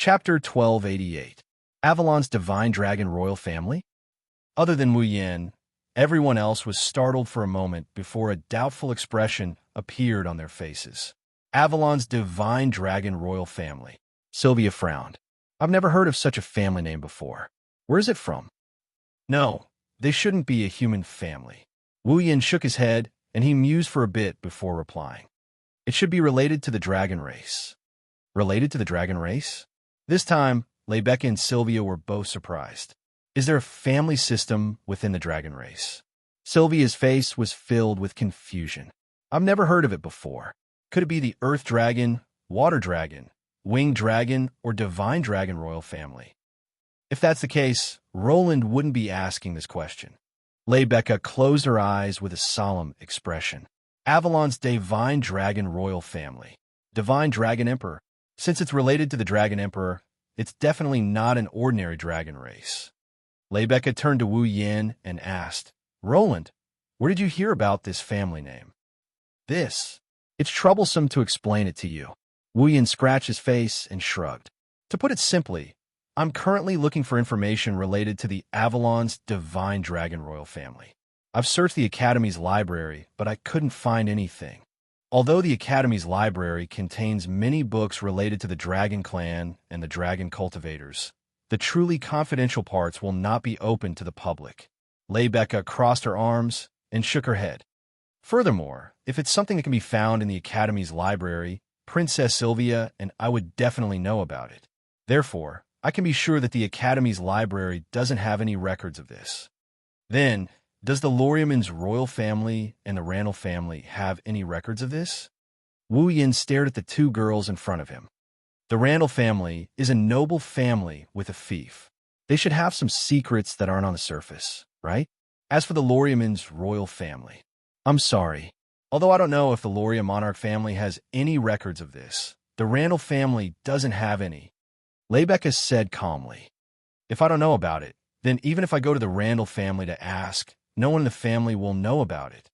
Chapter 1288. Avalon's Divine Dragon Royal Family? Other than Wu Yin, everyone else was startled for a moment before a doubtful expression appeared on their faces. Avalon's Divine Dragon Royal Family. Sylvia frowned. I've never heard of such a family name before. Where is it from? No, they shouldn't be a human family. Wu Yin shook his head, and he mused for a bit before replying. It should be related to the dragon race. Related to the dragon race? This time, Lebecca and Sylvia were both surprised. Is there a family system within the dragon race? Sylvia's face was filled with confusion. I've never heard of it before. Could it be the Earth Dragon, Water Dragon, Winged Dragon, or Divine Dragon Royal Family? If that's the case, Roland wouldn't be asking this question. Lebecca closed her eyes with a solemn expression. Avalon's Divine Dragon Royal Family. Divine Dragon Emperor. Since it's related to the Dragon Emperor, it's definitely not an ordinary dragon race. Lebecca turned to Wu Yin and asked, Roland, where did you hear about this family name? It's troublesome to explain it to you. Wu Yin scratched his face and shrugged. To put it simply, I'm currently looking for information related to the Avalon's Divine Dragon Royal Family. I've searched the Academy's library, but I couldn't find anything. Although the Academy's library contains many books related to the Dragon Clan and the Dragon Cultivators, the truly confidential parts will not be open to the public. Lebecca crossed her arms and shook her head. Furthermore, if it's something that can be found in the Academy's library, Princess Sylvia and I would definitely know about it. Therefore, I can be sure that the Academy's library doesn't have any records of this. Then, does the Loriaman's royal family and the Randall family have any records of this? Wu Yin stared at the two girls in front of him. The Randall family is a noble family with a fief. They should have some secrets that aren't on the surface, right? As for the Loriaman's royal family, I'm sorry. Although I don't know if the Loria monarch family has any records of this, the Randall family doesn't have any. Lebecca said calmly. If I don't know about it, then even if I go to the Randall family to ask, no one in the family will know about it.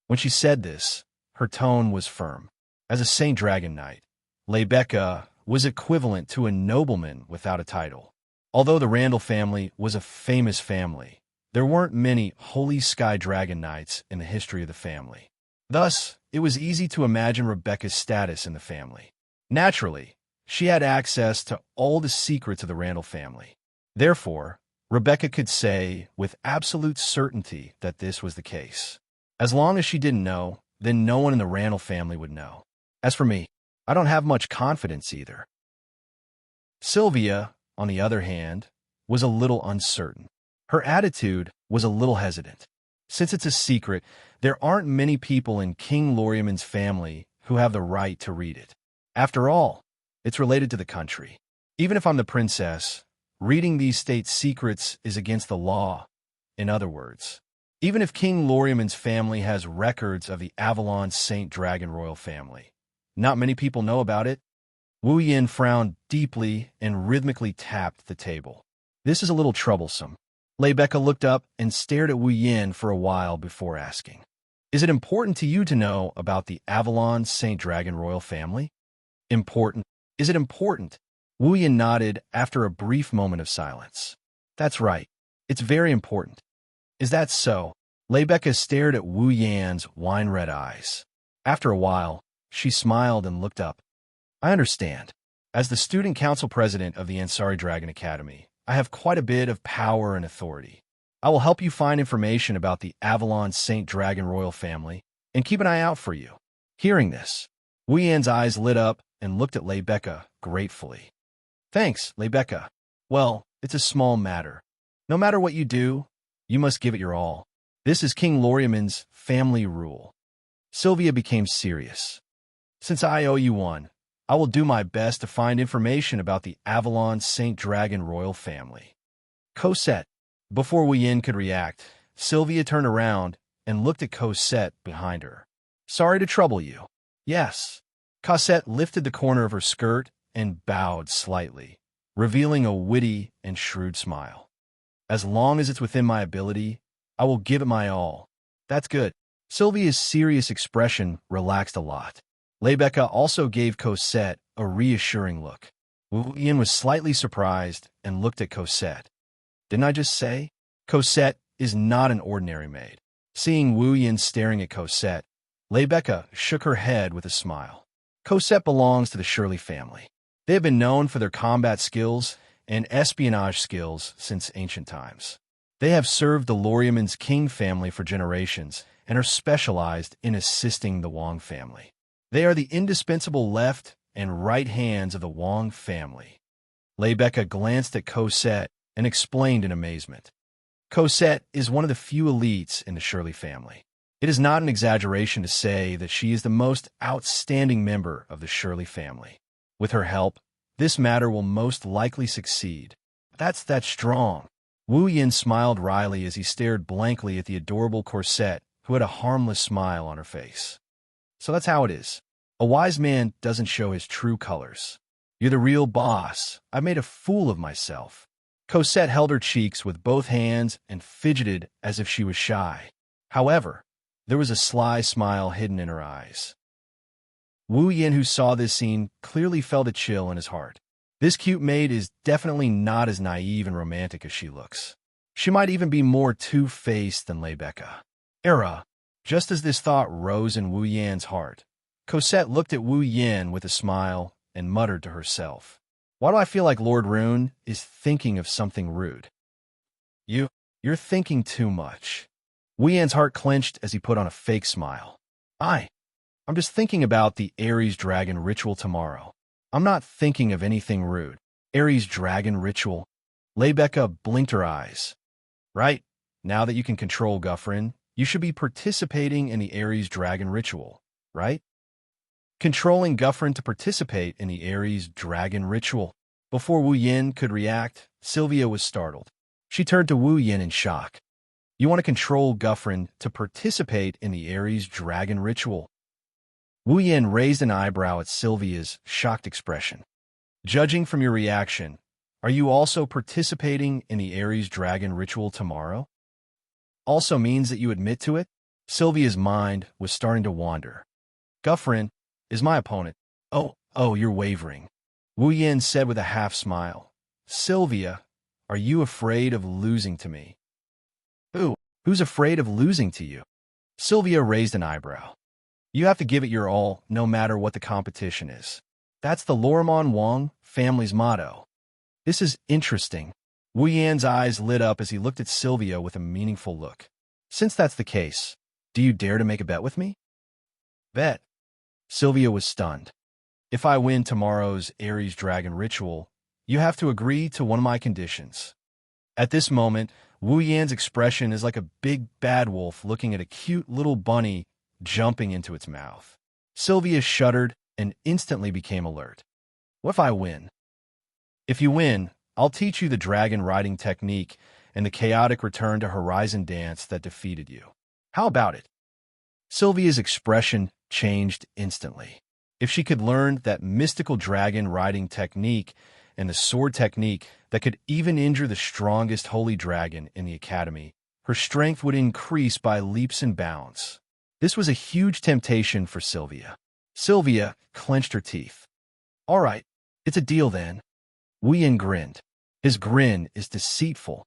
When she said this, her tone was firm. As a Saint Dragon Knight, Lebecca was equivalent to a nobleman without a title. Although the Randall family was a famous family, there weren't many Holy Sky Dragon Knights in the history of the family. Thus, it was easy to imagine Rebecca's status in the family. Naturally, she had access to all the secrets of the Randall family. Therefore, Rebecca could say with absolute certainty that this was the case. As long as she didn't know, then no one in the Randall family would know. As for me, I don't have much confidence either. Sylvia, on the other hand, was a little uncertain. Her attitude was a little hesitant. Since it's a secret, there aren't many people in King Loriaman's family who have the right to read it. After all, it's related to the country. Even if I'm the princess, reading these state secrets is against the law. In other words, even if King Loriaman's family has records of the Avalon Saint Dragon Royal Family, not many people know about it. Wu Yin frowned deeply and rhythmically tapped the table. This is a little troublesome. Lebecca looked up and stared at Wu Yin for a while before asking, Is it important to you to know about the Avalon Saint Dragon Royal Family? Important? Is it important? Wu Yin nodded after a brief moment of silence. That's right. It's very important. Is that so? Lebecca stared at Wu Yan's wine-red eyes. After a while, she smiled and looked up. I understand. As the student council president of the Ansari Dragon Academy, I have quite a bit of power and authority. I will help you find information about the Avalon Saint Dragon Royal Family and keep an eye out for you. Hearing this, Wu Yan's eyes lit up and looked at Lebecca gratefully. Thanks, Lebecca. Well, it's a small matter. No matter what you do, you must give it your all. This is King Loriaman's family rule. Sylvia became serious. Since I owe you one, I will do my best to find information about the Avalon Saint Dragon Royal Family. Cosette. Before Wu Yin could react, Sylvia turned around and looked at Cosette behind her. Sorry to trouble you. Yes. Cosette lifted the corner of her skirt and bowed slightly, revealing a witty and shrewd smile. As long as it's within my ability, I will give it my all. That's good. Sylvia's serious expression relaxed a lot. Lebecca also gave Cosette a reassuring look. Wu Yin was slightly surprised and looked at Cosette. Didn't I just say? Cosette is not an ordinary maid. Seeing Wu Yin staring at Cosette, Rebecca shook her head with a smile. Cosette belongs to the Shirley family. They have been known for their combat skills and espionage skills since ancient times. They have served the Loriaman's King family for generations and are specialized in assisting the Wang family. They are the indispensable left and right hands of the Wang family. Rebecca glanced at Cosette and explained in amazement. Cosette is one of the few elites in the Shirley family. It is not an exaggeration to say that she is the most outstanding member of the Shirley family. With her help, this matter will most likely succeed. That's strong. Wu Yin smiled wryly as he stared blankly at the adorable Cosette, who had a harmless smile on her face. So that's how it is. A wise man doesn't show his true colors. You're the real boss. I made a fool of myself. Cosette held her cheeks with both hands and fidgeted as if she was shy. However, there was a sly smile hidden in her eyes. Wu Yin, who saw this scene, clearly felt a chill in his heart. This cute maid is definitely not as naive and romantic as she looks. She might even be more two-faced than Rebecca. Just as this thought rose in Wu Yan's heart, Cosette looked at Wu Yin with a smile and muttered to herself, "Why do I feel like Lord Rune is thinking of something rude?" You're thinking too much. Wu Yan's heart clenched as he put on a fake smile. I'm just thinking about the Ares dragon ritual tomorrow. I'm not thinking of anything rude. Ares dragon ritual. Rebecca blinked her eyes. Right, now that you can control Guffrin, you should be participating in the Ares dragon ritual, right? Controlling Guffrin to participate in the Ares dragon ritual. Before Wu Yin could react, Sylvia was startled. She turned to Wu Yin in shock. You want to control Guffrin to participate in the Ares dragon ritual? Wu Yin raised an eyebrow at Sylvia's shocked expression. Judging from your reaction, are you also participating in the Ares dragon ritual tomorrow? Also means that you admit to it? Sylvia's mind was starting to wander. Guffrin is my opponent. Oh, you're wavering. Wu Yin said with a half smile. Sylvia, are you afraid of losing to me? Who's afraid of losing to you? Sylvia raised an eyebrow. You have to give it your all, no matter what the competition is. That's the Loriman Wang family's motto. This is interesting. Wu Yan's eyes lit up as he looked at Sylvia with a meaningful look. Since that's the case, do you dare to make a bet with me? Bet? Sylvia was stunned. If I win tomorrow's Ares dragon ritual, you have to agree to one of my conditions. At this moment, Wu Yan's expression is like a big bad wolf looking at a cute little bunny jumping into its mouth. Sylvia shuddered and instantly became alert. What if I win? If you win, I'll teach you the dragon riding technique and the chaotic return to horizon dance that defeated you. How about it? Sylvia's expression changed instantly. If she could learn that mystical dragon riding technique and the sword technique that could even injure the strongest holy dragon in the academy, her strength would increase by leaps and bounds. This was a huge temptation for Sylvia. Sylvia clenched her teeth. All right, it's a deal then. Wu Yin grinned. His grin is deceitful.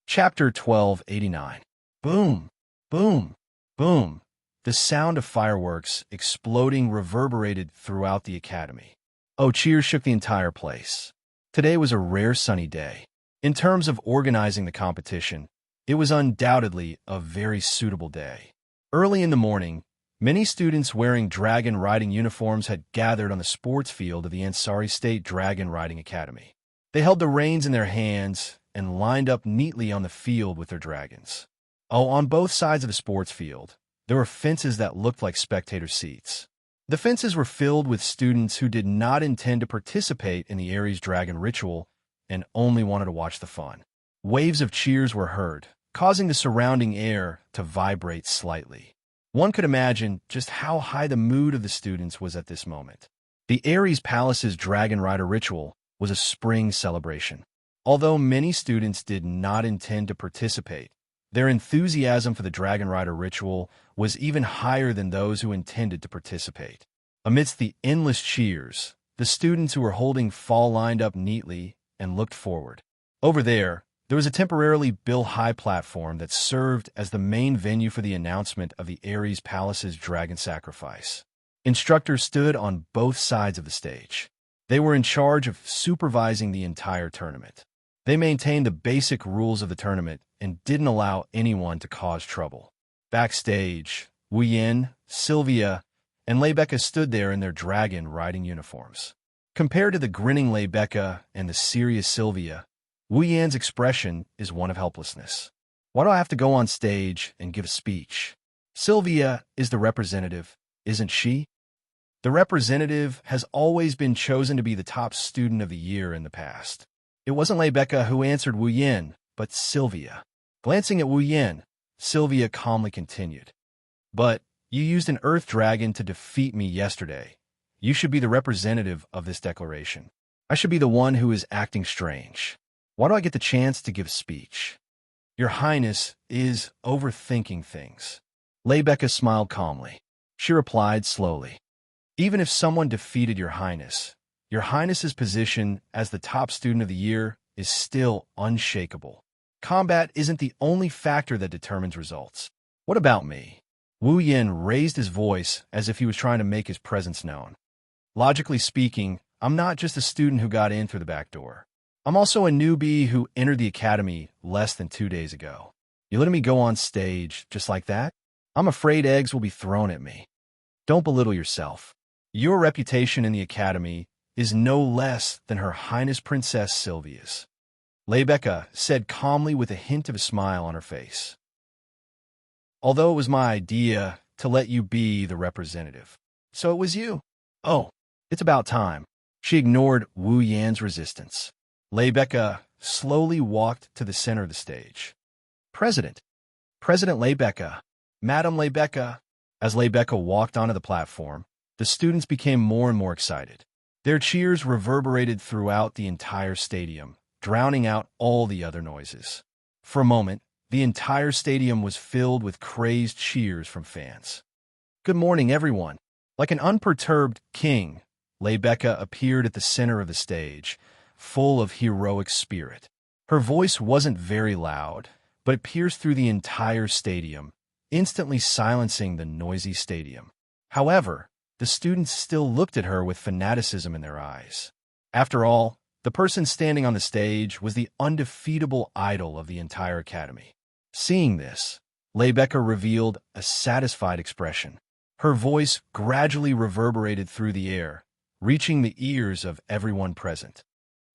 Chapter 1289. Boom, boom, boom. The sound of fireworks exploding reverberated throughout the academy. Oh, cheers shook the entire place. Today was a rare sunny day. In terms of organizing the competition, it was undoubtedly a very suitable day. Early in the morning, many students wearing dragon riding uniforms had gathered on the sports field of the Ansari State Dragon Riding Academy. They held the reins in their hands and lined up neatly on the field with their dragons. On both sides of the sports field, there were fences that looked like spectator seats. The fences were filled with students who did not intend to participate in the Ares dragon ritual and only wanted to watch the fun. Waves of cheers were heard, causing the surrounding air to vibrate slightly. One could imagine just how high the mood of the students was at this moment. The Ares Palace's Dragon Rider ritual was a spring celebration. Although many students did not intend to participate, their enthusiasm for the Dragon Rider ritual was even higher than those who intended to participate. Amidst the endless cheers, the students who were holding fall lined up neatly and looked forward. Over there was a temporarily built high platform that served as the main venue for the announcement of the Ares Palace's dragon sacrifice. Instructors stood on both sides of the stage. They were in charge of supervising the entire tournament. They maintained the basic rules of the tournament and didn't allow anyone to cause trouble. Backstage, Wu Yin, Sylvia, and Leibecca stood there in their dragon riding uniforms. Compared to the grinning Leibecca and the serious Sylvia, Wu Yan's expression is one of helplessness. Why do I have to go on stage and give a speech? Sylvia is the representative, isn't she? The representative has always been chosen to be the top student of the year in the past. It wasn't Leibecca who answered Wu Yin, but Sylvia. Glancing at Wu Yin, Sylvia calmly continued. But you used an earth dragon to defeat me yesterday. You should be the representative of this declaration. I should be the one who is acting strange. Why do I get the chance to give a speech? Your Highness is overthinking things. Leibecca smiled calmly. She replied slowly. Even if someone defeated Your Highness's position as the top student of the year is still unshakable. Combat isn't the only factor that determines results. What about me? Wu Yin raised his voice as if he was trying to make his presence known. Logically speaking, I'm not just a student who got in through the back door. I'm also a newbie who entered the academy less than 2 days ago. You letting me go on stage just like that? I'm afraid eggs will be thrown at me. Don't belittle yourself. Your reputation in the academy is no less than Her Highness Princess Sylvia's. Leibecca said calmly with a hint of a smile on her face. Although it was my idea to let you be the representative. So it was you. Oh, it's about time. She ignored Wu Yan's resistance. Leibecca slowly walked to the center of the stage. President Leibecca, Madam Leibecca. As Leibecca walked onto the platform, the students became more and more excited. Their cheers reverberated throughout the entire stadium, drowning out all the other noises. For a moment, the entire stadium was filled with crazed cheers from fans. Good morning, everyone. Like an unperturbed king, Leibecca appeared at the center of the stage, full of heroic spirit. Her voice wasn't very loud, but it pierced through the entire stadium, instantly silencing the noisy stadium. However, the students still looked at her with fanaticism in their eyes. After all, the person standing on the stage was the undefeatable idol of the entire academy. Seeing this, Leibecca revealed a satisfied expression. Her voice gradually reverberated through the air, reaching the ears of everyone present.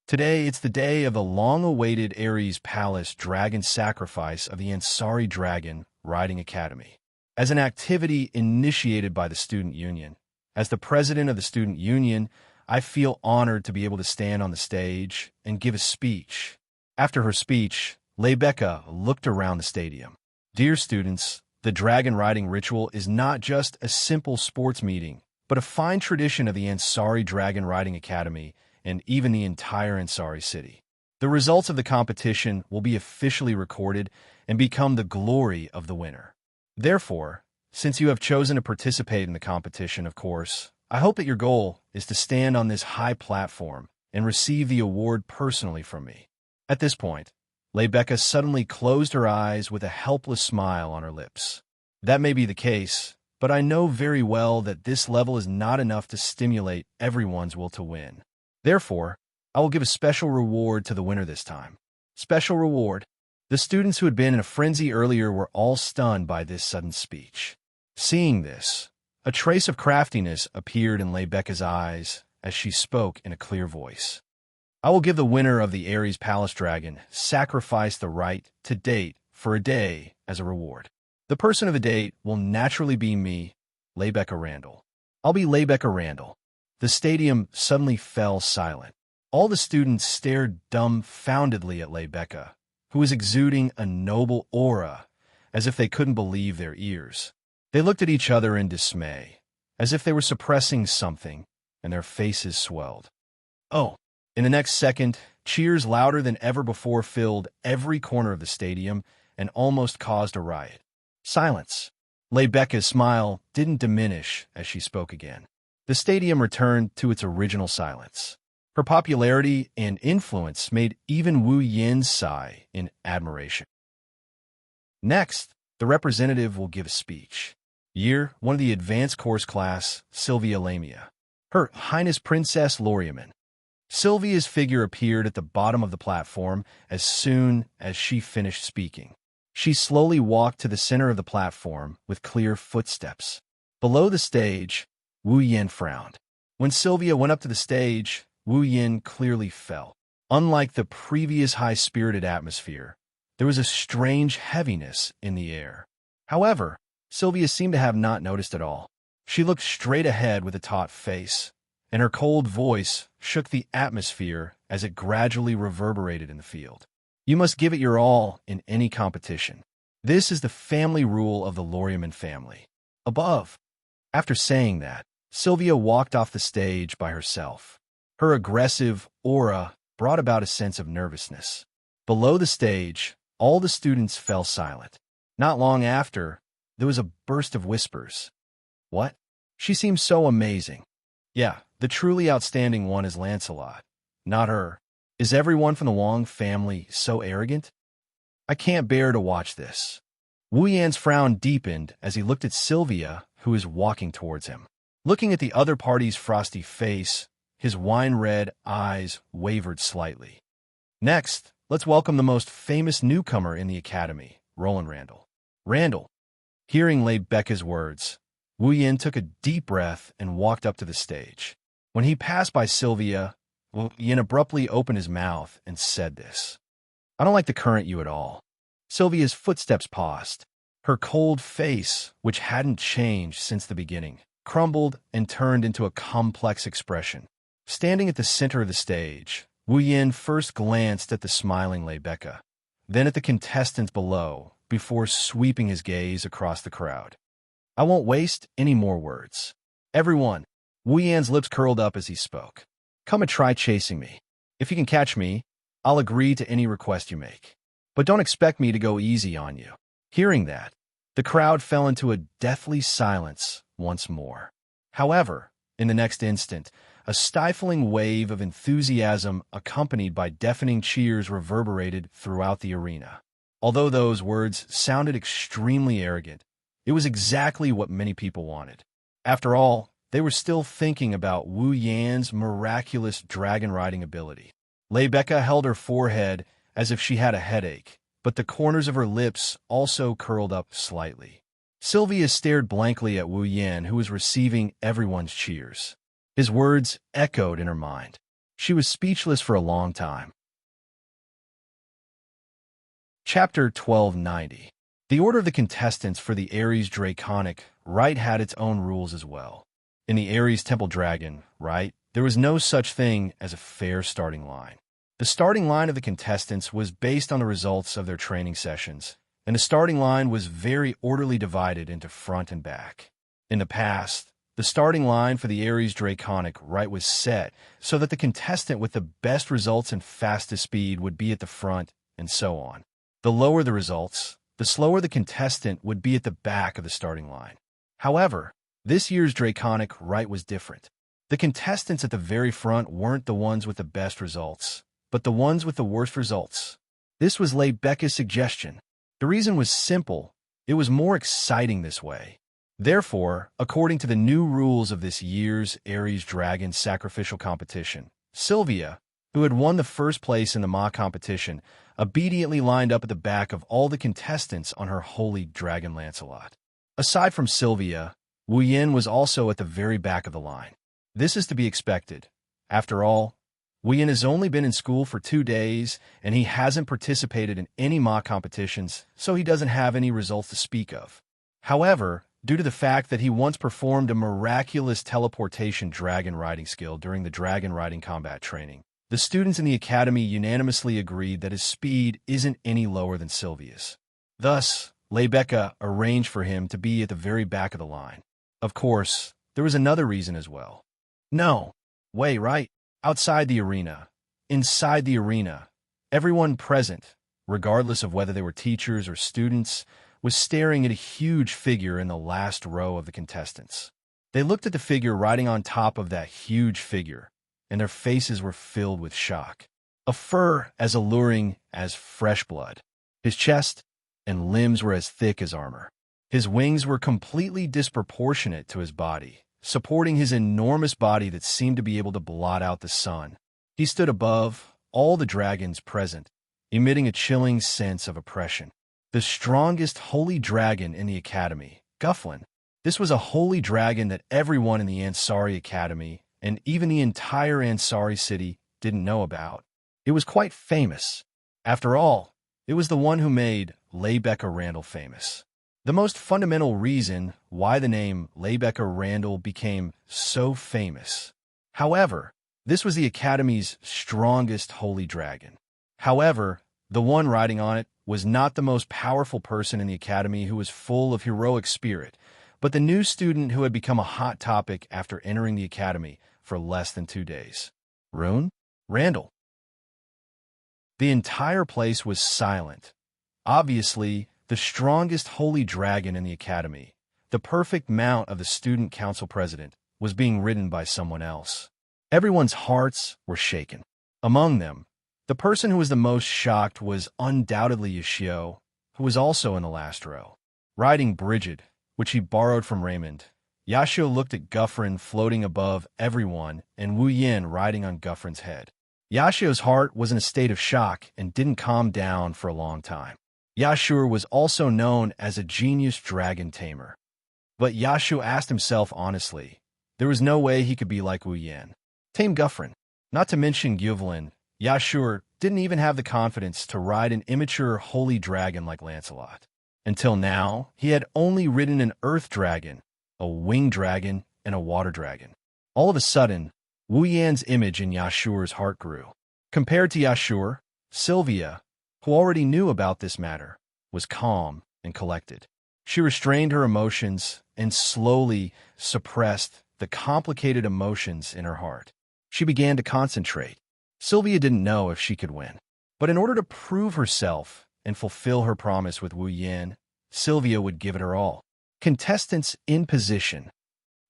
Today, it's the day of the long-awaited Ares Palace dragon sacrifice of the Ansari Dragon Riding Academy. As an activity initiated by the Student Union, as the president of the Student Union, I feel honored to be able to stand on the stage and give a speech. After her speech, Leibecca looked around the stadium. Dear students, the dragon riding ritual is not just a simple sports meeting, but a fine tradition of the Ansari Dragon Riding Academy and even the entire Ansari city. The results of the competition will be officially recorded and become the glory of the winner. Therefore, since you have chosen to participate in the competition, of course, I hope that your goal is to stand on this high platform and receive the award personally from me. At this point, Leibecca suddenly closed her eyes with a helpless smile on her lips. That may be the case, but I know very well that this level is not enough to stimulate everyone's will to win. Therefore, I will give a special reward to the winner this time. Special reward. The students who had been in a frenzy earlier were all stunned by this sudden speech. Seeing this, a trace of craftiness appeared in Leibecca's eyes as she spoke in a clear voice. I will give the winner of the Ares Palace Dragon sacrifice the right to date for a day as a reward. The person of the date will naturally be me, Leibecca Randall. I'll be Leibecca Randall. The stadium suddenly fell silent. All the students stared dumbfoundedly at Leibecca, who was exuding a noble aura, as if they couldn't believe their ears. They looked at each other in dismay, as if they were suppressing something, and their faces swelled. Oh! In the next second, cheers louder than ever before filled every corner of the stadium and almost caused a riot. Silence. Leibecca's smile didn't diminish as she spoke again. The stadium returned to its original silence. Her popularity and influence made even Wu Yin sigh in admiration. Next, the representative will give a speech. Year, one of the advanced course class, Sylvia Lamia. Her Highness Princess Loriaman. Sylvia's figure appeared at the bottom of the platform as soon as she finished speaking. She slowly walked to the center of the platform with clear footsteps. Below the stage, Wu Yin frowned. When Sylvia went up to the stage, Wu Yin clearly fell. Unlike the previous high-spirited atmosphere, there was a strange heaviness in the air. However, Sylvia seemed to have not noticed at all. She looked straight ahead with a taut face, and her cold voice shook the atmosphere as it gradually reverberated in the field. You must give it your all in any competition. This is the family rule of the Loriaman family. Above. After saying that, Sylvia walked off the stage by herself. Her aggressive aura brought about a sense of nervousness. Below the stage, all the students fell silent. Not long after, there was a burst of whispers. What? She seems so amazing. Yeah, the truly outstanding one is Lancelot, not her. Is everyone from the Wong family so arrogant? I can't bear to watch this. Wu Yan's frown deepened as he looked at Sylvia, who was walking towards him. Looking at the other party's frosty face, his wine-red eyes wavered slightly. Next, let's welcome the most famous newcomer in the academy, Roland Randall. Randall. Hearing Lady Becca's words, Wu Yin took a deep breath and walked up to the stage. When he passed by Sylvia, Wu Yin abruptly opened his mouth and said this. I don't like the current you at all. Sylvia's footsteps paused. Her cold face, which hadn't changed since the beginning, crumbled and turned into a complex expression. Standing at the center of the stage, Wu Yin first glanced at the smiling Lady Becca, then at the contestants below, before sweeping his gaze across the crowd. I won't waste any more words. Everyone, Wu Yan's lips curled up as he spoke. Come and try chasing me. If you can catch me, I'll agree to any request you make. But don't expect me to go easy on you. Hearing that, the crowd fell into a deathly silence once more. However, in the next instant, a stifling wave of enthusiasm accompanied by deafening cheers reverberated throughout the arena. Although those words sounded extremely arrogant, it was exactly what many people wanted. After all, they were still thinking about Wu Yan's miraculous dragon-riding ability. Lady Becca held her forehead as if she had a headache, but the corners of her lips also curled up slightly. Sylvia stared blankly at Wu Yan, who was receiving everyone's cheers. His words echoed in her mind. She was speechless for a long time. Chapter 1290. The order of the contestants for the Ares Draconic Rite had its own rules as well. In the Ares Temple Dragon Rite, there was no such thing as a fair starting line. The starting line of the contestants was based on the results of their training sessions, and the starting line was very orderly divided into front and back. In the past, the starting line for the Ares Draconic Rite was set so that the contestant with the best results and fastest speed would be at the front, and so on. The lower the results, the slower the contestant would be at the back of the starting line. However, this year's Draconic Rite was different. The contestants at the very front weren't the ones with the best results, but the ones with the worst results. This was Lady Becca's suggestion. The reason was simple. It was more exciting this way. Therefore, according to the new rules of this year's Ares Dragon Sacrificial Competition, Sylvia, who had won the first place in the mock competition, obediently lined up at the back of all the contestants on her holy dragon Lancelot. Aside from Sylvia, Wu Yin was also at the very back of the line. This is to be expected. After all, Wu Yin has only been in school for 2 days, and he hasn't participated in any mock competitions, so he doesn't have any results to speak of. However, due to the fact that he once performed a miraculous teleportation dragon riding skill during the dragon riding combat training, the students in the academy unanimously agreed that his speed isn't any lower than Sylvia's. Thus, Lady Becca arranged for him to be at the very back of the line. Of course, there was another reason as well. No, way right, outside the arena, inside the arena, everyone present, regardless of whether they were teachers or students, was staring at a huge figure in the last row of the contestants. They looked at the figure riding on top of that huge figure, and their faces were filled with shock. A fur as alluring as fresh blood. His chest and limbs were as thick as armor. His wings were completely disproportionate to his body, supporting his enormous body that seemed to be able to blot out the sun. He stood above all the dragons present, emitting a chilling sense of oppression. The strongest holy dragon in the academy, Gufflin. This was a holy dragon that everyone in the Ansari Academy, and even the entire Ansari city, didn't know about. It was quite famous. After all, it was the one who made Leibecca Randall famous. The most fundamental reason why the name Leibecca Randall became so famous. However, this was the Academy's strongest holy dragon. However, the one riding on it was not the most powerful person in the Academy who was full of heroic spirit, but the new student who had become a hot topic after entering the Academy for less than 2 days. Rune? Randall. The entire place was silent. Obviously, the strongest holy dragon in the Academy, the perfect mount of the student council president, was being ridden by someone else. Everyone's hearts were shaken. Among them, the person who was the most shocked was undoubtedly Yoshio, who was also in the last row. Riding Brigid, which he borrowed from Raymond, Yashio looked at Guffrin floating above everyone and Wu Yin riding on Guffrin's head. Yashio's heart was in a state of shock and didn't calm down for a long time. Yashur was also known as a genius dragon tamer. But Yashio asked himself honestly, there was no way he could be like Wu Yin. Tame Guffrin. Not to mention Gyuvlin, Yashur didn't even have the confidence to ride an immature holy dragon like Lancelot. Until now, he had only ridden an earth dragon, a winged dragon, and a water dragon. All of a sudden, Wu Yan's image in Yashur's heart grew. Compared to Yashur, Sylvia, who already knew about this matter, was calm and collected. She restrained her emotions and slowly suppressed the complicated emotions in her heart. She began to concentrate. Sylvia didn't know if she could win. But in order to prove herself and fulfill her promise with Wu Yin, Sylvia would give it her all. Contestants in position.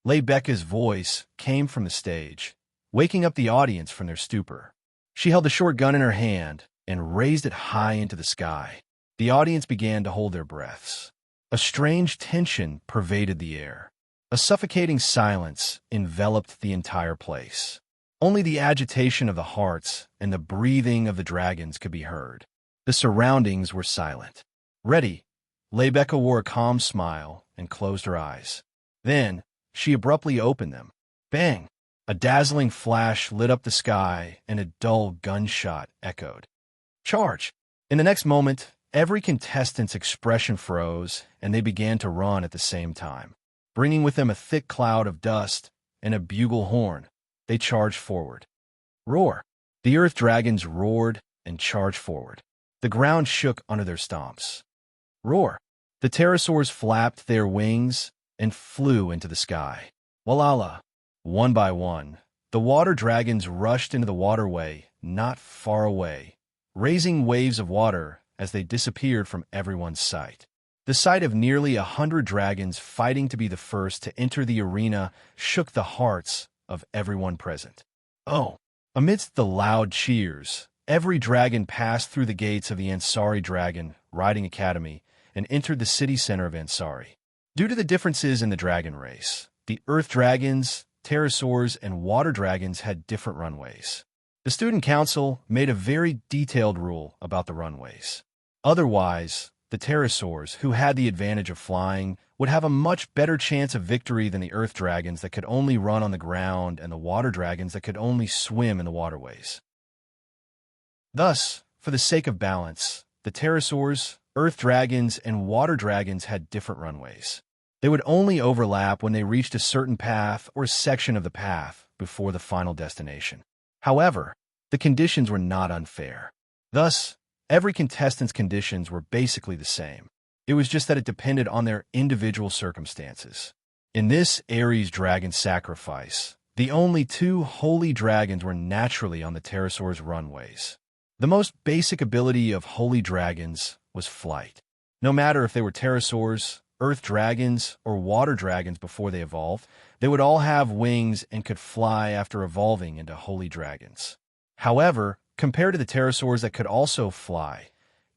Leibecca's voice came from the stage, waking up the audience from their stupor. She held the short gun in her hand and raised it high into the sky. The audience began to hold their breaths. A strange tension pervaded the air. A suffocating silence enveloped the entire place. Only the agitation of the hearts and the breathing of the dragons could be heard. The surroundings were silent. Ready, Leibecca wore a calm smile and closed her eyes. Then, she abruptly opened them. Bang! A dazzling flash lit up the sky and a dull gunshot echoed. Charge! In the next moment, every contestant's expression froze and they began to run at the same time. Bringing with them a thick cloud of dust and a bugle horn, they charged forward. Roar! The earth dragons roared and charged forward. The ground shook under their stomps. Roar! The pterosaurs flapped their wings and flew into the sky. Walala! One by one, the water dragons rushed into the waterway not far away, raising waves of water as they disappeared from everyone's sight. The sight of nearly 100 dragons fighting to be the first to enter the arena shook the hearts of everyone present. Oh! Amidst the loud cheers, every dragon passed through the gates of the Ansari Dragon Riding Academy and entered the city center of Ansari. Due to the differences in the dragon race, the earth dragons, pterosaurs, and water dragons had different runways. The student council made a very detailed rule about the runways. Otherwise, the pterosaurs, who had the advantage of flying, would have a much better chance of victory than the earth dragons that could only run on the ground and the water dragons that could only swim in the waterways. Thus, for the sake of balance, the pterosaurs, earth dragons, and water dragons had different runways. They would only overlap when they reached a certain path or section of the path before the final destination. However, the conditions were not unfair. Thus, every contestant's conditions were basically the same. It was just that it depended on their individual circumstances. In this Ares dragon sacrifice, the only 2 holy dragons were naturally on the pterosaurs' runways. The most basic ability of holy dragons was flight. No matter if they were pterosaurs, earth dragons or water dragons before they evolved, they would all have wings and could fly after evolving into holy dragons. However, compared to the pterosaurs that could also fly,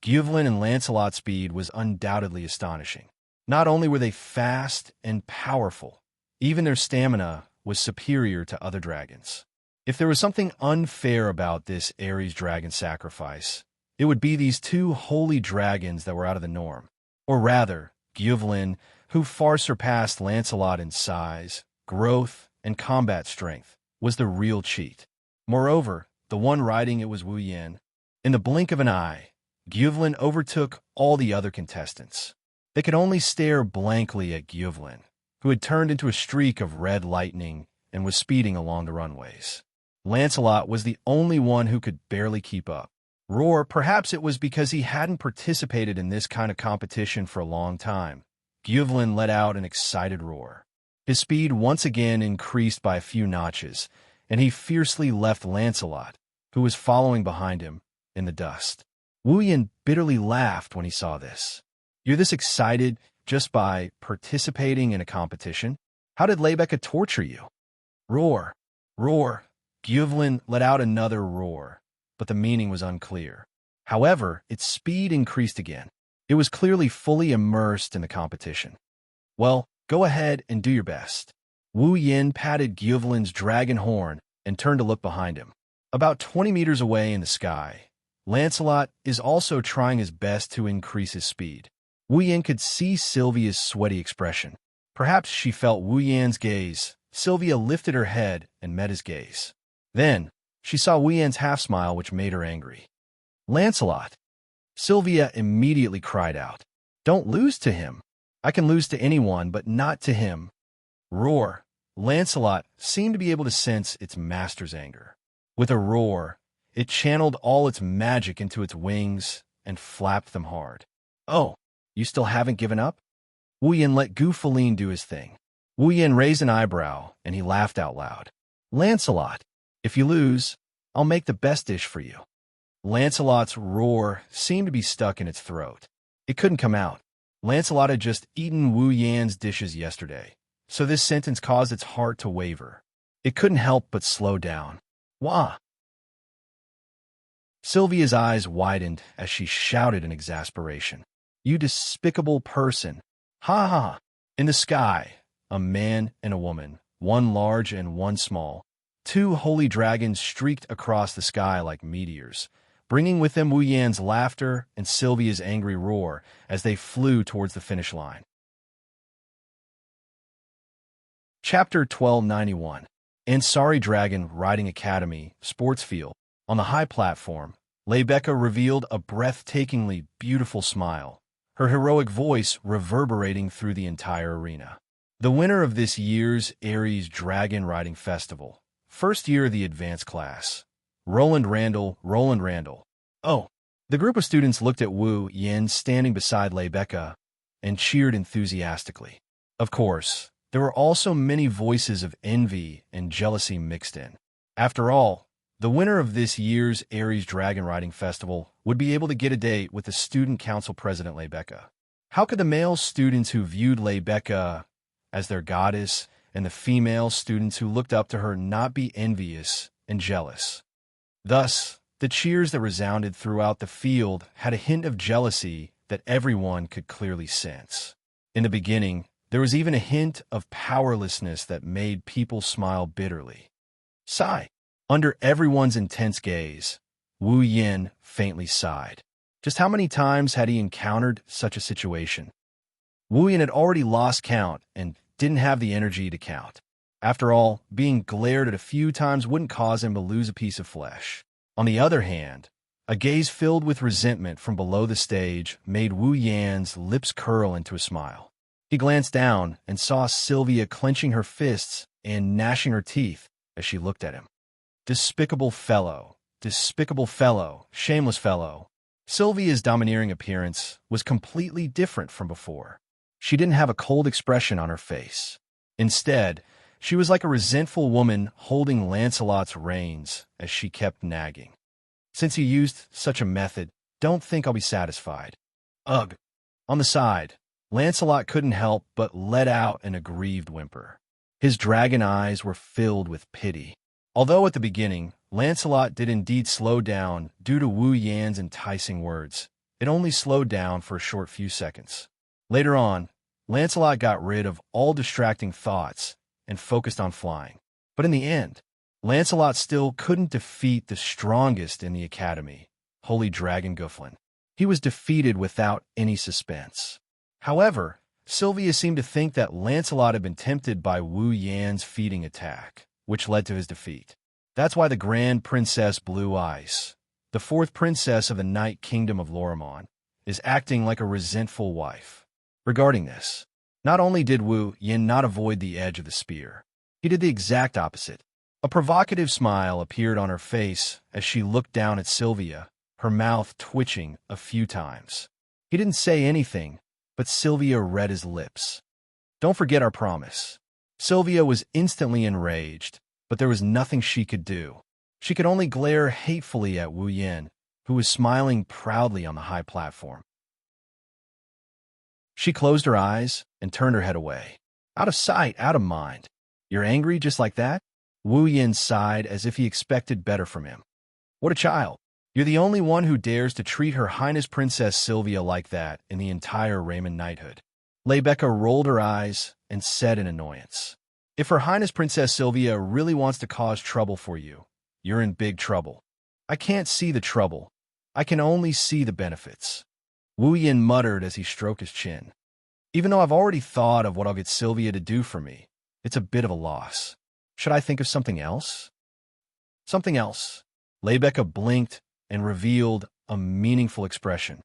Gyuvlin and Lancelot's speed was undoubtedly astonishing. Not only were they fast and powerful, even their stamina was superior to other dragons. If there was something unfair about this Ares dragon sacrifice, it would be these two holy dragons that were out of the norm. Or rather, Gyuvlin, who far surpassed Lancelot in size, growth, and combat strength, was the real cheat. Moreover, the one riding it was Wu Yin. In the blink of an eye, Gyuvlin overtook all the other contestants. They could only stare blankly at Gyuvlin, who had turned into a streak of red lightning and was speeding along the runways. Lancelot was the only one who could barely keep up. Roar, perhaps it was because he hadn't participated in this kind of competition for a long time. Gyuvlin let out an excited roar. His speed once again increased by a few notches, and he fiercely left Lancelot, who was following behind him, in the dust. Wu Yin bitterly laughed when he saw this. You're this excited just by participating in a competition? How did Leibecca torture you? Roar, roar. Gyuvlin let out another roar, but the meaning was unclear. However, its speed increased again. It was clearly fully immersed in the competition. Well, go ahead and do your best. Wu Yin patted Gyuvlin's dragon horn and turned to look behind him. About 20 meters away in the sky, Lancelot is also trying his best to increase his speed. Wu Yin could see Sylvia's sweaty expression. Perhaps she felt Wu Yin's gaze. Sylvia lifted her head and met his gaze. Then, she saw Wu Yin's half-smile, which made her angry. Lancelot! Sylvia immediately cried out. Don't lose to him. I can lose to anyone, but not to him. Roar! Lancelot seemed to be able to sense its master's anger. With a roar, it channeled all its magic into its wings and flapped them hard. Oh, you still haven't given up? Wu Yin let Gyuvlin do his thing. Wu Yin raised an eyebrow, and he laughed out loud. Lancelot! If you lose, I'll make the best dish for you. Lancelot's roar seemed to be stuck in its throat. It couldn't come out. Lancelot had just eaten Wu Yan's dishes yesterday, so this sentence caused its heart to waver. It couldn't help but slow down. Wah! Sylvia's eyes widened as she shouted in exasperation. You despicable person! Ha ha! In the sky, a man and a woman, one large and one small, two holy dragons streaked across the sky like meteors, bringing with them Wu Yan's laughter and Sylvia's angry roar as they flew towards the finish line. Chapter 1291. Ansari Dragon Riding Academy, Sports Field. On the high platform, Leibecca revealed a breathtakingly beautiful smile, her heroic voice reverberating through the entire arena. The winner of this year's Ares Dragon Riding Festival, first year of the advanced class, Roland Randall. Oh, the group of students looked at Wu Yin standing beside Leibecca and cheered enthusiastically. Of course, there were also many voices of envy and jealousy mixed in. After all, the winner of this year's Ares Dragon Riding Festival would be able to get a date with the student council president Leibecca. How could the male students who viewed Leibecca as their goddess and the female students who looked up to her not be envious and jealous? Thus, the cheers that resounded throughout the field had a hint of jealousy that everyone could clearly sense. In the beginning, there was even a hint of powerlessness that made people smile bitterly. Sigh. Under everyone's intense gaze, Wu Yin faintly sighed. Just how many times had he encountered such a situation? Wu Yin had already lost count and didn't have the energy to count. After all, being glared at a few times wouldn't cause him to lose a piece of flesh. On the other hand, a gaze filled with resentment from below the stage made Wu Yan's lips curl into a smile. He glanced down and saw Sylvia clenching her fists and gnashing her teeth as she looked at him. Despicable fellow, shameless fellow. Sylvia's domineering appearance was completely different from before. She didn't have a cold expression on her face. Instead, she was like a resentful woman holding Lancelot's reins as she kept nagging. Since you used such a method, don't think I'll be satisfied. Ugh. On the side, Lancelot couldn't help but let out an aggrieved whimper. His dragon eyes were filled with pity. Although at the beginning, Lancelot did indeed slow down due to Wu Yan's enticing words, it only slowed down for a short few seconds. Later on, Lancelot got rid of all distracting thoughts and focused on flying. But in the end, Lancelot still couldn't defeat the strongest in the academy, Holy Dragon Gufflin. He was defeated without any suspense. However, Sylvia seemed to think that Lancelot had been tempted by Wu Yan's feeding attack, which led to his defeat. That's why the Grand Princess Blue Ice, the fourth princess of the Night Kingdom of Lorimon, is acting like a resentful wife. Regarding this, not only did Wu Yan not avoid the edge of the spear, he did the exact opposite. A provocative smile appeared on her face as she looked down at Sylvia, her mouth twitching a few times. He didn't say anything, but Sylvia read his lips. Don't forget our promise. Sylvia was instantly enraged, but there was nothing she could do. She could only glare hatefully at Wu Yan, who was smiling proudly on the high platform. She closed her eyes and turned her head away. Out of sight, out of mind. You're angry just like that? Wu Yan sighed as if he expected better from him. What a child. You're the only one who dares to treat Her Highness Princess Sylvia like that in the entire Raymond knighthood. Lebecca rolled her eyes and said in annoyance, If Her Highness Princess Sylvia really wants to cause trouble for you, you're in big trouble. I can't see the trouble. I can only see the benefits. Wu Yan muttered as he stroked his chin. Even though I've already thought of what I'll get Sylvia to do for me, it's a bit of a loss. Should I think of something else? Something else. Lebecca blinked and revealed a meaningful expression.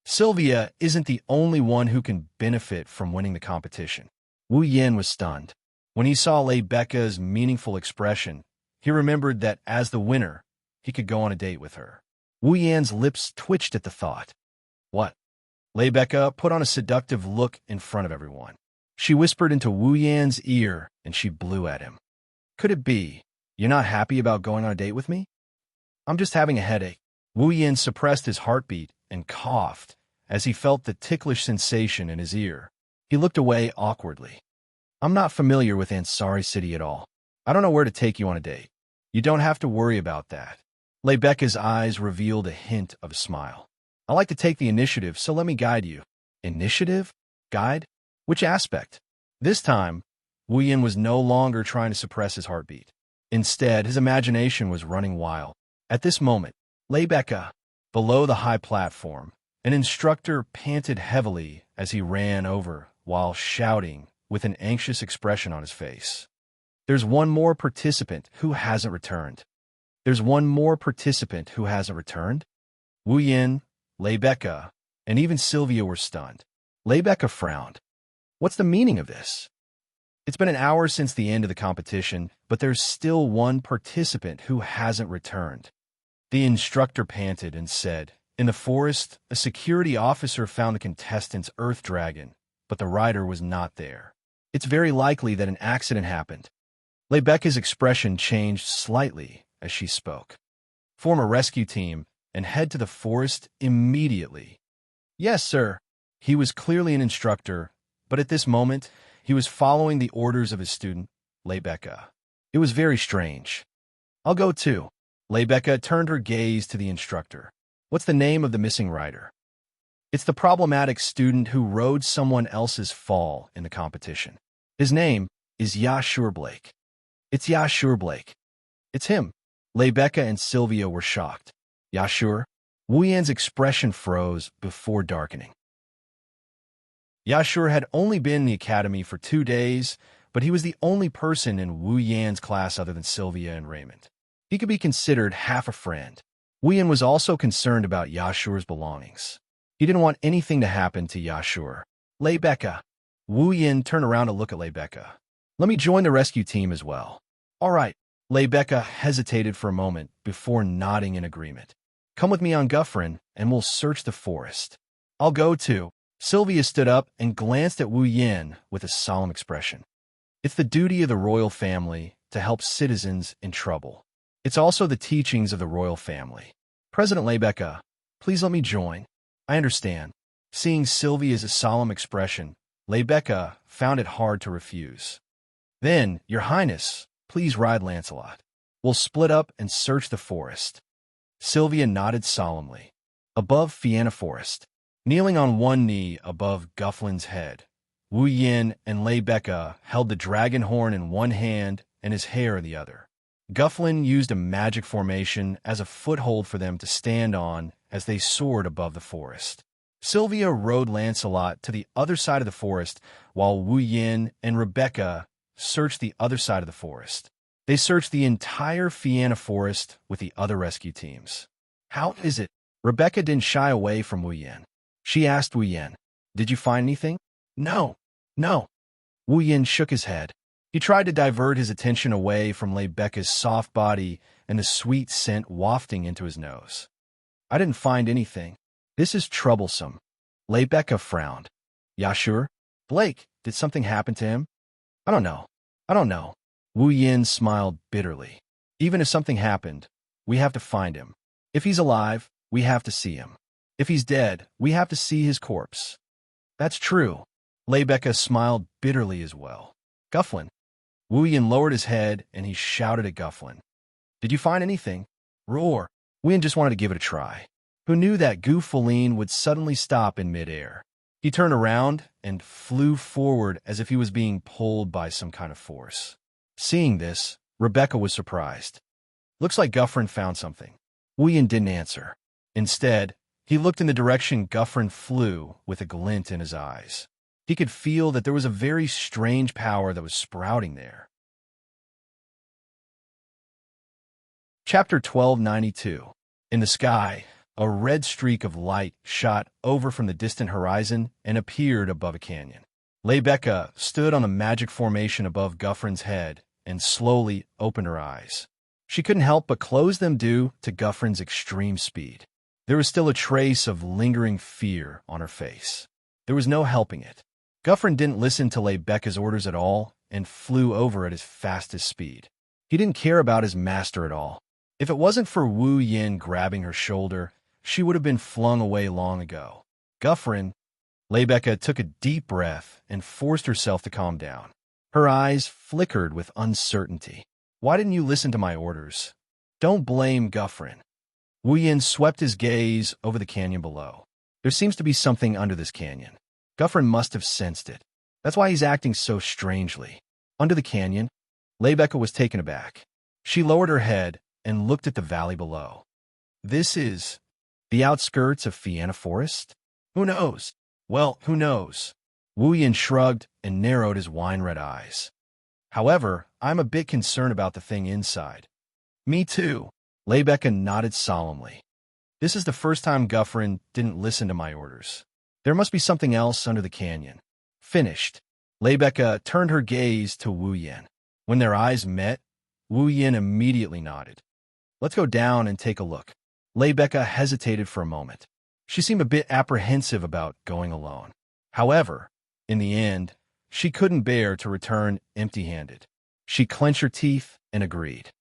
Sylvia isn't the only one who can benefit from winning the competition. Wu Yan was stunned. When he saw Lebecca's meaningful expression, he remembered that as the winner, he could go on a date with her. Wu Yan's lips twitched at the thought. What? Lebecca put on a seductive look in front of everyone. She whispered into Wu Yan's ear, and she blew at him. Could it be, you're not happy about going on a date with me? I'm just having a headache. Wu Yan suppressed his heartbeat and coughed as he felt the ticklish sensation in his ear. He looked away awkwardly. I'm not familiar with Ansari City at all. I don't know where to take you on a date. You don't have to worry about that. Lebecca's eyes revealed a hint of a smile. I like to take the initiative, so let me guide you. Initiative? Guide? Which aspect? This time, Wu Yan was no longer trying to suppress his heartbeat. Instead, his imagination was running wild. At this moment, Lebecca, below the high platform, an instructor panted heavily as he ran over while shouting with an anxious expression on his face. There's one more participant who hasn't returned. There's one more participant who hasn't returned? Wu Yan, Lebecca, and even Sylvia were stunned. Lebecca frowned. What's the meaning of this? It's been an hour since the end of the competition, but there's still one participant who hasn't returned. The instructor panted and said, In the forest, a security officer found the contestant's earth dragon, but the rider was not there. It's very likely that an accident happened. Lebecca's expression changed slightly as she spoke. Form a rescue team and head to the forest immediately. Yes, sir. He was clearly an instructor, but at this moment, he was following the orders of his student, Lebecca. It was very strange. I'll go too. Lebecca turned her gaze to the instructor. What's the name of the missing rider? It's the problematic student who rode someone else's fall in the competition. His name is Yashur Blake. It's Yashur Blake. It's him. Lebecca and Sylvia were shocked. Yashur? Wu Yan's expression froze before darkening. Yashur had only been in the academy for 2 days, but he was the only person in Wu Yan's class other than Sylvia and Raymond. He could be considered half a friend. Wu Yan was also concerned about Yashur's belongings. He didn't want anything to happen to Yashur. Lebecca. Wu Yan turned around to look at Lebecca. Let me join the rescue team as well. All right. Lebecca hesitated for a moment before nodding in agreement. Come with me on Guffrin, and we'll search the forest. I'll go too. Sylvia stood up and glanced at Wu Yan with a solemn expression. It's the duty of the royal family to help citizens in trouble. It's also the teachings of the royal family. President Lebecca, please let me join. I understand. Seeing Sylvia's solemn expression, Rebecca found it hard to refuse. Then, Your Highness, please ride Lancelot. We'll split up and search the forest. Sylvia nodded solemnly. Above Fianna Forest, kneeling on one knee above Gufflin's head, Wu Yin and Rebecca held the dragon horn in one hand and his hair in the other. Gufflin used a magic formation as a foothold for them to stand on as they soared above the forest. Sylvia rode Lancelot to the other side of the forest, while Wu Yin and Rebecca searched the other side of the forest. They searched the entire Fianna Forest with the other rescue teams. How is it? Rebecca didn't shy away from Wu Yin. She asked Wu Yin, "Did you find anything?" No. Wu Yin shook his head. He tried to divert his attention away from Rebecca's soft body and the sweet scent wafting into his nose. I didn't find anything. This is troublesome. Rebecca frowned. Yashur? Blake, did something happen to him? I don't know. Wu Yin smiled bitterly. Even if something happened, we have to find him. If he's alive, we have to see him. If he's dead, we have to see his corpse. That's true. Rebecca smiled bitterly as well. Gufflin. Wu Yin lowered his head and he shouted at Gufflin. Did you find anything? Roar. Wu Yin just wanted to give it a try. Who knew that Gufflin would suddenly stop in midair? He turned around and flew forward as if he was being pulled by some kind of force. Seeing this, Rebecca was surprised. Looks like Gufflin found something. Wu Yin didn't answer. Instead, he looked in the direction Gufflin flew with a glint in his eyes. He could feel that there was a very strange power that was sprouting there. Chapter 1292. In the sky, a red streak of light shot over from the distant horizon and appeared above a canyon. Rebecca stood on a magic formation above Gufflin's head and slowly opened her eyes. She couldn't help but close them due to Gufflin's extreme speed. There was still a trace of lingering fear on her face. There was no helping it. Gufflin didn't listen to Rebecca's orders at all and flew over at his fastest speed. He didn't care about his master at all. If it wasn't for Wu Yin grabbing her shoulder, she would have been flung away long ago. Gufflin. Rebecca took a deep breath and forced herself to calm down. Her eyes flickered with uncertainty. Why didn't you listen to my orders? Don't blame Gufflin. Wu Yin swept his gaze over the canyon below. There seems to be something under this canyon. Gufflin must have sensed it. That's why he's acting so strangely. Under the canyon, Rebecca was taken aback. She lowered her head and looked at the valley below. This is the outskirts of Fianna Forest? Who knows? Well, who knows? Wu Yin shrugged and narrowed his wine-red eyes. However, I'm a bit concerned about the thing inside. Me too. Rebecca nodded solemnly. This is the first time Gufflin didn't listen to my orders. There must be something else under the canyon. Finished. Rebecca turned her gaze to Wu Yin. When their eyes met, Wu Yin immediately nodded. Let's go down and take a look. Rebecca hesitated for a moment. She seemed a bit apprehensive about going alone. However, in the end, she couldn't bear to return empty-handed. She clenched her teeth and agreed.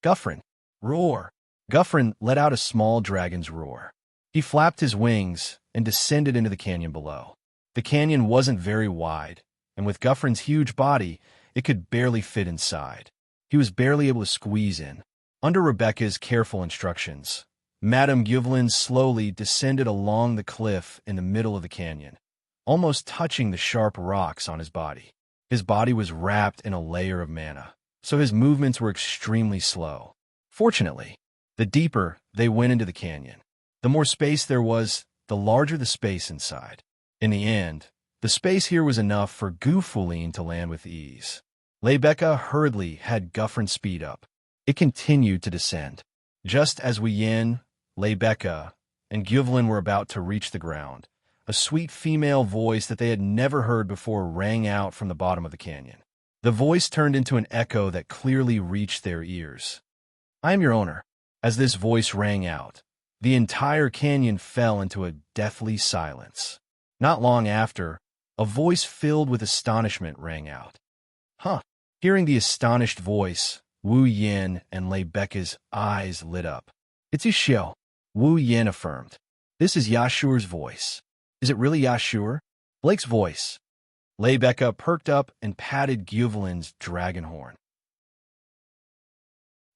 Gufflin, roar. Gufflin let out a small dragon's roar. He flapped his wings and descended into the canyon below. The canyon wasn't very wide, and with Gufflin's huge body, it could barely fit inside. He was barely able to squeeze in. Under Rebecca's careful instructions, Madame Gufflin slowly descended along the cliff in the middle of the canyon, almost touching the sharp rocks on his body. His body was wrapped in a layer of mana, so his movements were extremely slow. Fortunately, the deeper they went into the canyon, the more space there was, the larger the space inside. In the end, the space here was enough for Gufflin to land with ease. Rebecca hurriedly had Gufflin speed up. It continued to descend. Just as Wu Yin, Rebecca, and Gufflin were about to reach the ground, a sweet female voice that they had never heard before rang out from the bottom of the canyon. The voice turned into an echo that clearly reached their ears. I am your owner. As this voice rang out, the entire canyon fell into a deathly silence. Not long after, a voice filled with astonishment rang out. Huh. Hearing the astonished voice, Wu Yin and Rebecca's eyes lit up. It's Xiao, Wu Yin affirmed. This is Yashur's voice. Is it really Yashur? Blake's voice. Lebecca perked up and patted Gyuvelin's dragon horn.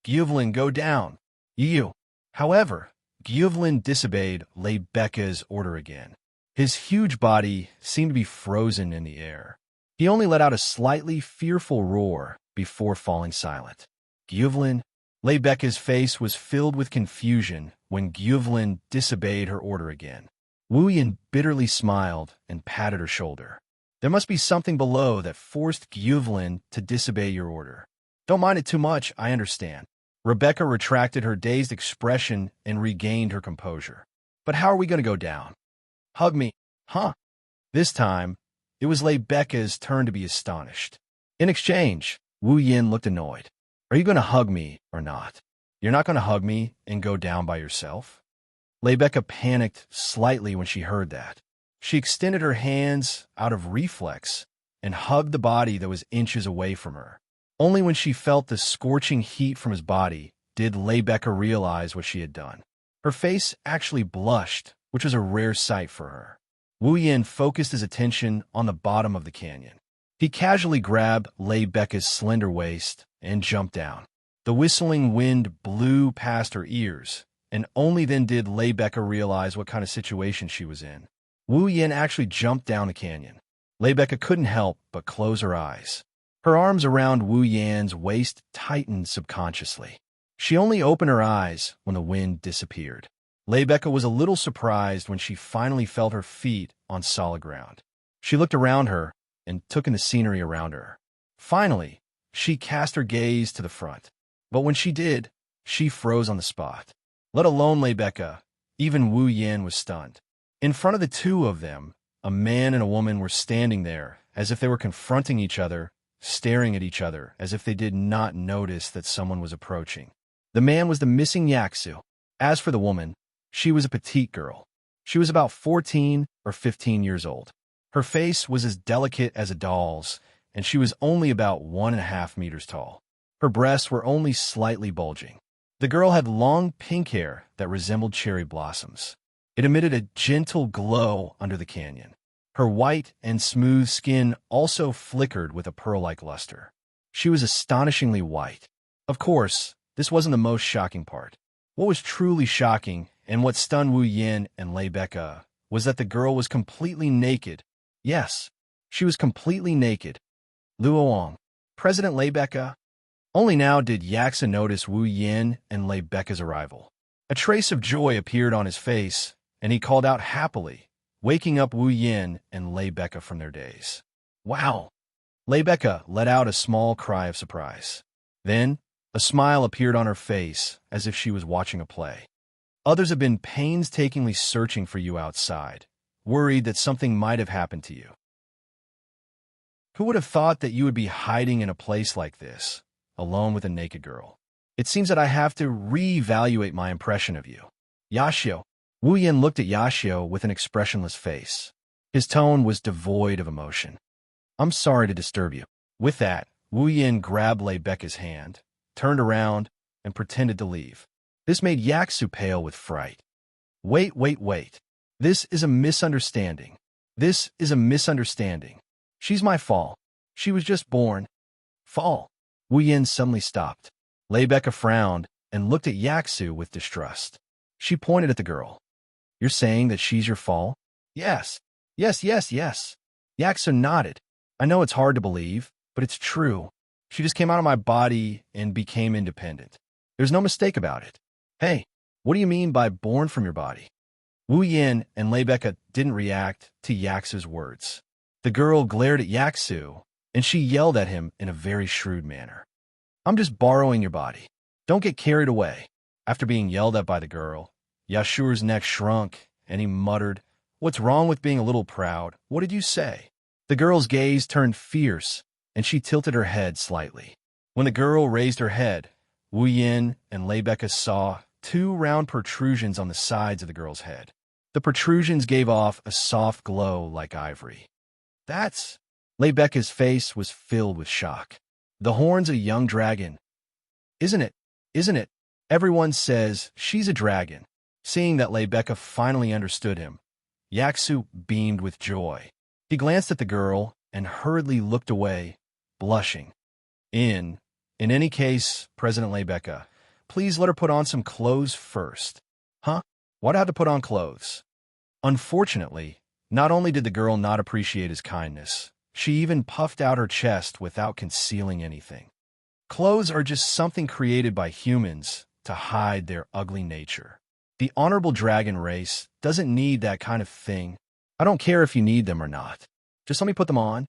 Gyuvelin, go down. You. However, Gyuvelin disobeyed Lebecca's order again. His huge body seemed to be frozen in the air. He only let out a slightly fearful roar before falling silent. Gyuvelin. Lebecca's face was filled with confusion when Gyuvelin disobeyed her order again. Wu Yin bitterly smiled and patted her shoulder. There must be something below that forced Gyuvelin to disobey your order. Don't mind it too much, I understand. Rebecca retracted her dazed expression and regained her composure. But how are we going to go down? Hug me, huh? This time, it was Lebecca's turn to be astonished. In exchange, Wu Yin looked annoyed. Are you going to hug me or not? You're not going to hug me and go down by yourself? Lebecca panicked slightly when she heard that. She extended her hands out of reflex and hugged the body that was inches away from her. Only when she felt the scorching heat from his body did Lebecca realize what she had done. Her face actually blushed, which was a rare sight for her. Wu Yin focused his attention on the bottom of the canyon. He casually grabbed Lebecca's slender waist and jumped down. The whistling wind blew past her ears, and only then did Lebecca realize what kind of situation she was in. Wu Yin actually jumped down the canyon. Lebecca couldn't help but close her eyes. Her arms around Wu Yan's waist tightened subconsciously. She only opened her eyes when the wind disappeared. Lebecca was a little surprised when she finally felt her feet on solid ground. She looked around her and took in the scenery around her. Finally, she cast her gaze to the front. But when she did, she froze on the spot. Let alone Lebecca, even Wu Yin was stunned. In front of the two of them, a man and a woman were standing there as if they were confronting each other, staring at each other as if they did not notice that someone was approaching. The man was the missing Yaksu. As for the woman, she was a petite girl. She was about 14 or 15 years old. Her face was as delicate as a doll's, and she was only about 1.5 meters tall. Her breasts were only slightly bulging. The girl had long pink hair that resembled cherry blossoms. It emitted a gentle glow under the canyon. Her white and smooth skin also flickered with a pearl-like luster. She was astonishingly white. Of course, this wasn't the most shocking part. What was truly shocking, and what stunned Wu Yin and Lebecca, was that the girl was completely naked. Yes, she was completely naked. Luoang, President Lebecca. Only now did Yaksa notice Wu Yin and Lebecca's arrival. A trace of joy appeared on his face, and he called out happily, waking up Wu Yin and Lebecca from their daze. Wow! Lebecca let out a small cry of surprise. Then, a smile appeared on her face as if she was watching a play. Others have been painstakingly searching for you outside, worried that something might have happened to you. Who would have thought that you would be hiding in a place like this, alone with a naked girl? It seems that I have to reevaluate my impression of you. Yashio. Wu Yin looked at Yashio with an expressionless face. His tone was devoid of emotion. I'm sorry to disturb you. With that, Wu Yin grabbed Lebecca's hand, turned around, and pretended to leave. This made Yaksu pale with fright. Wait. This is a misunderstanding. This is a misunderstanding. She's my fall. She was just born. Fall. Wu Yin suddenly stopped. Lebecca frowned and looked at Yaksu with distrust. She pointed at the girl. You're saying that she's your fall? Yes. Yaksu nodded. I know it's hard to believe, but it's true. She just came out of my body and became independent. There's no mistake about it. Hey, what do you mean by born from your body? Wu Yin and Lebecca didn't react to Yaksu's words. The girl glared at Yaksu, and she yelled at him in a very shrewd manner. I'm just borrowing your body. Don't get carried away. After being yelled at by the girl, Yashur's neck shrunk, and he muttered, What's wrong with being a little proud? What did you say? The girl's gaze turned fierce, and she tilted her head slightly. When the girl raised her head, Wu Yin and Lebecca saw 2 round protrusions on the sides of the girl's head. The protrusions gave off a soft glow like ivory. That's... Lebecca's face was filled with shock. The horns of a young dragon. Isn't it? Everyone says she's a dragon. Seeing that Lebecca finally understood him, Yaksu beamed with joy. He glanced at the girl and hurriedly looked away, blushing. In any case, President Lebeka, please let her put on some clothes first. Huh? Why'd I have to put on clothes? Unfortunately, not only did the girl not appreciate his kindness, she even puffed out her chest without concealing anything. Clothes are just something created by humans to hide their ugly nature. The honorable dragon race doesn't need that kind of thing. I don't care if you need them or not. Just let me put them on.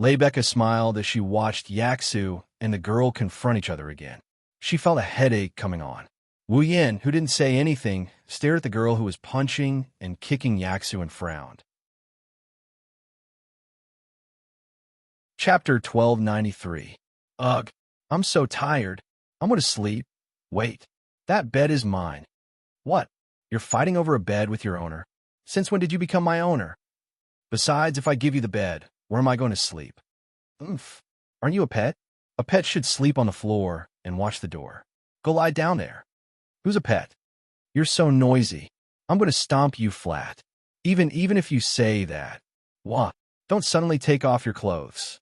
Lebeka smiled as she watched Yaksu and the girl confront each other again. She felt a headache coming on. Wu Yin, who didn't say anything, stared at the girl who was punching and kicking Yaksu and frowned. Chapter 1293. Ugh, I'm so tired. I'm going to sleep. Wait, that bed is mine. What? You're fighting over a bed with your owner? Since when did you become my owner? Besides, if I give you the bed, where am I going to sleep? Oomph. Aren't you a pet? A pet should sleep on the floor and watch the door. Go lie down there. Who's a pet? You're so noisy. I'm going to stomp you flat. Even if you say that. What? Don't suddenly take off your clothes.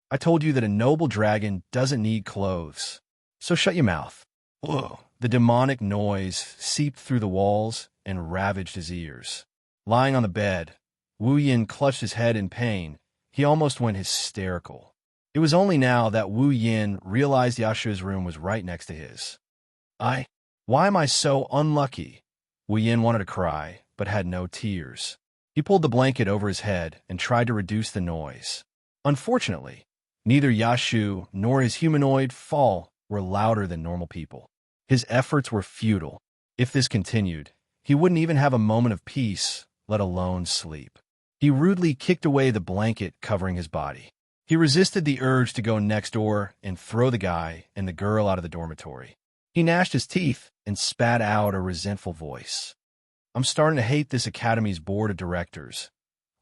I told you that a noble dragon doesn't need clothes. So shut your mouth. Ugh. The demonic noise seeped through the walls and ravaged his ears. Lying on the bed, Wu Yin clutched his head in pain. He almost went hysterical. It was only now that Wu Yin realized Yashu's room was right next to his. Why am I so unlucky? Wu Yin wanted to cry, but had no tears. He pulled the blanket over his head and tried to reduce the noise. Unfortunately, neither Yashu nor his humanoid fall were louder than normal people. His efforts were futile. If this continued, he wouldn't even have a moment of peace, let alone sleep. He rudely kicked away the blanket covering his body. He resisted the urge to go next door and throw the guy and the girl out of the dormitory. He gnashed his teeth and spat out a resentful voice. I'm starting to hate this academy's board of directors.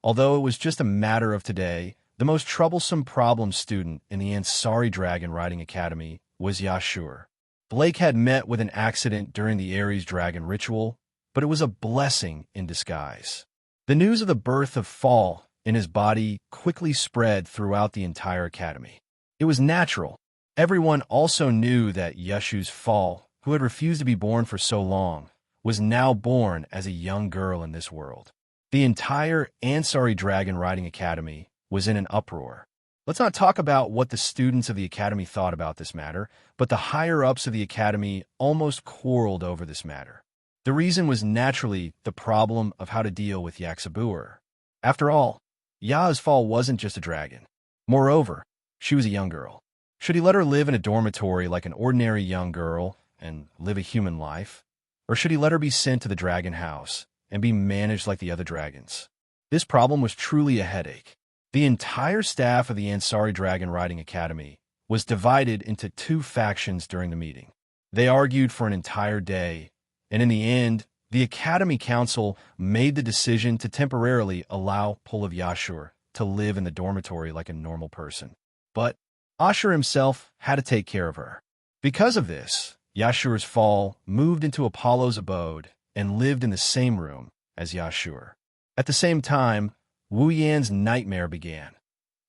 Although it was just a matter of today, the most troublesome problem student in the Ansari Dragon Riding Academy was Yashur. Blake had met with an accident during the Ares Dragon ritual, but it was a blessing in disguise. The news of the birth of Fall in his body quickly spread throughout the entire academy. It was natural. Everyone also knew that Yashu's Fall, who had refused to be born for so long, was now born as a young girl in this world. The entire Ansari Dragon Riding Academy was in an uproar. Let's not talk about what the students of the academy thought about this matter, but the higher-ups of the academy almost quarreled over this matter. The reason was naturally the problem of how to deal with Yaksabuer. After all, Ya's Fall wasn't just a dragon. Moreover, she was a young girl. Should he let her live in a dormitory like an ordinary young girl and live a human life? Or should he let her be sent to the dragon house and be managed like the other dragons? This problem was truly a headache. The entire staff of the Ansari Dragon Riding Academy was divided into two factions during the meeting. They argued for an entire day, and in the end, the Academy Council made the decision to temporarily allow Pulav Yashur to live in the dormitory like a normal person. But Ashur himself had to take care of her. Because of this, Yashur's Fall moved into Apollo's abode and lived in the same room as Yashur. At the same time, Wu Yan's nightmare began.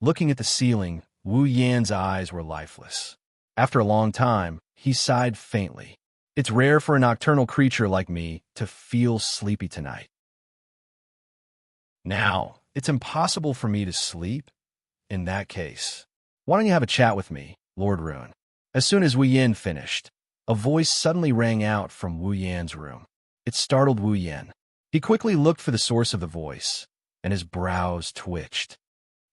Looking at the ceiling, Wu Yan's eyes were lifeless. After a long time, he sighed faintly. It's rare for a nocturnal creature like me to feel sleepy tonight. Now, it's impossible for me to sleep? In that case, why don't you have a chat with me, Lord Rune? As soon as Wu Yan finished, a voice suddenly rang out from Wu Yan's room. It startled Wu Yan. He quickly looked for the source of the voice, and his brows twitched.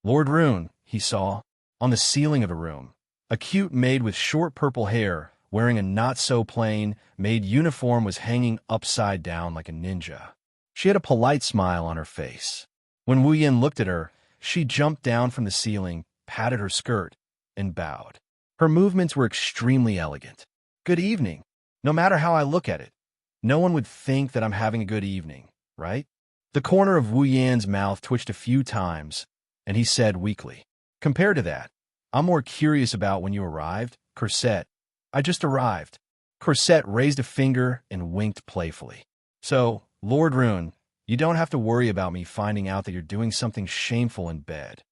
Lord Rune, he saw, on the ceiling of a room, a cute maid with short purple hair, wearing a not-so-plain maid uniform, was hanging upside down like a ninja. She had a polite smile on her face. When Wu Yan looked at her, she jumped down from the ceiling, patted her skirt, and bowed. Her movements were extremely elegant. Good evening. No matter how I look at it, no one would think that I'm having a good evening, right? The corner of Wu Yan's mouth twitched a few times, and he said weakly, compared to that, I'm more curious about when you arrived, Corset. I just arrived. Corset raised a finger and winked playfully. So, Lord Rune, You don't have to worry about me finding out that you're doing something shameful in bed.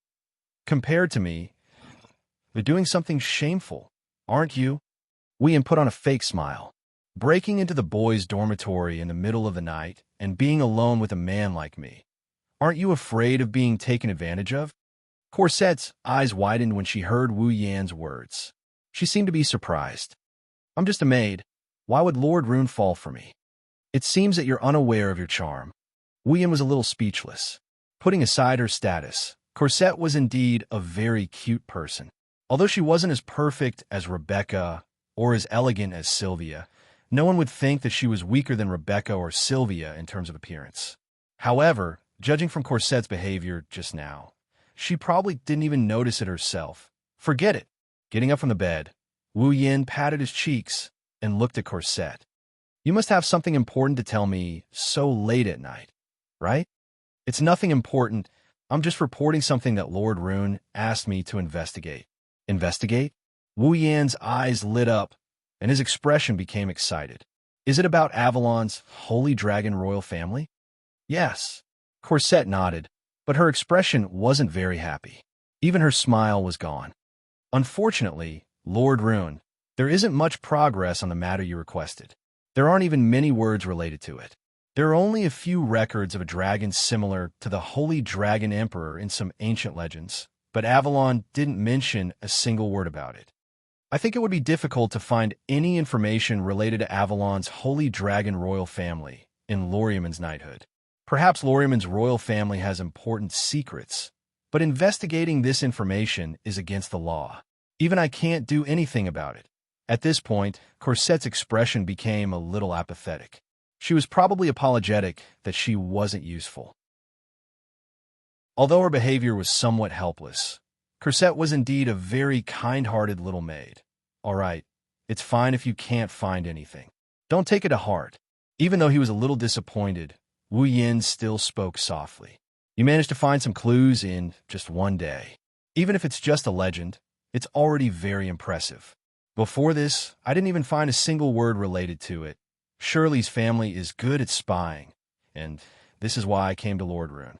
Compared to me, you're doing something shameful, aren't you? Woo Yin put on a fake smile. Breaking into the boys' dormitory in the middle of the night and being alone with a man like me. Aren't you afraid of being taken advantage of? Corsette's eyes widened when she heard Wu Yan's words. She seemed to be surprised. I'm just a maid. Why would Lord Rune fall for me? It seems that you're unaware of your charm. Wu Yan was a little speechless. Putting aside her status, Corsette was indeed a very cute person. Although she wasn't as perfect as Rebecca or as elegant as Sylvia, no one would think that she was weaker than Rebecca or Sylvia in terms of appearance. However, judging from Corsette's behavior just now, she probably didn't even notice it herself. Forget it. Getting up from the bed, Wu Yin patted his cheeks and looked at Corsette. You must have something important to tell me so late at night, right? It's nothing important. I'm just reporting something that Lord Rune asked me to investigate. Investigate? Wu Yan's eyes lit up, and his expression became excited. Is it about Avalon's Holy Dragon royal family? Yes. Corsette nodded, but her expression wasn't very happy. Even her smile was gone. Unfortunately, Lord Rune, there isn't much progress on the matter you requested. There aren't even many words related to it. There are only a few records of a dragon similar to the Holy Dragon Emperor in some ancient legends, but Avalon didn't mention a single word about it. I think it would be difficult to find any information related to Avalon's Holy Dragon royal family in Loriaman's knighthood. Perhaps Loriaman's royal family has important secrets, but investigating this information is against the law. Even I can't do anything about it. At this point, Corsette's expression became a little apathetic. She was probably apologetic that she wasn't useful. Although her behavior was somewhat helpless, Corsette was indeed a very kind-hearted little maid. All right, it's fine if you can't find anything. Don't take it to heart. Even though he was a little disappointed, Wu Yin still spoke softly. You managed to find some clues in just one day. Even if it's just a legend, it's already very impressive. Before this, I didn't even find a single word related to it. Shirley's family is good at spying, and this is why I came to Lord Rune.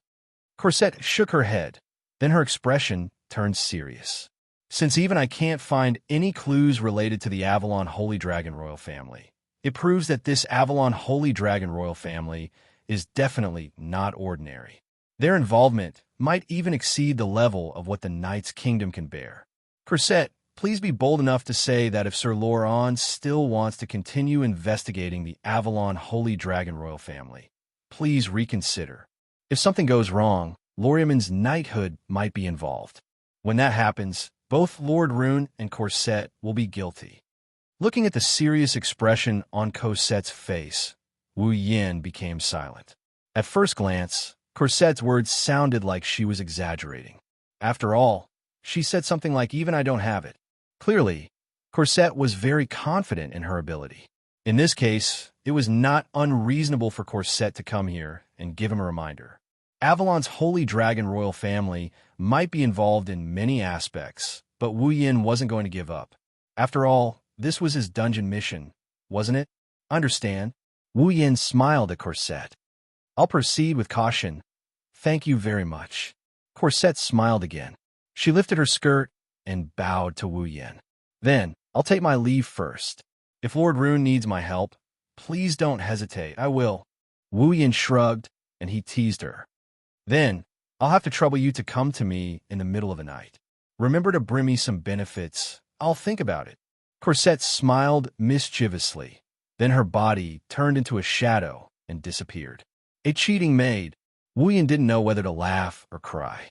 Corsette shook her head. Then her expression turned serious. Since even I can't find any clues related to the Avalon Holy Dragon royal family, it proves that this Avalon Holy Dragon royal family is definitely not ordinary. Their involvement might even exceed the level of what the Knight's Kingdom can bear. Corsette, please be bold enough to say that if Sir Laurent still wants to continue investigating the Avalon Holy Dragon royal family, please reconsider. If something goes wrong, Loriaman's knighthood might be involved. When that happens, both Lord Rune and Corsette will be guilty. Looking at the serious expression on Corsette's face, Wu Yin became silent. At first glance, Corsette's words sounded like she was exaggerating. After all, she said something like, even I don't have it. Clearly, Corsette was very confident in her ability. In this case, it was not unreasonable for Corsette to come here and give him a reminder. Avalon's Holy Dragon royal family might be involved in many aspects, but Wu Yin wasn't going to give up. After all, this was his dungeon mission, wasn't it? Understand? Wu Yin smiled at Corsette. I'll proceed with caution. Thank you very much. Corsette smiled again. She lifted her skirt and bowed to Wu Yin. Then, I'll take my leave first. If Lord Rune needs my help, please don't hesitate. I will. Wu Yin shrugged, and he teased her. Then, I'll have to trouble you to come to me in the middle of the night. Remember to bring me some benefits. I'll think about it. Corsette smiled mischievously. Then her body turned into a shadow and disappeared. A cheating maid. Wu Yin didn't know whether to laugh or cry.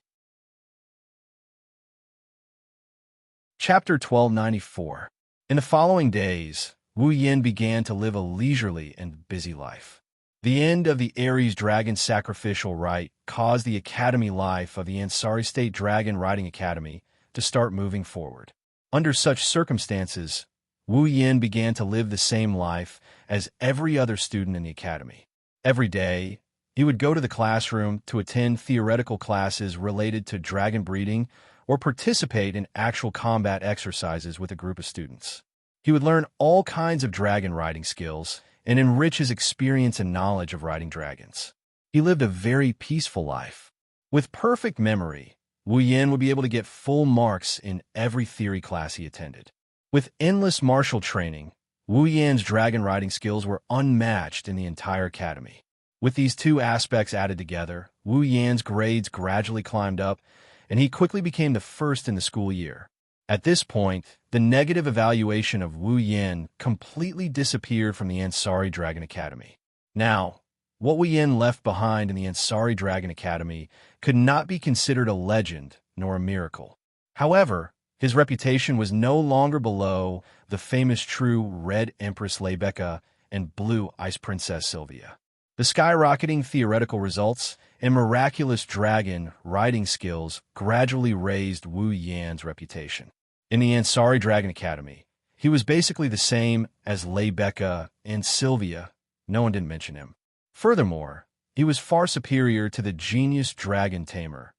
Chapter 1294. In the following days, Wu Yin began to live a leisurely and busy life. The end of the Ares Dragon sacrificial rite caused the academy life of the Ansari State Dragon Riding Academy to start moving forward. Under such circumstances, Wu Yin began to live the same life as every other student in the academy. Every day, he would go to the classroom to attend theoretical classes related to dragon breeding or participate in actual combat exercises with a group of students. He would learn all kinds of dragon riding skills and enrich his experience and knowledge of riding dragons. He lived a very peaceful life. With perfect memory, Wu Yin would be able to get full marks in every theory class he attended. With endless martial training, Wu Yan's dragon riding skills were unmatched in the entire academy. With these two aspects added together, Wu Yan's grades gradually climbed up, and he quickly became the first in the school year. At this point, the negative evaluation of Wu Yan completely disappeared from the Ansari Dragon Academy. Now, what Wu Yan left behind in the Ansari Dragon Academy could not be considered a legend nor a miracle. However, his reputation was no longer below the famous true Red Empress Lebeka and Blue Ice Princess Sylvia. The skyrocketing theoretical results and miraculous dragon riding skills gradually raised Wu Yan's reputation. In the Ansari Dragon Academy, he was basically the same as Lebeka and Sylvia. No one didn't mention him. Furthermore, he was far superior to the genius dragon tamer,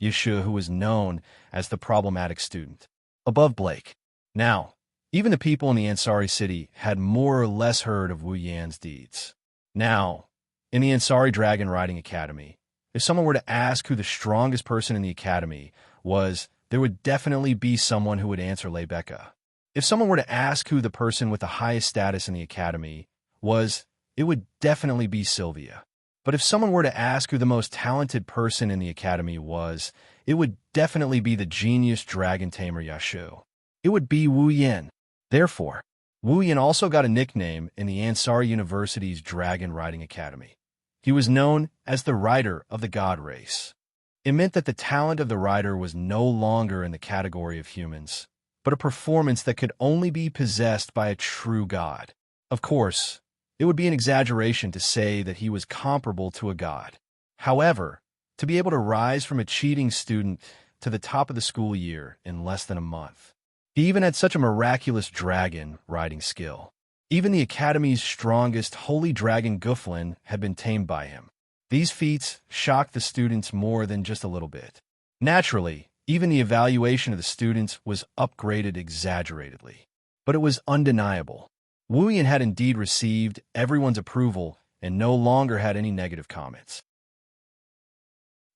Yeshu, who was known as the problematic student, above Blake. Now, even the people in the Ansari city had more or less heard of Wu Yan's deeds. Now, in the Ansari Dragon Riding Academy, if someone were to ask who the strongest person in the academy was, there would definitely be someone who would answer Lebeka. If someone were to ask who the person with the highest status in the academy was, it would definitely be Sylvia. But if someone were to ask who the most talented person in the academy was, it would definitely be the genius dragon tamer Yeshu. It would be Wu Yan. Therefore, Wu Yan also got a nickname in the Ansari University's Dragon Riding Academy. He was known as the Rider of the God Race. It meant that the talent of the rider was no longer in the category of humans, but a performance that could only be possessed by a true god. Of course, it would be an exaggeration to say that he was comparable to a god. However, to be able to rise from a cheating student to the top of the school year in less than a month. He even had such a miraculous dragon riding skill. Even the Academy's strongest holy dragon Guflin had been tamed by him. These feats shocked the students more than just a little bit. Naturally, even the evaluation of the students was upgraded exaggeratedly. But it was undeniable. Wu Yan had indeed received everyone's approval and no longer had any negative comments.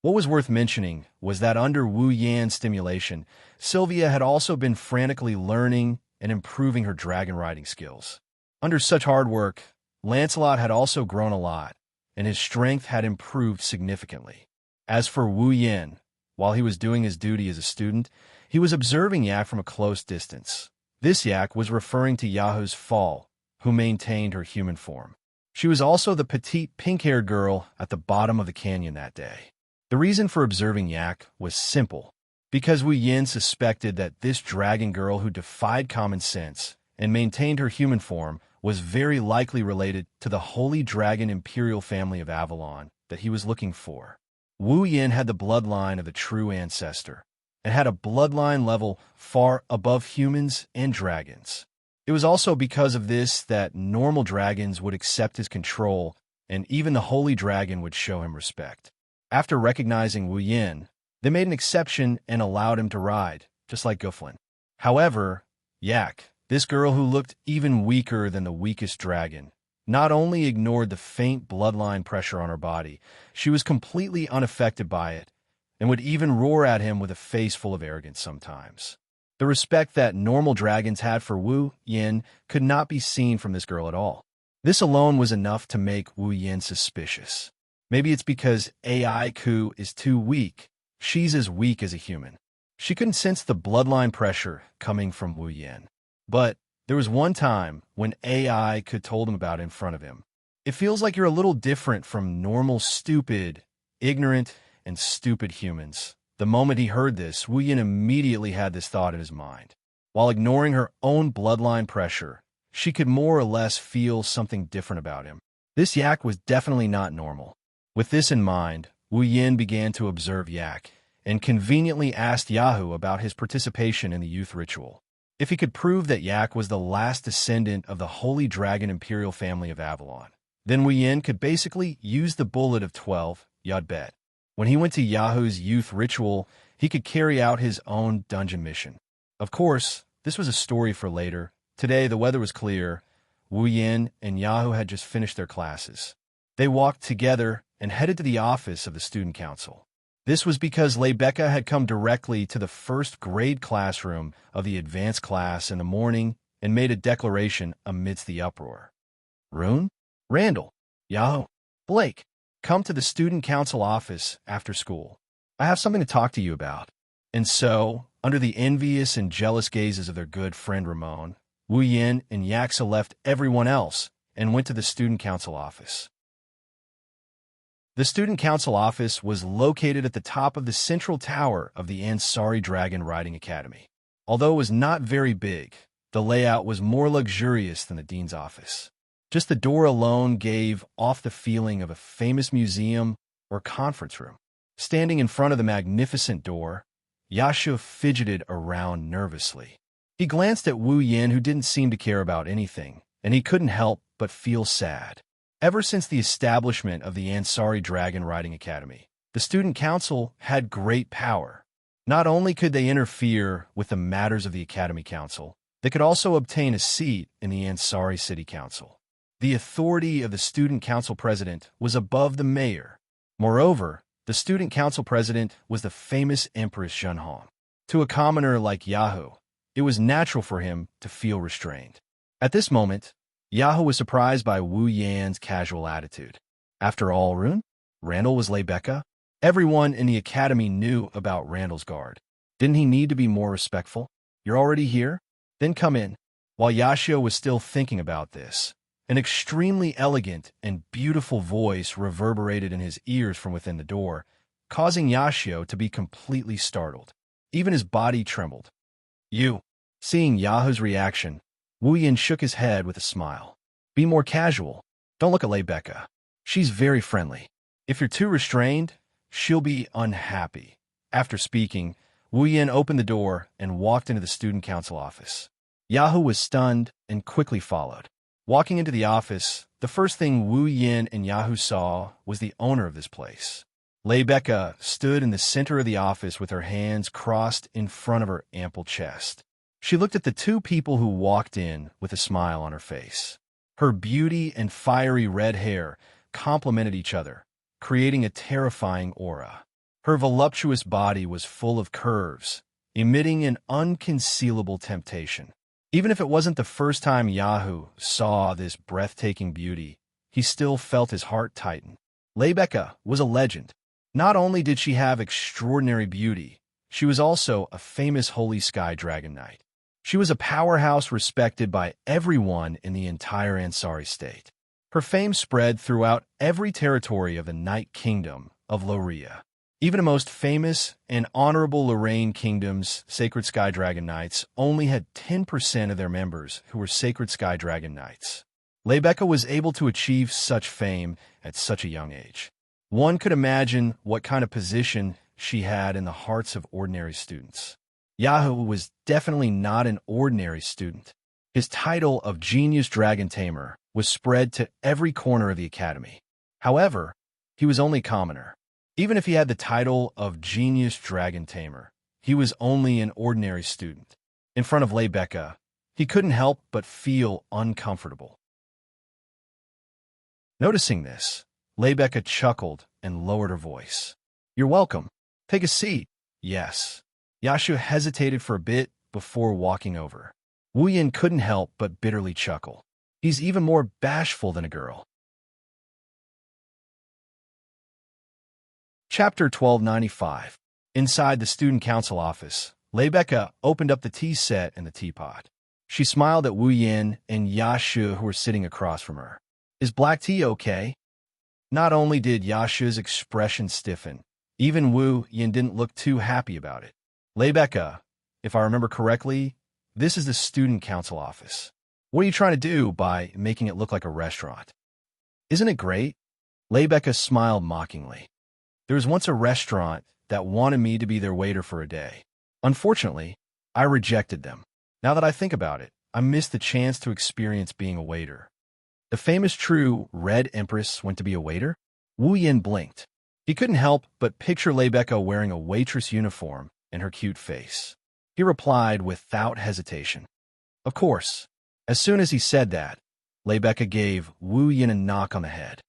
What was worth mentioning was that under Wu Yan's stimulation, Sylvia had also been frantically learning and improving her dragon riding skills. Under such hard work, Lancelot had also grown a lot, and his strength had improved significantly. As for Wu Yan, while he was doing his duty as a student, he was observing Yak from a close distance. This Yak was referring to Yahu's fall, who maintained her human form. She was also the petite pink-haired girl at the bottom of the canyon that day. The reason for observing Yak was simple, because Wu Yan suspected that this dragon girl who defied common sense and maintained her human form was very likely related to the holy dragon imperial family of Avalon that he was looking for. Wu Yan had the bloodline of the true ancestor, and had a bloodline level far above humans and dragons. It was also because of this that normal dragons would accept his control, and even the holy dragon would show him respect. After recognizing Wu Yan, they made an exception and allowed him to ride, just like Guflin. However, Yak, this girl who looked even weaker than the weakest dragon, not only ignored the faint bloodline pressure on her body, she was completely unaffected by it, and would even roar at him with a face full of arrogance sometimes. The respect that normal dragons had for Wu Yan could not be seen from this girl at all. This alone was enough to make Wu Yan suspicious. Maybe it's because AI Ku is too weak. She's as weak as a human. She couldn't sense the bloodline pressure coming from Wu Yan. But there was one time when AI could told him about it in front of him. It feels like you're a little different from normal stupid, ignorant, and stupid humans. The moment he heard this, Wu Yan immediately had this thought in his mind. While ignoring her own bloodline pressure, she could more or less feel something different about him. This Yak was definitely not normal. With this in mind, Wu Yan began to observe Yak, and conveniently asked Yahu about his participation in the youth ritual. If he could prove that Yak was the last descendant of the Holy Dragon Imperial family of Avalon, then Wu Yan could basically use the bullet of 12, Yud Bet. When he went to Yahu's youth ritual, he could carry out his own dungeon mission. Of course, this was a story for later. Today, the weather was clear. Wu Yan and Yahu had just finished their classes. They walked together and headed to the office of the student council. This was because Rebecca had come directly to the first grade classroom of the advanced class in the morning and made a declaration amidst the uproar. Rune, Randall, Yahoo, Blake, come to the student council office after school. I have something to talk to you about. And so, under the envious and jealous gazes of their good friend Ramon, Wu Yin and Yaksa left everyone else and went to the student council office. The student council office was located at the top of the central tower of the Ansari Dragon Riding Academy. Although it was not very big, the layout was more luxurious than the dean's office. Just the door alone gave off the feeling of a famous museum or conference room. Standing in front of the magnificent door, Yashu fidgeted around nervously. He glanced at Wu Yin, who didn't seem to care about anything, and he couldn't help but feel sad. Ever since the establishment of the Ansari Dragon Riding Academy, the student council had great power. Not only could they interfere with the matters of the Academy Council, they could also obtain a seat in the Ansari City Council. The authority of the student council president was above the mayor. Moreover, the student council president was the famous Empress Zhenhong. To a commoner like Yahoo, it was natural for him to feel restrained. At this moment, Yahoo was surprised by Wu Yan's casual attitude. After all, Randall was Rebecca. Everyone in the academy knew about Randall's guard. Didn't he need to be more respectful? You're already here? Then come in. While Yashio was still thinking about this, an extremely elegant and beautiful voice reverberated in his ears from within the door, causing Yashio to be completely startled. Even his body trembled. You. Seeing Yahoo's reaction, Wu Yin shook his head with a smile. Be more casual. Don't look at Rebecca. She's very friendly. If you're too restrained, she'll be unhappy. After speaking, Wu Yin opened the door and walked into the student council office. Yahoo was stunned and quickly followed. Walking into the office, the first thing Wu Yin and Yahoo saw was the owner of this place. Rebecca stood in the center of the office with her hands crossed in front of her ample chest. She looked at the two people who walked in with a smile on her face. Her beauty and fiery red hair complemented each other, creating a terrifying aura. Her voluptuous body was full of curves, emitting an unconcealable temptation. Even if it wasn't the first time Yahoo saw this breathtaking beauty, he still felt his heart tighten. Rebecca was a legend. Not only did she have extraordinary beauty, she was also a famous Holy Sky Dragon Knight. She was a powerhouse respected by everyone in the entire Ansari state. Her fame spread throughout every territory of the Night Kingdom of Loria. Even the most famous and honorable Lorraine Kingdom's Sacred Sky Dragon Knights only had 10% of their members who were Sacred Sky Dragon Knights. Rebecca was able to achieve such fame at such a young age. One could imagine what kind of position she had in the hearts of ordinary students. Yahoo was definitely not an ordinary student. His title of Genius Dragon Tamer was spread to every corner of the academy. However, he was only commoner. Even if he had the title of Genius Dragon Tamer, he was only an ordinary student. In front of Rebecca, he couldn't help but feel uncomfortable. Noticing this, Rebecca chuckled and lowered her voice. You're welcome. Take a seat. Yes. Yashu hesitated for a bit before walking over. Wu Yin couldn't help but bitterly chuckle. He's even more bashful than a girl. Chapter 1295. Inside the student council office, Rebecca opened up the tea set and the teapot. She smiled at Wu Yin and Yashu, who were sitting across from her. Is black tea okay? Not only did Yashu's expression stiffen, even Wu Yin didn't look too happy about it. Rebecca, if I remember correctly, this is the student council office. What are you trying to do by making it look like a restaurant? Isn't it great? Rebecca smiled mockingly. There was once a restaurant that wanted me to be their waiter for a day. Unfortunately, I rejected them. Now that I think about it, I missed the chance to experience being a waiter. The famous true Red Empress went to be a waiter? Wu Yin blinked. He couldn't help but picture Rebecca wearing a waitress uniform and her cute face. He replied without hesitation. Of course. As soon as he said that, Rebecca gave Wu Yin a knock on the head.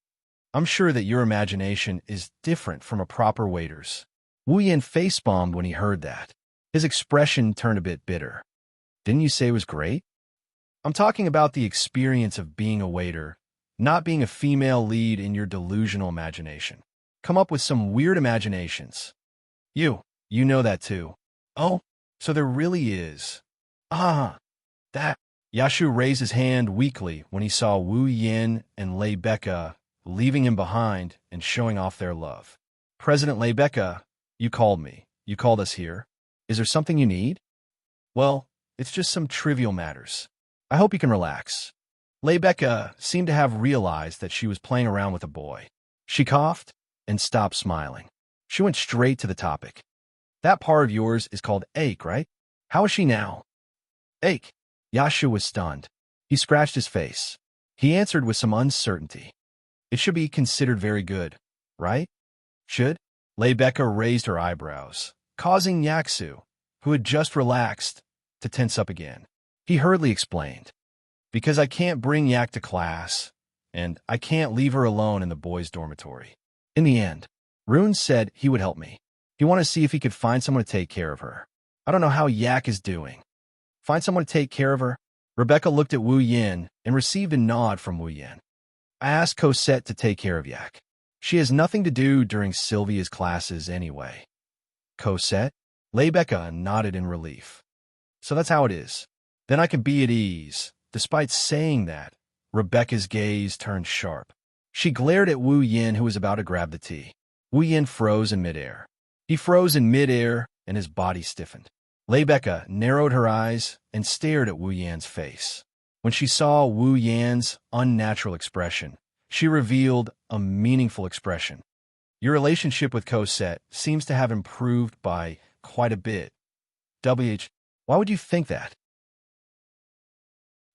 I'm sure that your imagination is different from a proper waiter's. Wu Yin face-bombed when he heard that. His expression turned a bit bitter. Didn't you say it was great? I'm talking about the experience of being a waiter, not being a female lead in your delusional imagination. Come up with some weird imaginations. You know that too. Oh, so there really is. Ah, that. Yashu raised his hand weakly when he saw Wu Yin and Lei Becca leaving him behind and showing off their love. President Lei Becca, you called me. You called us here. Is there something you need? Well, it's just some trivial matters. I hope you can relax. Lei Becca seemed to have realized that she was playing around with a boy. She coughed and stopped smiling. She went straight to the topic. That part of yours is called Ache, right? How is she now? Ache. Yashu was stunned. He scratched his face. He answered with some uncertainty. It should be considered very good, right? Should? Lei Becca raised her eyebrows, causing Yaksu, who had just relaxed, to tense up again. He hurriedly explained. Because I can't bring Yak to class, and I can't leave her alone in the boys' dormitory. In the end, Rune said he would help me. He wanted to see if he could find someone to take care of her. I don't know how Yak is doing. Find someone to take care of her? Rebecca looked at Wu Yin and received a nod from Wu Yin. I asked Cosette to take care of Yak. She has nothing to do during Sylvia's classes anyway. Cosette? Lei Becca nodded in relief. So that's how it is. Then I can be at ease. Despite saying that, Rebecca's gaze turned sharp. She glared at Wu Yin, who was about to grab the tea. Wu Yin froze in midair. He froze in midair, and his body stiffened. Lei Becca narrowed her eyes and stared at Wu Yan's face. When she saw Wu Yan's unnatural expression, she revealed a meaningful expression. Your relationship with Cosette seems to have improved by quite a bit. WH, why would you think that?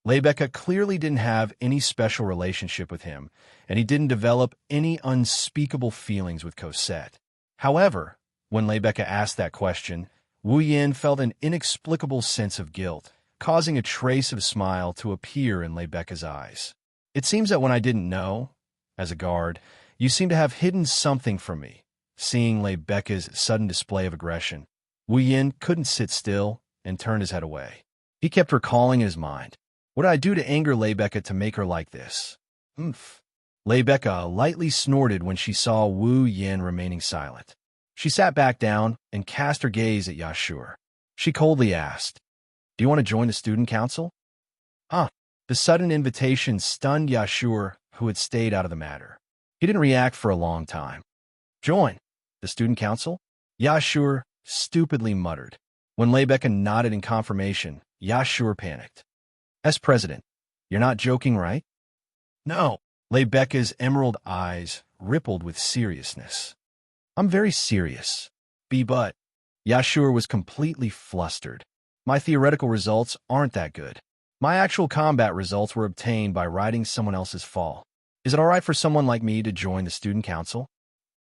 Lei Becca clearly didn't have any special relationship with him, and he didn't develop any unspeakable feelings with Cosette. However, when Lei Becca asked that question, Wu Yin felt an inexplicable sense of guilt, causing a trace of smile to appear in Lei Becca's eyes. It seems that when I didn't know, as a guard, you seem to have hidden something from me. Seeing Lei Becca's sudden display of aggression, Wu Yin couldn't sit still and turned his head away. He kept recalling in his mind, what did I do to anger Lei Becca to make her like this? Oomph. Lei Becca lightly snorted when she saw Wu Yin remaining silent. She sat back down and cast her gaze at Yashur. She coldly asked, Do you want to join the student council? The sudden invitation stunned Yashur, who had stayed out of the matter. He didn't react for a long time. Join the student council? Yashur stupidly muttered. When Lei Becca nodded in confirmation, Yashur panicked. As president, you're not joking, right? No. Lei Becca's emerald eyes rippled with seriousness. I'm very serious. But Yashur was completely flustered. My theoretical results aren't that good. My actual combat results were obtained by riding someone else's fall. Is it all right for someone like me to join the student council?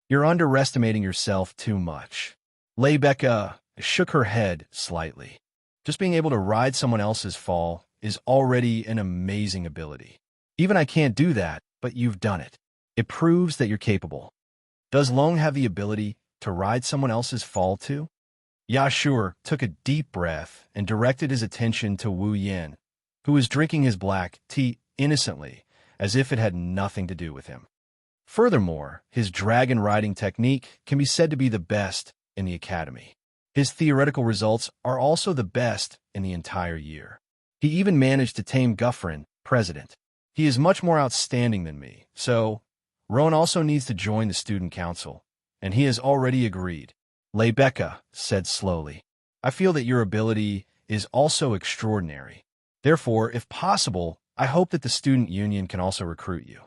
You're underestimating yourself too much. Lei Becca shook her head slightly. Just being able to ride someone else's fall is already an amazing ability. Even I can't do that, but you've done it. It proves that you're capable. Does Long have the ability to ride someone else's fall too? Yashur took a deep breath and directed his attention to Wu Yin, who was drinking his black tea innocently, as if it had nothing to do with him. Furthermore, his dragon riding technique can be said to be the best in the academy. His theoretical results are also the best in the entire year. He even managed to tame Guffrin, president. He is much more outstanding than me, so Rowan also needs to join the student council, and he has already agreed. Lei Becca said slowly, I feel that your ability is also extraordinary. Therefore, if possible, I hope that the student union can also recruit you.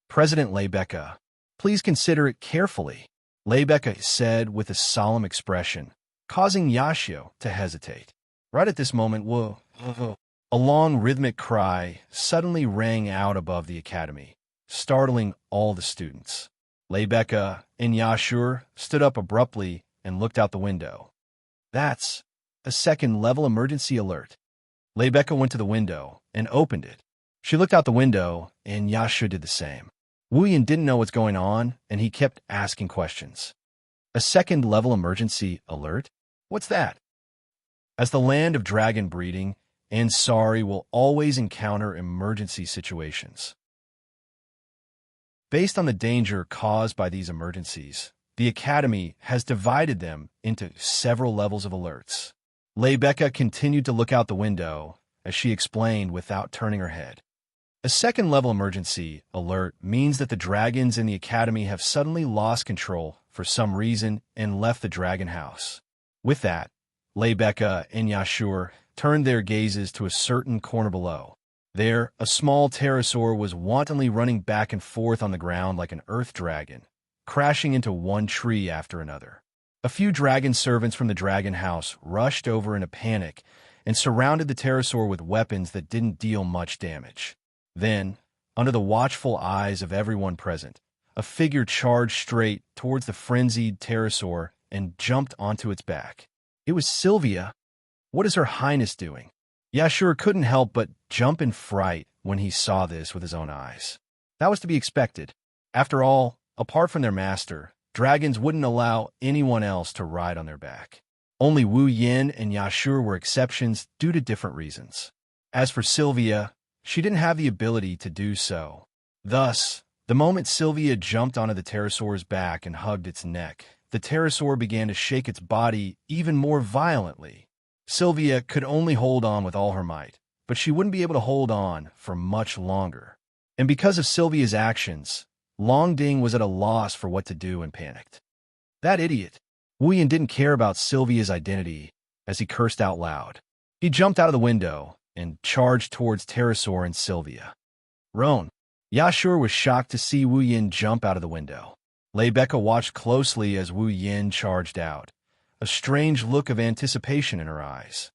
President Lei Becca, please consider it carefully, Lei Becca said with a solemn expression, causing Yashio to hesitate. Right at this moment, a long rhythmic cry suddenly rang out above the academy, startling all the students. Lei Becca and Yashur stood up abruptly and looked out the window. That's a second-level emergency alert. Lei Becca went to the window and opened it. She looked out the window, and Yashur did the same. Wu Yin didn't know what's going on, and he kept asking questions. A second-level emergency alert? What's that? As the land of dragon breeding, Ansari will always encounter emergency situations. Based on the danger caused by these emergencies, the Academy has divided them into several levels of alerts. Rebecca continued to look out the window as she explained without turning her head. A second-level emergency alert means that the dragons in the Academy have suddenly lost control for some reason and left the dragon house. With that, Rebecca and Yashur turned their gazes to a certain corner below. There, a small pterosaur was wantonly running back and forth on the ground like an earth dragon, crashing into one tree after another. A few dragon servants from the dragon house rushed over in a panic and surrounded the pterosaur with weapons that didn't deal much damage. Then, under the watchful eyes of everyone present, a figure charged straight towards the frenzied pterosaur and jumped onto its back. It was Sylvia. What is Her Highness doing? Yashur couldn't help but jump in fright when he saw this with his own eyes. That was to be expected. After all, apart from their master, dragons wouldn't allow anyone else to ride on their back. Only Wu Yin and Yashur were exceptions due to different reasons. As for Sylvia, she didn't have the ability to do so. Thus, the moment Sylvia jumped onto the pterosaur's back and hugged its neck, the pterosaur began to shake its body even more violently. Sylvia could only hold on with all her might, but she wouldn't be able to hold on for much longer. And because of Sylvia's actions, Longding was at a loss for what to do and panicked. That idiot! Wu Yin didn't care about Sylvia's identity as he cursed out loud. He jumped out of the window and charged towards pterosaur and Sylvia. Roan. Yashur was shocked to see Wu Yin jump out of the window. Rebecca watched closely as Wu Yin charged out, a strange look of anticipation in her eyes.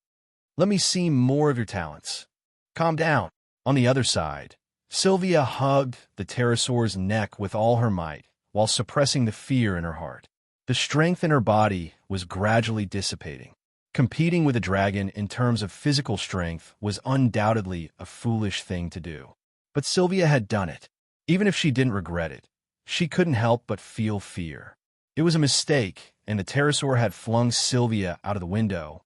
Let me see more of your talents. Calm down. On the other side, Sylvia hugged the pterosaur's neck with all her might while suppressing the fear in her heart. The strength in her body was gradually dissipating. Competing with a dragon in terms of physical strength was undoubtedly a foolish thing to do. But Sylvia had done it. Even if she didn't regret it, she couldn't help but feel fear. It was a mistake, and the pterosaur had flung Sylvia out of the window.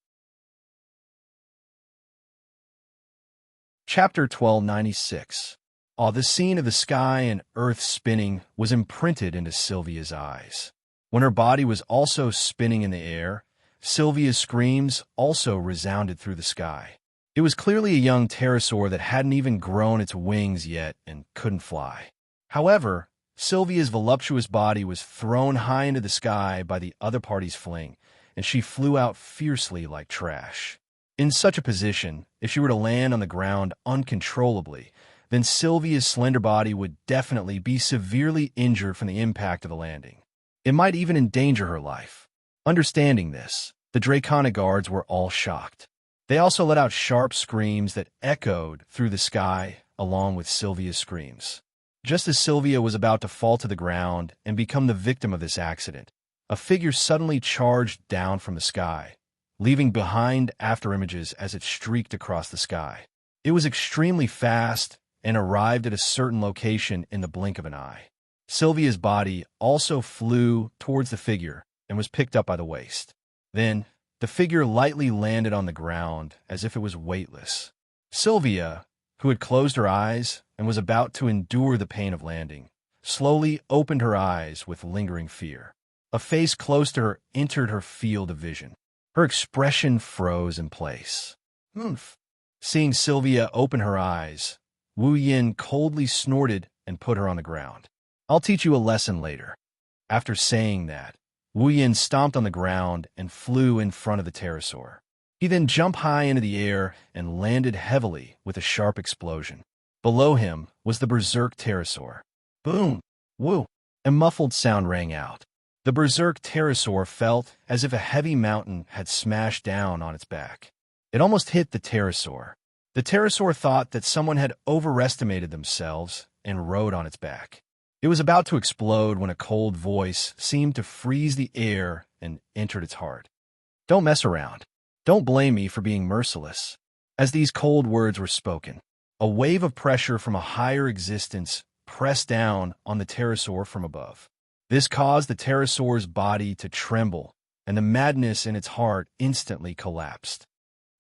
Chapter 1296. The scene of the sky and earth spinning was imprinted into Sylvia's eyes. When her body was also spinning in the air, Sylvia's screams also resounded through the sky. It was clearly a young pterosaur that hadn't even grown its wings yet and couldn't fly. However, Sylvia's voluptuous body was thrown high into the sky by the other party's fling, and she flew out fiercely like trash. In such a position, if she were to land on the ground uncontrollably, then Sylvia's slender body would definitely be severely injured from the impact of the landing. It might even endanger her life. Understanding this, the Draconic guards were all shocked. They also let out sharp screams that echoed through the sky along with Sylvia's screams. Just as Sylvia was about to fall to the ground and become the victim of this accident, a figure suddenly charged down from the sky, leaving behind afterimages as it streaked across the sky. It was extremely fast and arrived at a certain location in the blink of an eye. Sylvia's body also flew towards the figure and was picked up by the waist. Then, the figure lightly landed on the ground as if it was weightless. Sylvia, who had closed her eyes and was about to endure the pain of landing, slowly opened her eyes with lingering fear. A face close to her entered her field of vision. Her expression froze in place. Oomph. Seeing Sylvia open her eyes, Wu Yin coldly snorted and put her on the ground. I'll teach you a lesson later. After saying that, Wu Yin stomped on the ground and flew in front of the pterosaur. He then jumped high into the air and landed heavily with a sharp explosion. Below him was the berserk pterosaur. Boom! Woo! A muffled sound rang out. The berserk pterosaur felt as if a heavy mountain had smashed down on its back. It almost hit the pterosaur. The pterosaur thought that someone had overestimated themselves and rode on its back. It was about to explode when a cold voice seemed to freeze the air and entered its heart. Don't mess around. Don't blame me for being merciless. As these cold words were spoken, a wave of pressure from a higher existence pressed down on the pterosaur from above. This caused the pterosaur's body to tremble, and the madness in its heart instantly collapsed.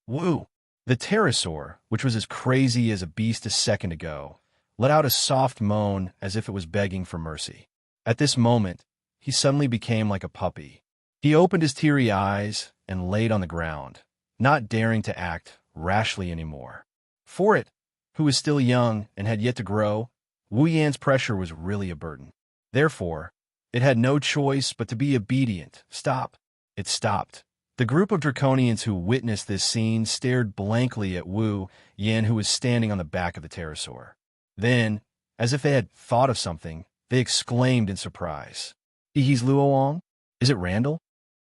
Woo! The pterosaur, which was as crazy as a beast a second ago, let out a soft moan as if it was begging for mercy. At this moment, he suddenly became like a puppy. He opened his teary eyes and laid on the ground, not daring to act rashly anymore. For it, who was still young and had yet to grow, Wu Yan's pressure was really a burden. Therefore, it had no choice but to be obedient. Stop. It stopped. The group of draconians who witnessed this scene stared blankly at Wu Yan, who was standing on the back of the pterosaur. Then, as if they had thought of something, they exclaimed in surprise. He's Luoang? Is it Randall?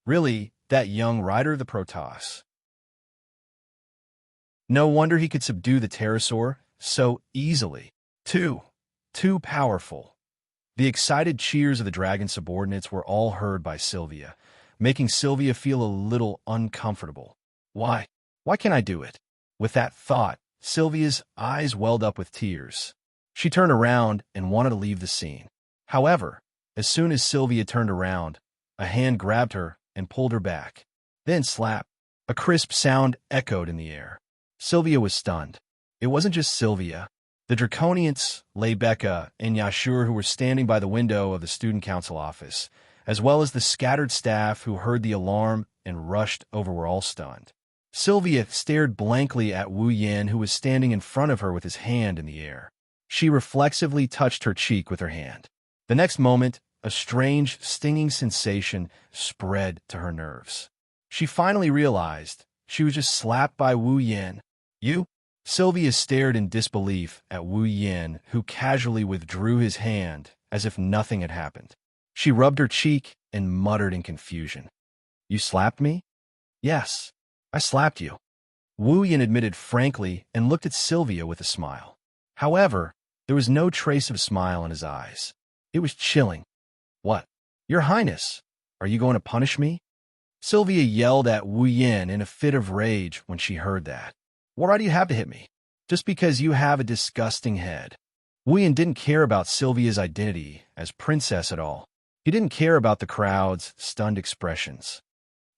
Really, that young rider of the Protoss? No wonder he could subdue the pterosaur so easily. Too powerful. The excited cheers of the dragon subordinates were all heard by Sylvia, making Sylvia feel a little uncomfortable. Why can't I do it? With that thought, Sylvia's eyes welled up with tears. She turned around and wanted to leave the scene. However, as soon as Sylvia turned around, a hand grabbed her and pulled her back. Then slap. A crisp sound echoed in the air. Sylvia was stunned. It wasn't just Sylvia. The draconians, Lebecca and Yashur, who were standing by the window of the student council office, as well as the scattered staff who heard the alarm and rushed over, were all stunned. Sylvia stared blankly at Wu Yan, who was standing in front of her with his hand in the air. She reflexively touched her cheek with her hand. The next moment, a strange, stinging sensation spread to her nerves. She finally realized she was just slapped by Wu Yan. You? Sylvia stared in disbelief at Wu Yan, who casually withdrew his hand as if nothing had happened. She rubbed her cheek and muttered in confusion. You slapped me? Yes, I slapped you. Wu Yan admitted frankly and looked at Sylvia with a smile. However, there was no trace of smile in his eyes. It was chilling. What? Your Highness, are you going to punish me? Sylvia yelled at Wu Yan in a fit of rage when she heard that. Why do you have to hit me? Just because you have a disgusting head. Wu Yan didn't care about Sylvia's identity as princess at all. He didn't care about the crowd's stunned expressions.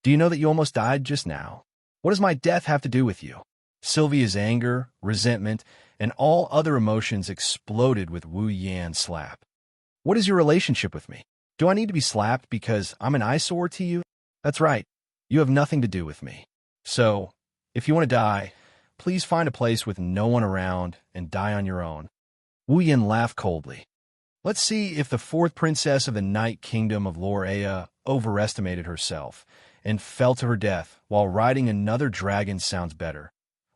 Do you know that you almost died just now? What does my death have to do with you? Sylvia's anger, resentment, and all other emotions exploded with Wu Yan's slap. What is your relationship with me? Do I need to be slapped because I'm an eyesore to you? That's right. You have nothing to do with me. So, if you want to die, please find a place with no one around and die on your own. Wu Yan laughed coldly. Let's see if the fourth princess of the Night Kingdom of Lorea overestimated herself and fell to her death while riding another dragon sounds better.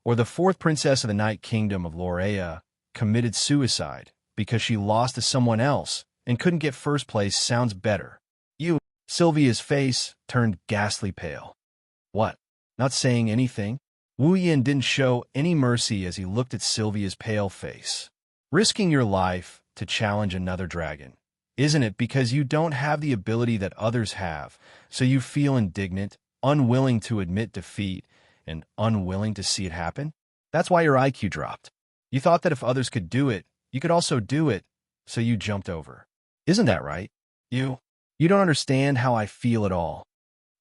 Or the fourth princess of the Night Kingdom of Lorea committed suicide because she lost to someone else and couldn't get first place sounds better. Sylvia's face turned ghastly pale. What? Not saying anything? Wu Yan didn't show any mercy as he looked at Sylvia's pale face. Risking your life to challenge another dragon, isn't it because you don't have the ability that others have, so you feel indignant, unwilling to admit defeat, and unwilling to see it happen? That's why your IQ dropped. You thought that if others could do it, you could also do it, so you jumped over. Isn't that right? You don't understand how I feel at all.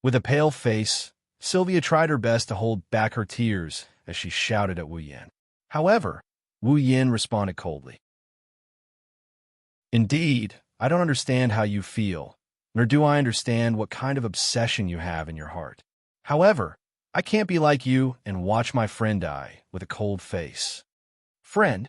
With a pale face, Sylvia tried her best to hold back her tears as she shouted at Wu Yan. However, Wu Yan responded coldly. Indeed, I don't understand how you feel, nor do I understand what kind of obsession you have in your heart. However, I can't be like you and watch my friend die with a cold face. Friend?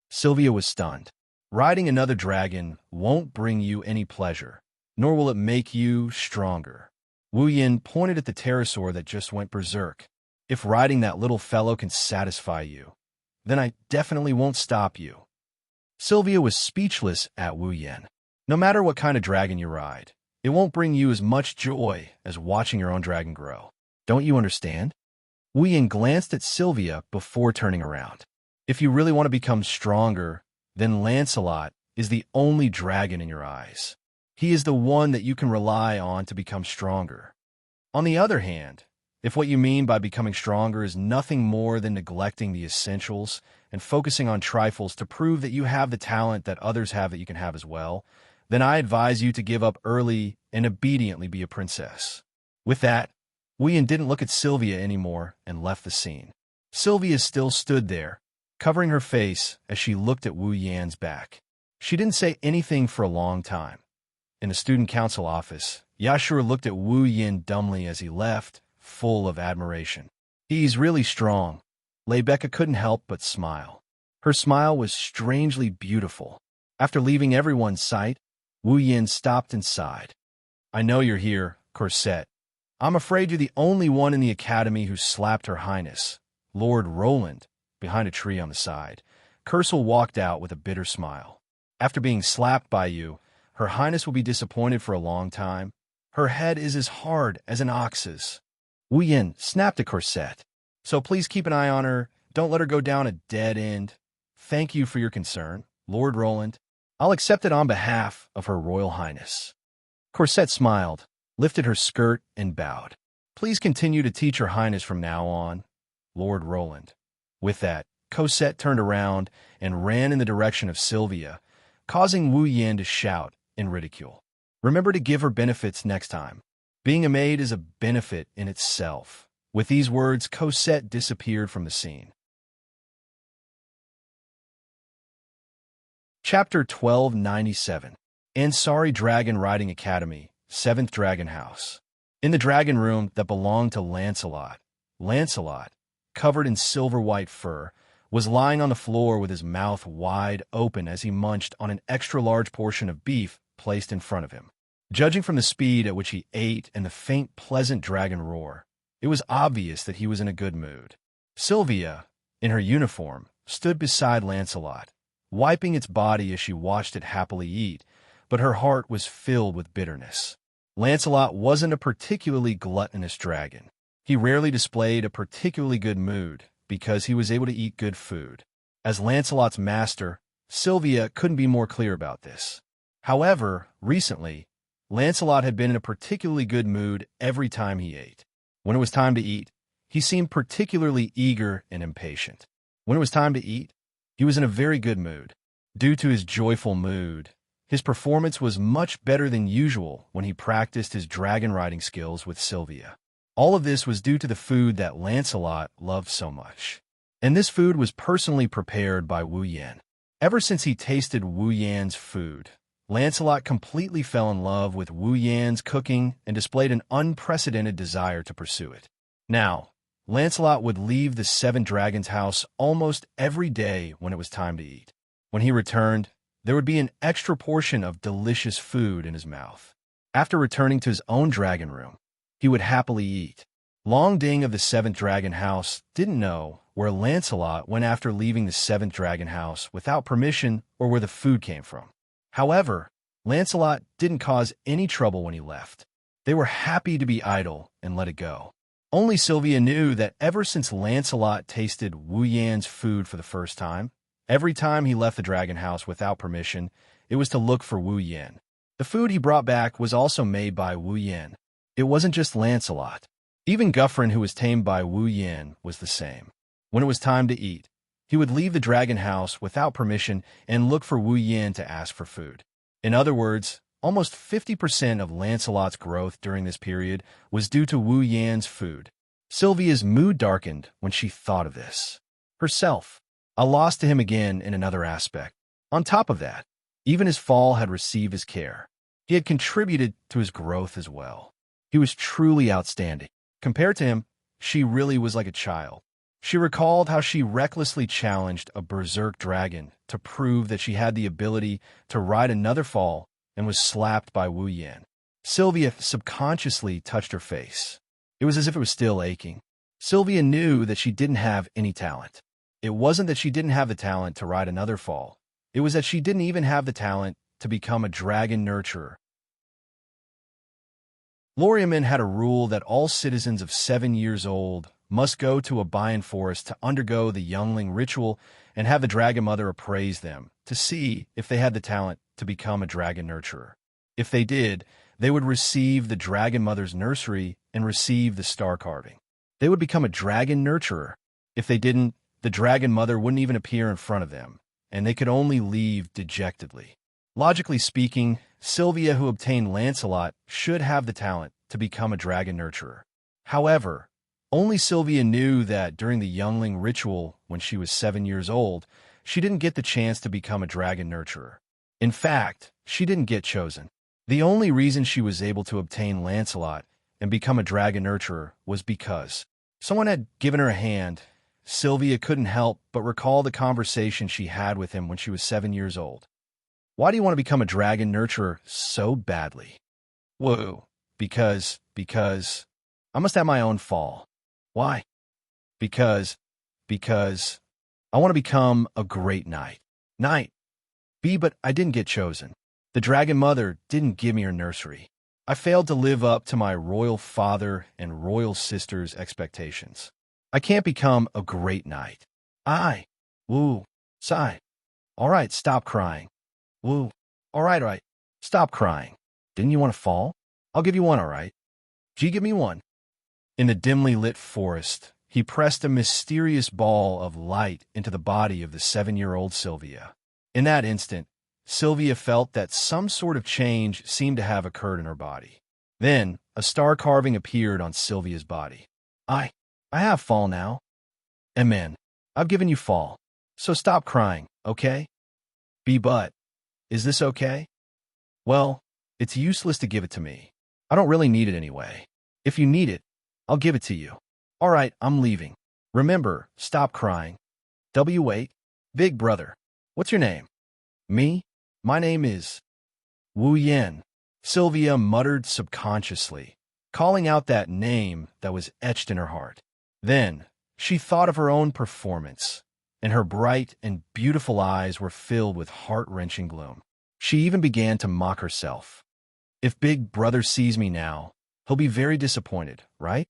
Sylvia was stunned. Riding another dragon won't bring you any pleasure, nor will it make you stronger. Wu Yan pointed at the pterosaur that just went berserk. If riding that little fellow can satisfy you, then I definitely won't stop you. Sylvia was speechless at Wu Yan. No matter what kind of dragon you ride, it won't bring you as much joy as watching your own dragon grow. Don't you understand? Wu Yan glanced at Sylvia before turning around. If you really want to become stronger, then Lancelot is the only dragon in your eyes. He is the one that you can rely on to become stronger. On the other hand, If what you mean by becoming stronger is nothing more than neglecting the essentials and focusing on trifles to prove that you have the talent that others have that you can have as well, then I advise you to give up early and obediently be a princess. With that, Wu Yin didn't look at Sylvia anymore and left the scene. Sylvia still stood there, covering her face as she looked at Wu Yan's back. She didn't say anything for a long time. In the student council office, Yashur looked at Wu Yin dumbly as he left, full of admiration. He's really strong. Lebecca couldn't help but smile. Her smile was strangely beautiful. After leaving everyone's sight, Wu Yin stopped and sighed. I know you're here, Corset. I'm afraid you're the only one in the academy who slapped Her Highness, Lord Roland, behind a tree on the side. Kursel walked out with a bitter smile. After being slapped by you, Her Highness will be disappointed for a long time. Her head is as hard as an ox's. Wu Yin snapped at Corset. So please keep an eye on her. Don't let her go down a dead end. Thank you for your concern, Lord Roland. I'll accept it on behalf of Her Royal Highness. Corset smiled, lifted her skirt, and bowed. Please continue to teach Her Highness from now on, Lord Roland. With that, Cosette turned around and ran in the direction of Sylvia, causing Wu Yin to shout in ridicule. Remember to give her benefits next time. Being a maid is a benefit in itself. With these words, Cosette disappeared from the scene. Chapter 1297. Ansari Dragon Riding Academy, 7th Dragon House. In the dragon room that belonged to Lancelot, Lancelot, covered in silver-white fur, was lying on the floor with his mouth wide open as he munched on an extra-large portion of beef placed in front of him. Judging from the speed at which he ate and the faint, pleasant dragon roar, it was obvious that he was in a good mood. Sylvia, in her uniform, stood beside Lancelot, wiping its body as she watched it happily eat, but her heart was filled with bitterness. Lancelot wasn't a particularly gluttonous dragon. He rarely displayed a particularly good mood because he was able to eat good food. As Lancelot's master, Sylvia couldn't be more clear about this. However, recently, Lancelot had been in a particularly good mood every time he ate. When it was time to eat, he seemed particularly eager and impatient. When it was time to eat, he was in a very good mood. Due to his joyful mood, his performance was much better than usual when he practiced his dragon riding skills with Sylvia. All of this was due to the food that Lancelot loved so much. And this food was personally prepared by Wu Yan. Ever since he tasted Wu Yan's food, Lancelot completely fell in love with Wu Yan's cooking and displayed an unprecedented desire to pursue it. Now, Lancelot would leave the Seven Dragons' house almost every day when it was time to eat. When he returned, there would be an extra portion of delicious food in his mouth. After returning to his own dragon room, he would happily eat. Long Ding of the Seventh Dragon House didn't know where Lancelot went after leaving the Seventh Dragon House without permission or where the food came from. However, Lancelot didn't cause any trouble when he left. They were happy to be idle and let it go. Only Sylvia knew that ever since Lancelot tasted Wu Yan's food for the first time, every time he left the dragon house without permission, it was to look for Wu Yan. The food he brought back was also made by Wu Yan. It wasn't just Lancelot. Even Guffrin, who was tamed by Wu Yan, was the same. When it was time to eat, he would leave the dragon house without permission and look for Wu Yan to ask for food. In other words, almost 50% of Lancelot's growth during this period was due to Wu Yan's food. Sylvia's mood darkened when she thought of this. Herself, a loss to him again in another aspect. On top of that, even his fall had received his care. He had contributed to his growth as well. He was truly outstanding. Compared to him, she really was like a child. She recalled how she recklessly challenged a berserk dragon to prove that she had the ability to ride another fall and was slapped by Wu Yan. Sylvia subconsciously touched her face. It was as if it was still aching. Sylvia knew that she didn't have any talent. It wasn't that she didn't have the talent to ride another fall. It was that she didn't even have the talent to become a dragon nurturer. Loriaman had a rule that all citizens of 7 years old must go to a Bayan forest to undergo the youngling ritual and have the dragon mother appraise them to see if they had the talent to become a dragon nurturer. If they did, they would receive the dragon mother's nursery and receive the star carving. They would become a dragon nurturer. If they didn't, the dragon mother wouldn't even appear in front of them, and they could only leave dejectedly. Logically speaking, Sylvia, who obtained Lancelot, should have the talent to become a dragon nurturer. However, only Sylvia knew that during the youngling ritual when she was 7 years old, she didn't get the chance to become a dragon nurturer. In fact, she didn't get chosen. The only reason she was able to obtain Lancelot and become a dragon nurturer was because someone had given her a hand. Sylvia couldn't help but recall the conversation she had with him when she was 7 years old. Why do you want to become a dragon nurturer so badly? Whoa, because I must have my own fall. Why? Because I want to become a great knight. But I didn't get chosen. The dragon mother didn't give me her nursery. I failed to live up to my royal father and royal sister's expectations. I can't become a great knight. Sigh. All right, stop crying. All right, stop crying. Didn't you want to fall? I'll give you one, all right? Give me one. In the dimly lit forest, he pressed a mysterious ball of light into the body of the 7-year-old Sylvia. In that instant, Sylvia felt that some sort of change seemed to have occurred in her body. Then, a star carving appeared on Sylvia's body. I have fall now. Amen. I've given you fall. So stop crying, okay? But, is this okay? Well, it's useless to give it to me. I don't really need it anyway. If you need it, I'll give it to you. All right, I'm leaving. Remember, stop crying. Wait. Big brother. What's your name? Me? My name is Wu Yan. Sylvia muttered subconsciously, calling out that name that was etched in her heart. Then, she thought of her own performance, and her bright and beautiful eyes were filled with heart-wrenching gloom. She even began to mock herself. If Big Brother sees me now, he'll be very disappointed, right?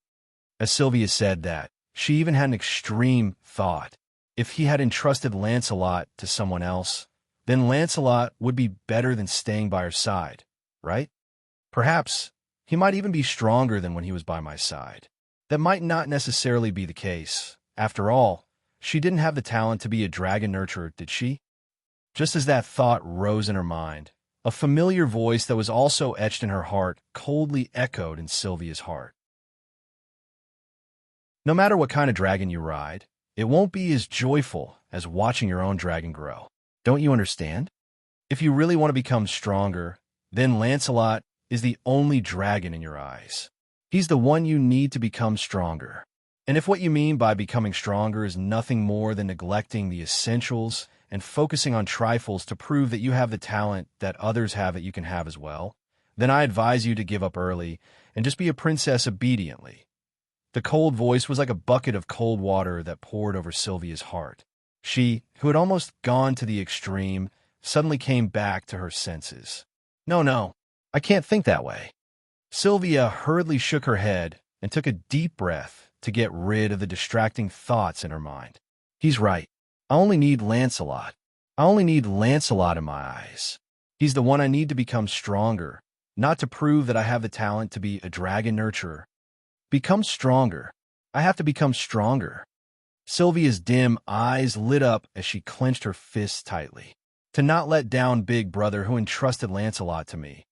As Sylvia said that, she even had an extreme thought. If he had entrusted Lancelot to someone else, then Lancelot would be better than staying by her side, right? Perhaps he might even be stronger than when he was by my side. That might not necessarily be the case. After all, she didn't have the talent to be a dragon nurturer, did she? Just as that thought rose in her mind, a familiar voice that was also etched in her heart coldly echoed in Sylvia's heart. No matter what kind of dragon you ride, it won't be as joyful as watching your own dragon grow. Don't you understand? If you really want to become stronger, then Lancelot is the only dragon in your eyes. He's the one you need to become stronger. And if what you mean by becoming stronger is nothing more than neglecting the essentials and focusing on trifles to prove that you have the talent that others have that you can have as well, then I advise you to give up early and just be a princess obediently. The cold voice was like a bucket of cold water that poured over Sylvia's heart. She, who had almost gone to the extreme, suddenly came back to her senses. No, I can't think that way. Sylvia hurriedly shook her head and took a deep breath to get rid of the distracting thoughts in her mind. He's right. I only need Lancelot. I only need Lancelot in my eyes. He's the one I need to become stronger, not to prove that I have the talent to be a dragon nurturer. Become stronger. I have to become stronger. Sylvia's dim eyes lit up as she clenched her fists tightly. To not let down Big Brother who entrusted Lancelot to me.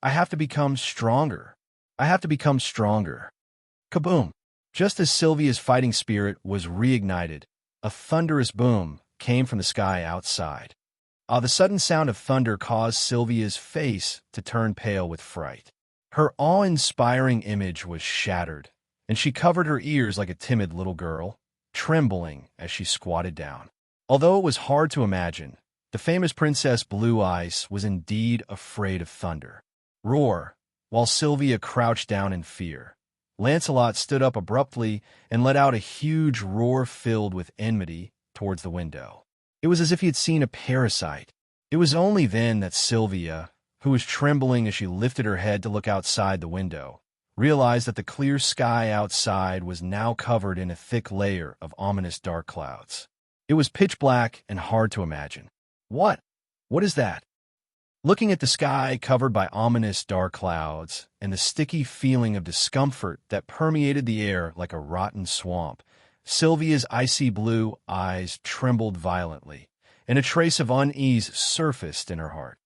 I have to become stronger. I have to become stronger. Kaboom! Just as Sylvia's fighting spirit was reignited, a thunderous boom came from the sky outside. The sudden sound of thunder caused Sylvia's face to turn pale with fright. Her awe-inspiring image was shattered, and she covered her ears like a timid little girl, trembling as she squatted down. Although it was hard to imagine, the famous Princess Blue Ice was indeed afraid of thunder. Roar! While Sylvia crouched down in fear, Lancelot stood up abruptly and let out a huge roar filled with enmity towards the window. It was as if he had seen a parasite. It was only then that Sylvia, who was trembling as she lifted her head to look outside the window, realized that the clear sky outside was now covered in a thick layer of ominous dark clouds. It was pitch black and hard to imagine. What is that? Looking at the sky covered by ominous dark clouds and the sticky feeling of discomfort that permeated the air like a rotten swamp, Sylvia's icy blue eyes trembled violently, and a trace of unease surfaced in her heart.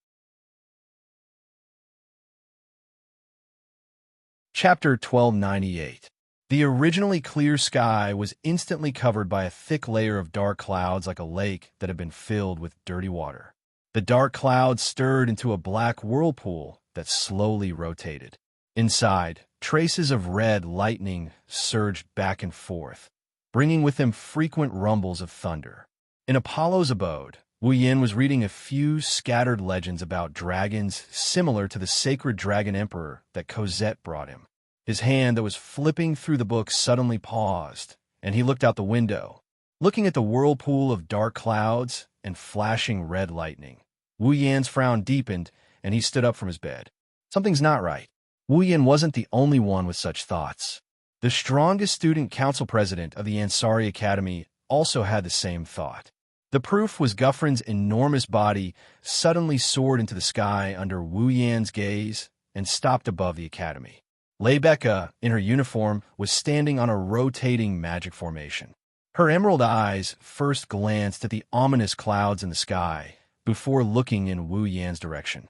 Chapter 1298. The originally clear sky was instantly covered by a thick layer of dark clouds like a lake that had been filled with dirty water. The dark clouds stirred into a black whirlpool that slowly rotated. Inside, traces of red lightning surged back and forth, bringing with them frequent rumbles of thunder. In Apollo's abode, Wu Yin was reading a few scattered legends about dragons similar to the sacred dragon emperor that Cosette brought him. His hand that was flipping through the book suddenly paused, and he looked out the window, looking at the whirlpool of dark clouds and flashing red lightning. Wu Yan's frown deepened, and he stood up from his bed. Something's not right. Wu Yan wasn't the only one with such thoughts. The strongest student council president of the Ansari Academy also had the same thought. The proof was Guffrin's enormous body suddenly soared into the sky under Wu Yan's gaze and stopped above the academy. Lebecca, in her uniform, was standing on a rotating magic formation. Her emerald eyes first glanced at the ominous clouds in the sky before looking in Wu Yan's direction.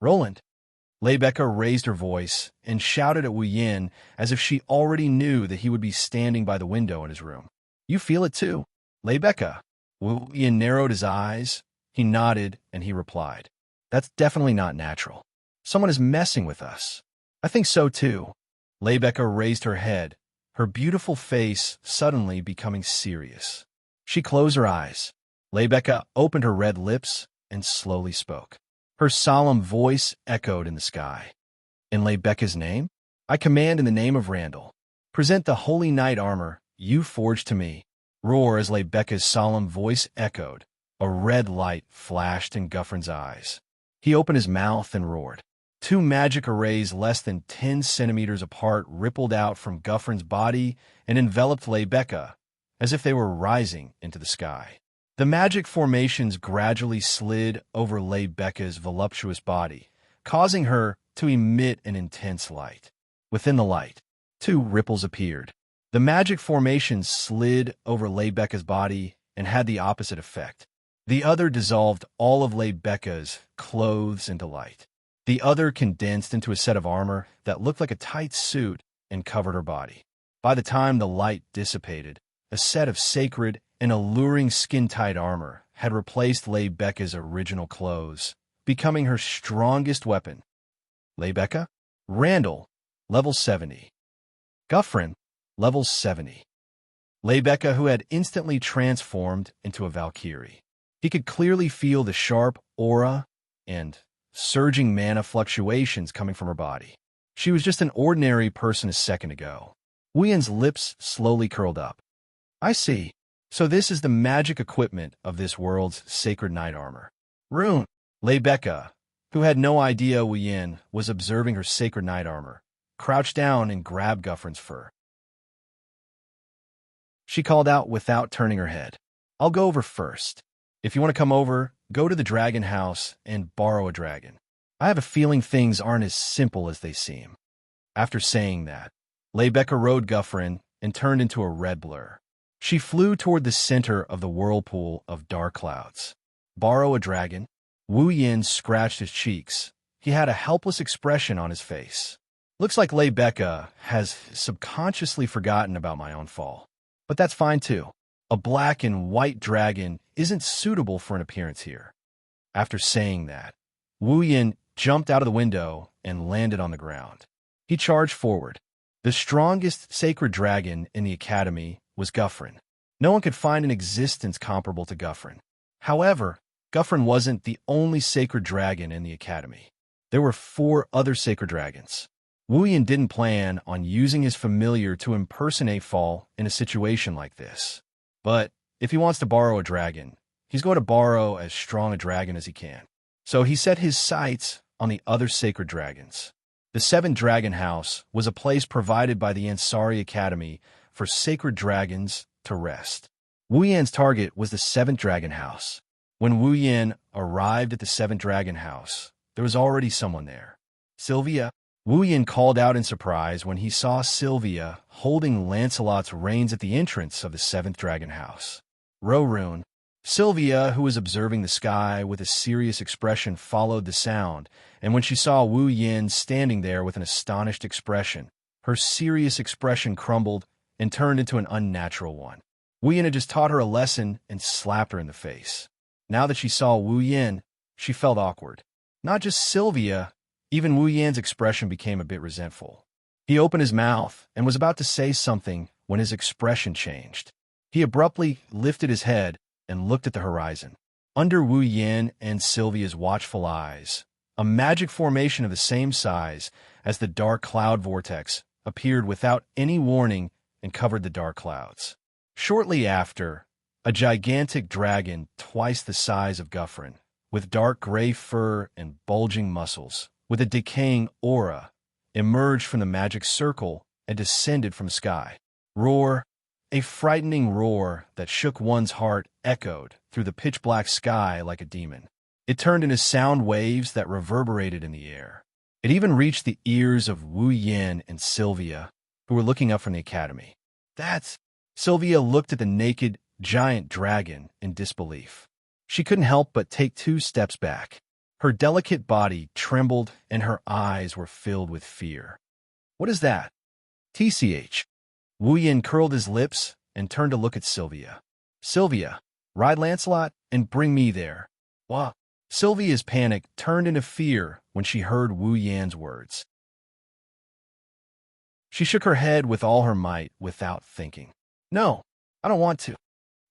"Roland." Lebecca raised her voice and shouted at Wu Yan as if she already knew that he would be standing by the window in his room. "You feel it too, Lebecca?" Wu Yan narrowed his eyes. He nodded, and he replied, "That's definitely not natural. Someone is messing with us." "I think so too." Lebecca raised her head, her beautiful face suddenly becoming serious. She closed her eyes. Lebecca opened her red lips and slowly spoke. Her solemn voice echoed in the sky. "In Lebecca's name, I command in the name of Randall, present the holy knight armor you forged to me." Roar as Lebecca's solemn voice echoed. A red light flashed in Guffrin's eyes. He opened his mouth and roared. Two magic arrays less than 10 centimeters apart rippled out from Guffrin's body and enveloped Lebecca, as if they were rising into the sky. The magic formations gradually slid over Lebecca's voluptuous body, causing her to emit an intense light. Within the light, two ripples appeared. The magic formations slid over Lebecca's body and had the opposite effect. The other dissolved all of Lebecca's clothes into light. The other condensed into a set of armor that looked like a tight suit and covered her body. By the time the light dissipated, a set of sacred and alluring skin-tight armor had replaced Lebecca's original clothes, becoming her strongest weapon. Lebecca? Randall, level 70. Guffrin, level 70. Lebecca, who had instantly transformed into a Valkyrie. He could clearly feel the sharp aura and surging mana fluctuations coming from her body. She was just an ordinary person a second ago. Wu Yan's lips slowly curled up. "I see. So this is the magic equipment of this world's sacred knight armor. Rune." Lebecca, who had no idea Wu Yan was observing her sacred knight armor, crouched down and grabbed Guffrin's fur. She called out without turning her head, "I'll go over first. If you want to come over, go to the dragon house and borrow a dragon. I have a feeling things aren't as simple as they seem." After saying that, Lebecca rode Guffrin and turned into a red blur. She flew toward the center of the whirlpool of dark clouds. "Borrow a dragon?" Wu Yan scratched his cheeks. He had a helpless expression on his face. "Looks like Lebecca has subconsciously forgotten about my own fall. But that's fine too. A black and white dragon isn't suitable for an appearance here." After saying that, Wu Yan jumped out of the window and landed on the ground. He charged forward. The strongest sacred dragon in the academy was Guffrin. No one could find an existence comparable to Guffrin. However, Guffrin wasn't the only sacred dragon in the academy. There were 4 other sacred dragons. Wu Yan didn't plan on using his familiar to impersonate Fall in a situation like this. But if he wants to borrow a dragon, he's going to borrow as strong a dragon as he can. So he set his sights on the other sacred dragons. The 7th Dragon House was a place provided by the Ansari Academy for sacred dragons to rest. Wu Yan's target was the 7th Dragon House. When Wu Yan arrived at the 7th Dragon House, there was already someone there. Sylvia? Wu Yin called out in surprise when he saw Sylvia holding Lancelot's reins at the entrance of the seventh dragon house. Rorun. Sylvia, who was observing the sky with a serious expression, followed the sound, and when she saw Wu Yin standing there with an astonished expression, her serious expression crumbled and turned into an unnatural one. Wu Yin had just taught her a lesson and slapped her in the face. Now that she saw Wu Yin, she felt awkward. Not just Sylvia, even Wu Yin's expression became a bit resentful. He opened his mouth and was about to say something when his expression changed. He abruptly lifted his head and looked at the horizon. Under Wu Yin and Sylvia's watchful eyes, a magic formation of the same size as the dark cloud vortex appeared without any warning and covered the dark clouds. Shortly after, a gigantic dragon twice the size of Guffrin, with dark gray fur and bulging muscles, with a decaying aura, emerged from the magic circle and descended from the sky. Roar! A frightening roar that shook one's heart echoed through the pitch-black sky like a demon. It turned into sound waves that reverberated in the air. It even reached the ears of Wu Yin and Sylvia, who were looking up from the academy. That's... Sylvia looked at the naked, giant dragon in disbelief. She couldn't help but take 2 steps back. Her delicate body trembled and her eyes were filled with fear. What is that? TCH. Wu Yin curled his lips and turned to look at Sylvia. Sylvia, ride Lancelot and bring me there. What? Sylvia's panic turned into fear when she heard Wu Yin's words. She shook her head with all her might without thinking. No, I don't want to.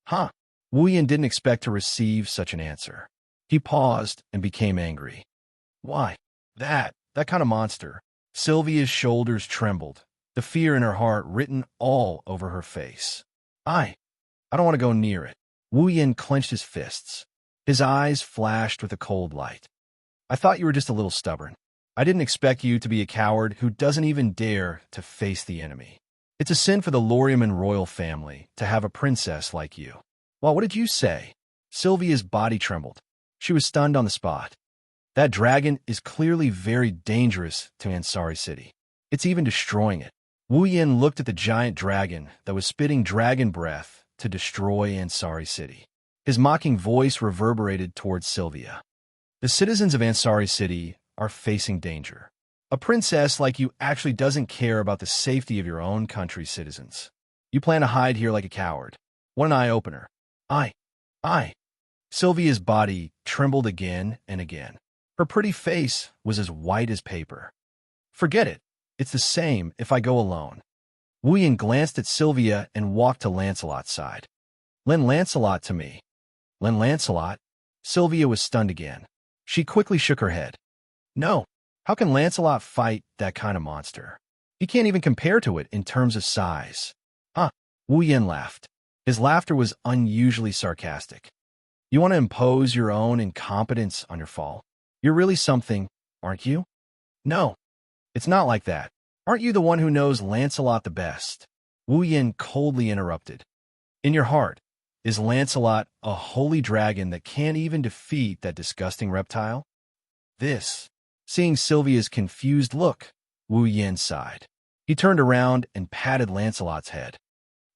Huh? Wu Yin didn't expect to receive such an answer. He paused and became angry. Why? That kind of monster. Sylvia's shoulders trembled, the fear in her heart written all over her face. I don't want to go near it. Wu Yin clenched his fists. His eyes flashed with a cold light. I thought you were just a little stubborn. I didn't expect you to be a coward who doesn't even dare to face the enemy. It's a sin for the Loriaman royal family to have a princess like you. Well, what did you say? Sylvia's body trembled. She was stunned on the spot. That dragon is clearly very dangerous to Ansari City. It's even destroying it. Wu Yin looked at the giant dragon that was spitting dragon breath to destroy Ansari City. His mocking voice reverberated towards Sylvia. The citizens of Ansari City are facing danger. A princess like you actually doesn't care about the safety of your own country's citizens. You plan to hide here like a coward. What an eye-opener. I. Sylvia's body trembled again and again. Her pretty face was as white as paper. Forget it. It's the same if I go alone. Wu Yin glanced at Sylvia and walked to Lancelot's side. Lend Lancelot to me. Lend Lancelot? Sylvia was stunned again. She quickly shook her head. No. How can Lancelot fight that kind of monster? He can't even compare to it in terms of size. Huh? Wu Yin laughed. His laughter was unusually sarcastic. You want to impose your own incompetence on your foe? You're really something, aren't you? No. It's not like that. Aren't you the one who knows Lancelot the best? Wu Yin coldly interrupted. In your heart, is Lancelot a holy dragon that can't even defeat that disgusting reptile? Seeing Sylvia's confused look, Wu Yin sighed. He turned around and patted Lancelot's head.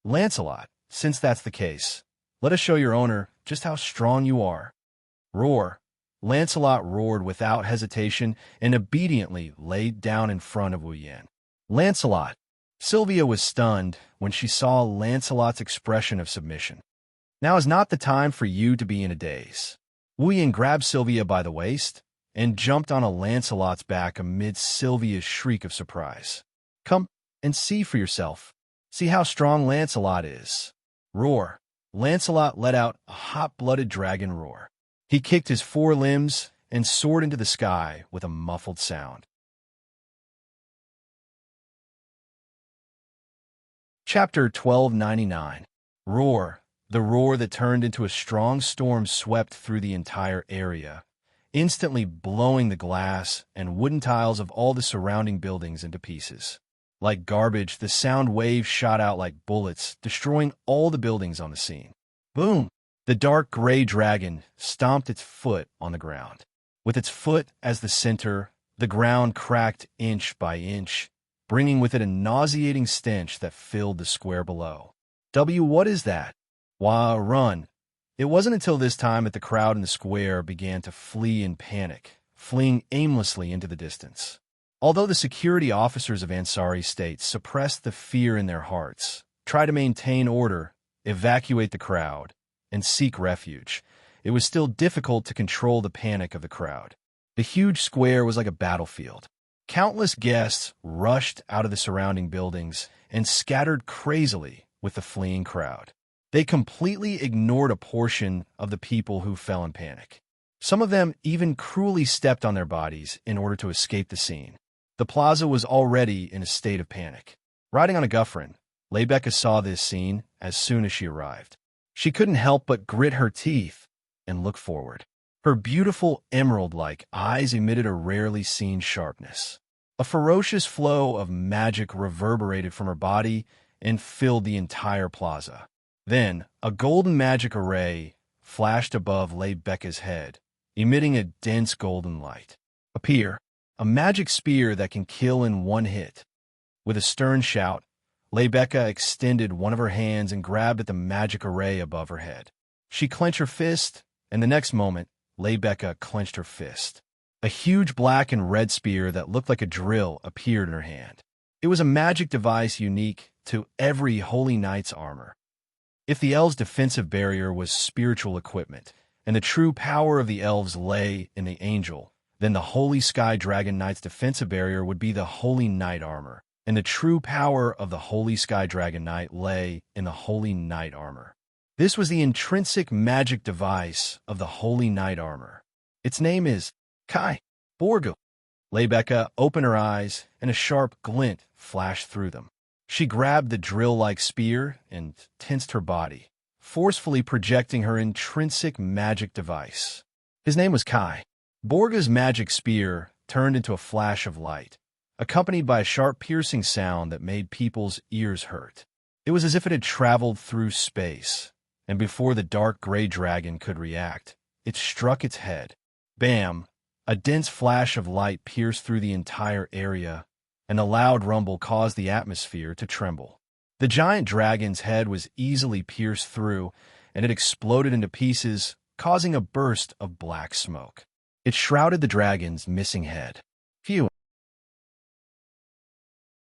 Lancelot, since that's the case, let us show your owner just how strong you are. Roar. Lancelot roared without hesitation and obediently laid down in front of Wu Yin. Lancelot. Sylvia was stunned when she saw Lancelot's expression of submission. Now is not the time for you to be in a daze. Wu Yin grabbed Sylvia by the waist and jumped on a Lancelot's back amid Sylvia's shriek of surprise. Come and see for yourself. See how strong Lancelot is. Roar. Lancelot let out a hot-blooded dragon roar. He kicked his 4 limbs and soared into the sky with a muffled sound. Chapter 1299. Roar. The roar that turned into a strong storm swept through the entire area, instantly blowing the glass and wooden tiles of all the surrounding buildings into pieces. Like garbage, the sound waves shot out like bullets, destroying all the buildings on the scene. Boom! The dark gray dragon stomped its foot on the ground. With its foot as the center, the ground cracked inch by inch, bringing with it a nauseating stench that filled the square below. What is that? Why, run. It wasn't until this time that the crowd in the square began to flee in panic, fleeing aimlessly into the distance. Although the security officers of Ansari State suppressed the fear in their hearts, tried to maintain order, evacuate the crowd, and seek refuge, it was still difficult to control the panic of the crowd. The huge square was like a battlefield. Countless guests rushed out of the surrounding buildings and scattered crazily with the fleeing crowd. They completely ignored a portion of the people who fell in panic. Some of them even cruelly stepped on their bodies in order to escape the scene. The plaza was already in a state of panic. Riding on a Guffrin, Lebecca saw this scene as soon as she arrived. She couldn't help but grit her teeth and look forward. Her beautiful emerald-like eyes emitted a rarely seen sharpness. A ferocious flow of magic reverberated from her body and filled the entire plaza. Then, a golden magic array flashed above Lebecca's head, emitting a dense golden light. Appear, a magic spear that can kill in one hit. With a stern shout, Lebecca extended one of her hands and grabbed at the magic array above her head. She clenched her fist, and the next moment, Lebecca clenched her fist. A huge black and red spear that looked like a drill appeared in her hand. It was a magic device unique to every Holy Knight's armor. If the elves' defensive barrier was spiritual equipment, and the true power of the elves lay in the angel, then the Holy Sky Dragon Knight's defensive barrier would be the Holy Knight armor, and the true power of the Holy Sky Dragon Knight lay in the Holy Knight armor. This was the intrinsic magic device of the Holy Knight armor. Its name is Kai Borgu. Lebecca opened her eyes, and a sharp glint flashed through them. She grabbed the drill-like spear and tensed her body, forcefully projecting her intrinsic magic device. His name was Kai. Borga's magic spear turned into a flash of light, accompanied by a sharp piercing sound that made people's ears hurt. It was as if it had traveled through space, and before the dark gray dragon could react, it struck its head. Bam! A dense flash of light pierced through the entire area, and a loud rumble caused the atmosphere to tremble. The giant dragon's head was easily pierced through, and it exploded into pieces, causing a burst of black smoke. It shrouded the dragon's missing head. Phew!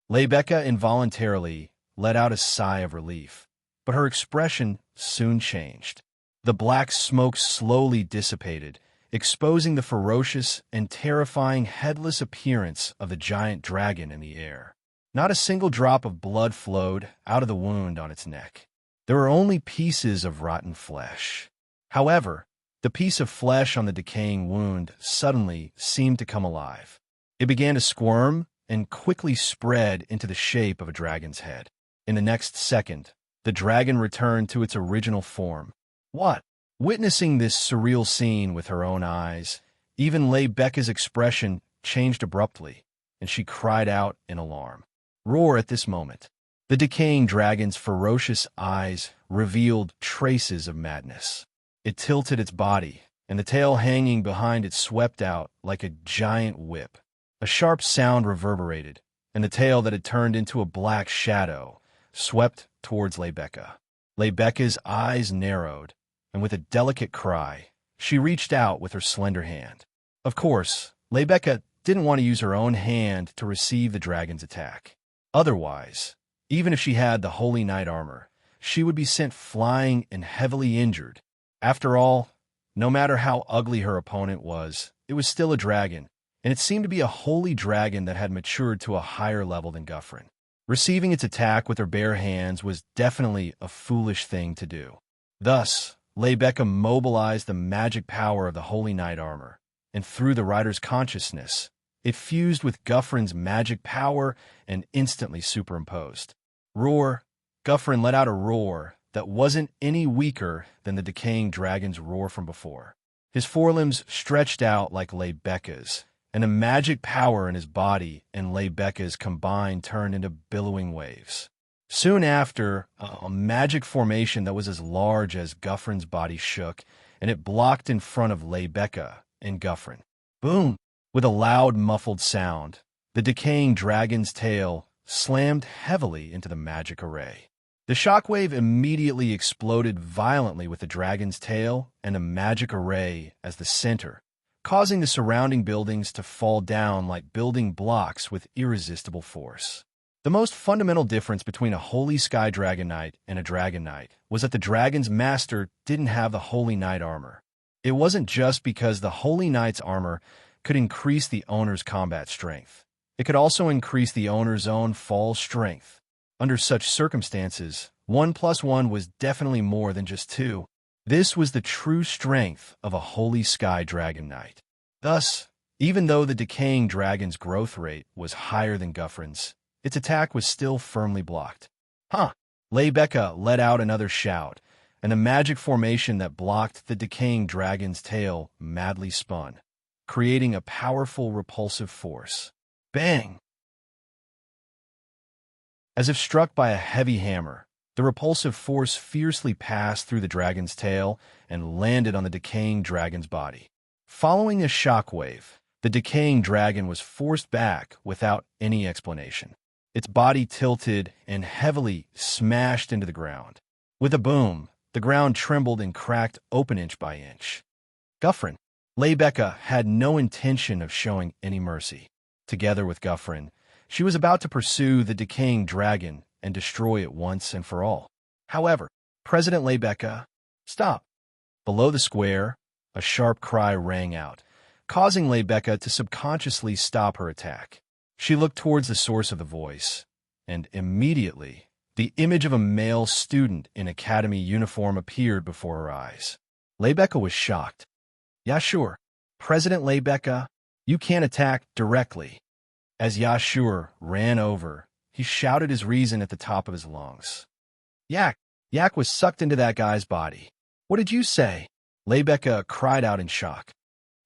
Lebecca involuntarily let out a sigh of relief, but her expression soon changed. The black smoke slowly dissipated, exposing the ferocious and terrifying headless appearance of the giant dragon in the air. Not a single drop of blood flowed out of the wound on its neck. There were only pieces of rotten flesh. However, the piece of flesh on the decaying wound suddenly seemed to come alive. It began to squirm and quickly spread into the shape of a dragon's head. In the next second, the dragon returned to its original form. What? Witnessing this surreal scene with her own eyes, even Lebecca's expression changed abruptly, and she cried out in alarm. Roar at this moment. The decaying dragon's ferocious eyes revealed traces of madness. It tilted its body, and the tail hanging behind it swept out like a giant whip. A sharp sound reverberated, and the tail that had turned into a black shadow swept towards Lebecca. Lebecca's eyes narrowed, and with a delicate cry, she reached out with her slender hand. Of course, Lebecca didn't want to use her own hand to receive the dragon's attack. Otherwise, even if she had the Holy Knight armor, she would be sent flying and heavily injured. After all, no matter how ugly her opponent was, it was still a dragon, and it seemed to be a holy dragon that had matured to a higher level than Guffrin. Receiving its attack with her bare hands was definitely a foolish thing to do. Thus, Lebecca mobilized the magic power of the Holy Knight armor, and through the rider's consciousness, it fused with Guffrin's magic power and instantly superimposed. Roar! Guffrin let out a roar that wasn't any weaker than the decaying dragon's roar from before. His forelimbs stretched out like Lebecca's, and the magic power in his body and Lebecca's combined turned into billowing waves. Soon after, a magic formation that was as large as Guffrin's body shook, and it blocked in front of Lebecca and Guffrin. Boom! With a loud, muffled sound, the decaying dragon's tail slammed heavily into the magic array. The shockwave immediately exploded violently with the dragon's tail and a magic array as the center, causing the surrounding buildings to fall down like building blocks with irresistible force. The most fundamental difference between a Holy Sky Dragon Knight and a Dragon Knight was that the dragon's master didn't have the Holy Knight armor. It wasn't just because the Holy Knight's armor could increase the owner's combat strength. It could also increase the owner's own fall strength. Under such circumstances, 1 + 1 was definitely more than just 2. This was the true strength of a Holy Sky Dragon Knight. Thus, even though the decaying dragon's growth rate was higher than Guffrin's, its attack was still firmly blocked. Huh! Lebecca let out another shout, and the magic formation that blocked the decaying dragon's tail madly spun, creating a powerful repulsive force. Bang! As if struck by a heavy hammer, the repulsive force fiercely passed through the dragon's tail and landed on the decaying dragon's body. Following a shockwave, the decaying dragon was forced back without any explanation. Its body tilted and heavily smashed into the ground. With a boom, the ground trembled and cracked open inch by inch. Guffrin. Lebecca had no intention of showing any mercy. Together with Guffrin, she was about to pursue the decaying dragon and destroy it once and for all. However, President Lebecca, stop! Below the square, a sharp cry rang out, causing Lebecca to subconsciously stop her attack. She looked towards the source of the voice, and immediately, the image of a male student in academy uniform appeared before her eyes. Lebecca was shocked. Yashur, President Lebecca, you can't attack directly. As Yashur ran over, he shouted his reason at the top of his lungs. Yak was sucked into that guy's body. What did you say? Lebecca cried out in shock.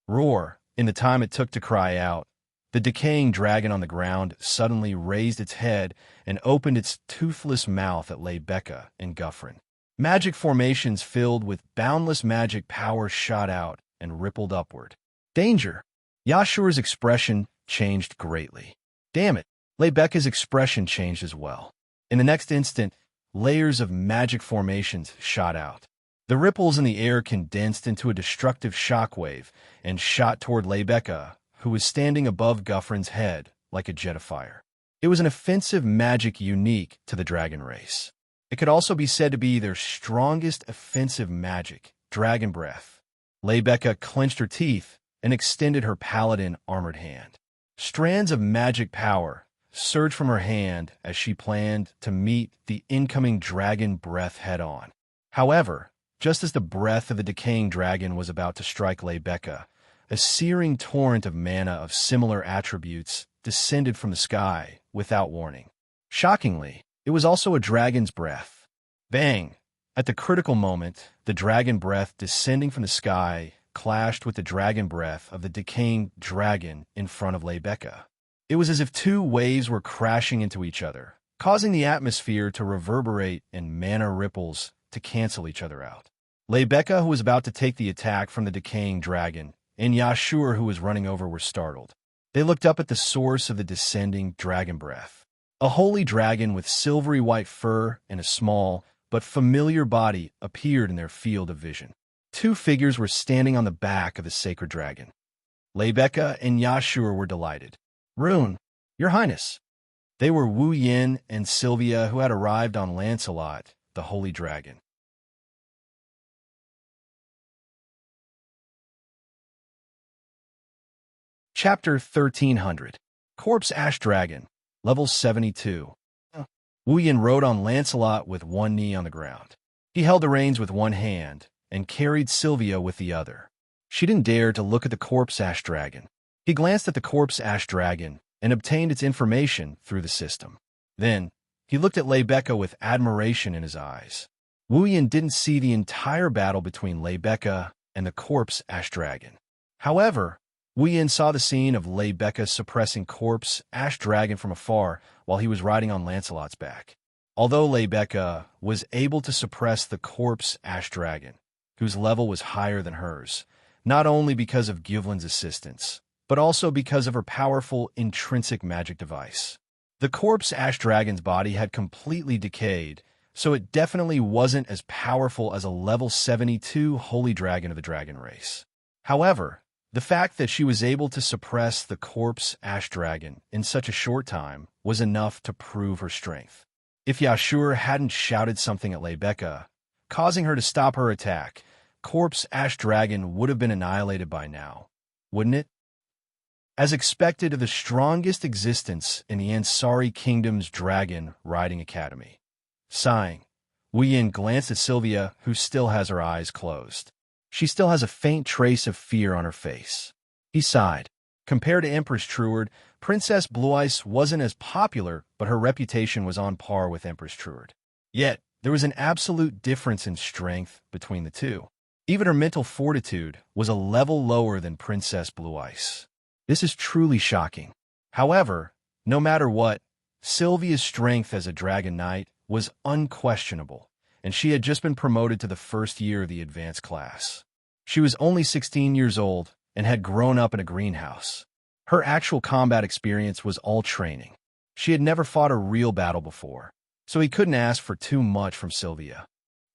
Roar! In the time it took to cry out, the decaying dragon on the ground suddenly raised its head and opened its toothless mouth at Lebecca and Guffrin. Magic formations filled with boundless magic power shot out and rippled upward. Danger! Yashur's expression changed greatly. Damn it! Lebecca's expression changed as well. In the next instant, layers of magic formations shot out. The ripples in the air condensed into a destructive shockwave and shot toward Lebecca, who was standing above Guffrin's head like a jet of fire. It was an offensive magic unique to the dragon race. It could also be said to be their strongest offensive magic, Dragon Breath. Lebecca clenched her teeth and extended her paladin armored hand. Strands of magic power surged from her hand as she planned to meet the incoming dragon breath head-on. However, just as the breath of the decaying dragon was about to strike Lebecca, a searing torrent of mana of similar attributes descended from the sky without warning. Shockingly, it was also a dragon's breath. Bang! At the critical moment, the dragon breath descending from the sky clashed with the dragon breath of the decaying dragon in front of Lebecca. It was as if two waves were crashing into each other, causing the atmosphere to reverberate and mana ripples to cancel each other out. Lebecca, who was about to take the attack from the decaying dragon, and Yashur, who was running over, were startled. They looked up at the source of the descending dragon breath. A holy dragon with silvery white fur and a small but familiar body appeared in their field of vision. Two figures were standing on the back of the sacred dragon. Lebecca and Yashur were delighted. Rune, Your Highness. They were Wu Yin and Sylvia, who had arrived on Lancelot, the holy dragon. Chapter 1300. Corpse Ash Dragon, Level 72. Wu Yin rode on Lancelot with one knee on the ground. He held the reins with one hand and carried Sylvia with the other. She didn't dare to look at the Corpse Ash Dragon. He glanced at the Corpse Ash Dragon and obtained its information through the system. Then, he looked at Lebecca with admiration in his eyes. Wu Yin didn't see the entire battle between Lebecca and the Corpse Ash Dragon. However, Wu Yin saw the scene of Lebecca suppressing Corpse Ash Dragon from afar while he was riding on Lancelot's back. Although Lebecca was able to suppress the Corpse Ash Dragon, whose level was higher than hers, not only because of Gyvlin's assistance, but also because of her powerful intrinsic magic device. The corpse ash dragon's body had completely decayed, so it definitely wasn't as powerful as a level 72 holy dragon of the dragon race. However, the fact that she was able to suppress the corpse ash dragon in such a short time was enough to prove her strength. If Yashur hadn't shouted something at Lebecca, causing her to stop her attack, corpse ash dragon would have been annihilated by now, wouldn't it? As expected of the strongest existence in the Ansari Kingdom's Dragon Riding Academy. Sighing, Wu Yin glanced at Sylvia, who still has her eyes closed. She still has a faint trace of fear on her face. He sighed. Compared to Empress Truard, Princess Blue Ice wasn't as popular, but her reputation was on par with Empress Truard. Yet, there was an absolute difference in strength between the two. Even her mental fortitude was a level lower than Princess Blue Ice. This is truly shocking. However, no matter what, Sylvia's strength as a Dragon Knight was unquestionable, and she had just been promoted to the first year of the advanced class. She was only 16 years old and had grown up in a greenhouse. Her actual combat experience was all training. She had never fought a real battle before, so he couldn't ask for too much from Sylvia.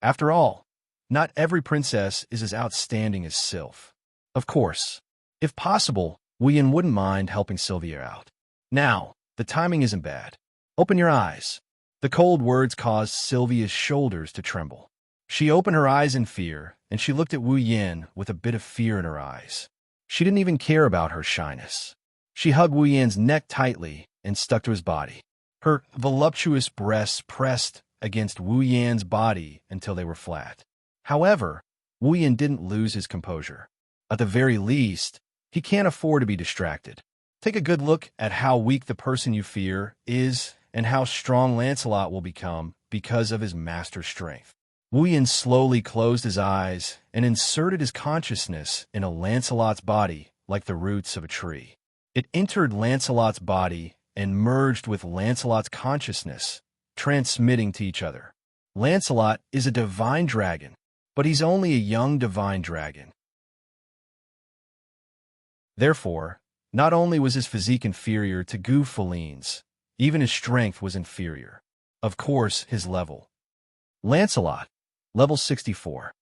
After all, not every princess is as outstanding as Sylph. Of course, if possible, Wu Yin wouldn't mind helping Sylvia out. Now, the timing isn't bad. Open your eyes. The cold words caused Sylvia's shoulders to tremble. She opened her eyes in fear, and she looked at Wu Yin with a bit of fear in her eyes. She didn't even care about her shyness. She hugged Wu Yin's neck tightly and stuck to his body. Her voluptuous breasts pressed against Wu Yan's body until they were flat. However, Wu Yin didn't lose his composure. At the very least, he can't afford to be distracted. Take a good look at how weak the person you fear is and how strong Lancelot will become because of his master strength. Wu Yin slowly closed his eyes and inserted his consciousness into Lancelot's body like the roots of a tree. It entered Lancelot's body and merged with Lancelot's consciousness, transmitting to each other. Lancelot is a divine dragon, but he's only a young divine dragon. Therefore, not only was his physique inferior to Gu Feline's, even his strength was inferior. Of course, his level. Lancelot, level 64.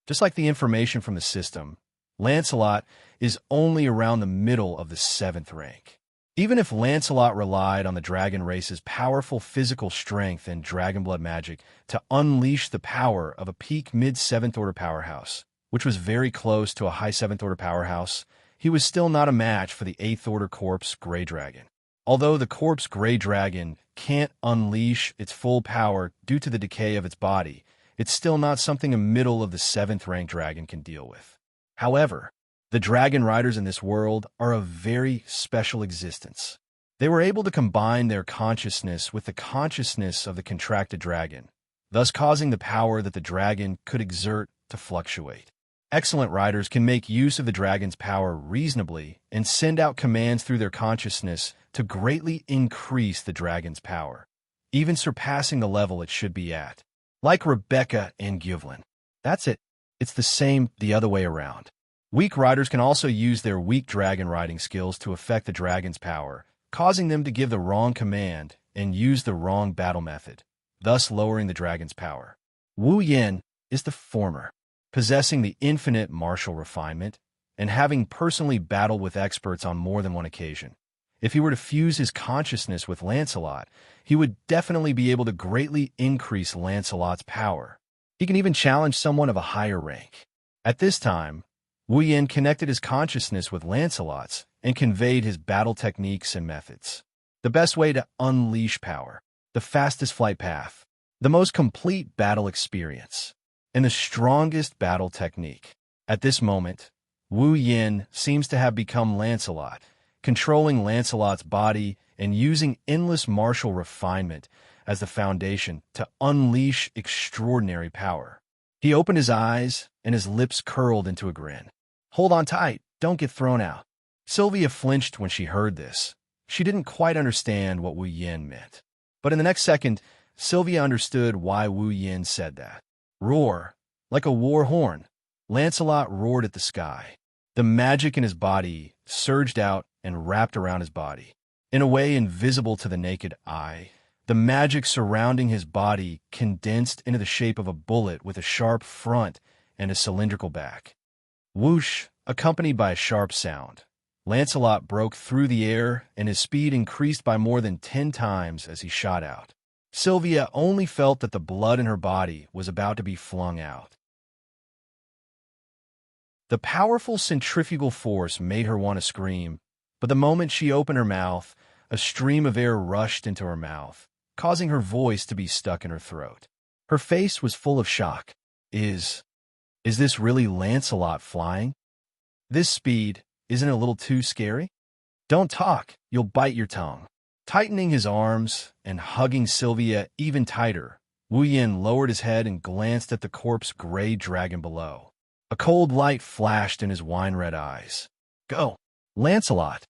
Just like the information from the system, Lancelot is only around the middle of the 7th rank. Even if Lancelot relied on the dragon race's powerful physical strength and dragon blood magic to unleash the power of a peak mid-7th order powerhouse, which was very close to a high 7th order powerhouse, he was still not a match for the 8th order Corpse Grey Dragon. Although the Corpse Grey Dragon can't unleash its full power due to the decay of its body, it's still not something a middle of the 7th rank dragon can deal with. However, the dragon riders in this world are a very special existence. They were able to combine their consciousness with the consciousness of the contracted dragon, thus causing the power that the dragon could exert to fluctuate. Excellent riders can make use of the dragon's power reasonably and send out commands through their consciousness to greatly increase the dragon's power, even surpassing the level it should be at. Like Rebecca and Gyvlin. That's it. It's the same the other way around. Weak riders can also use their weak dragon riding skills to affect the dragon's power, causing them to give the wrong command and use the wrong battle method, thus lowering the dragon's power. Wu Yin is the former, possessing the infinite martial refinement and having personally battled with experts on more than one occasion. If he were to fuse his consciousness with Lancelot, he would definitely be able to greatly increase Lancelot's power. He can even challenge someone of a higher rank. At this time, Wu Yin connected his consciousness with Lancelot's and conveyed his battle techniques and methods. The best way to unleash power, the fastest flight path, the most complete battle experience, and the strongest battle technique. At this moment, Wu Yin seems to have become Lancelot, controlling Lancelot's body and using endless martial refinement as the foundation to unleash extraordinary power. He opened his eyes and his lips curled into a grin. Hold on tight, don't get thrown out. Sylvia flinched when she heard this. She didn't quite understand what Wu Yin meant. But in the next second, Sylvia understood why Wu Yin said that. Roar, like a war horn, Lancelot roared at the sky. The magic in his body surged out and wrapped around his body. In a way invisible to the naked eye, the magic surrounding his body condensed into the shape of a bullet with a sharp front and a cylindrical back. Whoosh, accompanied by a sharp sound. Lancelot broke through the air, and his speed increased by more than 10 times as he shot out. Sylvia only felt that the blood in her body was about to be flung out. The powerful centrifugal force made her want to scream, but the moment she opened her mouth, a stream of air rushed into her mouth, causing her voice to be stuck in her throat. Her face was full of shock. Is this really Lancelot flying? This speed, isn't it a little too scary? Don't talk, you'll bite your tongue. Tightening his arms and hugging Sylvia even tighter, Wu Yin lowered his head and glanced at the corpse-gray dragon below. A cold light flashed in his wine-red eyes. Go, Lancelot!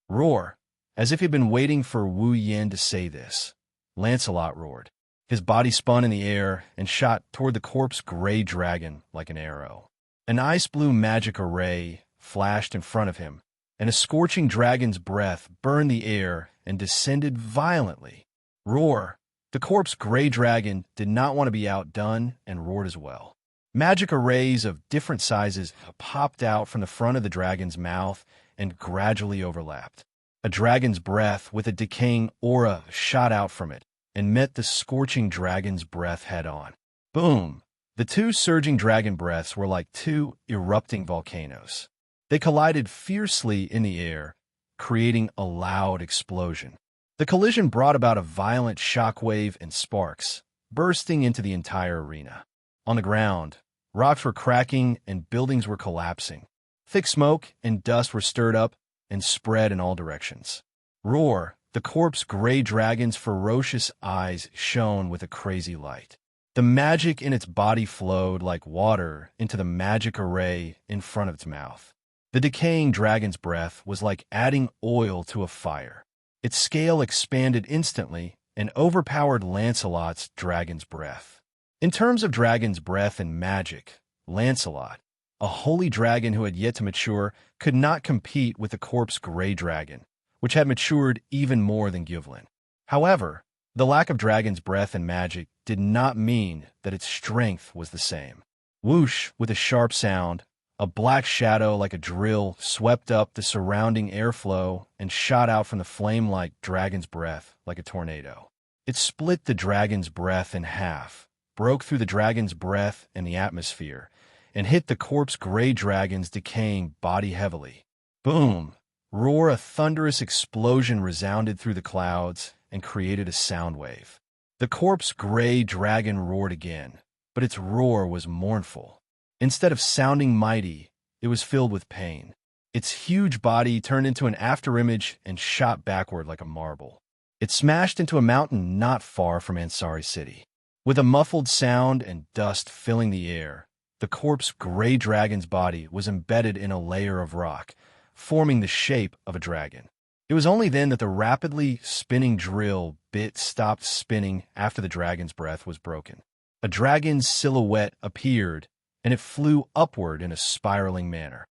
Roar, as if he'd been waiting for Wu Yin to say this. Lancelot roared. His body spun in the air and shot toward the corpse-gray dragon like an arrow. An ice-blue magic array flashed in front of him, and a scorching dragon's breath burned the air and descended violently. Roar! The corpse-gray dragon did not want to be outdone and roared as well. Magic arrays of different sizes popped out from the front of the dragon's mouth and gradually overlapped. A dragon's breath with a decaying aura shot out from it and met the scorching dragon's breath head-on. Boom! The two surging dragon breaths were like two erupting volcanoes. They collided fiercely in the air, creating a loud explosion. The collision brought about a violent shockwave and sparks, bursting into the entire arena. On the ground, rocks were cracking and buildings were collapsing. Thick smoke and dust were stirred up and spread in all directions. Roar! The corpse-gray dragon's ferocious eyes shone with a crazy light. The magic in its body flowed like water into the magic array in front of its mouth. The decaying dragon's breath was like adding oil to a fire. Its scale expanded instantly and overpowered Lancelot's dragon's breath. In terms of dragon's breath and magic, Lancelot, a holy dragon who had yet to mature, could not compete with the corpse-gray dragon, which had matured even more than Gyvlin. However, the lack of dragon's breath and magic did not mean that its strength was the same. Whoosh, with a sharp sound, a black shadow like a drill swept up the surrounding airflow and shot out from the flame-like dragon's breath like a tornado. It split the dragon's breath in half, broke through the dragon's breath and the atmosphere, and hit the corpse-gray dragon's decaying body heavily. Boom! Roar! A thunderous explosion resounded through the clouds and created a sound wave. The corpse-gray dragon roared again, but its roar was mournful. Instead of sounding mighty, it was filled with pain. Its huge body turned into an afterimage and shot backward like a marble. It smashed into a mountain not far from Ansari City. With a muffled sound and dust filling the air, the corpse-gray dragon's body was embedded in a layer of rock, forming the shape of a dragon. It was only then that the rapidly spinning drill bit stopped spinning after the dragon's breath was broken. A dragon's silhouette appeared, and it flew upward in a spiraling manner.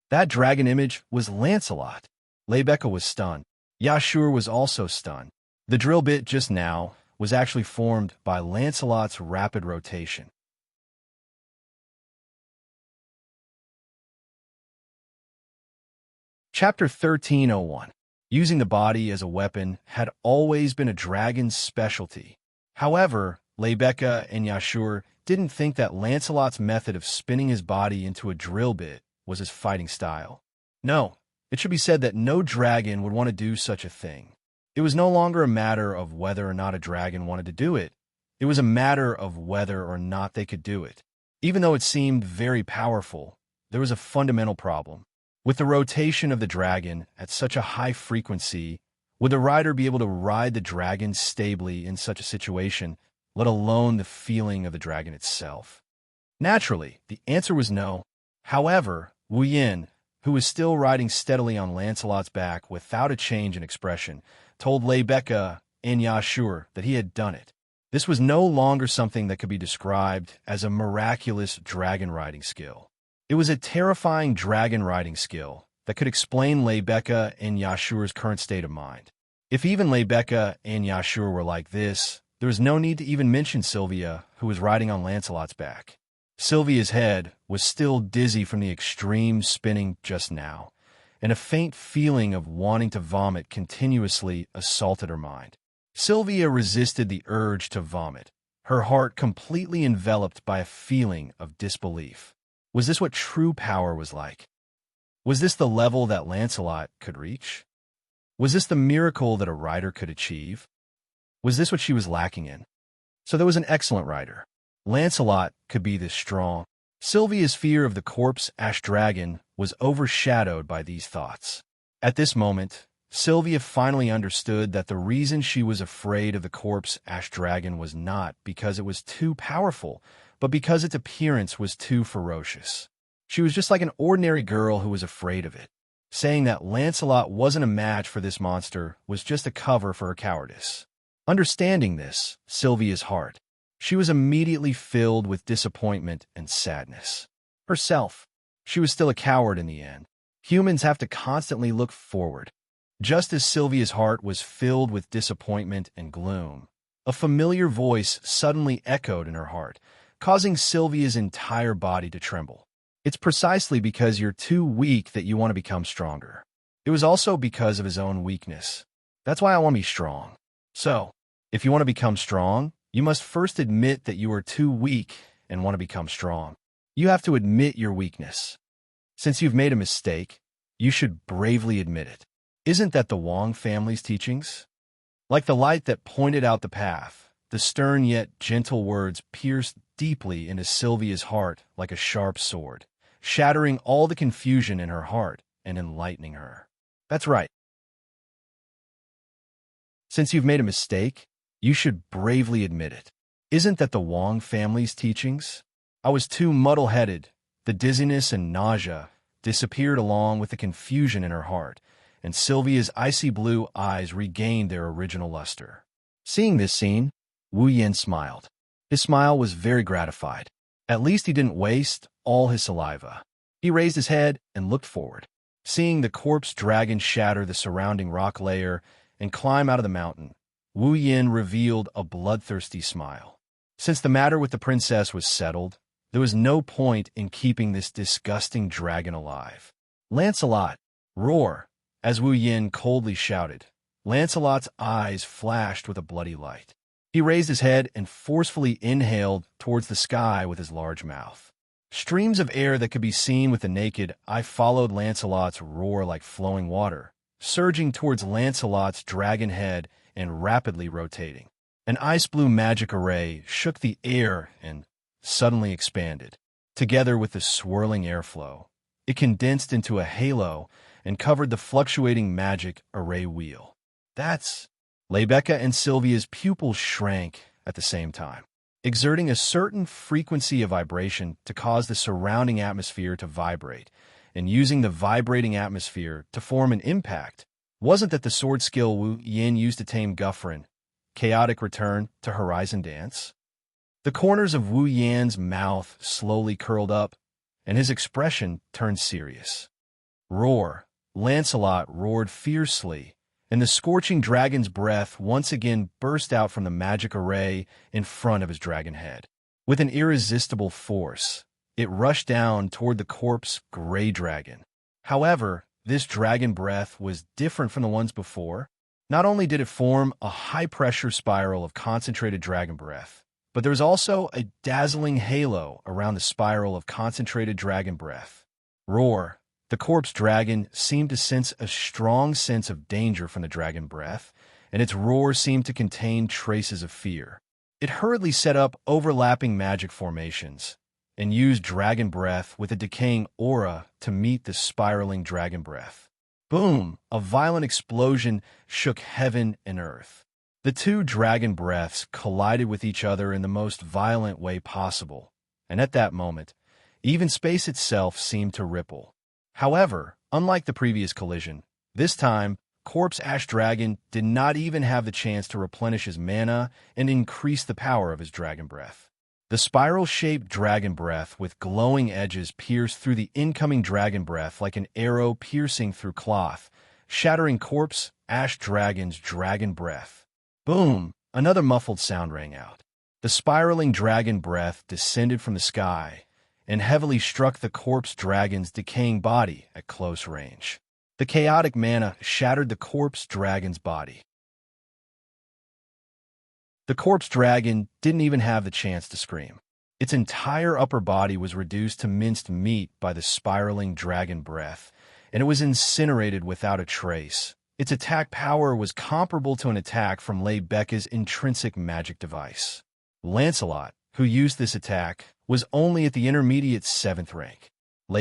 That dragon image was Lancelot. Lebecca was stunned. Yashur was also stunned. The drill bit just now was actually formed by Lancelot's rapid rotation. Chapter 1301. Using the body as a weapon had always been a dragon's specialty. However, Lebecca and Yashur didn't think that Lancelot's method of spinning his body into a drill bit was his fighting style. No, it should be said that no dragon would want to do such a thing. It was no longer a matter of whether or not a dragon wanted to do it. It was a matter of whether or not they could do it. Even though it seemed very powerful, there was a fundamental problem. With the rotation of the dragon at such a high frequency, would the rider be able to ride the dragon stably in such a situation, let alone the feeling of the dragon itself? Naturally, the answer was no. However, Wu Yin, who was still riding steadily on Lancelot's back without a change in expression, told Lebecca and Yashur that he had done it. This was no longer something that could be described as a miraculous dragon riding skill. It was a terrifying dragon riding skill that could explain Lebecca and Yashur's current state of mind. If even Lebecca and Yashur were like this, there was no need to even mention Sylvia, who was riding on Lancelot's back. Sylvia's head was still dizzy from the extreme spinning just now, and a faint feeling of wanting to vomit continuously assaulted her mind. Sylvia resisted the urge to vomit, her heart completely enveloped by a feeling of disbelief. Was this what true power was like? Was this the level that Lancelot could reach? Was this the miracle that a rider could achieve? Was this what she was lacking in? So there was an excellent rider. Lancelot could be this strong. Sylvia's fear of the corpse ash dragon was overshadowed by these thoughts. At this moment, Sylvia finally understood that the reason she was afraid of the corpse ash dragon was not because it was too powerful, but because its appearance was too ferocious. She was just like an ordinary girl who was afraid of it. Saying that Lancelot wasn't a match for this monster was just a cover for her cowardice. Understanding this, Sylvia's heart, she was immediately filled with disappointment and sadness. Herself, she was still a coward in the end. Humans have to constantly look forward. Just as Sylvia's heart was filled with disappointment and gloom, a familiar voice suddenly echoed in her heart, causing Sylvia's entire body to tremble. It's precisely because you're too weak that you want to become stronger. It was also because of his own weakness. That's why I want to be strong. So, if you want to become strong, you must first admit that you are too weak and want to become strong. You have to admit your weakness. Since you've made a mistake, you should bravely admit it. Isn't that the Wang family's teachings? Like the light that pointed out the path, the stern yet gentle words pierced deeply into Sylvia's heart like a sharp sword, shattering all the confusion in her heart and enlightening her. That's right. Since you've made a mistake, you should bravely admit it. Isn't that the Wang family's teachings? I was too muddle-headed. The dizziness and nausea disappeared along with the confusion in her heart, and Sylvia's icy blue eyes regained their original luster. Seeing this scene, Wu Yin smiled. His smile was very gratified. At least he didn't waste all his saliva. He raised his head and looked forward. Seeing the corpse dragon shatter the surrounding rock layer and climb out of the mountain, Wu Yin revealed a bloodthirsty smile. Since the matter with the princess was settled, there was no point in keeping this disgusting dragon alive. Lancelot, roar! As Wu Yin coldly shouted, Lancelot's eyes flashed with a bloody light. He raised his head and forcefully inhaled towards the sky with his large mouth. Streams of air that could be seen with the naked eye followed Lancelot's roar like flowing water, surging towards Lancelot's dragon head and rapidly rotating. An ice-blue magic array shook the air and suddenly expanded. Together with the swirling airflow, it condensed into a halo and covered the fluctuating magic array wheel. That's... Lebecca and Sylvia's pupils shrank at the same time, exerting a certain frequency of vibration to cause the surrounding atmosphere to vibrate, and using the vibrating atmosphere to form an impact. Wasn't that the sword skill Wu Yin used to tame Guffrin? Chaotic return to Horizon Dance? The corners of Wu Yan's mouth slowly curled up, and his expression turned serious. Roar! Lancelot roared fiercely, and the scorching dragon's breath once again burst out from the magic array in front of his dragon head. With an irresistible force, it rushed down toward the corpse gray dragon. However, this dragon breath was different from the ones before. Not only did it form a high-pressure spiral of concentrated dragon breath, but there was also a dazzling halo around the spiral of concentrated dragon breath. Roar! The corpse dragon seemed to sense a strong sense of danger from the dragon breath, and its roar seemed to contain traces of fear. It hurriedly set up overlapping magic formations and used dragon breath with a decaying aura to meet the spiraling dragon breath. Boom! A violent explosion shook heaven and earth. The two dragon breaths collided with each other in the most violent way possible, and at that moment, even space itself seemed to ripple. However, unlike the previous collision, this time, Corpse Ash Dragon did not even have the chance to replenish his mana and increase the power of his dragon breath. The spiral-shaped dragon breath with glowing edges pierced through the incoming dragon breath like an arrow piercing through cloth, shattering corpse ash dragon's dragon breath. Boom! Another muffled sound rang out. The spiraling dragon breath descended from the sky and heavily struck the corpse dragon's decaying body at close range. The chaotic mana shattered the corpse dragon's body. The corpse dragon didn't even have the chance to scream. Its entire upper body was reduced to minced meat by the spiraling dragon breath, and it was incinerated without a trace. Its attack power was comparable to an attack from Becca's intrinsic magic device. Lancelot, who used this attack, was only at the intermediate 7th rank.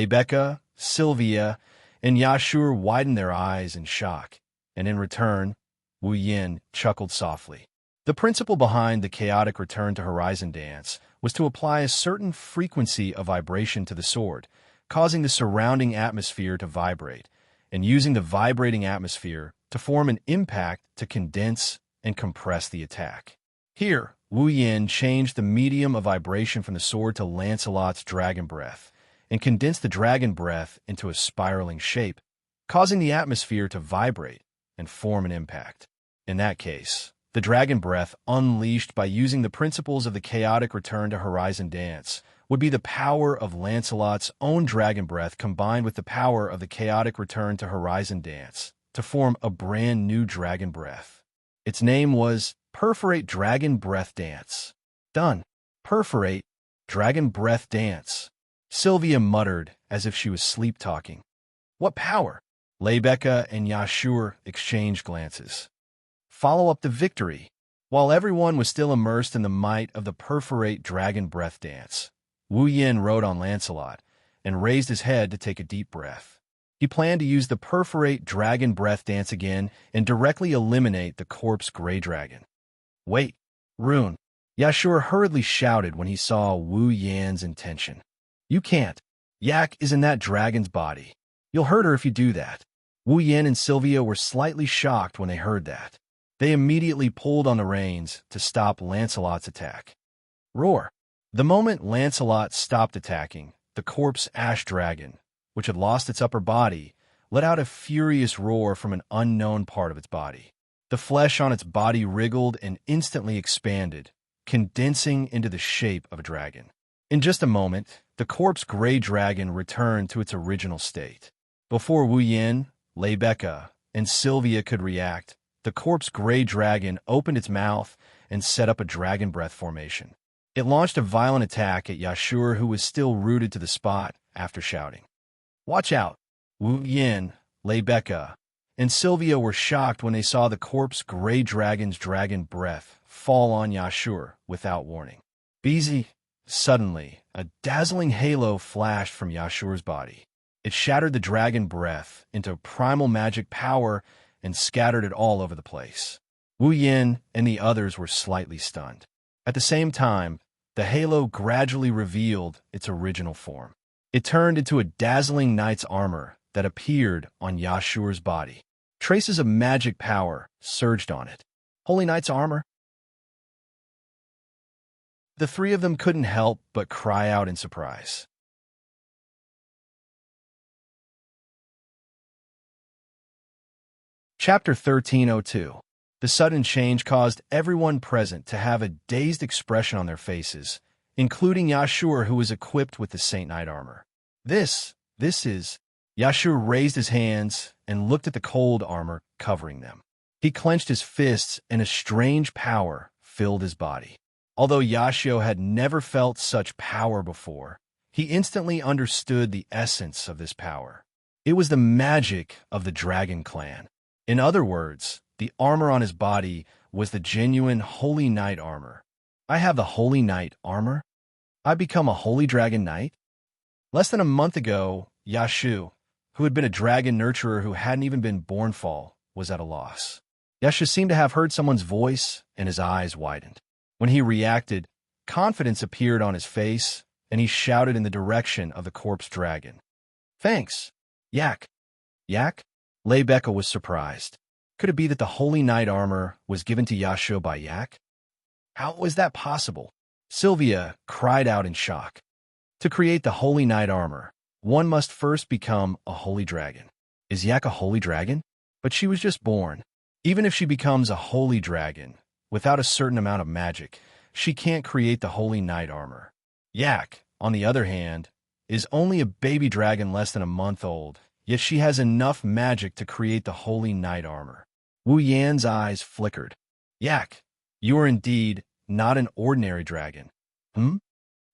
Becca, Sylvia, and Yashur widened their eyes in shock, and in return, Wu Yin chuckled softly. The principle behind the chaotic return to Horizon dance was to apply a certain frequency of vibration to the sword, causing the surrounding atmosphere to vibrate, and using the vibrating atmosphere to form an impact to condense and compress the attack. Here, Wu Yin changed the medium of vibration from the sword to Lancelot's dragon breath, and condensed the dragon breath into a spiraling shape, causing the atmosphere to vibrate and form an impact. In that case, the dragon breath, unleashed by using the principles of the chaotic return to Horizon dance, would be the power of Lancelot's own dragon breath combined with the power of the chaotic return to Horizon dance to form a brand new dragon breath. Its name was Perforate Dragon Breath Dance. Done. Perforate Dragon Breath Dance. Sylvia muttered as if she was sleep-talking. What power? Becca and Yashur exchanged glances. Follow up the victory. While everyone was still immersed in the might of the Perforate Dragon Breath Dance, Wu Yin rode on Lancelot and raised his head to take a deep breath. He planned to use the Perforate Dragon Breath Dance again and directly eliminate the corpse gray dragon. Wait, Rune! Yashur hurriedly shouted when he saw Wu Yan's intention. You can't. Yak is in that dragon's body. You'll hurt her if you do that. Wu Yan and Sylvia were slightly shocked when they heard that. They immediately pulled on the reins to stop Lancelot's attack. Roar! The moment Lancelot stopped attacking, the corpse ash dragon, which had lost its upper body, let out a furious roar from an unknown part of its body. The flesh on its body wriggled and instantly expanded, condensing into the shape of a dragon. In just a moment, the corpse gray dragon returned to its original state. Before Wu Yin, Becca, and Sylvia could react, the corpse gray dragon opened its mouth and set up a dragon breath formation. It launched a violent attack at Yashur, who was still rooted to the spot, after shouting. Watch out! Wu Yin, Becca, and Sylvia were shocked when they saw the corpse gray dragon's dragon breath fall on Yashur without warning. Beezy! Suddenly, a dazzling halo flashed from Yashur's body. It shattered the dragon breath into primal magic power and scattered it all over the place. Wu Yin and the others were slightly stunned. At the same time, the halo gradually revealed its original form. It turned into a dazzling knight's armor that appeared on Yashur's body. Traces of magic power surged on it. Holy Knight's armor? The three of them couldn't help but cry out in surprise. Chapter 1302. The sudden change caused everyone present to have a dazed expression on their faces, including Yashur, who was equipped with the Saint Knight armor. This is... Yashur raised his hands and looked at the cold armor covering them. He clenched his fists and a strange power filled his body. Although Yashio had never felt such power before, he instantly understood the essence of this power. It was the magic of the Dragon Clan. In other words, the armor on his body was the genuine Holy Knight armor. I have the Holy Knight armor? I become a Holy Dragon Knight? Less than a month ago, Yashu, who had been a dragon nurturer who hadn't even been born fall, was at a loss. Yashu seemed to have heard someone's voice, and his eyes widened. When he reacted, confidence appeared on his face, and he shouted in the direction of the corpse dragon. Thanks, Yak. Yak? Becca was surprised. Could it be that the Holy Knight armor was given to Yashu by Yak? How was that possible? Sylvia cried out in shock. To create the Holy Knight armor, one must first become a holy dragon. Is Yak a holy dragon? But she was just born. Even if she becomes a holy dragon, without a certain amount of magic, she can't create the Holy Knight armor. Yak, on the other hand, is only a baby dragon less than a month old, yet she has enough magic to create the Holy Knight armor. Wu Yan's eyes flickered. Yak, you are indeed not an ordinary dragon. Hmm?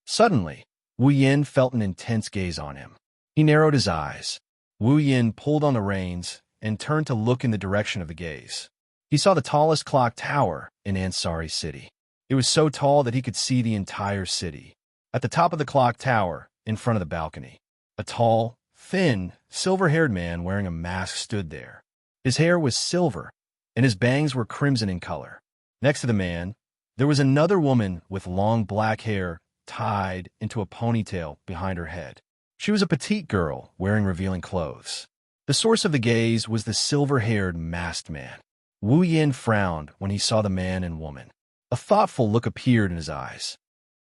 Suddenly, Wu Yan felt an intense gaze on him. He narrowed his eyes. Wu Yan pulled on the reins and turned to look in the direction of the gaze. He saw the tallest clock tower in Ansari City. It was so tall that he could see the entire city. At the top of the clock tower, in front of the balcony, a tall, thin, silver-haired man wearing a mask stood there. His hair was silver, and his bangs were crimson in color. Next to the man, there was another woman with long black hair tied into a ponytail behind her head. She was a petite girl wearing revealing clothes. The source of the gaze was the silver-haired masked man. Wu Yan frowned when he saw the man and woman. A thoughtful look appeared in his eyes.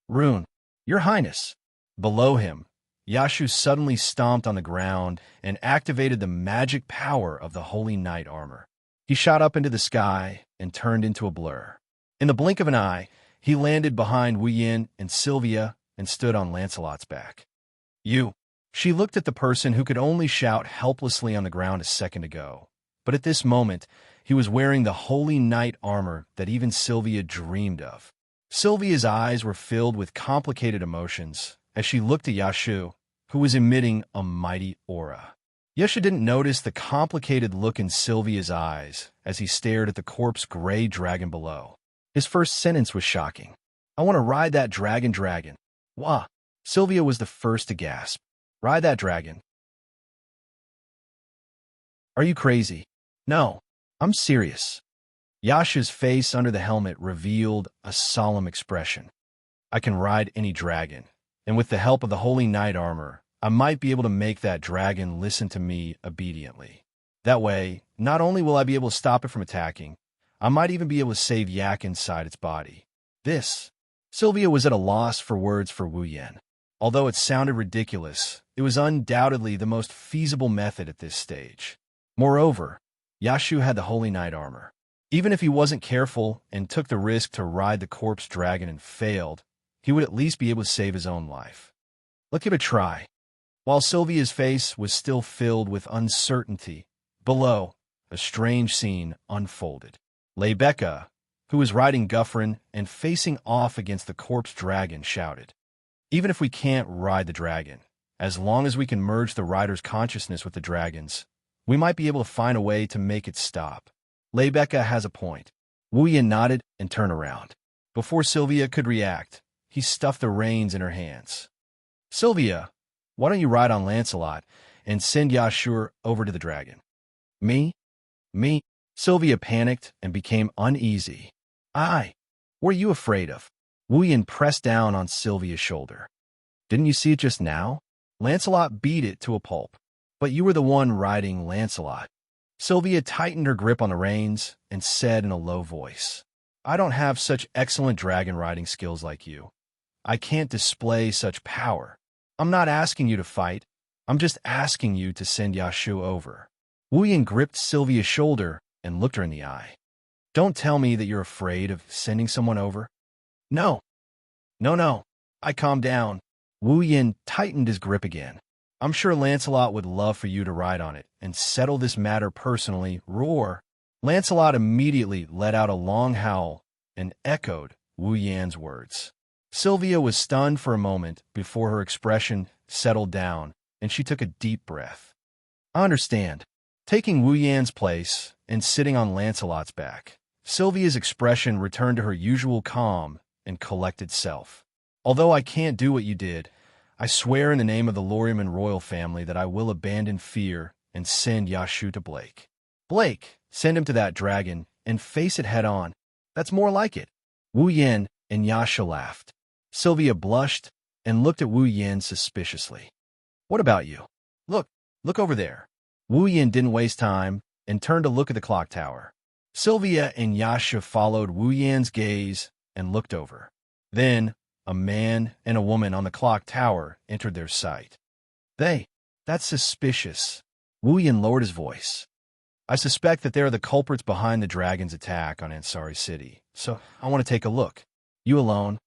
Rune, Your Highness. Below him, Yashu suddenly stomped on the ground and activated the magic power of the Holy Knight armor. He shot up into the sky and turned into a blur. In the blink of an eye, he landed behind Wu Yan and Sylvia and stood on Lancelot's back. You. She looked at the person who could only shout helplessly on the ground a second ago. But at this moment, he was wearing the Holy Knight armor that even Sylvia dreamed of. Sylvia's eyes were filled with complicated emotions as she looked at Yashu, who was emitting a mighty aura. Yashu didn't notice the complicated look in Sylvia's eyes as he stared at the corpse-gray dragon below. His first sentence was shocking. I want to ride that dragon. Wah! Sylvia was the first to gasp. Ride that dragon. Are you crazy? No, I'm serious. Yashu's face under the helmet revealed a solemn expression. I can ride any dragon, and with the help of the Holy Knight armor, I might be able to make that dragon listen to me obediently. That way, not only will I be able to stop it from attacking, I might even be able to save Yak inside its body. Sylvia was at a loss for words for Wu Yan. Although it sounded ridiculous, it was undoubtedly the most feasible method at this stage. Moreover, Yashu had the Holy Knight armor. Even if he wasn't careful and took the risk to ride the corpse dragon and failed, he would at least be able to save his own life. Let's give it a try. While Sylvia's face was still filled with uncertainty, below, a strange scene unfolded. Lebecca, who was riding Guffrin and facing off against the corpse dragon, shouted, Even if we can't ride the dragon, as long as we can merge the rider's consciousness with the dragon's, we might be able to find a way to make it stop. Lebecca has a point. Wu Yan nodded and turned around. Before Sylvia could react, he stuffed the reins in her hands. Sylvia, why don't you ride on Lancelot and send Yashur over to the dragon? Me? Sylvia panicked and became uneasy. What are you afraid of? Wu Yan pressed down on Sylvia's shoulder. Didn't you see it just now? Lancelot beat it to a pulp. But you were the one riding Lancelot. Sylvia tightened her grip on the reins and said in a low voice, I don't have such excellent dragon riding skills like you. I can't display such power. I'm not asking you to fight. I'm just asking you to send Yashu over. Wu Yan gripped Sylvia's shoulder and looked her in the eye. Don't tell me that you're afraid of sending someone over. No. I calmed down. Wu Yan tightened his grip again. I'm sure Lancelot would love for you to ride on it and settle this matter personally. Roar. Lancelot immediately let out a long howl and echoed Wu Yan's words. Sylvia was stunned for a moment before her expression settled down and she took a deep breath. I understand. Taking Wu Yan's place and sitting on Lancelot's back, Sylvia's expression returned to her usual calm and collected self. Although I can't do what you did, I swear in the name of the Loriman royal family that I will abandon fear and send Yashu to Blake. Blake, send him to that dragon and face it head on. That's more like it. Wu Yan and Yasha laughed. Sylvia blushed and looked at Wu Yan suspiciously. What about you? Look over there. Wu Yan didn't waste time and turned to look at the clock tower. Sylvia and Yasha followed Wu Yan's gaze and looked over. Then, a man and a woman on the clock tower entered their sight. That's suspicious. Wu Yin lowered his voice. I suspect that they are the culprits behind the dragon's attack on Ansari City, so I want to take a look. You alone?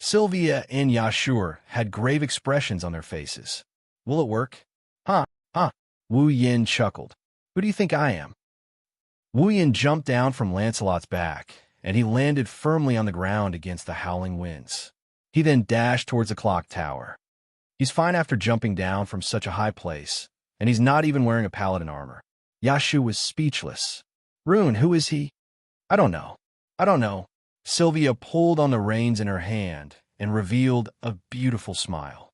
Sylvia and Yashur had grave expressions on their faces. Will it work? Huh. Wu Yin chuckled. Who do you think I am? Wu Yin jumped down from Lancelot's back, and he landed firmly on the ground against the howling winds. He then dashed towards the clock tower. He's fine after jumping down from such a high place, and he's not even wearing a paladin armor. Yashu was speechless. Rune, who is he? I don't know. Sylvia pulled on the reins in her hand and revealed a beautiful smile.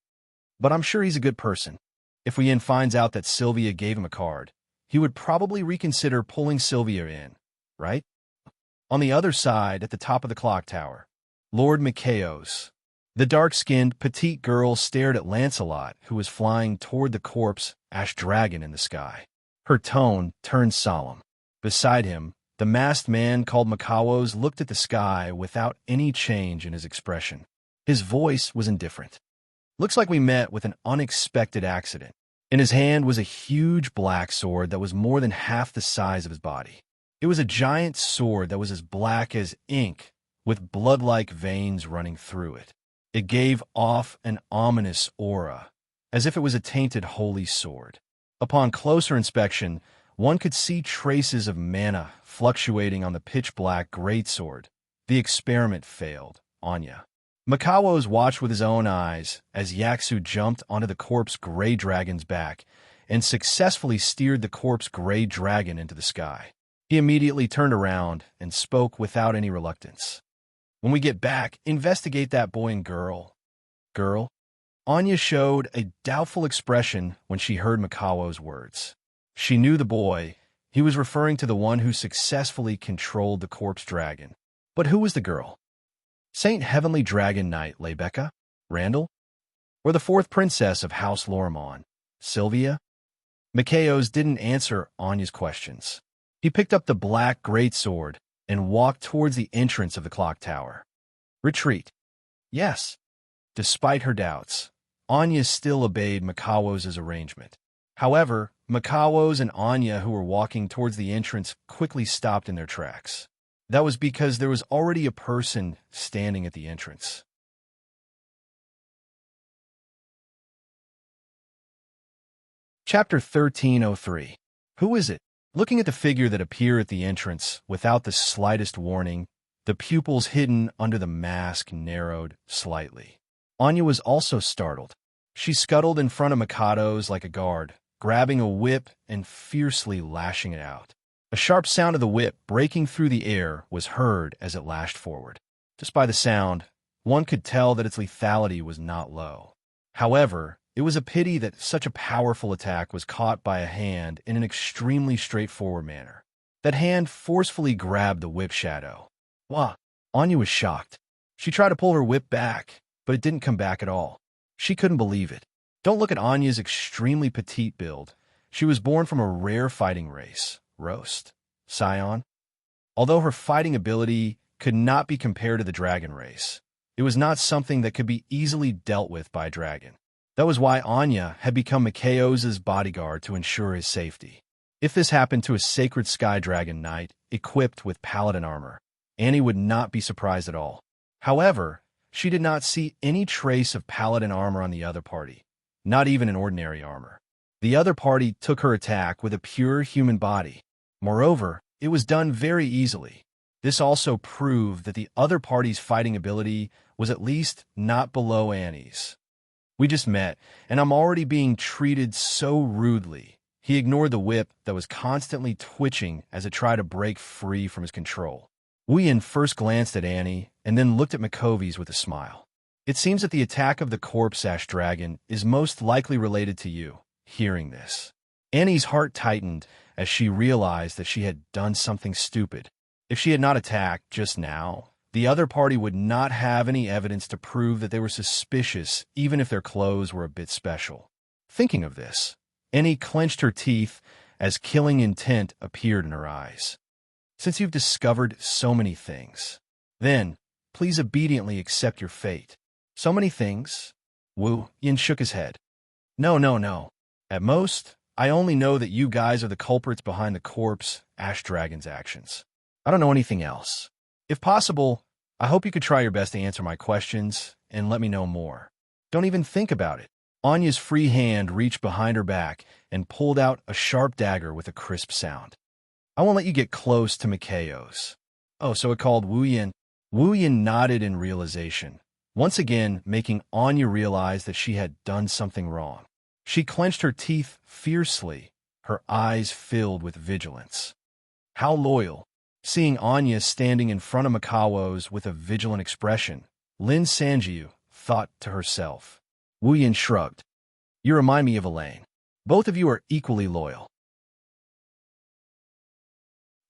But I'm sure he's a good person. If Wu Yin finds out that Sylvia gave him a card, he would probably reconsider pulling Sylvia in, right? On the other side, at the top of the clock tower, Lord Mikaos. The dark-skinned, petite girl stared at Lancelot, who was flying toward the corpse ash dragon in the sky. Her tone turned solemn. Beside him, the masked man called Mikaos looked at the sky without any change in his expression. His voice was indifferent. Looks like we met with an unexpected accident. In his hand was a huge black sword that was more than half the size of his body. It was a giant sword that was as black as ink, with blood-like veins running through it. It gave off an ominous aura, as if it was a tainted holy sword. Upon closer inspection, one could see traces of mana fluctuating on the pitch-black greatsword. The experiment failed. Anya. Mikaos watched with his own eyes as Yaksu jumped onto the corpse gray dragon's back and successfully steered the corpse gray dragon into the sky. He immediately turned around and spoke without any reluctance. When we get back, investigate that boy and girl. Girl? Anya showed a doubtful expression when she heard Mikaos' words. She knew the boy. He was referring to the one who successfully controlled the corpse dragon. But who was the girl? Saint Heavenly Dragon Knight Lebecca? Randall? Or the fourth princess of House Lorimon? Sylvia? Mikaos didn't answer Anya's questions. He picked up the black greatsword and walked towards the entrance of the clock tower. Retreat. Yes. Despite her doubts, Anya still obeyed Mikaos' arrangement. However, Mikaos and Anya, who were walking towards the entrance, quickly stopped in their tracks. That was because there was already a person standing at the entrance. Chapter 1303. Who is it? Looking at the figure that appeared at the entrance without the slightest warning, the pupils hidden under the mask narrowed slightly. Anya was also startled. She scuttled in front of Mikaos like a guard, grabbing a whip and fiercely lashing it out. A sharp sound of the whip breaking through the air was heard as it lashed forward. Just by the sound, one could tell that its lethality was not low. However, it was a pity that such a powerful attack was caught by a hand in an extremely straightforward manner. That hand forcefully grabbed the whip shadow. Wah! Anya was shocked. She tried to pull her whip back, but it didn't come back at all. She couldn't believe it. Don't look at Anya's extremely petite build. She was born from a rare fighting race, Roast, Scion. Although her fighting ability could not be compared to the dragon race, it was not something that could be easily dealt with by a dragon. That was why Anya had become Mikaos' bodyguard to ensure his safety. If this happened to a sacred sky dragon knight equipped with paladin armor, Annie would not be surprised at all. However, she did not see any trace of paladin armor on the other party, not even an ordinary armor. The other party took her attack with a pure human body. Moreover, it was done very easily. This also proved that the other party's fighting ability was at least not below Annie's. We just met, and I'm already being treated so rudely. He ignored the whip that was constantly twitching as it tried to break free from his control. Wu Yin first glanced at Annie and then looked at Mikaos with a smile. It seems that the attack of the corpse ash dragon is most likely related to you. Hearing this, Annie's heart tightened as she realized that she had done something stupid. If she had not attacked just now, the other party would not have any evidence to prove that they were suspicious, even if their clothes were a bit special. Thinking of this, Annie clenched her teeth as killing intent appeared in her eyes. Since you've discovered so many things, then Please obediently accept your fate. So many things. Wu Yin shook his head. No, no, no. At most, I only know that you guys are the culprits behind the corpse Ash Dragon's actions. I don't know anything else. If possible, I hope you could try your best to answer my questions and let me know more. Don't even think about it. Anya's free hand reached behind her back and pulled out a sharp dagger with a crisp sound. I won't let you get close to Mikao's. Oh, so it called Wu Yin. Wu Yin nodded in realization, once again making Anya realize that she had done something wrong. She clenched her teeth fiercely, her eyes filled with vigilance. How loyal. Seeing Anya standing in front of Mikao's with a vigilant expression, Lin Sanjiu thought to herself. Wu Yin shrugged. You remind me of Elaine. Both of you are equally loyal.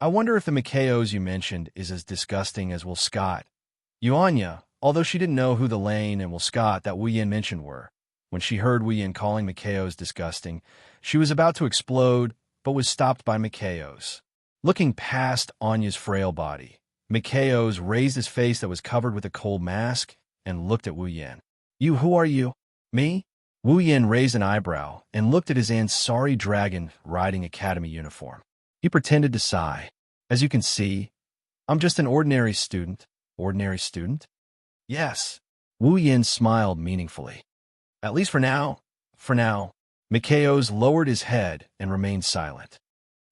I wonder if the Mikao's you mentioned is as disgusting as Will Scott. Anya, although she didn't know who the Lane and Will Scott that Wu Yin mentioned were, when she heard Wu Yin calling Mikao's disgusting, she was about to explode, but was stopped by Mikao's. Looking past Anya's frail body, Mikao's raised his face that was covered with a cold mask and looked at Wu Yin. Who are you? Me? Wu Yin raised an eyebrow and looked at his Ansari dragon riding academy uniform. He pretended to sigh. As you can see, I'm just an ordinary student. Ordinary student? Yes. Wu Yin smiled meaningfully. At least for now. For now. Mikao's lowered his head and remained silent.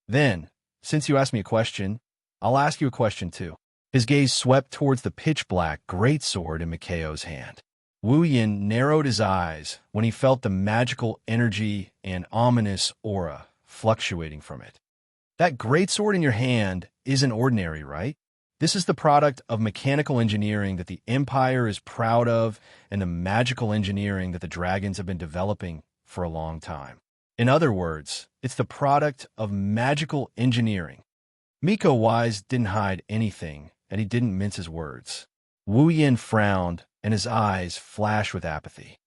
Then, since you asked me a question, I'll ask you a question too. His gaze swept towards the pitch-black greatsword in Mikao's hand. Wu Yin narrowed his eyes when he felt the magical energy and ominous aura fluctuating from it. That greatsword in your hand isn't ordinary, right? This is the product of mechanical engineering that the Empire is proud of and the magical engineering that the dragons have been developing for a long time. In other words, it's the product of magical engineering. Miko Wise didn't hide anything, and he didn't mince his words. Wu Yin frowned, and his eyes flashed with apathy.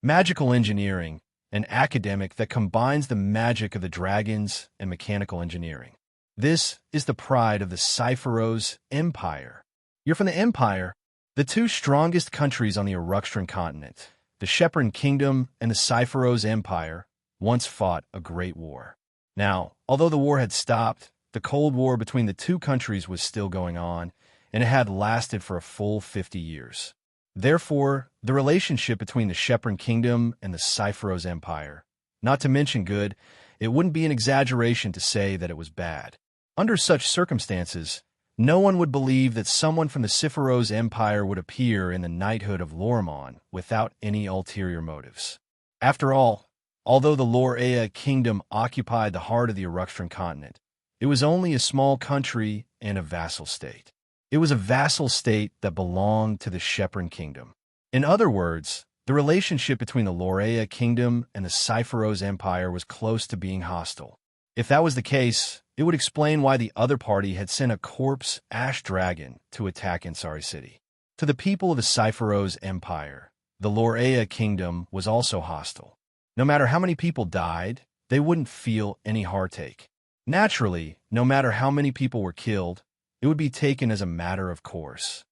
Magical engineering, an academic that combines the magic of the dragons and mechanical engineering. This is the pride of the Cypheros Empire. You're from the Empire, the two strongest countries on the Uruxtran continent, the Shepron Kingdom and the Cypheros Empire, once fought a great war. Now, although the war had stopped, the Cold War between the two countries was still going on, and it had lasted for a full 50 years. Therefore, the relationship between the Shepron Kingdom and the Cypheros Empire, not to mention good, it wouldn't be an exaggeration to say that it was bad. Under such circumstances, no one would believe that someone from the Cypheros Empire would appear in the knighthood of Lormon without any ulterior motives. After all, although the Lorea Kingdom occupied the heart of the Uruxtran continent, it was only a small country and a vassal state. It was a vassal state that belonged to the Shepron Kingdom. In other words, the relationship between the Lorea Kingdom and the Cypheros Empire was close to being hostile. If that was the case, it would explain why the other party had sent a corpse ash dragon to attack Ansari City. To the people of the Cypheros Empire, the Lorea Kingdom was also hostile. No matter how many people died, they wouldn't feel any heartache. Naturally, no matter how many people were killed, it would be taken as a matter of course.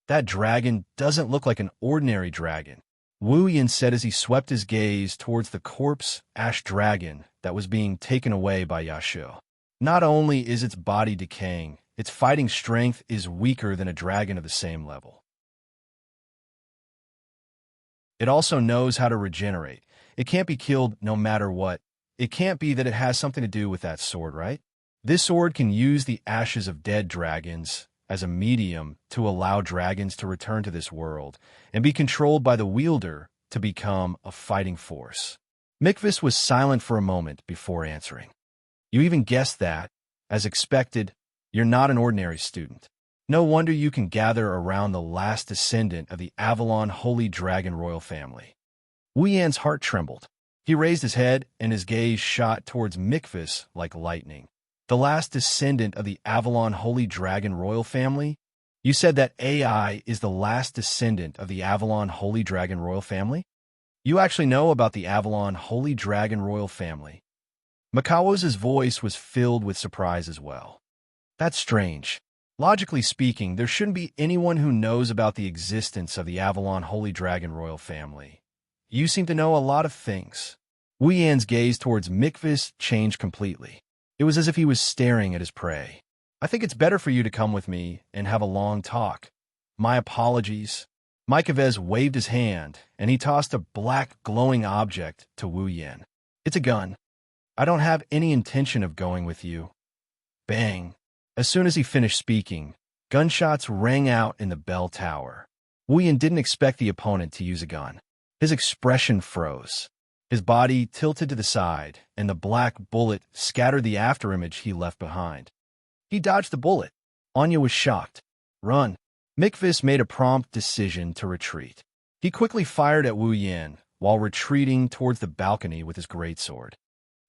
That dragon doesn't look like an ordinary dragon, Wu Yin said as he swept his gaze towards the corpse ash dragon that was being taken away by Yashu. Not only is its body decaying, its fighting strength is weaker than a dragon of the same level. It also knows how to regenerate. It can't be killed no matter what. It can't be that it has something to do with that sword, right? This sword can use the ashes of dead dragons as a medium to allow dragons to return to this world and be controlled by the wielder to become a fighting force. Mikvis was silent for a moment before answering. You even guessed that. As expected, you're not an ordinary student. No wonder you can gather around the last descendant of the Avalon Holy Dragon royal family. Wu Yan's heart trembled. He raised his head and his gaze shot towards Mikvis like lightning. The last descendant of the Avalon Holy Dragon royal family? You said that AI is the last descendant of the Avalon Holy Dragon royal family? You actually know about the Avalon Holy Dragon royal family. Mikawa's voice was filled with surprise as well. That's strange. Logically speaking, there shouldn't be anyone who knows about the existence of the Avalon Holy Dragon royal family. You seem to know a lot of things. Wu Yan's gaze towards Mikvis changed completely. It was as if he was staring at his prey. I think it's better for you to come with me and have a long talk. My apologies. Mikvis waved his hand, and he tossed a black, glowing object to Wu Yan. It's a gun. I don't have any intention of going with you. Bang. As soon as he finished speaking, gunshots rang out in the bell tower. Wu Yan didn't expect the opponent to use a gun. His expression froze. His body tilted to the side, and the black bullet scattered the afterimage he left behind. He dodged the bullet. Anya was shocked. Run. Mikvis made a prompt decision to retreat. He quickly fired at Wu Yan while retreating towards the balcony with his greatsword.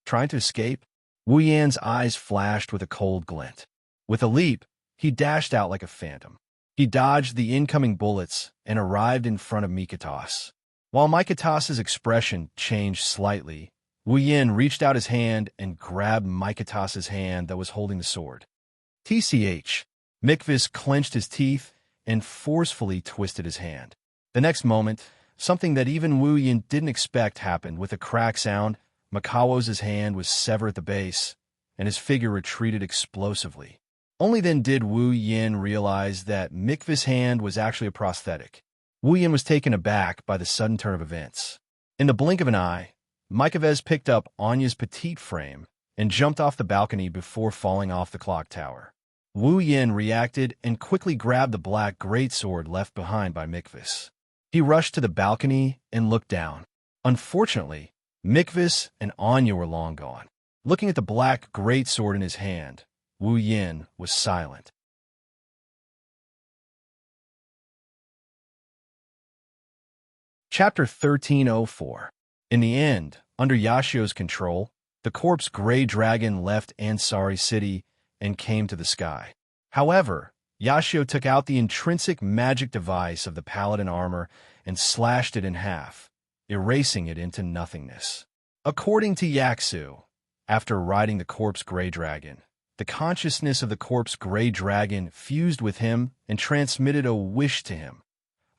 Trying to escape? Wu Yan's eyes flashed with a cold glint. With a leap, he dashed out like a phantom. He dodged the incoming bullets and arrived in front of Mikatas. While Mikatas's expression changed slightly, Wu Yan reached out his hand and grabbed Mikatas's hand that was holding the sword. TCH. Mikvis clenched his teeth and forcefully twisted his hand. The next moment, something that even Wu Yan didn't expect happened. With a crack sound, Mikawa's hand was severed at the base, and his figure retreated explosively. Only then did Wu Yan realize that Mikvis' hand was actually a prosthetic. Wu Yan was taken aback by the sudden turn of events. In the blink of an eye, Mikvis picked up Anya's petite frame and jumped off the balcony before falling off the clock tower. Wu Yan reacted and quickly grabbed the black greatsword left behind by Mikvis. He rushed to the balcony and looked down. Unfortunately, Mikvis and Anya were long gone. Looking at the black greatsword in his hand, Wu Yan was silent. Chapter 1304. In the end, under Yashio's control, the corpse Grey Dragon left Ansari City and came to the sky. However, Yashio took out the intrinsic magic device of the paladin armor and slashed it in half, erasing it into nothingness. According to Yaksu, after riding the corpse Grey Dragon, the consciousness of the corpse Grey Dragon fused with him and transmitted a wish to him,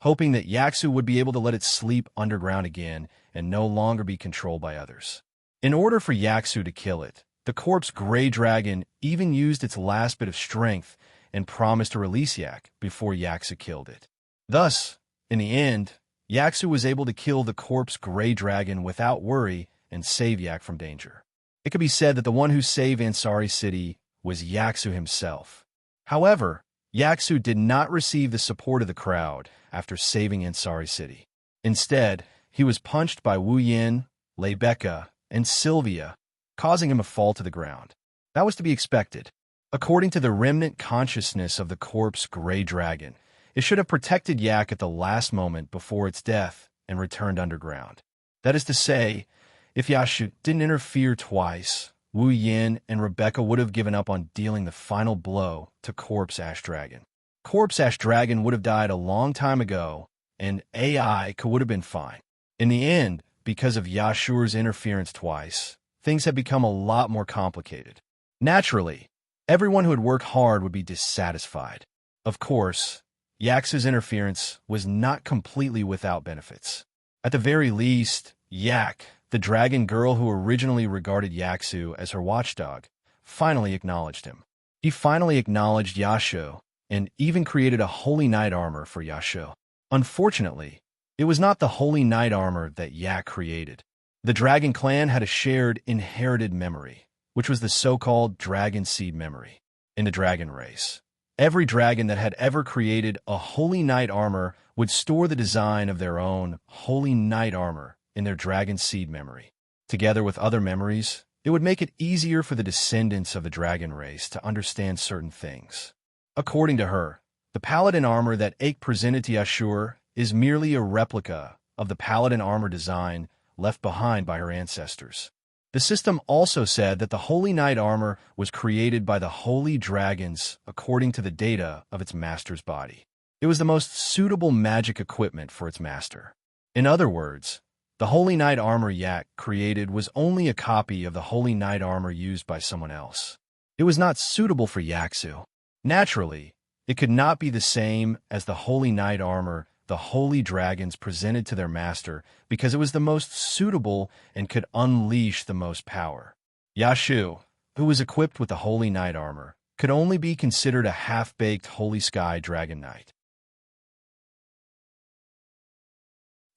hoping that Yaksu would be able to let it sleep underground again and no longer be controlled by others. In order for Yaksu to kill it, the corpse Grey Dragon even used its last bit of strength and promised to release Yak before Yaksu killed it. Thus, in the end, Yaksu was able to kill the corpse Grey Dragon without worry and save Yak from danger. It could be said that the one who saved Ansari City was Yaksu himself. However, Yaksu did not receive the support of the crowd after saving Ansari City. Instead, he was punched by Wu Yan, Lebecca, and Sylvia, causing him to fall to the ground. That was to be expected. According to the remnant consciousness of the corpse Grey Dragon, it should have protected Yak at the last moment before its death and returned underground. That is to say, if Yashu didn't interfere twice, Wu Yan and Rebecca would have given up on dealing the final blow to Corpse Ash Dragon. Corpse Ash Dragon would have died a long time ago, and AI would have been fine. In the end, because of Yashur's interference twice, things had become a lot more complicated. Naturally, everyone who had worked hard would be dissatisfied. Of course, Yaksu's interference was not completely without benefits. At the very least, Yak, the dragon girl who originally regarded Yaksu as her watchdog, finally acknowledged him. He finally acknowledged Yasho and even created a holy knight armor for Yasho. Unfortunately, it was not the holy knight armor that Yak created. The dragon clan had a shared inherited memory, which was the so-called dragon seed memory. In the dragon race, every dragon that had ever created a holy knight armor would store the design of their own holy knight armor in their dragon seed memory. Together with other memories, it would make it easier for the descendants of the dragon race to understand certain things. According to her, the paladin armor that Ake presented to Yashur is merely a replica of the paladin armor design left behind by her ancestors. The system also said that the holy knight armor was created by the holy dragons according to the data of its master's body. It was the most suitable magic equipment for its master. In other words, the holy knight armor Yak created was only a copy of the holy knight armor used by someone else. It was not suitable for Yaksu. Naturally, It could not be the same as the holy knight armor the holy dragons presented to their master because it was the most suitable and could unleash the most power. Yashu, who was equipped with the holy knight armor, could only be considered a half-baked holy sky dragon knight.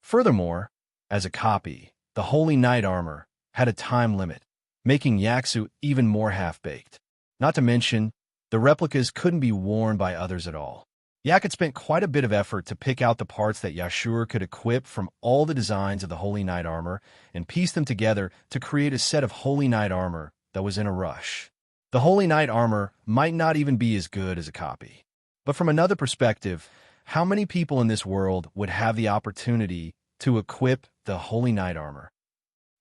Furthermore, as a copy, the holy knight armor had a time limit, making Yaksu even more half-baked. Not to mention, the replicas couldn't be worn by others at all. Yak had spent quite a bit of effort to pick out the parts that Yashur could equip from all the designs of the holy knight armor and piece them together to create a set of holy knight armor that was in a rush. The holy knight armor might not even be as good as a copy. But from another perspective, how many people in this world would have the opportunity to equip the holy knight armor?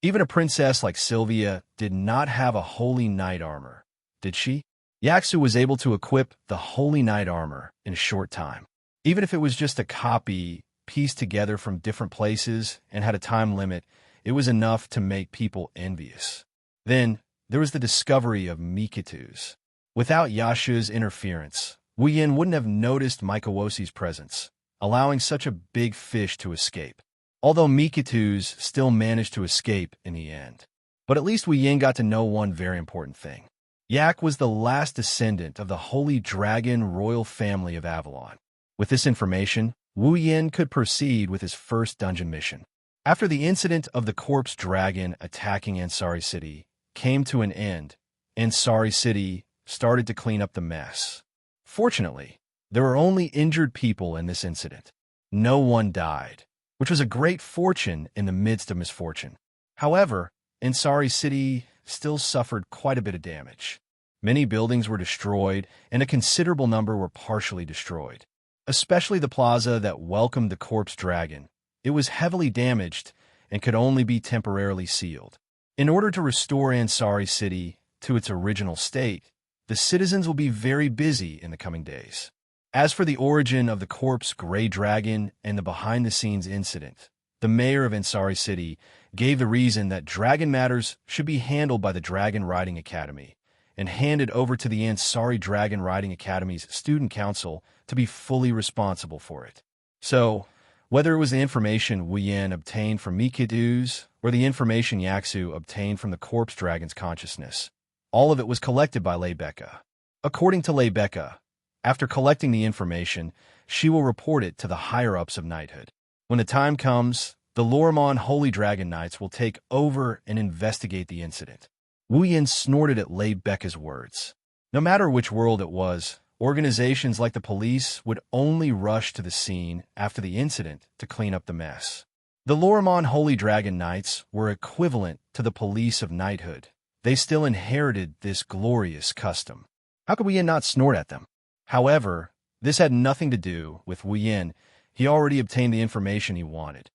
Even a princess like Sylvia did not have a holy knight armor, did she? Yaksu was able to equip the holy knight armor in a short time. Even if it was just a copy pieced together from different places and had a time limit, it was enough to make people envious. Then, there was the discovery of Mikitu's. Without Yashu's interference, Wu Yin wouldn't have noticed Mikawosi's presence, allowing such a big fish to escape. Although Mikitu's still managed to escape in the end. But at least Wu Yin got to know one very important thing. Yak was the last descendant of the Holy Dragon royal family of Avalon. With this information, Wu Yin could proceed with his first dungeon mission. After the incident of the corpse dragon attacking Ansari City came to an end, Ansari City started to clean up the mess. Fortunately, there were only injured people in this incident. No one died, which was a great fortune in the midst of misfortune. However, Ansari City still suffered quite a bit of damage. Many buildings were destroyed, and a considerable number were partially destroyed. Especially the plaza that welcomed the corpse dragon. It was heavily damaged and could only be temporarily sealed. In order to restore Ansari City to its original state, the citizens will be very busy in the coming days. As for the origin of the corpse gray dragon and the behind-the-scenes incident, the mayor of Ansari City gave the reason that dragon matters should be handled by the Dragon Riding Academy and handed over to the Ansari Dragon Riding Academy's student council to be fully responsible for it. So, whether it was the information Wu Yin obtained from Mikitu's or the information Yaksu obtained from the corpse dragon's consciousness, all of it was collected by Lebecca. According to Lebecca, after collecting the information, she will report it to the higher-ups of knighthood. When the time comes, the Lormon Holy Dragon Knights will take over and investigate the incident. Wu Yin snorted at Lebecca's words. No matter which world it was, organizations like the police would only rush to the scene after the incident to clean up the mess. The Lormon Holy Dragon Knights were equivalent to the police of knighthood. They still inherited this glorious custom. How could Wu Yin not snort at them? However, this had nothing to do with Wu Yin. He already obtained the information he wanted.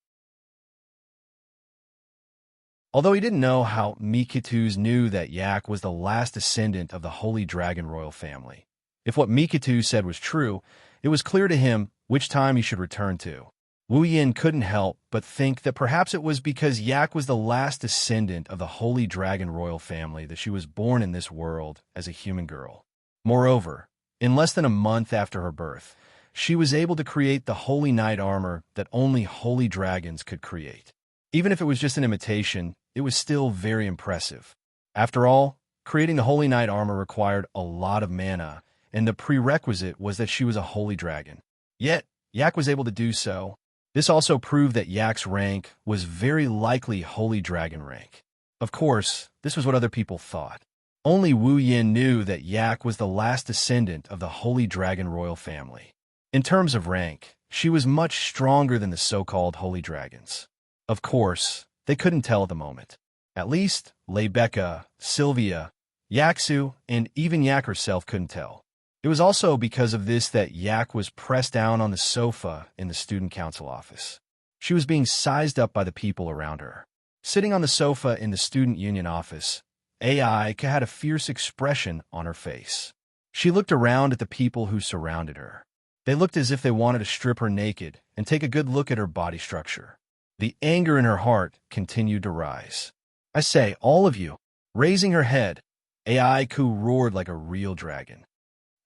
Although he didn't know how Mikitu's knew that Yak was the last descendant of the Holy Dragon royal family. If what Mikitu said was true, it was clear to him which time he should return to. Wu Yin couldn't help but think that perhaps it was because Yak was the last descendant of the Holy Dragon royal family that she was born in this world as a human girl. Moreover, in less than a month after her birth, she was able to create the Holy Knight armor that only holy dragons could create. Even if it was just an imitation, it was still very impressive. After all, creating the Holy Knight armor required a lot of mana, and the prerequisite was that she was a holy dragon. Yet, Yak was able to do so. This also proved that Yak's rank was very likely holy dragon rank. Of course, this was what other people thought. Only Wu Yin knew that Yak was the last descendant of the Holy Dragon royal family. In terms of rank, she was much stronger than the so-called holy dragons. Of course, they couldn't tell at the moment. At least, Lebecca, Sylvia, Yaksu, and even Yak herself couldn't tell. It was also because of this that Yak was pressed down on the sofa in the student council office. She was being sized up by the people around her. Sitting on the sofa in the student union office, AI had a fierce expression on her face. She looked around at the people who surrounded her. They looked as if they wanted to strip her naked and take a good look at her body structure. The anger in her heart continued to rise. I say, all of you, raising her head, AI roared like a real dragon.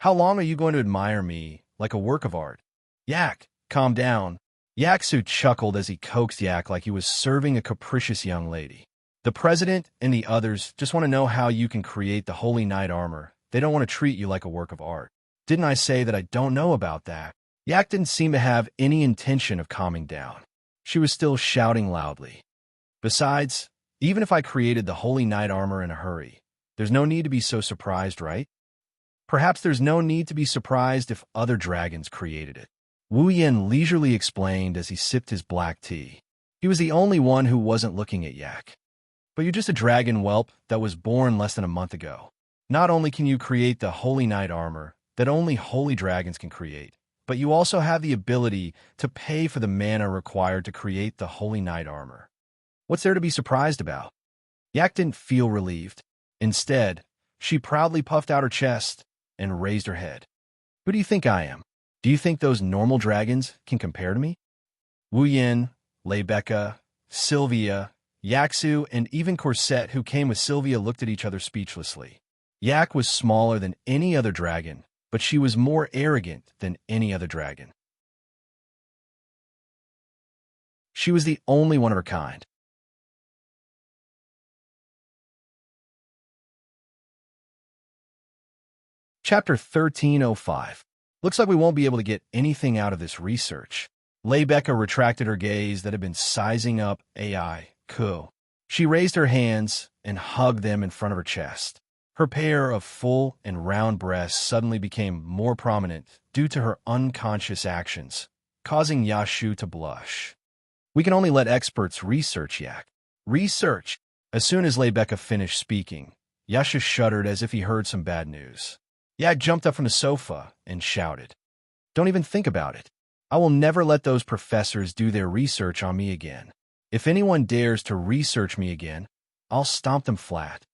How long are you going to admire me like a work of art? Yak, calm down. Yaksu chuckled as he coaxed Yak like he was serving a capricious young lady. The president and the others just want to know how you can create the holy knight armor. They don't want to treat you like a work of art. Didn't I say that I don't know about that? Yak didn't seem to have any intention of calming down. She was still shouting loudly. Besides, even if I created the holy knight armor in a hurry, there's no need to be so surprised, right? Perhaps there's no need to be surprised if other dragons created it. Wu Yin leisurely explained as he sipped his black tea. He was the only one who wasn't looking at Yak. But you're just a dragon whelp that was born less than a month ago. Not only can you create the holy knight armor that only holy dragons can create, but you also have the ability to pay for the mana required to create the holy knight armor. What's there to be surprised about? Yak didn't feel relieved. Instead, she proudly puffed out her chest and raised her head. Who do you think I am? Do you think those normal dragons can compare to me? Wu Yin, Lebecca, Sylvia, Yaksu, and even Corset, who came with Sylvia, looked at each other speechlessly. Yak was smaller than any other dragon, but she was more arrogant than any other dragon. She was the only one of her kind. Chapter 1305. Looks like we won't be able to get anything out of this research. Lebecca retracted her gaze that had been sizing up AI. Cool. She raised her hands and hugged them in front of her chest. Her pair of full and round breasts suddenly became more prominent due to her unconscious actions, causing Yashu to blush. We can only let experts research, Yak. Research! As soon as Lebecca finished speaking, Yashu shuddered as if he heard some bad news. Yak jumped up from the sofa and shouted, "Don't even think about it. I will never let those professors do their research on me again. If anyone dares to research me again, I'll stomp them flat."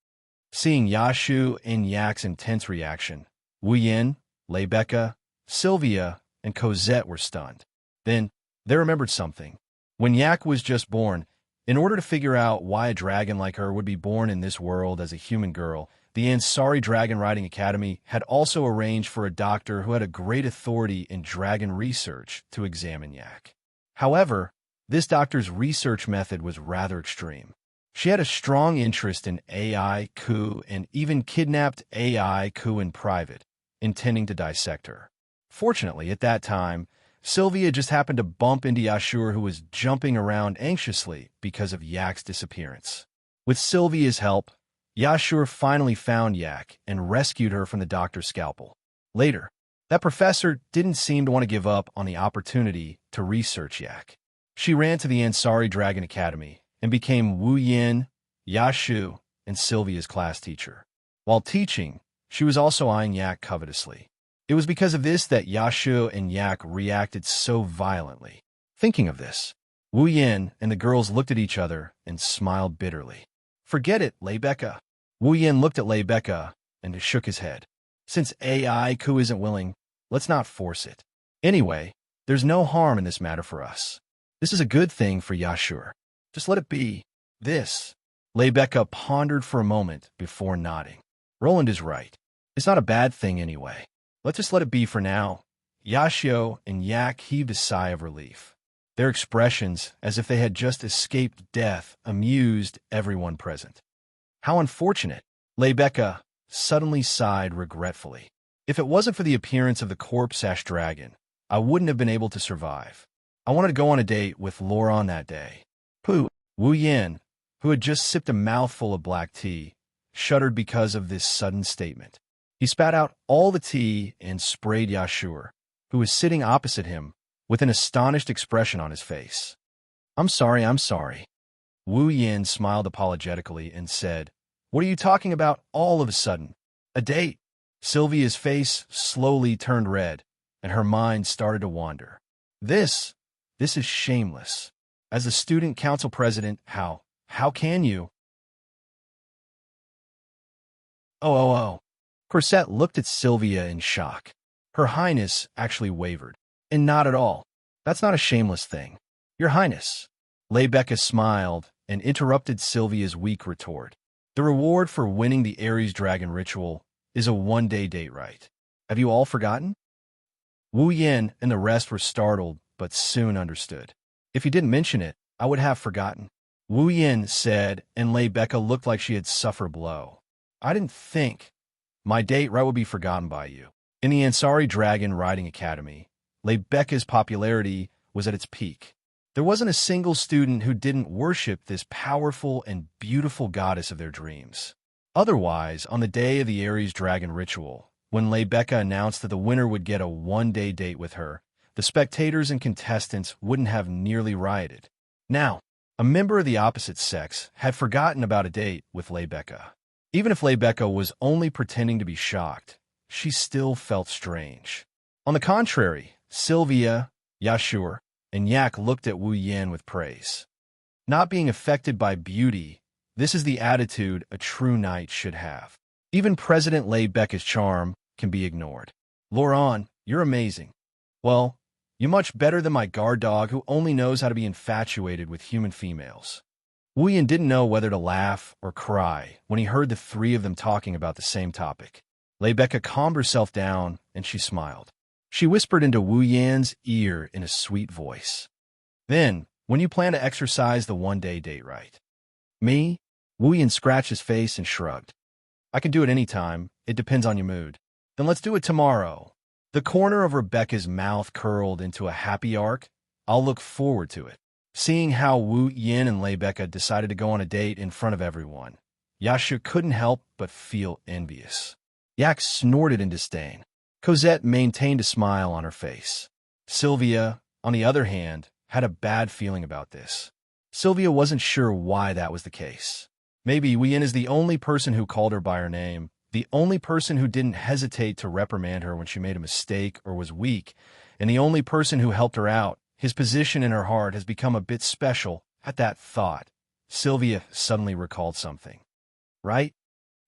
Seeing Yashu and Yak's intense reaction, Wu Yin, Lebecca, Sylvia, and Cosette were stunned. Then, they remembered something. When Yak was just born, in order to figure out why a dragon like her would be born in this world as a human girl, the Ansari Dragon Riding Academy had also arranged for a doctor who had a great authority in dragon research to examine Yak. However, this doctor's research method was rather extreme. She had a strong interest in AI Ku and even kidnapped AI Ku in private, intending to dissect her. Fortunately, at that time, Sylvia just happened to bump into Yashur, who was jumping around anxiously because of Yak's disappearance. With Sylvia's help, Yashur finally found Yak and rescued her from the doctor's scalpel. Later, that professor didn't seem to want to give up on the opportunity to research Yak. She ran to the Ansari Dragon Academy and became Wu Yin, Yashu, and Sylvia's class teacher. While teaching, she was also eyeing Yak covetously. It was because of this that Yashu and Yak reacted so violently. Thinking of this, Wu Yin and the girls looked at each other and smiled bitterly. "Forget it, Lebecca." Wu Yin looked at Lebecca and shook his head. "Since AI Ku isn't willing, let's not force it. Anyway, there's no harm in this matter for us. This is a good thing for Yashur. Just let it be. This." Lebecca pondered for a moment before nodding. Roland is right. It's not a bad thing anyway. Let's just let it be for now. Yashio and Yak heaved a sigh of relief. Their expressions, as if they had just escaped death, amused everyone present. How unfortunate. Lebecca suddenly sighed regretfully. If it wasn't for the appearance of the corpse-ash dragon, I wouldn't have been able to survive. I wanted to go on a date with Lauren that day. Pooh. Wu Yin, who had just sipped a mouthful of black tea, shuddered because of this sudden statement. He spat out all the tea and sprayed Yashur, who was sitting opposite him, with an astonished expression on his face. I'm sorry. Wu Yin smiled apologetically and said, "What are you talking about all of a sudden? A date?" Sylvia's face slowly turned red, and her mind started to wander. This is shameless. As the student council president, how can you? Oh. Corset looked at Sylvia in shock. Her Highness actually wavered. And not at all. That's not a shameless thing. Your Highness. Lebecca smiled and interrupted Sylvia's weak retort. The reward for winning the Ares Dragon ritual is a one-day date right. Have you all forgotten? Wu Yin and the rest were startled, but soon understood. If you didn't mention it, I would have forgotten. Wu Yin said, and Lei Becca looked like she had suffered a blow. I didn't think. My date right would be forgotten by you. In the Ansari Dragon Riding Academy, Lei Becca's popularity was at its peak. There wasn't a single student who didn't worship this powerful and beautiful goddess of their dreams. Otherwise, on the day of the Aries Dragon ritual, when Lei Becca announced that the winner would get a one-day date with her, the spectators and contestants wouldn't have nearly rioted. Now, a member of the opposite sex had forgotten about a date with Lei Becca. Even if Lei Becca was only pretending to be shocked, she still felt strange. On the contrary, Sylvia, Yashur, and Yak looked at Wu Yin with praise. Not being affected by beauty, this is the attitude a true knight should have. Even President Lei Becca's charm can be ignored. Lauren, you're amazing. Well, you're much better than my guard dog who only knows how to be infatuated with human females. Wu Yin didn't know whether to laugh or cry when he heard the three of them talking about the same topic. Lei Becca calmed herself down and she smiled. She whispered into Wu Yan's ear in a sweet voice. Then, when you plan to exercise the one-day date right? Me? Wu Yan scratched his face and shrugged. I can do it any time. It depends on your mood. Then let's do it tomorrow. The corner of Rebecca's mouth curled into a happy arc. I'll look forward to it. Seeing how Wu Yin and Lei Becca decided to go on a date in front of everyone, Yasha couldn't help but feel envious. Yak snorted in disdain. Cosette maintained a smile on her face. Sylvia, on the other hand, had a bad feeling about this. Sylvia wasn't sure why that was the case. Maybe Wu Yin is the only person who called her by her name, the only person who didn't hesitate to reprimand her when she made a mistake or was weak, and the only person who helped her out. His position in her heart has become a bit special. At that thought, Sylvia suddenly recalled something. Right?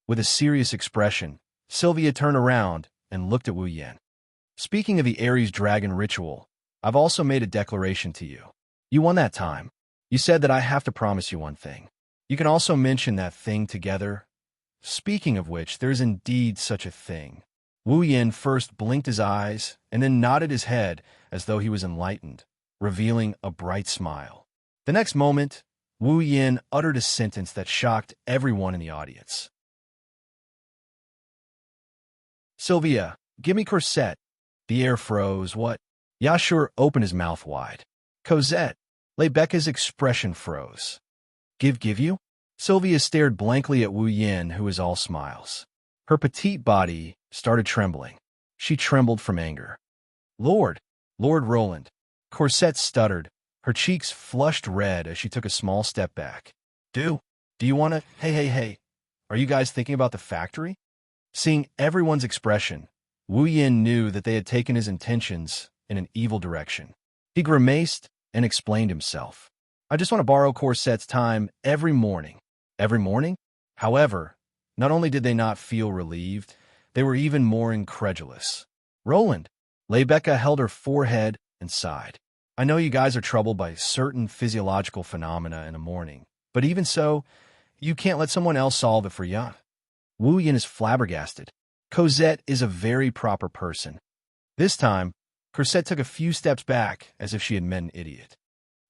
With a serious expression, Sylvia turned around and looked at Wu Yin. Speaking of the Aries Dragon ritual, I've also made a declaration to you. You won that time. You said that I have to promise you one thing. You can also mention that thing together. Speaking of which, there's indeed such a thing. Wu Yin first blinked his eyes and then nodded his head as though he was enlightened, revealing a bright smile. The next moment, Wu Yin uttered a sentence that shocked everyone in the audience. Sylvia, give me corset. The air froze. What? Yashur opened his mouth wide. Cosette. Lei Becca's expression froze. Give you? Sylvia stared blankly at Wu Yin, who was all smiles. Her petite body started trembling. She trembled from anger. Lord Roland. Corset stuttered. Her cheeks flushed red as she took a small step back. Do you want to? Hey. Are you guys thinking about the factory? Seeing everyone's expression, Wu Yin knew that they had taken his intentions in an evil direction. He grimaced and explained himself. I just want to borrow Corset's time every morning. Every morning? However, not only did they not feel relieved, they were even more incredulous. Roland. Lei Becca held her forehead and sighed. I know you guys are troubled by certain physiological phenomena in the morning, but even so, you can't let someone else solve it for you. Wu Yin is flabbergasted. Cosette is a very proper person. This time, Cosette took a few steps back as if she had met an idiot.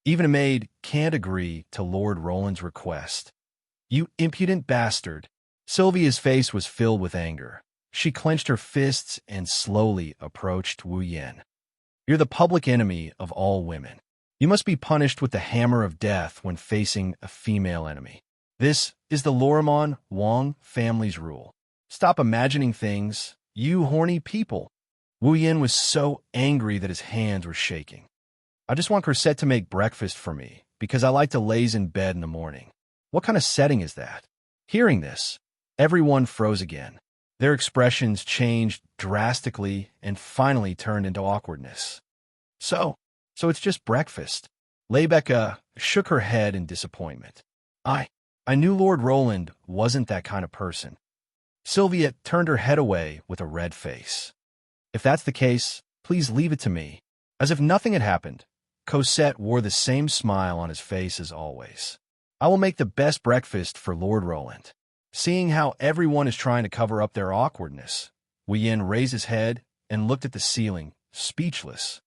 Even a maid can't agree to Lord Roland's request. You impudent bastard. Sylvia's face was filled with anger. She clenched her fists and slowly approached Wu Yin. You're the public enemy of all women. You must be punished with the hammer of death when facing a female enemy. This is the Lorimon Wang family's rule. Stop imagining things, you horny people. Wu Yin was so angry that his hands were shaking. I just want Cosette to make breakfast for me, because I like to laze in bed in the morning. What kind of setting is that? Hearing this, everyone froze again. Their expressions changed drastically and finally turned into awkwardness. So it's just breakfast. Lei Becca shook her head in disappointment. I knew Lord Roland wasn't that kind of person. Sylvia turned her head away with a red face. If that's the case, please leave it to me. As if nothing had happened, Cosette wore the same smile on his face as always. I will make the best breakfast for Lord Roland. Seeing how everyone is trying to cover up their awkwardness, Wu Yin raised his head and looked at the ceiling, speechless.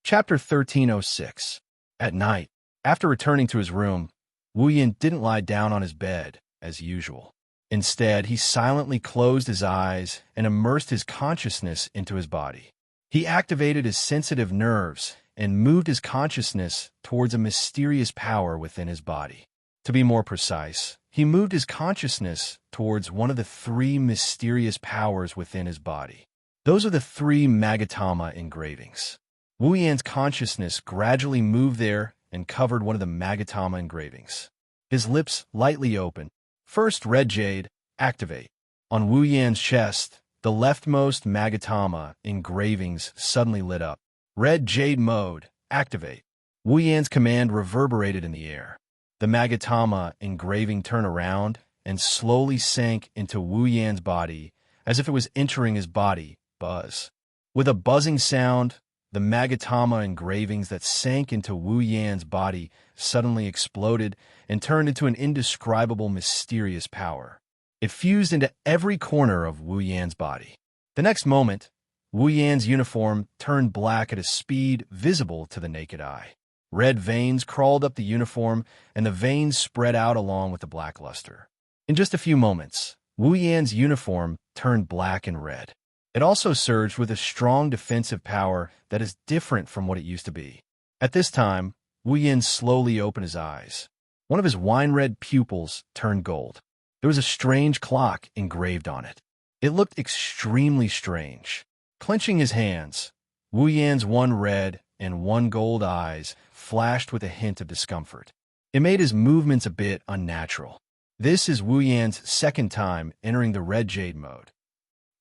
Chapter 1306. At night, after returning to his room, Wu Yin didn't lie down on his bed, as usual. Instead, he silently closed his eyes and immersed his consciousness into his body. He activated his sensitive nerves and moved his consciousness towards a mysterious power within his body. To be more precise, he moved his consciousness towards one of the three mysterious powers within his body. Those are the three Magatama engravings. Wu Yan's consciousness gradually moved there and covered one of the Magatama engravings. His lips lightly opened. First, Red Jade, activate. On Wu Yan's chest, the leftmost Magatama engravings suddenly lit up. Red Jade mode, activate. Wu Yan's command reverberated in the air. The Magatama engraving turned around and slowly sank into Wu Yan's body as if it was entering his body. Buzz. With a buzzing sound, the Magatama engravings that sank into Wu Yan's body suddenly exploded and turned into an indescribable mysterious power. It fused into every corner of Wu Yan's body. The next moment, Wu Yan's uniform turned black at a speed visible to the naked eye. Red veins crawled up the uniform, and the veins spread out along with the black luster. In just a few moments, Wu Yan's uniform turned black and red. It also surged with a strong defensive power that is different from what it used to be. At this time, Wu Yin slowly opened his eyes. One of his wine-red pupils turned gold. There was a strange clock engraved on it. It looked extremely strange. Clenching his hands, Wu Yan's one red and one gold eyes flashed with a hint of discomfort. It made his movements a bit unnatural. This is Wu Yan's second time entering the Red Jade mode.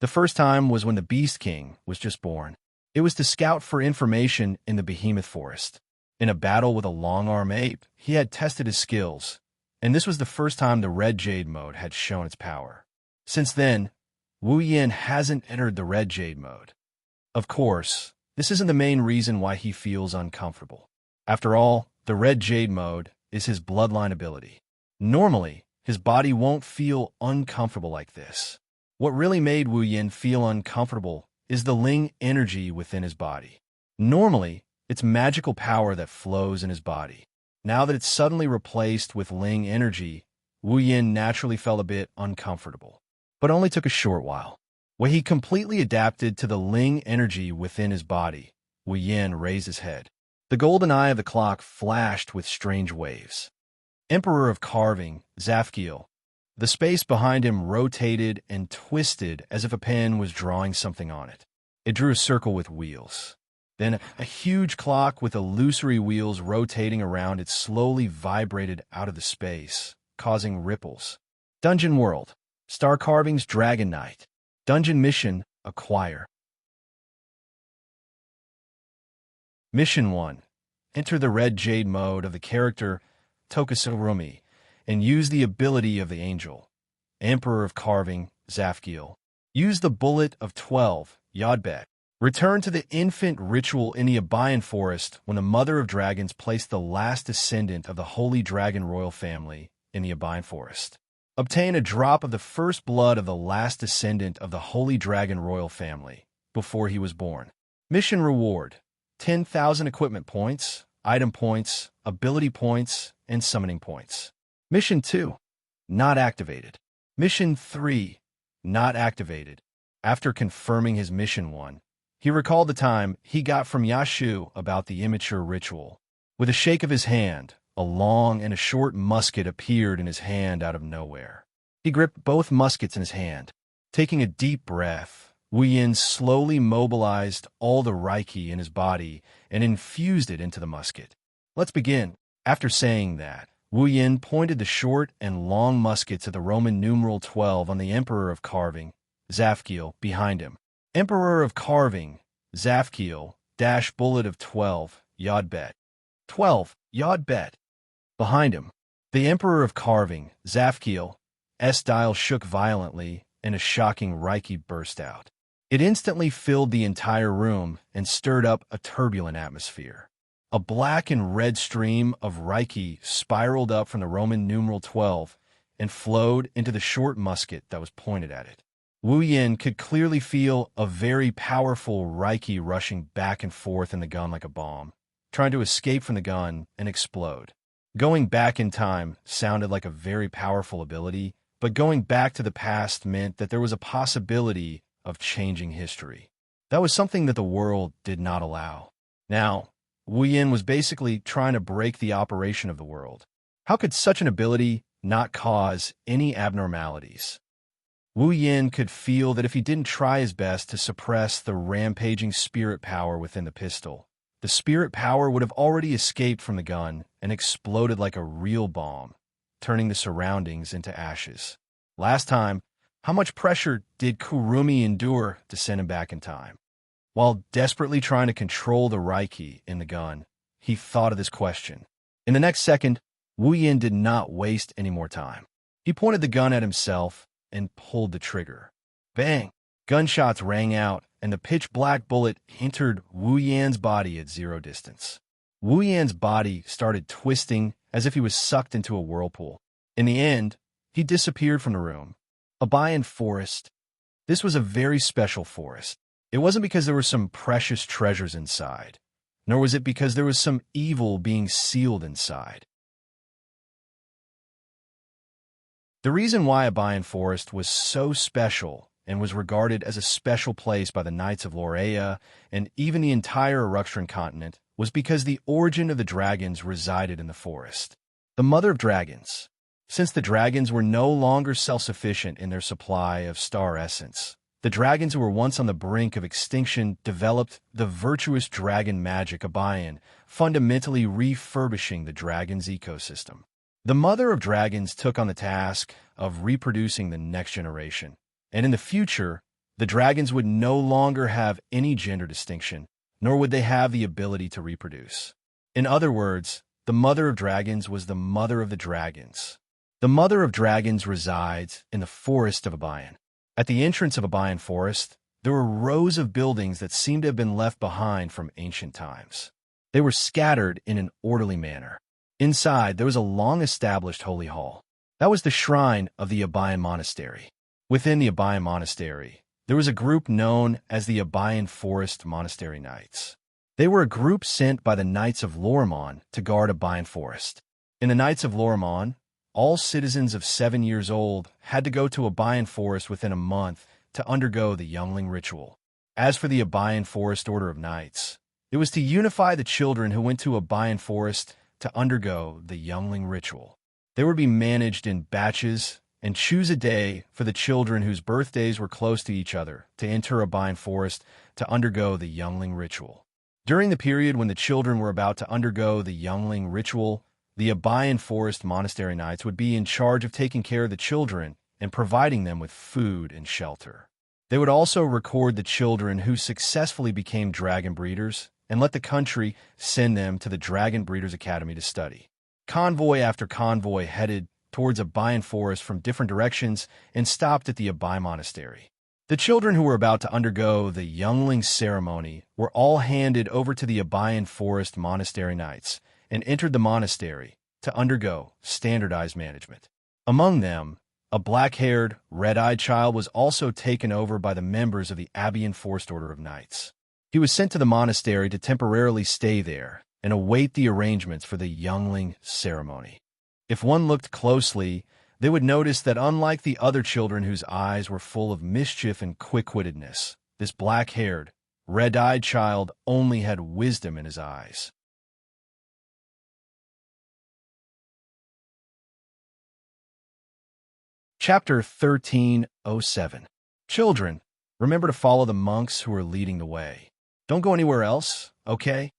The first time was when the Beast King was just born. It was to scout for information in the Behemoth Forest. In a battle with a long-arm ape, he had tested his skills, and this was the first time the Red Jade mode had shown its power. Since then, Wu Yin hasn't entered the Red Jade mode. Of course, this isn't the main reason why he feels uncomfortable. After all, the Red Jade mode is his bloodline ability. Normally, his body won't feel uncomfortable like this. What really made Wu Yin feel uncomfortable is the Ling energy within his body. Normally, it's magical power that flows in his body. Now that it's suddenly replaced with Ling energy, Wu Yin naturally felt a bit uncomfortable, but only took a short while. When he completely adapted to the Ling energy within his body, Wu Yin raised his head. The golden eye of the clock flashed with strange waves. Emperor of Carving, Zafkiel. The space behind him rotated and twisted as if a pen was drawing something on it. It drew a circle with wheels. Then a huge clock with illusory wheels rotating around it slowly vibrated out of the space, causing ripples. Dungeon World. Star Carving's Dragon Knight. Dungeon Mission, Acquire. Mission 1. Enter the Red Jade mode of the character Tokusurumi and use the ability of the angel. Emperor of Carving, Zafkiel. Use the Bullet of 12, Yodbet. Return to the infant ritual in the Abayan Forest when the Mother of Dragons placed the last descendant of the Holy Dragon royal family in the Abayan Forest. Obtain a drop of the first blood of the last descendant of the Holy Dragon royal family before he was born. Mission reward: 10,000 equipment points, item points, ability points, and summoning points. Mission 2. Not activated. Mission 3. Not activated. After confirming his Mission 1, he recalled the time he got from Yashu about the immature ritual. With a shake of his hand, a long and a short musket appeared in his hand out of nowhere. He gripped both muskets in his hand. Taking a deep breath, Wu Yin slowly mobilized all the Reiki in his body and infused it into the musket. Let's begin. After saying that, Wu Yin pointed the short and long muskets at the Roman numeral 12 on the Emperor of Carving, Zafkiel, behind him. Emperor of Carving, Zafkiel, dash bullet of 12, Yodbet. 12, Yodbet. Behind him, the Emperor of Carving, Zafkiel, S-dial shook violently and a shocking Reiki burst out. It instantly filled the entire room and stirred up a turbulent atmosphere. A black and red stream of Reiki spiraled up from the Roman numeral 12 and flowed into the short musket that was pointed at it. Wu Yin could clearly feel a very powerful Reiki rushing back and forth in the gun like a bomb, trying to escape from the gun and explode. Going back in time sounded like a very powerful ability, but going back to the past meant that there was a possibility of changing history. That was something that the world did not allow. Now, Wu Yin was basically trying to break the operation of the world. How could such an ability not cause any abnormalities? Wu Yin could feel that if he didn't try his best to suppress the rampaging spirit power within the pistol, the spirit power would have already escaped from the gun and exploded like a real bomb, turning the surroundings into ashes. Last time, how much pressure did Kurumi endure to send him back in time? While desperately trying to control the Reiki in the gun, he thought of this question. In the next second, Wu Yin did not waste any more time. He pointed the gun at himself and pulled the trigger. Bang! Gunshots rang out, and the pitch-black bullet entered Wu Yan's body at zero distance. Wu Yan's body started twisting as if he was sucked into a whirlpool. In the end, he disappeared from the room. A Bayan forest. This was a very special forest. It wasn't because there were some precious treasures inside, nor was it because there was some evil being sealed inside. The reason why a Bayan forest was so special and was regarded as a special place by the Knights of Lorea and even the entire Eruxtran continent was because the origin of the dragons resided in the forest. The mother of dragons. Since the dragons were no longer self-sufficient in their supply of star essence, the dragons who were once on the brink of extinction developed the virtuous dragon magic Abayan, fundamentally refurbishing the dragon's ecosystem. The mother of dragons took on the task of reproducing the next generation, and in the future, the dragons would no longer have any gender distinction, nor would they have the ability to reproduce. In other words, the mother of dragons was the mother of the dragons. The mother of dragons resides in the forest of Abayan. At the entrance of Abayan Forest, there were rows of buildings that seemed to have been left behind from ancient times. They were scattered in an orderly manner. Inside, there was a long-established holy hall. That was the shrine of the Abayan Monastery. Within the Abayan Monastery, there was a group known as the Abayan Forest Monastery Knights. They were a group sent by the Knights of Lorimon to guard Abayan Forest. In the Knights of Lorimon, all citizens of 7 years old had to go to Abayan Forest within a month to undergo the youngling ritual. As for the Abayan Forest Order of Knights, it was to unify the children who went to Abayan Forest to undergo the youngling ritual. They would be managed in batches and choose a day for the children whose birthdays were close to each other to enter Abayan Forest to undergo the youngling ritual. During the period when the children were about to undergo the youngling ritual, the Abayan Forest Monastery Knights would be in charge of taking care of the children and providing them with food and shelter. They would also record the children who successfully became dragon breeders and let the country send them to the Dragon Breeders Academy to study. Convoy after convoy headed towards Abayan Forest from different directions and stopped at the Abayan Monastery. The children who were about to undergo the youngling ceremony were all handed over to the Abayan Forest Monastery Knights and entered the monastery to undergo standardized management. Among them, a black-haired, red-eyed child was also taken over by the members of the Abayan Forest Order of Knights. He was sent to the monastery to temporarily stay there and await the arrangements for the youngling ceremony. If one looked closely, they would notice that unlike the other children whose eyes were full of mischief and quick-wittedness, this black-haired, red-eyed child only had wisdom in his eyes. Chapter 1307. Children, remember to follow the monks who are leading the way. Don't go anywhere else, okay?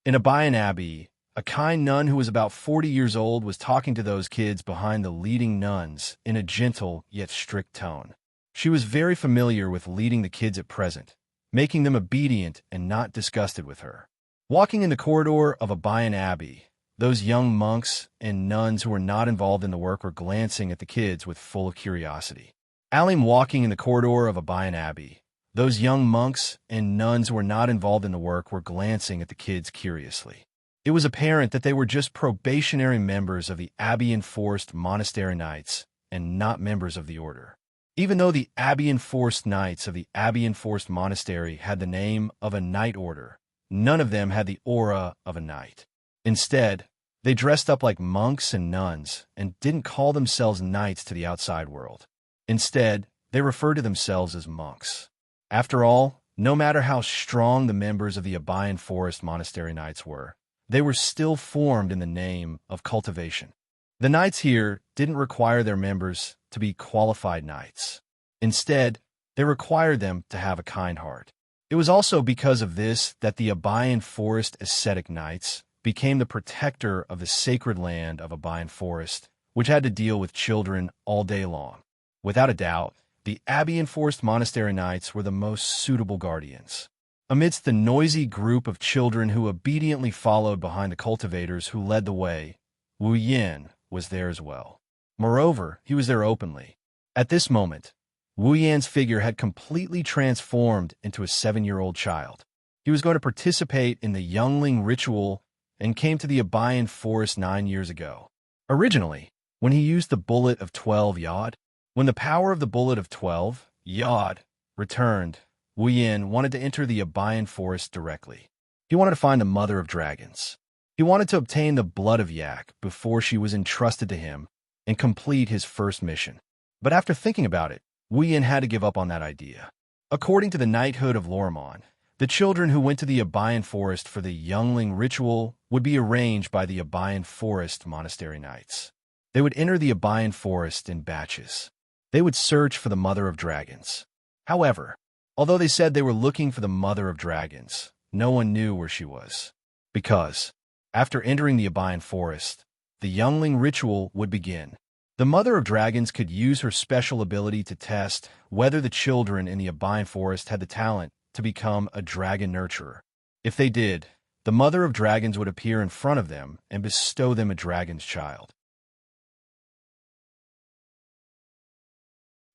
In Abayan Abbey, a kind nun who was about 40 years old was talking to those kids behind the leading nuns in a gentle yet strict tone. She was very familiar with leading the kids at present, making them obedient and not disgusted with her. Walking in the corridor of Abayan Abbey, those young monks and nuns who were not involved in the work were glancing at the kids with full curiosity. Alim walking in the corridor of Abayan Abbey, those young monks and nuns who were not involved in the work were glancing at the kids curiously. It was apparent that they were just probationary members of the Abbey-enforced monastery knights and not members of the order. Even though the Abbey-enforced knights of the Abbey-enforced monastery had the name of a knight order, none of them had the aura of a knight. Instead, they dressed up like monks and nuns and didn't call themselves knights to the outside world. Instead, they referred to themselves as monks. After all, no matter how strong the members of the Abayan Forest Monastery Knights were, they were still formed in the name of cultivation. The knights here didn't require their members to be qualified knights. Instead, they required them to have a kind heart. It was also because of this that the Abayan Forest Ascetic Knights became the protector of the sacred land of Abayan Forest, which had to deal with children all day long. Without a doubt, the Abbey-enforced monastery knights were the most suitable guardians. Amidst the noisy group of children who obediently followed behind the cultivators who led the way, Wu Yin was there as well. Moreover, he was there openly. At this moment, Wu Yan's figure had completely transformed into a 7-year-old child. He was going to participate in the youngling ritual and came to the Abayan Forest 9 years ago. Originally, when he used the bullet of 12 Yod, when the power of the bullet of 12 Yod returned, Wu Yin wanted to enter the Abayan Forest directly. He wanted to find the Mother of Dragons. He wanted to obtain the blood of Yak before she was entrusted to him and complete his first mission. But after thinking about it, Wu Yin had to give up on that idea. According to the knighthood of Lormon, the children who went to the Abayan Forest for the youngling ritual would be arranged by the Abayan Forest Monastery Knights. They would enter the Abayan Forest in batches. They would search for the Mother of Dragons. However, although they said they were looking for the Mother of Dragons, no one knew where she was. Because, after entering the Abayan Forest, the youngling ritual would begin. The Mother of Dragons could use her special ability to test whether the children in the Abayan Forest had the talent to become a dragon nurturer. If they did, the Mother of Dragons would appear in front of them and bestow them a dragon's child.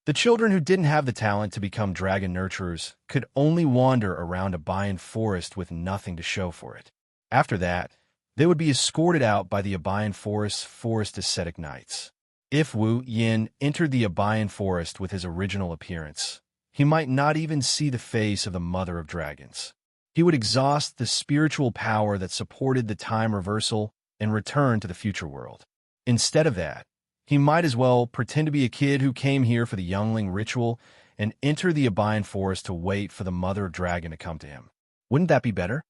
The children who didn't have the talent to become dragon nurturers could only wander around Abayan Forest with nothing to show for it. After that, they would be escorted out by the Abayan Forest Ascetic Knights. If Wu Yin entered the Abayan Forest with his original appearance, he might not even see the face of the Mother of Dragons. He would exhaust the spiritual power that supported the time reversal and return to the future world. Instead of that, he might as well pretend to be a kid who came here for the youngling ritual and enter the Abayan Forest to wait for the Mother of Dragon to come to him. Wouldn't that be better?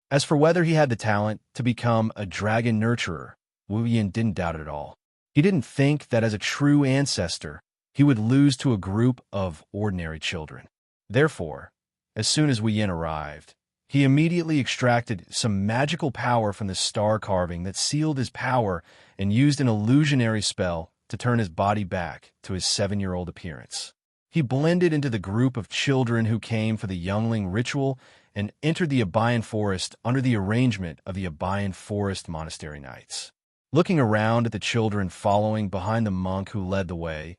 As for whether he had the talent to become a dragon nurturer, Wu Yin didn't doubt it at all. He didn't think that as a true ancestor, he would lose to a group of ordinary children. Therefore, as soon as Wu Yin arrived, he immediately extracted some magical power from the star carving that sealed his power and used an illusionary spell to turn his body back to his 7-year-old appearance. He blended into the group of children who came for the youngling ritual and entered the Abayan Forest under the arrangement of the Abayan Forest Monastery Knights. Looking around at the children following behind the monk who led the way,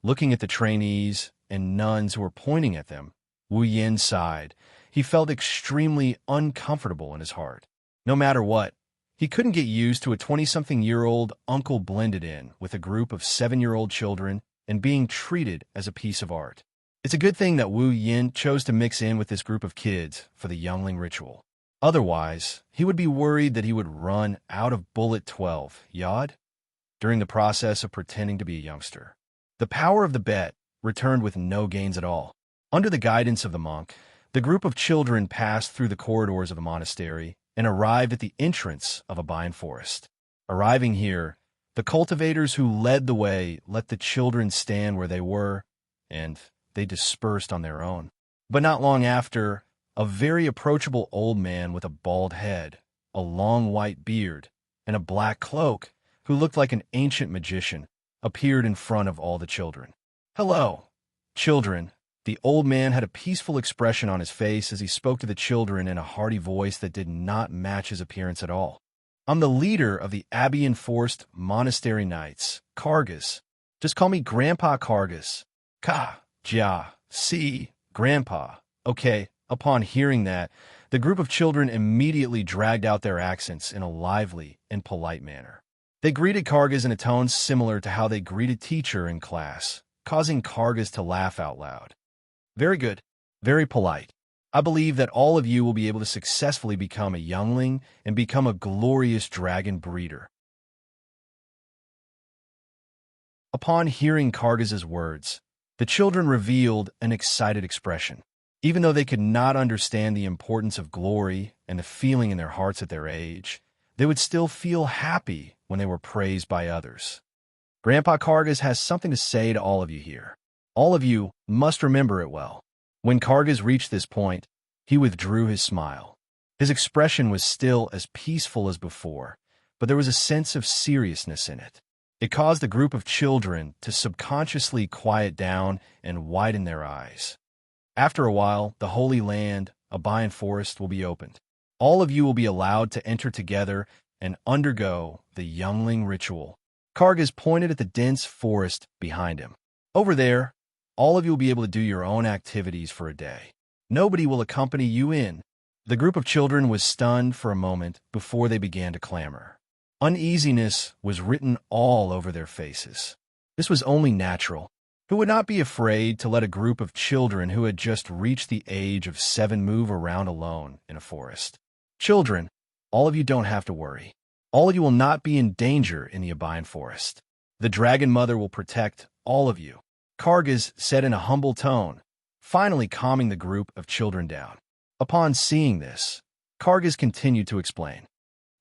looking at the trainees and nuns who were pointing at them, Wu Yin sighed. He felt extremely uncomfortable in his heart. No matter what, he couldn't get used to a 20-something-year-old uncle blended in with a group of 7-year-old children and being treated as a piece of art. It's a good thing that Wu Yin chose to mix in with this group of kids for the youngling ritual. Otherwise, he would be worried that he would run out of bullet 12 Yod during the process of pretending to be a youngster. The power of the bet returned with no gains at all. Under the guidance of the monk, the group of children passed through the corridors of the monastery and arrived at the entrance of Abayan Forest. Arriving here, the cultivators who led the way let the children stand where they were, and they dispersed on their own. But not long after, a very approachable old man with a bald head, a long white beard, and a black cloak, who looked like an ancient magician, appeared in front of all the children. "Hello, children." The old man had a peaceful expression on his face as he spoke to the children in a hearty voice that did not match his appearance at all. "I'm the leader of the Abbey-enforced Monastery Knights, Kargas. Just call me Grandpa Kargas. Ka, Jia, Si, Grandpa. Okay, Upon hearing that, the group of children immediately dragged out their accents in a lively and polite manner. They greeted Kargas in a tone similar to how they greeted teacher in class, causing Kargas to laugh out loud. Very good. Very polite. I believe that all of you will be able to successfully become a youngling and become a glorious dragon breeder. Upon hearing Kargas's words, the children revealed an excited expression. Even though they could not understand the importance of glory and the feeling in their hearts at their age, they would still feel happy when they were praised by others. Grandpa Kargas has something to say to all of you here. All of you must remember it well. When Kargas reached this point, he withdrew his smile. His expression was still as peaceful as before, but there was a sense of seriousness in it. It caused the group of children to subconsciously quiet down and widen their eyes. After a while, the Holy Land, Abayan Forest, will be opened. All of you will be allowed to enter together and undergo the youngling ritual. Kargas pointed at the dense forest behind him. Over there, all of you will be able to do your own activities for a day. Nobody will accompany you in. The group of children was stunned for a moment before they began to clamor. Uneasiness was written all over their faces. This was only natural. Who would not be afraid to let a group of children who had just reached the age of 7 move around alone in a forest? Children, all of you don't have to worry. All of you will not be in danger in the Abayan Forest. The Dragon Mother will protect all of you. Kargas said in a humble tone, finally calming the group of children down. Upon seeing this, Kargas continued to explain.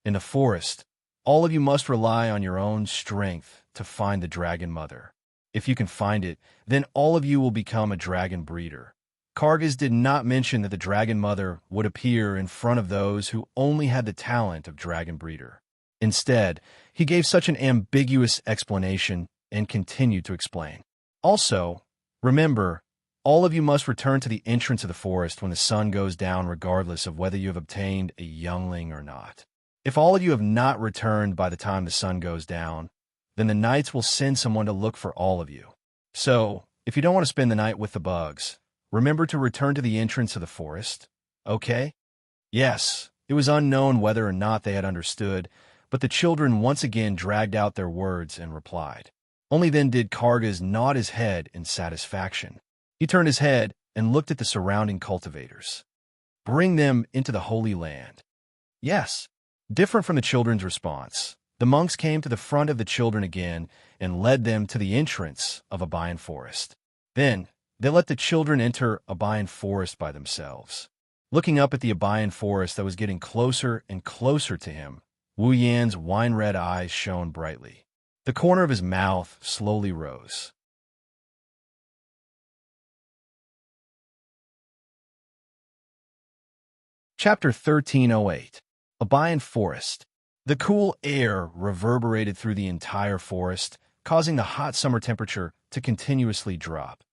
In the forest, all of you must rely on your own strength to find the Dragon Mother. If you can find it, then all of you will become a dragon breeder. Kargas did not mention that the Dragon Mother would appear in front of those who only had the talent of dragon breeder. Instead, he gave such an ambiguous explanation and continued to explain. Also, remember, all of you must return to the entrance of the forest when the sun goes down regardless of whether you have obtained a youngling or not. If all of you have not returned by the time the sun goes down, then the knights will send someone to look for all of you. So, if you don't want to spend the night with the bugs, remember to return to the entrance of the forest, okay? Yes, it was unknown whether or not they had understood, but the children once again dragged out their words and replied. Only then did Kargas nod his head in satisfaction. He turned his head and looked at the surrounding cultivators. Bring them into the Holy Land. Yes. Different from the children's response, the monks came to the front of the children again and led them to the entrance of Abayan Forest. Then, they let the children enter Abayan Forest by themselves. Looking up at the Abayan Forest that was getting closer and closer to him, Wu Yan's wine-red eyes shone brightly. The corner of his mouth slowly rose. Chapter 1308. Abayan Forest. The cool air reverberated through the entire forest, causing the hot summer temperature to continuously drop.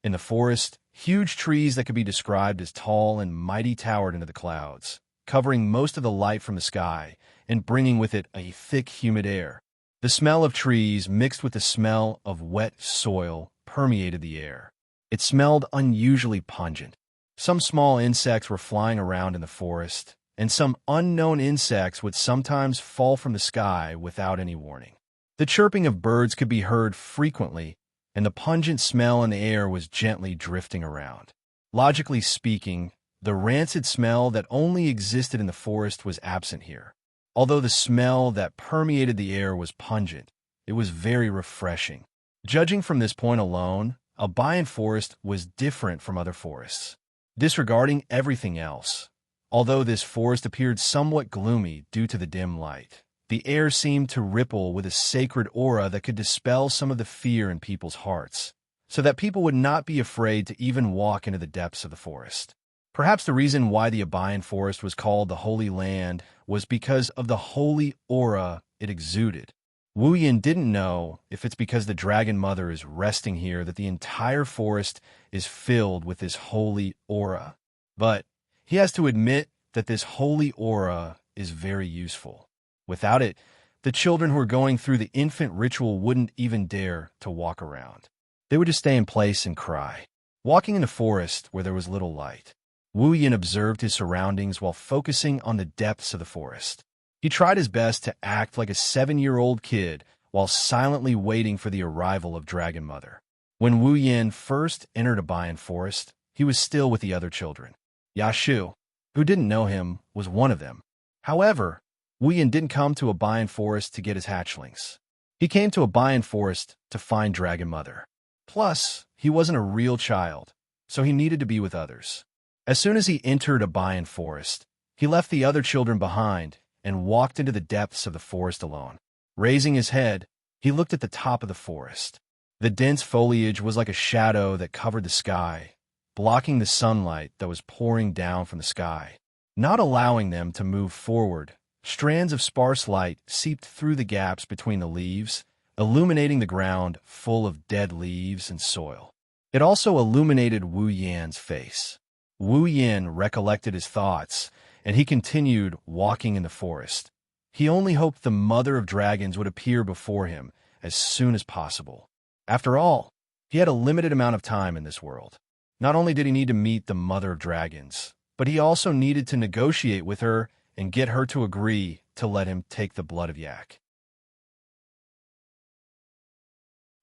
In the forest, huge trees that could be described as tall and mighty towered into the clouds, covering most of the light from the sky and bringing with it a thick, humid air. The smell of trees mixed with the smell of wet soil permeated the air. It smelled unusually pungent. Some small insects were flying around in the forest, and some unknown insects would sometimes fall from the sky without any warning. The chirping of birds could be heard frequently, and the pungent smell in the air was gently drifting around. Logically speaking, the rancid smell that only existed in the forest was absent here. Although the smell that permeated the air was pungent, it was very refreshing. Judging from this point alone, Abayan Forest was different from other forests. Disregarding everything else, although this forest appeared somewhat gloomy due to the dim light, the air seemed to ripple with a sacred aura that could dispel some of the fear in people's hearts, so that people would not be afraid to even walk into the depths of the forest. Perhaps the reason why the Abayan Forest was called the Holy Land was because of the holy aura it exuded. Wu Yan didn't know if it's because the Dragon Mother is resting here that the entire forest is filled with this holy aura. But he has to admit that this holy aura is very useful. Without it, the children who are going through the infant ritual wouldn't even dare to walk around. They would just stay in place and cry, walking in a forest where there was little light. Wu Yin observed his surroundings while focusing on the depths of the forest. He tried his best to act like a 7-year-old kid while silently waiting for the arrival of Dragon Mother. When Wu Yin first entered a Bayan forest, he was still with the other children. Yashu, who didn't know him, was one of them. However, Wu Yin didn't come to a Bayan forest to get his hatchlings. He came to a Bayan forest to find Dragon Mother. Plus, he wasn't a real child, so he needed to be with others. As soon as he entered a Bayan forest, he left the other children behind and walked into the depths of the forest alone. Raising his head, he looked at the top of the forest. The dense foliage was like a shadow that covered the sky, blocking the sunlight that was pouring down from the sky. Not allowing them to move forward, strands of sparse light seeped through the gaps between the leaves, illuminating the ground full of dead leaves and soil. It also illuminated Wu Yan's face. Wu Yan recollected his thoughts, and he continued walking in the forest. He only hoped the Mother of Dragons would appear before him as soon as possible. After all, he had a limited amount of time in this world. Not only did he need to meet the Mother of Dragons, but he also needed to negotiate with her and get her to agree to let him take the blood of Yak.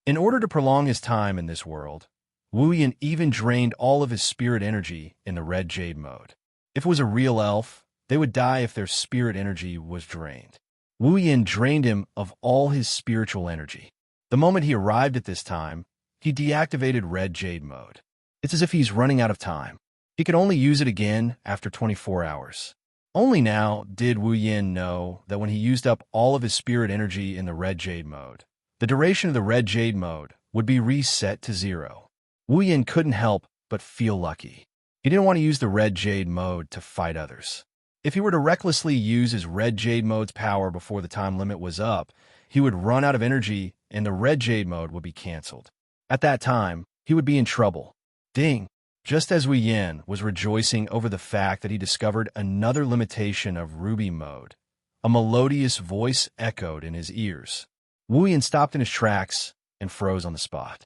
In order to prolong his time in this world, Wu Yan even drained all of his spirit energy in the red jade mode. If it was a real elf, they would die if their spirit energy was drained. Wu Yan drained him of all his spiritual energy. The moment he arrived at this time, he deactivated red jade mode. It's as if he's running out of time. He could only use it again after 24 hours. Only now did Wu Yan know that when he used up all of his spirit energy in the red jade mode, the duration of the red jade mode would be reset to 0. Wu Yan couldn't help but feel lucky. He didn't want to use the red jade mode to fight others. If he were to recklessly use his red jade mode's power before the time limit was up, he would run out of energy and the red jade mode would be cancelled. At that time, he would be in trouble. Ding! Just as Wu Yan was rejoicing over the fact that he discovered another limitation of ruby mode, a melodious voice echoed in his ears. Wu Yan stopped in his tracks and froze on the spot.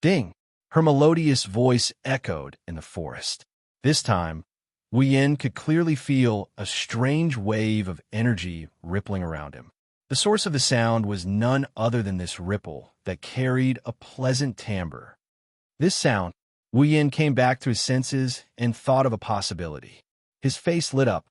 Ding! Her melodious voice echoed in the forest. This time, Wu Yan could clearly feel a strange wave of energy rippling around him. The source of the sound was none other than this ripple that carried a pleasant timbre. This sound, Wu Yan came back to his senses and thought of a possibility. His face lit up.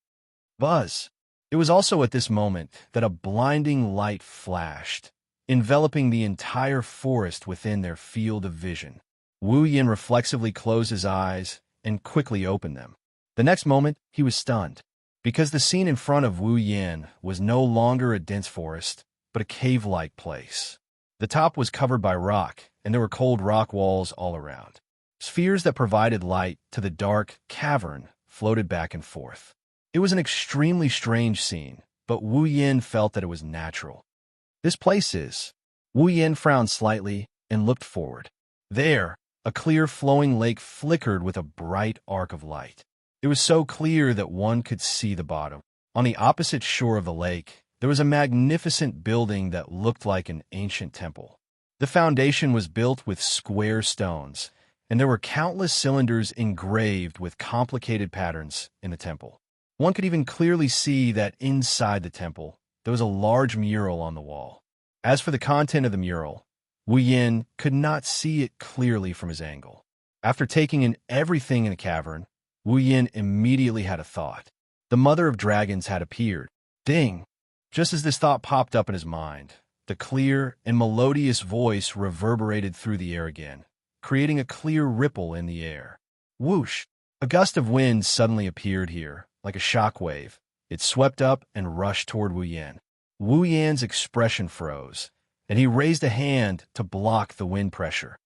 Buzz! It was also at this moment that a blinding light flashed, enveloping the entire forest within their field of vision. Wu Yan reflexively closed his eyes and quickly opened them. The next moment, he was stunned, because the scene in front of Wu Yan was no longer a dense forest, but a cave-like place. The top was covered by rock, and there were cold rock walls all around. Spheres that provided light to the dark cavern floated back and forth. It was an extremely strange scene, but Wu Yan felt that it was natural. This place is... Wu Yan frowned slightly and looked forward. There, a clear flowing lake flickered with a bright arc of light. It was so clear that one could see the bottom. On the opposite shore of the lake, there was a magnificent building that looked like an ancient temple. The foundation was built with square stones, and there were countless cylinders engraved with complicated patterns in the temple. One could even clearly see that inside the temple, there was a large mural on the wall. As for the content of the mural, Wu Yan could not see it clearly from his angle. After taking in everything in the cavern, Wu Yan immediately had a thought. The Mother of Dragons had appeared. Ding! Just as this thought popped up in his mind, the clear and melodious voice reverberated through the air again, creating a clear ripple in the air. Whoosh! A gust of wind suddenly appeared here, like a shock wave. It swept up and rushed toward Wu Yan. Wu Yan's expression froze, and he raised a hand to block the wind pressure.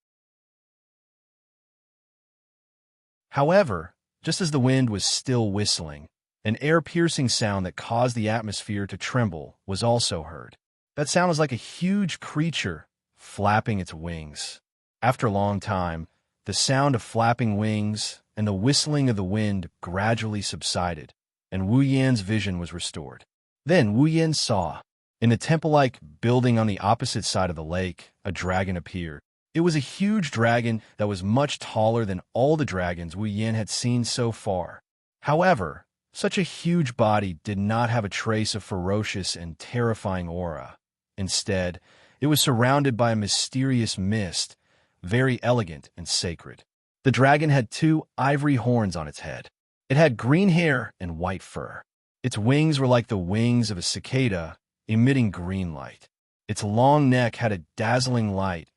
However, just as the wind was still whistling, an air-piercing sound that caused the atmosphere to tremble was also heard. That sound was like a huge creature flapping its wings. After a long time, the sound of flapping wings and the whistling of the wind gradually subsided, and Wu Yan's vision was restored. Then Wu Yan saw, in the temple-like building on the opposite side of the lake, a dragon appeared. It was a huge dragon that was much taller than all the dragons Wu Yin had seen so far. However, such a huge body did not have a trace of ferocious and terrifying aura. Instead, it was surrounded by a mysterious mist, very elegant and sacred. The dragon had 2 ivory horns on its head. It had green hair and white fur. Its wings were like the wings of a cicada, emitting green light. Its long neck had a dazzling light,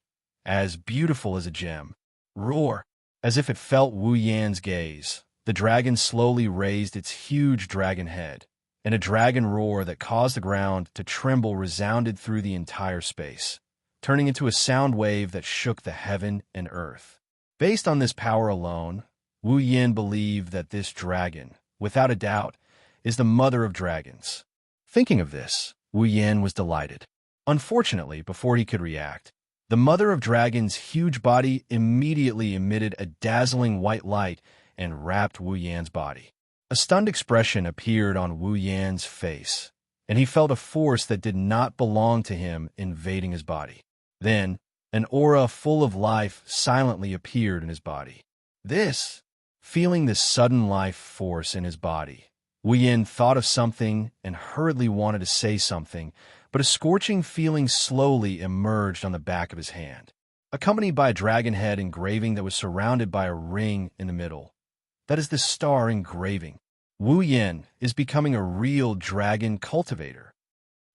as beautiful as a gem. Roar! As if it felt Wu Yan's gaze, the dragon slowly raised its huge dragon head, and a dragon roar that caused the ground to tremble resounded through the entire space, turning into a sound wave that shook the heaven and earth. Based on this power alone, Wu Yin believed that this dragon, without a doubt, is the mother of dragons. Thinking of this, Wu Yin was delighted. Unfortunately, before he could react, the mother of dragons' huge body immediately emitted a dazzling white light and wrapped Wu Yan's body. A stunned expression appeared on Wu Yan's face, and he felt a force that did not belong to him invading his body. Then, an aura full of life silently appeared in his body. Feeling this sudden life force in his body, Wu Yin thought of something and hurriedly wanted to say something, but a scorching feeling slowly emerged on the back of his hand, accompanied by a dragon head engraving that was surrounded by a ring in the middle. That is the star engraving. Wu Yin is becoming a real dragon cultivator.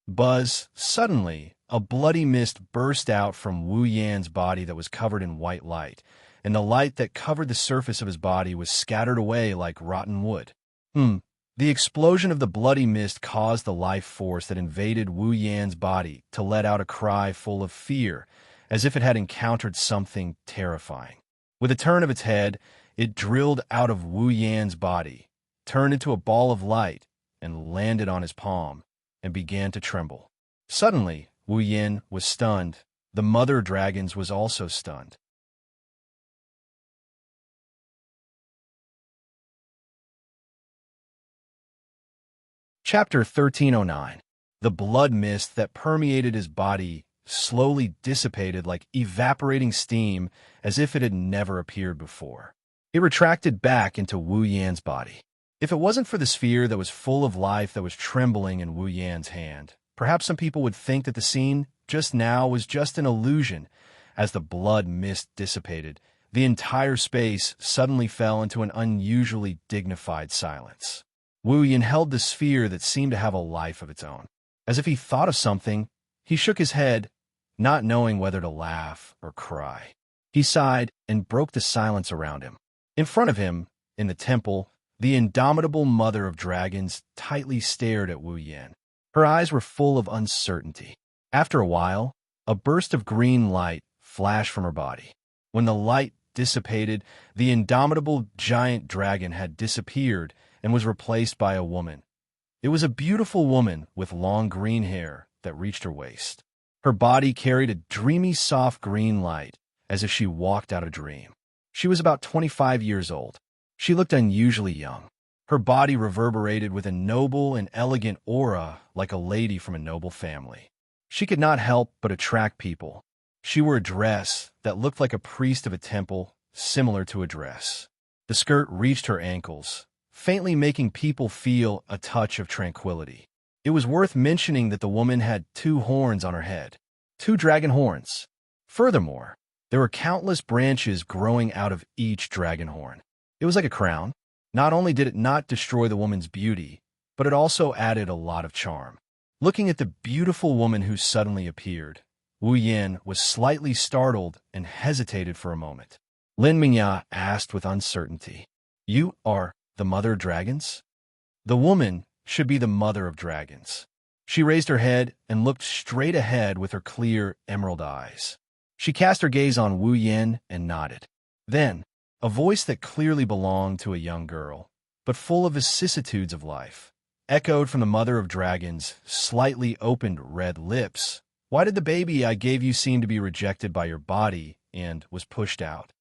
Buzz! Suddenly, a bloody mist burst out from Wu Yan's body that was covered in white light, and the light that covered the surface of his body was scattered away like rotten wood. The explosion of the bloody mist caused the life force that invaded Wu Yan's body to let out a cry full of fear, as if it had encountered something terrifying. With a turn of its head, it drilled out of Wu Yan's body, turned into a ball of light, and landed on his palm, and began to tremble. Suddenly, Wu Yin was stunned. The mother of dragons was also stunned. Chapter 1309. The blood mist that permeated his body slowly dissipated like evaporating steam, as if it had never appeared before. It retracted back into Wu Yan's body. If it wasn't for the sphere that was full of life that was trembling in Wu Yan's hand, perhaps some people would think that the scene just now was just an illusion. As the blood mist dissipated, the entire space suddenly fell into an unusually dignified silence. Wu Yan held the sphere that seemed to have a life of its own. As if he thought of something, he shook his head, not knowing whether to laugh or cry. He sighed and broke the silence around him. In front of him, in the temple, the indomitable mother of dragons tightly stared at Wu Yan. Her eyes were full of uncertainty. After a while, a burst of green light flashed from her body. When the light dissipated, the indomitable giant dragon had disappeared and was replaced by a woman. It was a beautiful woman with long green hair that reached her waist. Her body carried a dreamy, soft green light, as if she walked out a dream. She was about 25 years old. She looked unusually young. Her body reverberated with a noble and elegant aura like a lady from a noble family. She could not help but attract people. She wore a dress that looked like a priest of a temple, similar to a dress. The skirt reached her ankles, faintly making people feel a touch of tranquility. It was worth mentioning that the woman had 2 horns on her head, 2 dragon horns. Furthermore, there were countless branches growing out of each dragon horn. It was like a crown. Not only did it not destroy the woman's beauty, but it also added a lot of charm. Looking at the beautiful woman who suddenly appeared, Wu Yin was slightly startled and hesitated for a moment. Lin Mingya asked with uncertainty, "You are the mother of dragons?" The woman should be the mother of dragons. She raised her head and looked straight ahead with her clear emerald eyes. She cast her gaze on Wu Yin and nodded. Then, a voice that clearly belonged to a young girl, but full of vicissitudes of life, echoed from the mother of dragons' slightly opened red lips. "Why did the baby I gave you seem to be rejected by your body and was pushed out?"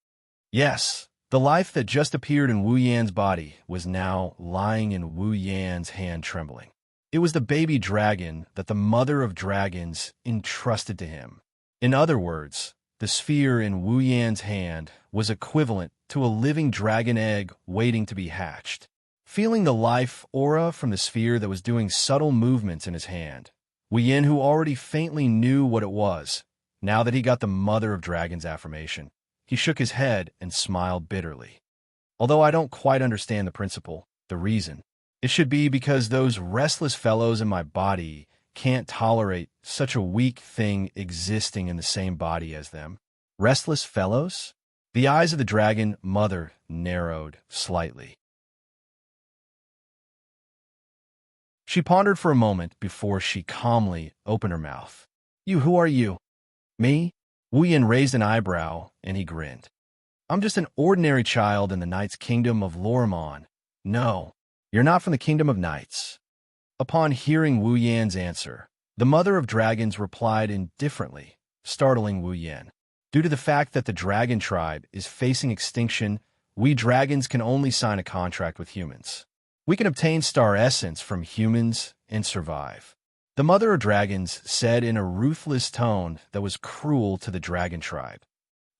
Yes, the life that just appeared in Wu Yan's body was now lying in Wu Yan's hand trembling. It was the baby dragon that the mother of dragons entrusted to him. In other words, the sphere in Wu Yan's hand was equivalent to a living dragon egg waiting to be hatched. Feeling the life aura from the sphere that was doing subtle movements in his hand, Wu Yan, who already faintly knew what it was, now that he got the Mother of Dragons affirmation, he shook his head and smiled bitterly. Although I don't quite understand the principle, the reason, it should be because those restless fellows in my body can't tolerate such a weak thing existing in the same body as them. Restless fellows? The eyes of the dragon mother narrowed slightly. She pondered for a moment before she calmly opened her mouth. Who are you? Me? Wu Yan raised an eyebrow, and he grinned. I'm just an ordinary child in the Knight's kingdom of Lorimon. No, you're not from the kingdom of Knights. Upon hearing Wu Yan's answer, the Mother of Dragons replied indifferently, startling Wu Yan. Due to the fact that the dragon tribe is facing extinction, we dragons can only sign a contract with humans. We can obtain star essence from humans and survive. The Mother of Dragons said in a ruthless tone that was cruel to the dragon tribe.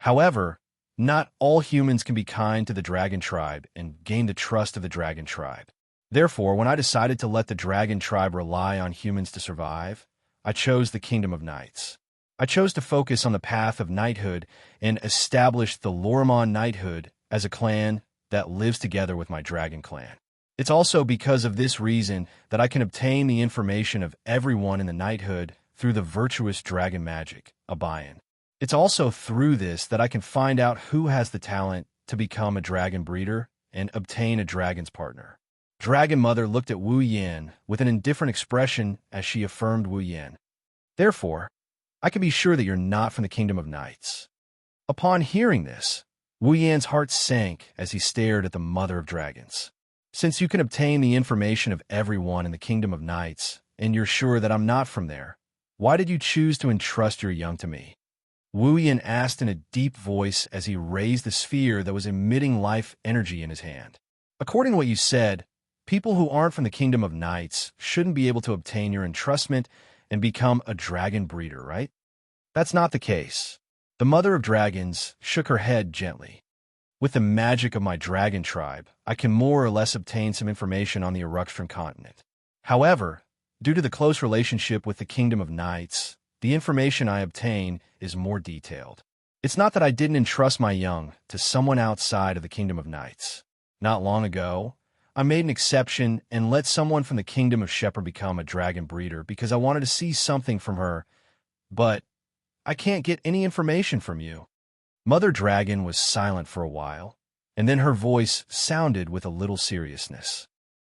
However, not all humans can be kind to the dragon tribe and gain the trust of the dragon tribe. Therefore, when I decided to let the dragon tribe rely on humans to survive, I chose the Kingdom of Knights. I chose to focus on the path of knighthood and establish the Lorimon knighthood as a clan that lives together with my dragon clan. It's also because of this reason that I can obtain the information of everyone in the knighthood through the virtuous dragon magic, Abayan. It's also through this that I can find out who has the talent to become a dragon breeder and obtain a dragon's partner. Dragon Mother looked at Wu Yan with an indifferent expression as she affirmed Wu Yan. Therefore, I can be sure that you're not from the Kingdom of Knights. Upon hearing this, Wu Yan's heart sank as he stared at the Mother of Dragons. Since you can obtain the information of everyone in the Kingdom of Knights, and you're sure that I'm not from there, why did you choose to entrust your young to me? Wu Yan asked in a deep voice as he raised the sphere that was emitting life energy in his hand. According to what you said, people who aren't from the Kingdom of Knights shouldn't be able to obtain your entrustment and become a dragon breeder, right? That's not the case. The Mother of Dragons shook her head gently. With the magic of my dragon tribe, I can more or less obtain some information on the Eruxtran continent. However, due to the close relationship with the Kingdom of Knights, the information I obtain is more detailed. It's not that I didn't entrust my young to someone outside of the Kingdom of Knights. Not long ago, I made an exception and let someone from the Kingdom of Shepherd become a dragon breeder because I wanted to see something from her, but I can't get any information from you. Mother Dragon was silent for a while, and then her voice sounded with a little seriousness.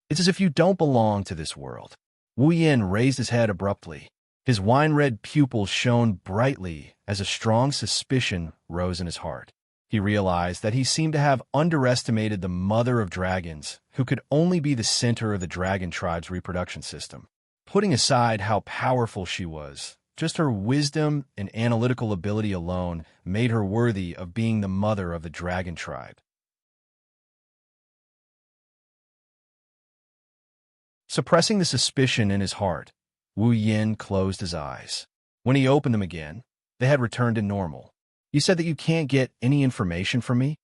It's as if you don't belong to this world. Wu Yan raised his head abruptly. His wine-red pupils shone brightly as a strong suspicion rose in his heart. He realized that he seemed to have underestimated the Mother of Dragons, who could only be the center of the dragon tribe's reproduction system. Putting aside how powerful she was, just her wisdom and analytical ability alone made her worthy of being the mother of the dragon tribe. Suppressing the suspicion in his heart, Wu Yan closed his eyes. When he opened them again, they had returned to normal. You said that you can't get any information from me?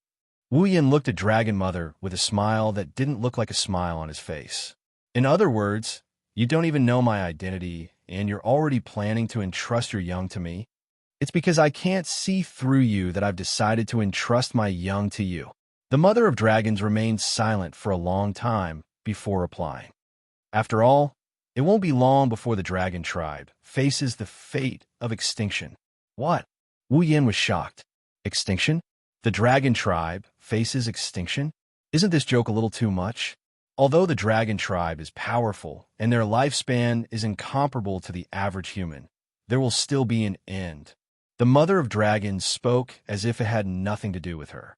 Wu Yan looked at Dragon Mother with a smile that didn't look like a smile on his face. In other words, you don't even know my identity, and you're already planning to entrust your young to me? It's because I can't see through you that I've decided to entrust my young to you. The Mother of Dragons remained silent for a long time before replying. After all, it won't be long before the dragon tribe faces the fate of extinction. What? Wu Yan was shocked. Extinction? The dragon tribe faces extinction? Isn't this joke a little too much? Although the dragon tribe is powerful and their lifespan is incomparable to the average human, there will still be an end. The Mother of Dragons spoke as if it had nothing to do with her.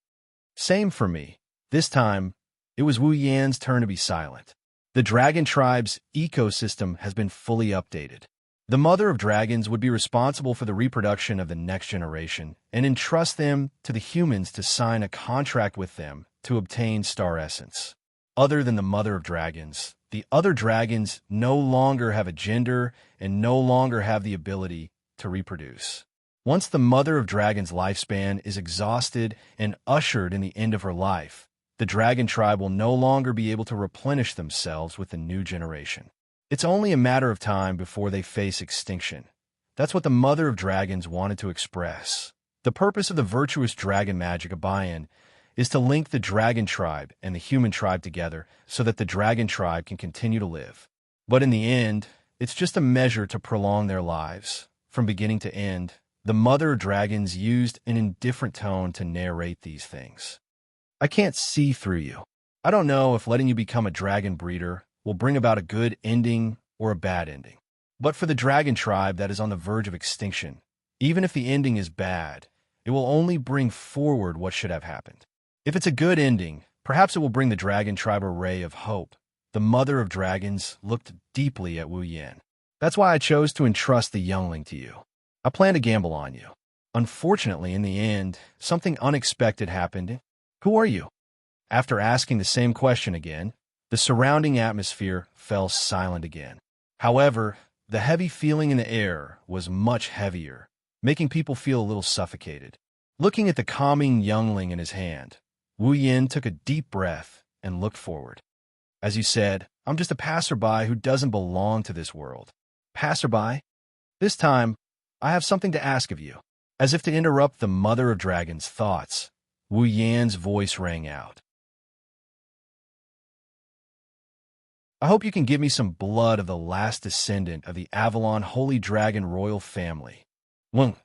Same for me. This time, it was Wu Yan's turn to be silent. The dragon tribe's ecosystem has been fully updated. The Mother of Dragons would be responsible for the reproduction of the next generation and entrust them to the humans to sign a contract with them to obtain star essence. Other than the Mother of Dragons, the other dragons no longer have a gender and no longer have the ability to reproduce. Once the mother of dragons' lifespan is exhausted and ushered in the end of her life, the dragon tribe will no longer be able to replenish themselves with the new generation. It's only a matter of time before they face extinction. That's what the mother of dragons wanted to express. The purpose of the virtuous dragon magic of buy-in is to link the dragon tribe and the human tribe together so that the dragon tribe can continue to live. But in the end, it's just a measure to prolong their lives. From beginning to end, the mother of dragons used an indifferent tone to narrate these things. I can't see through you. I don't know if letting you become a dragon breeder will bring about a good ending or a bad ending. But for the dragon tribe that is on the verge of extinction, even if the ending is bad, it will only bring forward what should have happened. If it's a good ending, perhaps it will bring the dragon tribe a ray of hope. The mother of dragons looked deeply at Wu Yan. That's why I chose to entrust the youngling to you. I plan to gamble on you. Unfortunately, in the end, something unexpected happened. Who are you? After asking the same question again, the surrounding atmosphere fell silent again. However, the heavy feeling in the air was much heavier, making people feel a little suffocated. Looking at the calming youngling in his hand, Wu Yin took a deep breath and looked forward. As you said, I'm just a passerby who doesn't belong to this world. Passerby? This time, I have something to ask of you. As if to interrupt the mother of dragons' thoughts, Wu Yan's voice rang out. I hope you can give me some blood of the last descendant of the Avalon Holy Dragon royal family. Wung.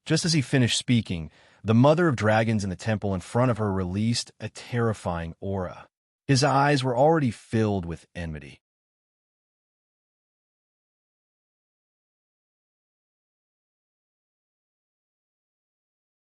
Just as he finished speaking, the mother of dragons in the temple in front of her released a terrifying aura. His eyes were already filled with enmity.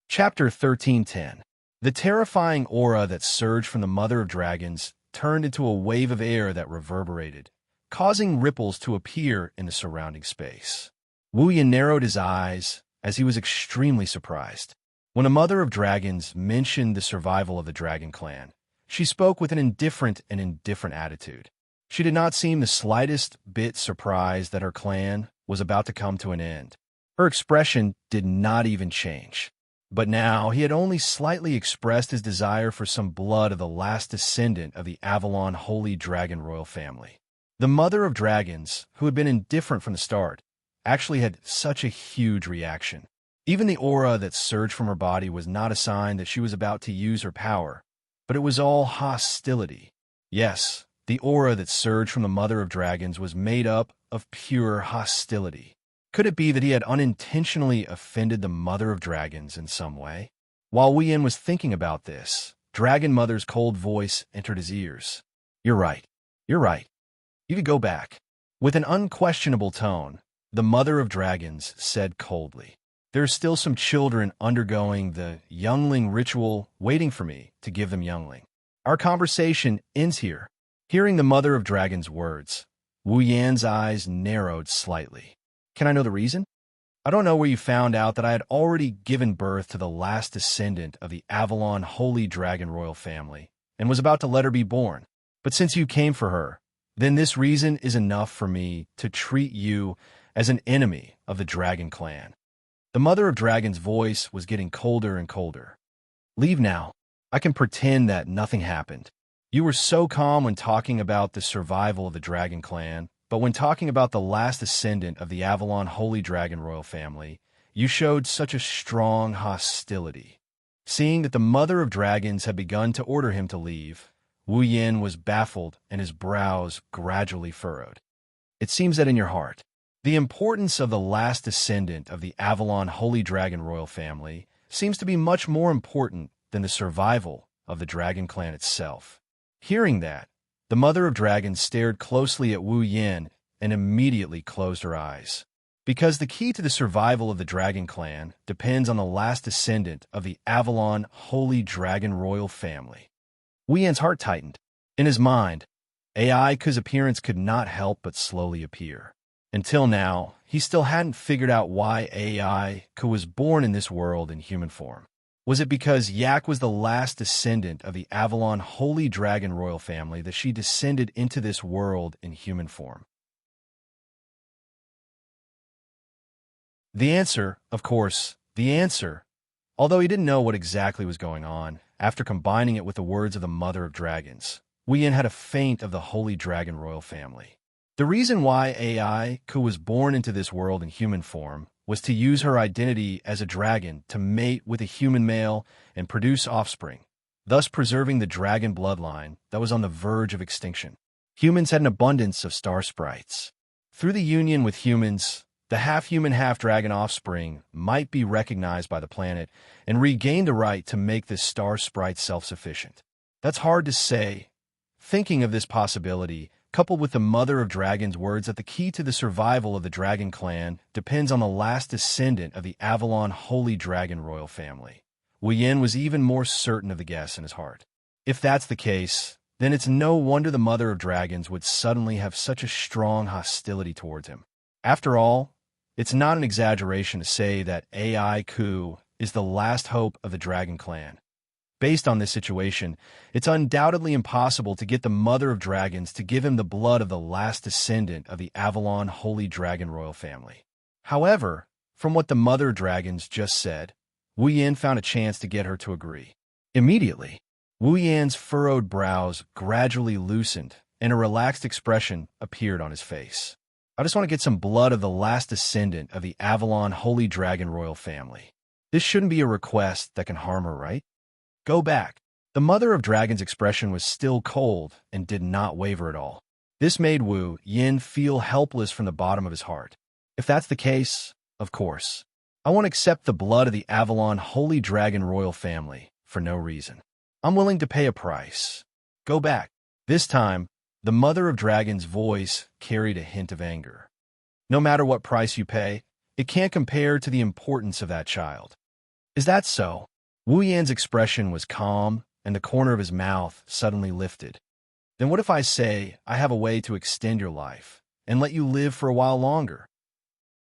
Chapter 1310. The terrifying aura that surged from the mother of dragons turned into a wave of air that reverberated, causing ripples to appear in the surrounding space. Wu Yan narrowed his eyes as he was extremely surprised. When a mother of dragons mentioned the survival of the dragon clan, she spoke with an indifferent attitude. She did not seem the slightest bit surprised that her clan was about to come to an end. Her expression did not even change. But now he had only slightly expressed his desire for some blood of the last descendant of the Avalon Holy Dragon royal family. The mother of dragons, who had been indifferent from the start, actually had such a huge reaction. Even the aura that surged from her body was not a sign that she was about to use her power, but it was all hostility. Yes, the aura that surged from the mother of dragons was made up of pure hostility. Could it be that he had unintentionally offended the mother of dragons in some way? While Wu Yan was thinking about this, Dragon Mother's cold voice entered his ears. You're right. You're right. You could go back. With an unquestionable tone, the mother of dragons said coldly, there are still some children undergoing the youngling ritual waiting for me to give them youngling. Our conversation ends here. Hearing the mother of dragons' words, Wu Yan's eyes narrowed slightly. Can I know the reason? I don't know where you found out that I had already given birth to the last descendant of the Avalon Holy Dragon royal family and was about to let her be born. But since you came for her, then this reason is enough for me to treat you as an enemy of the dragon clan. The mother of dragons' voice was getting colder and colder. Leave now. I can pretend that nothing happened. You were so calm when talking about the survival of the dragon clan, but when talking about the last descendant of the Avalon Holy Dragon royal family, you showed such a strong hostility. Seeing that the mother of dragons had begun to order him to leave, Wu Yan was baffled and his brows gradually furrowed. It seems that in your heart, the importance of the last descendant of the Avalon Holy Dragon royal family seems to be much more important than the survival of the dragon clan itself. Hearing that, the mother of dragons stared closely at Wu Yan and immediately closed her eyes. Because the key to the survival of the dragon clan depends on the last descendant of the Avalon Holy Dragon royal family. Wu Yan's heart tightened. In his mind, Ai's appearance could not help but slowly appear. Until now, he still hadn't figured out why Ai was born in this world in human form. Was it because Yak was the last descendant of the Avalon Holy Dragon royal family that she descended into this world in human form? The answer, of course, The answer, although he didn't know what exactly was going on, after combining it with the words of the Mother of Dragons, Wu Yin had a feint of the Holy Dragon royal family. The reason why AI Ku was born into this world in human form was to use her identity as a dragon to mate with a human male and produce offspring, thus preserving the dragon bloodline that was on the verge of extinction. Humans had an abundance of star sprites. Through the union with humans, the half-human, half-dragon offspring might be recognized by the planet and regain the right to make this star sprite self-sufficient. That's hard to say. Thinking of this possibility, coupled with the Mother of Dragons' words that the key to the survival of the dragon clan depends on the last descendant of the Avalon Holy Dragon royal family, Wu Yin was even more certain of the guess in his heart. If that's the case, then it's no wonder the Mother of Dragons would suddenly have such a strong hostility towards him. After all, it's not an exaggeration to say that AI Ku is the last hope of the dragon clan. Based on this situation, it's undoubtedly impossible to get the Mother of Dragons to give him the blood of the last descendant of the Avalon Holy Dragon royal family. However, from what the Mother of Dragons just said, Wu Yin found a chance to get her to agree. Immediately, Wu Yan's furrowed brows gradually loosened and a relaxed expression appeared on his face. I just want to get some blood of the last descendant of the Avalon Holy Dragon royal family. This shouldn't be a request that can harm her, right? Go back. The Mother of Dragons' expression was still cold and did not waver at all. This made Wu Yin feel helpless from the bottom of his heart. If that's the case, of course, I won't accept the blood of the Avalon Holy Dragon royal family for no reason. I'm willing to pay a price. Go back. This time, the Mother of Dragons' voice carried a hint of anger. No matter what price you pay, it can't compare to the importance of that child. Is that so? Wu Yan's expression was calm, and the corner of his mouth suddenly lifted. Then what if I say I have a way to extend your life and let you live for a while longer?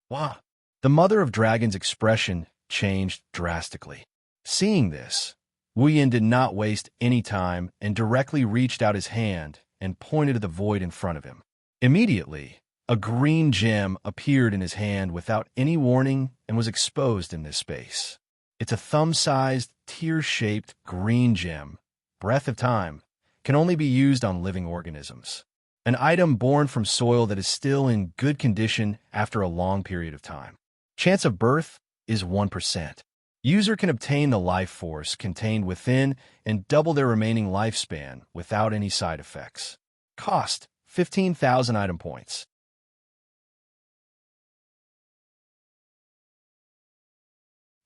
Wah! The Mother of Dragons' expression changed drastically. Seeing this, Wu Yan did not waste any time and directly reached out his hand and pointed at the void in front of him. Immediately, a green gem appeared in his hand without any warning and was exposed in this space. It's a thumb-sized, tear-shaped green gem. Breath of Time can only be used on living organisms. An item born from soil that is still in good condition after a long period of time. Chance of birth is 1%. User can obtain the life force contained within and double their remaining lifespan without any side effects. Cost, 15,000 item points.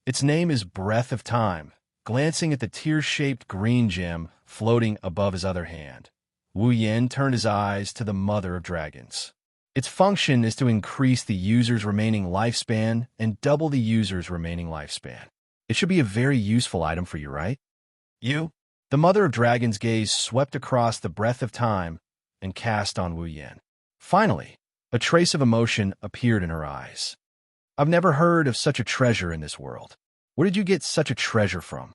Its name is Breath of Time. Glancing at the tear-shaped green gem floating above his other hand, Wu Yin turned his eyes to the Mother of Dragons. Its function is to increase the user's remaining lifespan and double the user's remaining lifespan. It should be a very useful item for you, right? You? The Mother of Dragons' gaze swept across the Breath of Time and cast on Wu Yin. Finally, a trace of emotion appeared in her eyes. I've never heard of such a treasure in this world. Where did you get such a treasure from?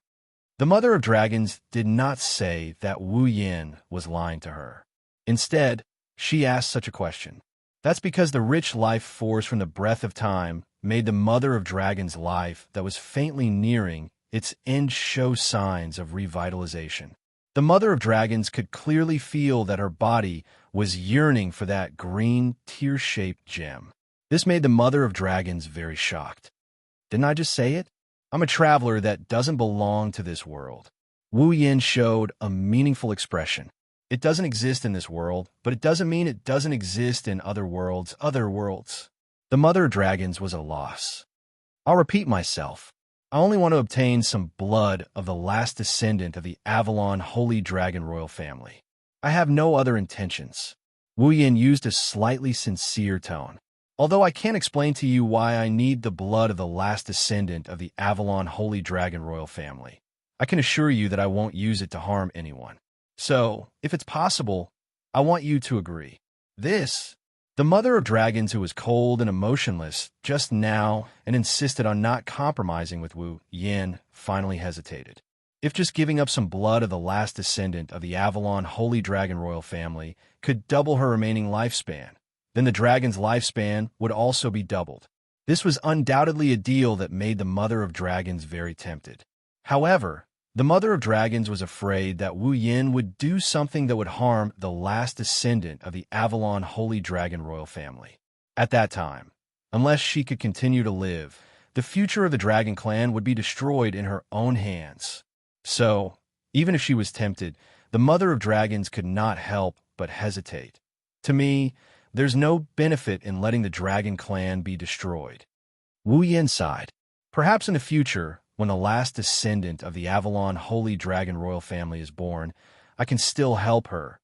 The Mother of Dragons did not say that Wu Yin was lying to her. Instead, she asked such a question. That's because the rich life force from the Breath of Time made the Mother of Dragons' life that was faintly nearing its end show signs of revitalization. The Mother of Dragons could clearly feel that her body was yearning for that green, tear-shaped gem. This made the Mother of Dragons very shocked. Didn't I just say it? I'm a traveler that doesn't belong to this world. Wu Yin showed a meaningful expression. It doesn't exist in this world, but it doesn't mean it doesn't exist in other worlds. The Mother of Dragons was a loss. I'll repeat myself. I only want to obtain some blood of the last descendant of the Avalon Holy Dragon royal family. I have no other intentions. Wu Yin used a slightly sincere tone. Although I can't explain to you why I need the blood of the last descendant of the Avalon Holy Dragon royal family, I can assure you that I won't use it to harm anyone. So, if it's possible, I want you to agree. The Mother of Dragons, who was cold and emotionless just now and insisted on not compromising with Wu Yin, finally hesitated. If just giving up some blood of the last descendant of the Avalon Holy Dragon royal family could double her remaining lifespan, then the dragon's lifespan would also be doubled. This was undoubtedly a deal that made the Mother of Dragons very tempted. However, the Mother of Dragons was afraid that Wu Yin would do something that would harm the last descendant of the Avalon Holy Dragon royal family. At that time, unless she could continue to live, the future of the Dragon Clan would be destroyed in her own hands. So, even if she was tempted, the Mother of Dragons could not help but hesitate. To me, there's no benefit in letting the Dragon Clan be destroyed. Wu Yin sighed. Perhaps in the future, when the last descendant of the Avalon Holy Dragon royal family is born, I can still help her.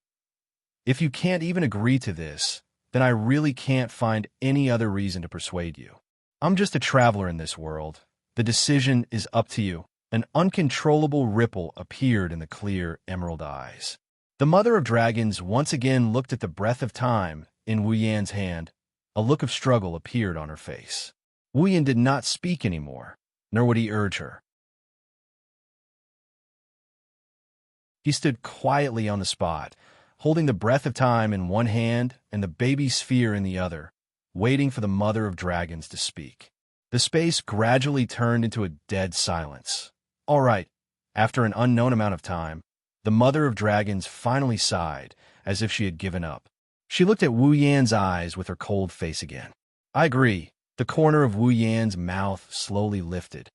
If you can't even agree to this, then I really can't find any other reason to persuade you. I'm just a traveler in this world. The decision is up to you. An uncontrollable ripple appeared in the clear emerald eyes. The Mother of Dragons once again looked at the breath of time in Wu Yan's hand. A look of struggle appeared on her face. Wu Yan did not speak anymore, nor would he urge her. He stood quietly on the spot, holding the breath of time in one hand and the baby sphere in the other, waiting for the Mother of Dragons to speak. The space gradually turned into a dead silence. All right, after an unknown amount of time, the Mother of Dragons finally sighed, as if she had given up. She looked at Wu Yan's eyes with her cold face again. I agree. The corner of Wu Yan's mouth slowly lifted.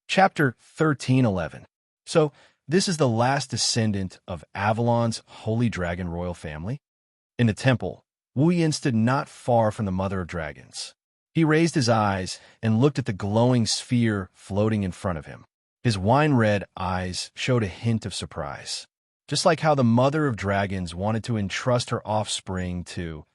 Chapter 13:11. So, this is the last descendant of Avalon's Holy Dragon royal family? In the temple, Wu Yan stood not far from the Mother of Dragons. He raised his eyes and looked at the glowing sphere floating in front of him. His wine-red eyes showed a hint of surprise. Just like how the Mother of Dragons wanted to entrust her offspring to,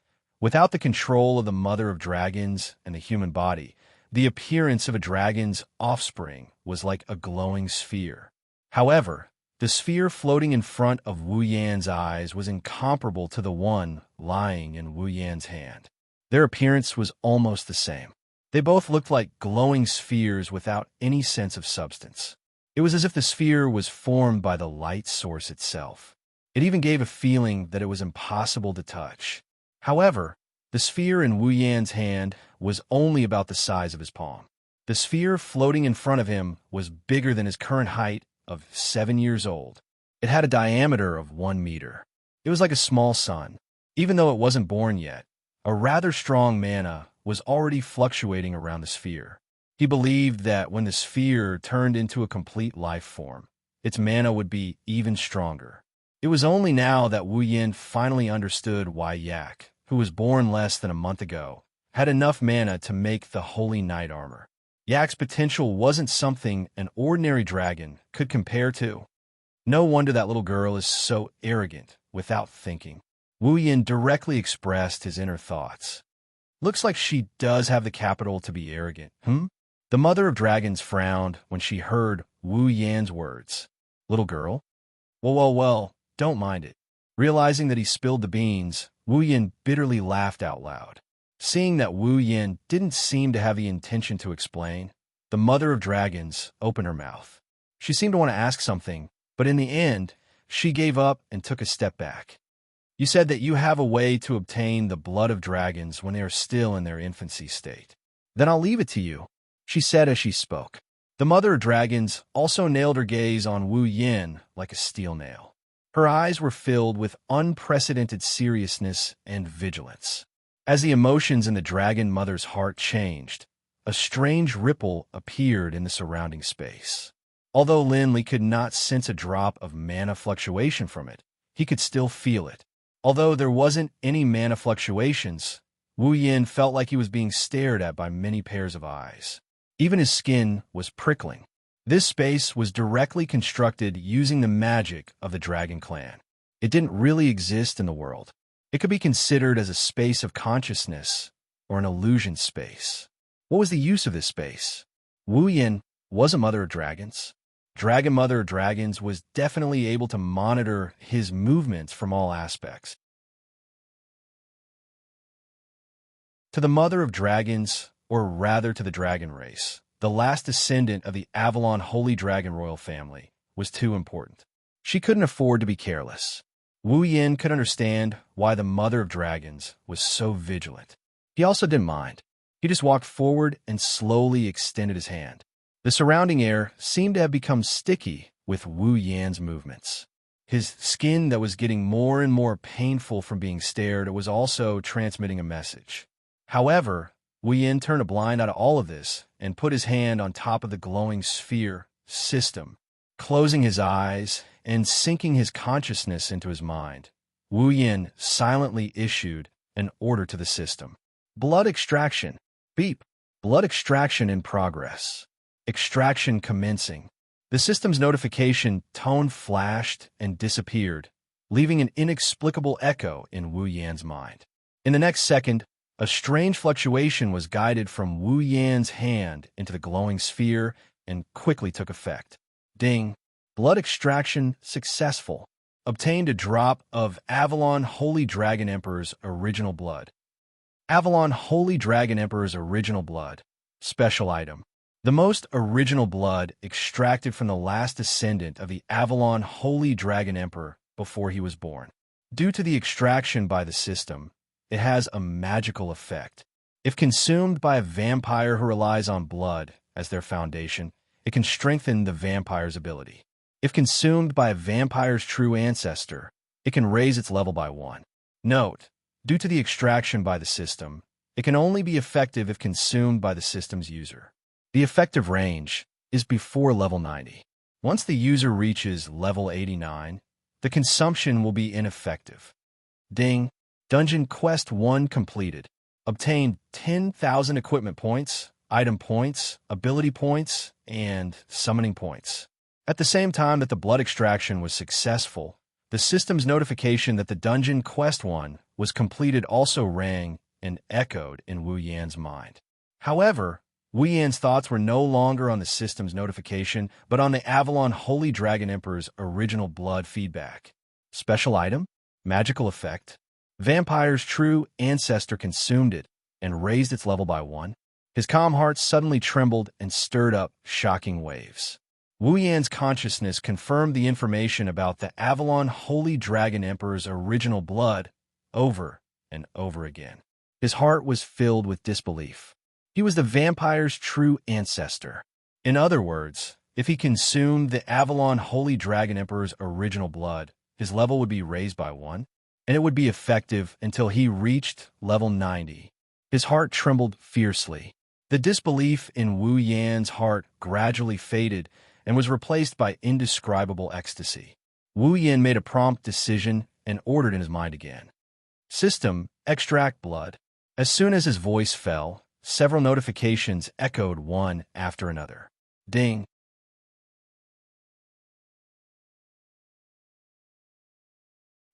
without the control of the Mother of Dragons and the human body, the appearance of a dragon's offspring was like a glowing sphere. However, the sphere floating in front of Wu Yan's eyes was incomparable to the one lying in Wu Yan's hand. Their appearance was almost the same. They both looked like glowing spheres without any sense of substance. It was as if the sphere was formed by the light source itself. It even gave a feeling that it was impossible to touch. However, the sphere in Wu Yan's hand was only about the size of his palm. The sphere floating in front of him was bigger than his current height of 7 years old. It had a diameter of 1 meter. It was like a small sun. Even though it wasn't born yet, a rather strong mana was already fluctuating around the sphere. He believed that when the sphere turned into a complete life form, its mana would be even stronger. It was only now that Wu Yan finally understood why Yak, who was born less than a month ago, had enough mana to make the Holy Knight armor. Yak's potential wasn't something an ordinary dragon could compare to. No wonder that little girl is so arrogant without thinking. Wu Yan directly expressed his inner thoughts. Looks like she does have the capital to be arrogant, The Mother of Dragons frowned when she heard Wu Yan's words. Little girl? Well, don't mind it. Realizing that he spilled the beans, Wu Yan bitterly laughed out loud. Seeing that Wu Yan didn't seem to have the intention to explain, the Mother of Dragons opened her mouth. She seemed to want to ask something, but in the end, she gave up and took a step back. You said that you have a way to obtain the blood of dragons when they are still in their infancy state. Then I'll leave it to you, she said as she spoke. The Mother of Dragons also nailed her gaze on Wu Yan like a steel nail. Her eyes were filled with unprecedented seriousness and vigilance. As the emotions in the dragon mother's heart changed, a strange ripple appeared in the surrounding space. Although Lin Li could not sense a drop of mana fluctuation from it, he could still feel it. Although there wasn't any mana fluctuations, Wu Yan felt like he was being stared at by many pairs of eyes. Even his skin was prickling. This space was directly constructed using the magic of the Dragon Clan. It didn't really exist in the world. It could be considered as a space of consciousness or an illusion space. What was the use of this space? Wu Yan was a Mother of Dragons. Dragon Mother of Dragons was definitely able to monitor his movements from all aspects. To the Mother of Dragons, or rather to the dragon race, the last descendant of the Avalon Holy Dragon royal family was too important. She couldn't afford to be careless. Wu Yin could understand why the mother of dragons was so vigilant. He also didn't mind. He just walked forward and slowly extended his hand. The surrounding air seemed to have become sticky with Wu Yan's movements. His skin that was getting more and more painful from being stared was also transmitting a message. However, Wu Yin turned a blind eye to all of this and put his hand on top of the glowing sphere system. Closing his eyes and sinking his consciousness into his mind, Wu Yin silently issued an order to the system. Blood extraction. Beep. Blood extraction in progress. Extraction commencing. The system's notification tone flashed and disappeared, leaving an inexplicable echo in Wu Yan's mind. In the next second, a strange fluctuation was guided from Wu Yan's hand into the glowing sphere and quickly took effect. Ding. Blood extraction successful. Obtained a drop of Avalon Holy Dragon Emperor's original blood. Avalon Holy Dragon Emperor's original blood. Special item. The most original blood extracted from the last descendant of the Avalon Holy Dragon Emperor before he was born. Due to the extraction by the system, it has a magical effect. If consumed by a vampire who relies on blood as their foundation, it can strengthen the vampire's ability. If consumed by a vampire's true ancestor, it can raise its level by 1. Note, due to the extraction by the system, it can only be effective if consumed by the system's user. The effective range is before level 90. Once the user reaches level 89, the consumption will be ineffective. Ding. Dungeon Quest 1 completed. Obtained 10,000 equipment points, item points, ability points, and summoning points. At the same time that the blood extraction was successful, the system's notification that the Dungeon Quest 1 was completed also rang and echoed in Wu Yan's mind. However, Wu Yan's thoughts were no longer on the system's notification, but on the Avalon Holy Dragon Emperor's original blood feedback. Special item? Magical effect? Vampire's true ancestor consumed it and raised its level by 1. His calm heart suddenly trembled and stirred up shocking waves. Wu Yan's consciousness confirmed the information about the Avalon Holy Dragon Emperor's original blood over and over again. His heart was filled with disbelief. He was the vampire's true ancestor. In other words, if he consumed the Avalon Holy Dragon Emperor's original blood, his level would be raised by 1, and it would be effective until he reached level 90. His heart trembled fiercely. The disbelief in Wu Yan's heart gradually faded and was replaced by indescribable ecstasy. Wu Yan made a prompt decision and ordered in his mind again. System, extract blood. As soon as his voice fell, several notifications echoed one after another. Ding.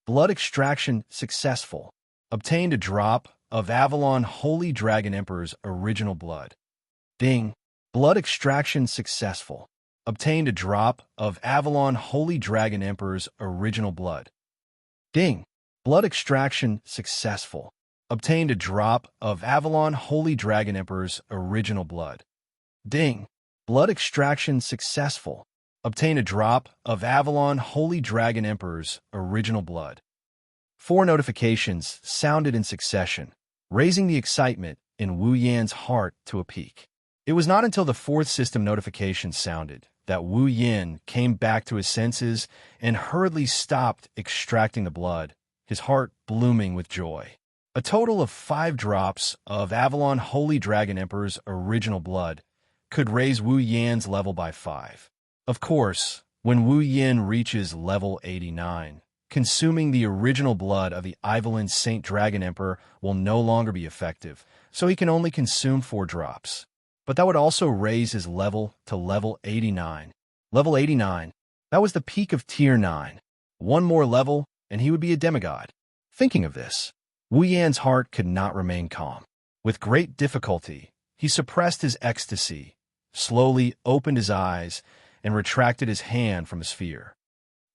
Blood extraction successful. Obtained a drop of Avalon Holy Dragon Emperor's original blood. Ding. Blood extraction successful. Obtained a drop of Avalon Holy Dragon Emperor's original blood. Ding. Blood extraction successful. Obtained a drop of Avalon Holy Dragon Emperor's original blood. Ding. Blood extraction successful. Obtained a drop of Avalon Holy Dragon Emperor's original blood. 4 notifications sounded in succession, raising the excitement in Wu Yan's heart to a peak. It was not until the 4th system notification sounded that Wu Yan came back to his senses and hurriedly stopped extracting the blood, his heart blooming with joy. A total of 5 drops of Avalon Holy Dragon Emperor's original blood could raise Wu Yan's level by 5. Of course, when Wu Yan reaches level 89, consuming the original blood of the Ivalin Saint Dragon Emperor will no longer be effective, so he can only consume 4 drops. But that would also raise his level to level 89. Level 89, that was the peak of Tier 9. 1 more level, and he would be a demigod. Thinking of this, Wu Yan's heart could not remain calm. With great difficulty, he suppressed his ecstasy, slowly opened his eyes, and retracted his hand from the sphere.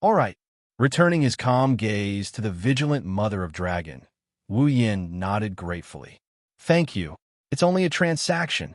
All right. Returning his calm gaze to the vigilant mother of dragon, Wu Yan nodded gratefully. Thank you. It's only a transaction.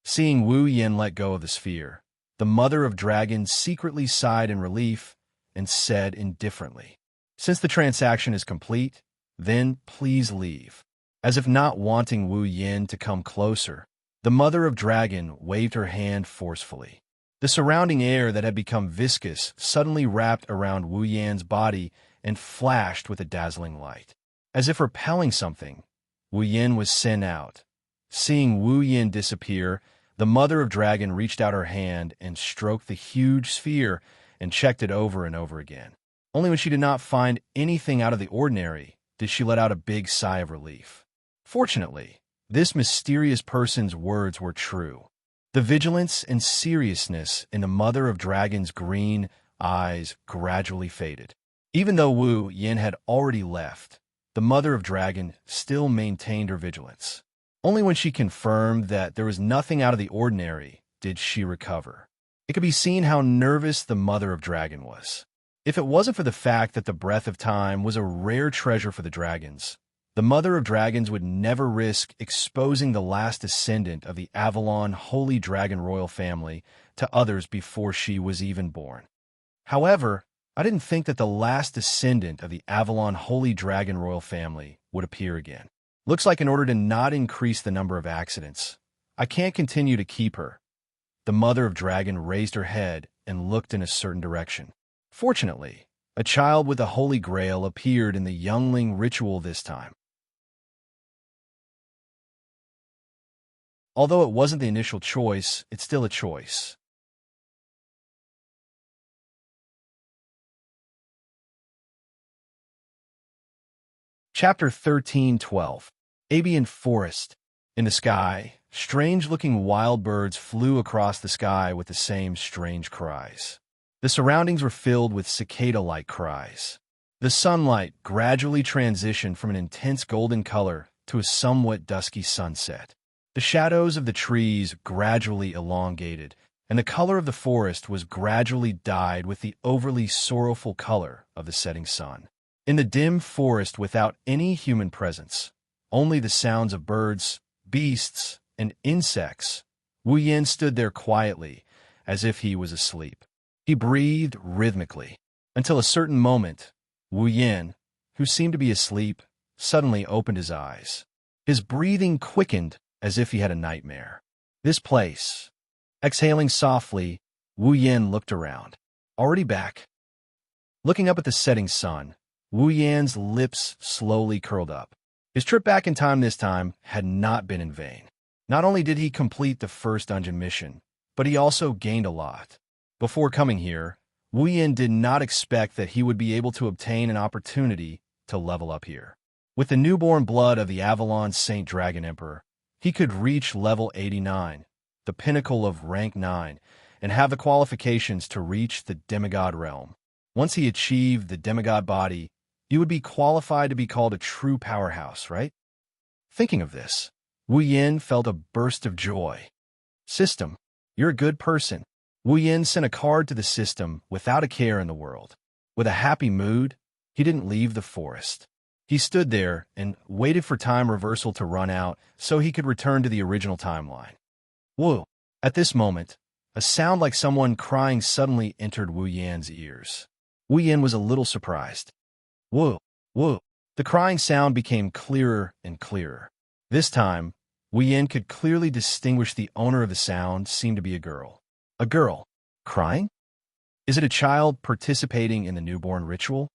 Seeing Wu Yan let go of the sphere, the mother of dragons secretly sighed in relief and said indifferently, "Since the transaction is complete, then please leave." As if not wanting Wu Yin to come closer, the mother of dragon waved her hand forcefully. The surrounding air that had become viscous suddenly wrapped around Wu Yan's body and flashed with a dazzling light. As if repelling something, Wu Yin was sent out. Seeing Wu Yin disappear, the mother of dragon reached out her hand and stroked the huge sphere and checked it over and over again. Only when she did not find anything out of the ordinary did she let out a big sigh of relief. Fortunately, this mysterious person's words were true. The vigilance and seriousness in the mother of dragon's green eyes gradually faded. Even though Wu Yin had already left, the mother of dragon still maintained her vigilance. Only when she confirmed that there was nothing out of the ordinary did she recover. It could be seen how nervous the mother of dragon was. If it wasn't for the fact that the breath of time was a rare treasure for the dragons, the mother of dragons would never risk exposing the last descendant of the Avalon Holy Dragon royal family to others before she was even born. However, I didn't think that the last descendant of the Avalon Holy Dragon royal family would appear again. Looks like in order to not increase the number of accidents, I can't continue to keep her. The mother of dragon raised her head and looked in a certain direction. Fortunately, a child with a holy grail appeared in the youngling ritual this time. Although it wasn't the initial choice, it's still a choice. Chapter 13:12. Avian Forest. In the sky, strange-looking wild birds flew across the sky with the same strange cries. The surroundings were filled with cicada-like cries. The sunlight gradually transitioned from an intense golden color to a somewhat dusky sunset. The shadows of the trees gradually elongated, and the color of the forest was gradually dyed with the overly sorrowful color of the setting sun. In the dim forest without any human presence, only the sounds of birds, beasts, and insects, Wu Yin stood there quietly, as if he was asleep. He breathed rhythmically, until a certain moment, Wu Yin, who seemed to be asleep, suddenly opened his eyes. His breathing quickened as if he had a nightmare. This place. Exhaling softly, Wu Yin looked around. Already back. Looking up at the setting sun, Wu Yan's lips slowly curled up. His trip back in time this time had not been in vain. Not only did he complete the first dungeon mission, but he also gained a lot. Before coming here, Wu Yin did not expect that he would be able to obtain an opportunity to level up here. With the newborn blood of the Avalon Saint Dragon Emperor, he could reach level 89, the pinnacle of rank 9, and have the qualifications to reach the demigod realm. Once he achieved the demigod body, he would be qualified to be called a true powerhouse, right? Thinking of this, Wu Yin felt a burst of joy. System, you're a good person. Wu Yin sent a card to the system without a care in the world. With a happy mood, he didn't leave the forest. He stood there and waited for time reversal to run out so he could return to the original timeline. Wu. At this moment, a sound like someone crying suddenly entered Wu Yan's ears. Wu Yin was a little surprised. Wu, Wu. The crying sound became clearer and clearer. This time, Wu Yin could clearly distinguish the owner of the sound seemed to be a girl. A girl? Crying? Is it a child participating in the newborn ritual?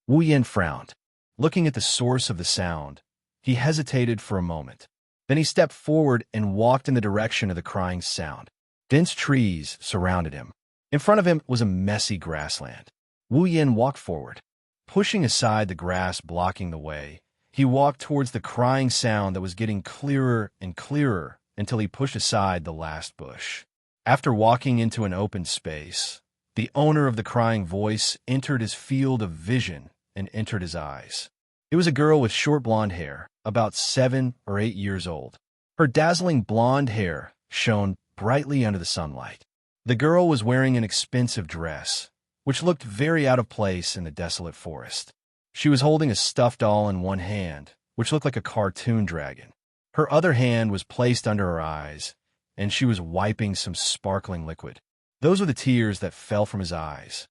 Wu Yin frowned. Looking at the source of the sound, he hesitated for a moment. Then he stepped forward and walked in the direction of the crying sound. Dense trees surrounded him. In front of him was a messy grassland. Wu Yin walked forward. Pushing aside the grass blocking the way, he walked towards the crying sound that was getting clearer and clearer until he pushed aside the last bush. After walking into an open space, the owner of the crying voice entered his field of vision and entered his eyes. It was a girl with short blonde hair, about 7 or 8 years old. Her dazzling blonde hair shone brightly under the sunlight. The girl was wearing an expensive dress, which looked very out of place in the desolate forest. She was holding a stuffed doll in one hand, which looked like a cartoon dragon. Her other hand was placed under her eyes, and she was wiping some sparkling liquid. Those were the tears that fell from his eyes.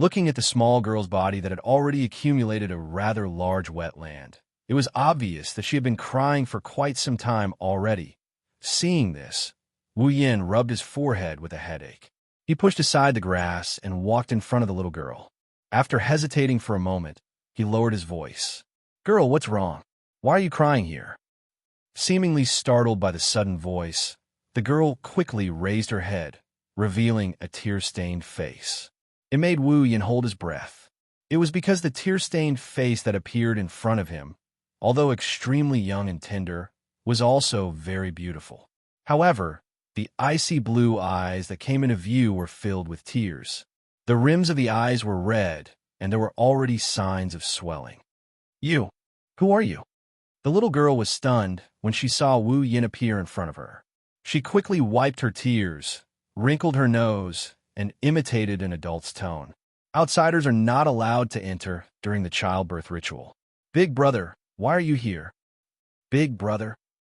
Looking at the small girl's body that had already accumulated a rather large wetland, it was obvious that she had been crying for quite some time already. Seeing this, Wu Yin rubbed his forehead with a headache. He pushed aside the grass and walked in front of the little girl. After hesitating for a moment, he lowered his voice. "Girl, what's wrong? Why are you crying here?" Seemingly startled by the sudden voice, the girl quickly raised her head, revealing a tear-stained face. It made Wu Yin hold his breath. It was because the tear-stained face that appeared in front of him, although extremely young and tender, was also very beautiful. However, the icy blue eyes that came into view were filled with tears. The rims of the eyes were red, and there were already signs of swelling. "You, who are you?" The little girl was stunned when she saw Wu Yin appear in front of her. She quickly wiped her tears, wrinkled her nose, and imitated an adult's tone. Outsiders are not allowed to enter during the childbirth ritual. "Big brother, why are you here?" "Big brother?"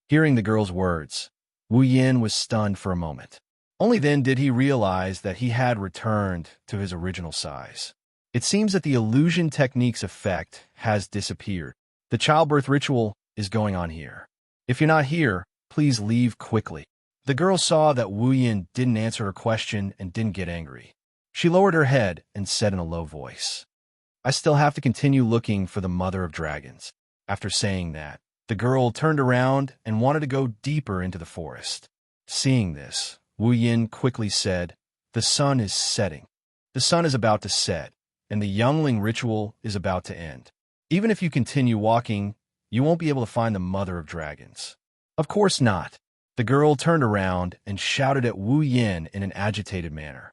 Hearing the girl's words, Wu Yin was stunned for a moment. Only then did he realize that he had returned to his original size. It seems that the illusion technique's effect has disappeared. The childbirth ritual is going on here. If you're not here, please leave quickly. The girl saw that Wu Yin didn't answer her question and didn't get angry. She lowered her head and said in a low voice, "I still have to continue looking for the mother of dragons." After saying that, the girl turned around and wanted to go deeper into the forest. Seeing this, Wu Yin quickly said, "The sun is setting. The sun is about to set, and the youngling ritual is about to end. Even if you continue walking, you won't be able to find the mother of dragons." "Of course not." The girl turned around and shouted at Wu Yin in an agitated manner.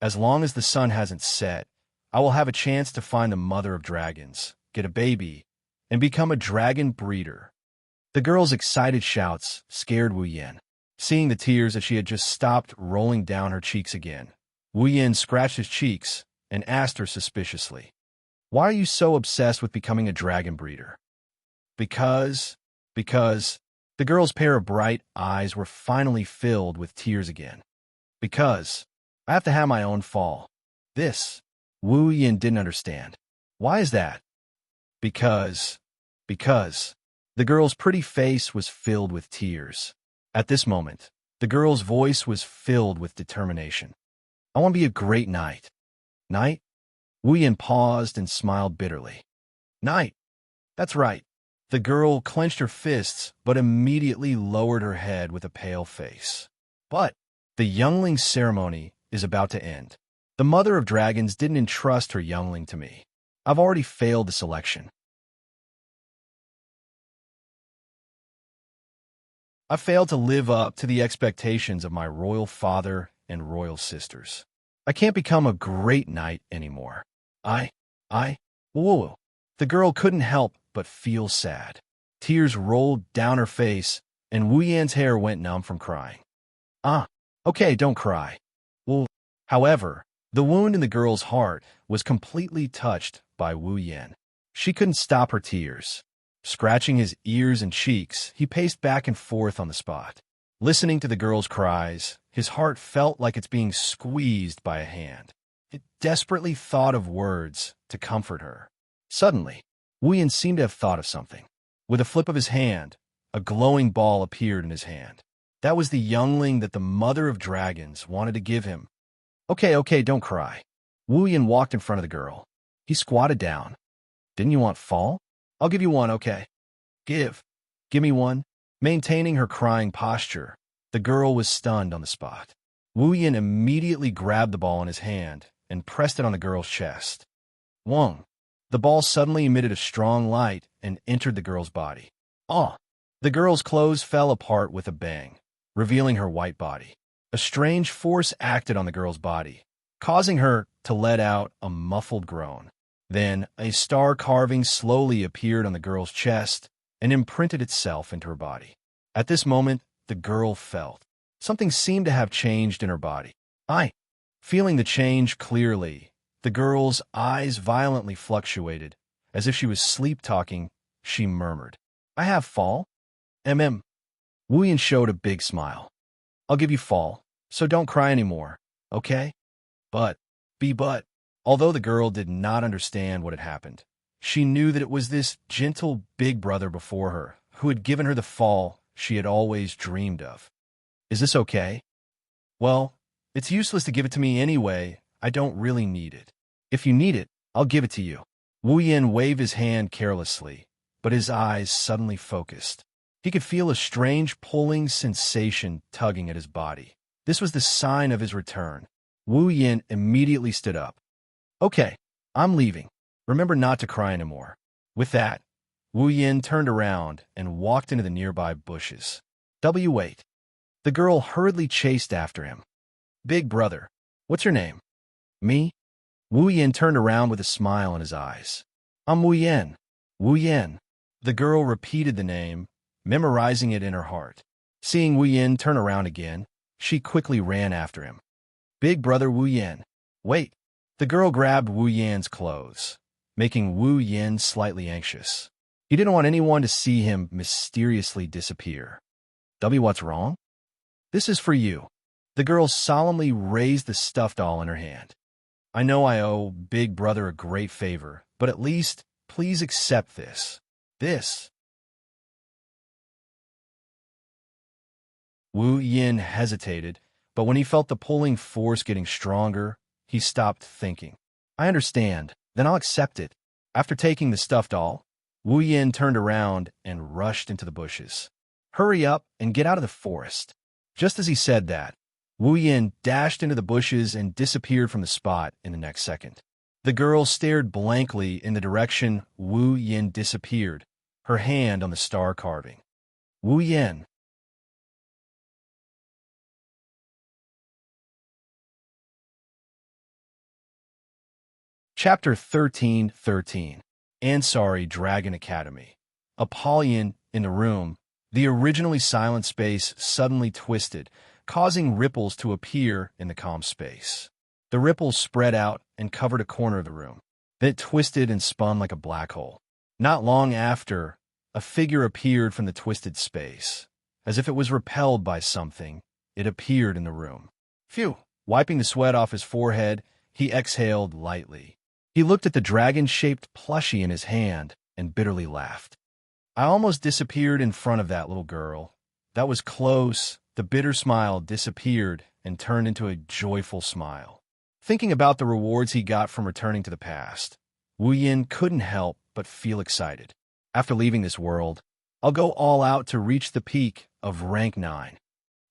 "As long as the sun hasn't set, I will have a chance to find the mother of dragons, get a baby, and become a dragon breeder." The girl's excited shouts scared Wu Yin. Seeing the tears that she had just stopped rolling down her cheeks again, Wu Yin scratched his cheeks and asked her suspiciously, "Why are you so obsessed with becoming a dragon breeder?" Because... The girl's pair of bright eyes were finally filled with tears again. "Because I have to have my own fall." This, Wu Yin didn't understand. "Why is that?" Because... The girl's pretty face was filled with tears. At this moment, the girl's voice was filled with determination. "I want to be a great knight." "Knight?" Wu Yin paused and smiled bitterly. "Knight. That's right." The girl clenched her fists, but immediately lowered her head with a pale face. "But the youngling ceremony is about to end. The mother of dragons didn't entrust her youngling to me. I've already failed the selection. I failed to live up to the expectations of my royal father and royal sisters. I can't become a great knight anymore. Whoa." The girl couldn't help but feel sad. Tears rolled down her face, and Wu Yan's hair went numb from crying. Okay, don't cry." Well, however, the wound in the girl's heart was completely touched by Wu Yan. She couldn't stop her tears. Scratching his ears and cheeks, he paced back and forth on the spot. Listening to the girl's cries, his heart felt like it's being squeezed by a hand. It desperately thought of words to comfort her. Suddenly, Wu Yan seemed to have thought of something. With a flip of his hand, a glowing ball appeared in his hand. That was the youngling that the mother of dragons wanted to give him. Okay, don't cry." Wu Yan walked in front of the girl. He squatted down. "Didn't you want fall? I'll give you one, okay? Give me one." Maintaining her crying posture, the girl was stunned on the spot. Wu Yan immediately grabbed the ball in his hand and pressed it on the girl's chest. Wong! The ball suddenly emitted a strong light and entered the girl's body. The girl's clothes fell apart with a bang, revealing her white body. A strange force acted on the girl's body, causing her to let out a muffled groan. Then a star carving slowly appeared on the girl's chest and imprinted itself into her body. At this moment, the girl felt something seemed to have changed in her body. Feeling the change clearly, the girl's eyes violently fluctuated. As if she was sleep-talking, she murmured, "I have fall? Wu Yan showed a big smile. "I'll give you fall, so don't cry anymore, okay? But, Although the girl did not understand what had happened, she knew that it was this gentle big brother before her who had given her the fall she had always dreamed of. Is this okay? Well, it's useless to give it to me anyway. I don't really need it. If you need it, I'll give it to you. Wu Yin waved his hand carelessly, but his eyes suddenly focused. He could feel a strange pulling sensation tugging at his body. This was the sign of his return. Wu Yin immediately stood up. Okay, I'm leaving. Remember not to cry anymore. With that, Wu Yin turned around and walked into the nearby bushes. Wait. The girl hurriedly chased after him. Big brother, what's your name? Me? Wu Yin turned around with a smile in his eyes. I'm Wu Yin. Wu Yin. The girl repeated the name, memorizing it in her heart. Seeing Wu Yin turn around again, she quickly ran after him. Big brother Wu Yin. Wait. The girl grabbed Wu Yin's clothes, making Wu Yin slightly anxious. He didn't want anyone to see him mysteriously disappear. What's wrong? This is for you. The girl solemnly raised the stuffed doll in her hand. I know I owe Big Brother a great favor, but at least, please accept this. This. Wu Yin hesitated, but when he felt the pulling force getting stronger, he stopped thinking. I understand, then I'll accept it. After taking the stuffed doll, Wu Yin turned around and rushed into the bushes. Hurry up and get out of the forest. Just as he said that, Wu Yin dashed into the bushes and disappeared from the spot in the next second. The girl stared blankly in the direction Wu Yin disappeared, her hand on the star carving. Wu Yin. Chapter 13:13. Ansari Dragon Academy. Apollyon in the room, the originally silent space suddenly twisted, causing ripples to appear in the calm space. The ripples spread out and covered a corner of the room. Then it twisted and spun like a black hole. Not long after, a figure appeared from the twisted space. As if it was repelled by something, it appeared in the room. Phew! Wiping the sweat off his forehead, he exhaled lightly. He looked at the dragon-shaped plushie in his hand and bitterly laughed. I almost disappeared in front of that little girl. That was close. The bitter smile disappeared and turned into a joyful smile. Thinking about the rewards he got from returning to the past, Wu Yin couldn't help but feel excited. After leaving this world, I'll go all out to reach the peak of rank 9.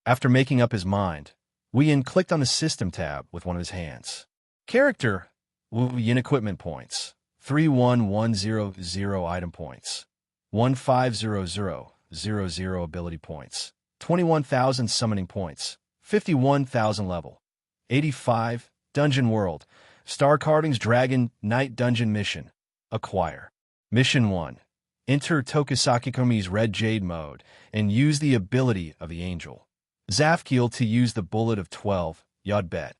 After making up his mind, Wu Yin clicked on the System tab with one of his hands. Character, Wu Yin equipment points, 31100 item points, 150000 ability points, 21,000 summoning points, 51,000 level, 85, Dungeon World, Star Carvings Dragon Night Dungeon Mission, Acquire. Mission 1. Enter Tokisakikomi's Red Jade mode and use the ability of the Angel. Zafkiel to use the Bullet of 12, Yodbet.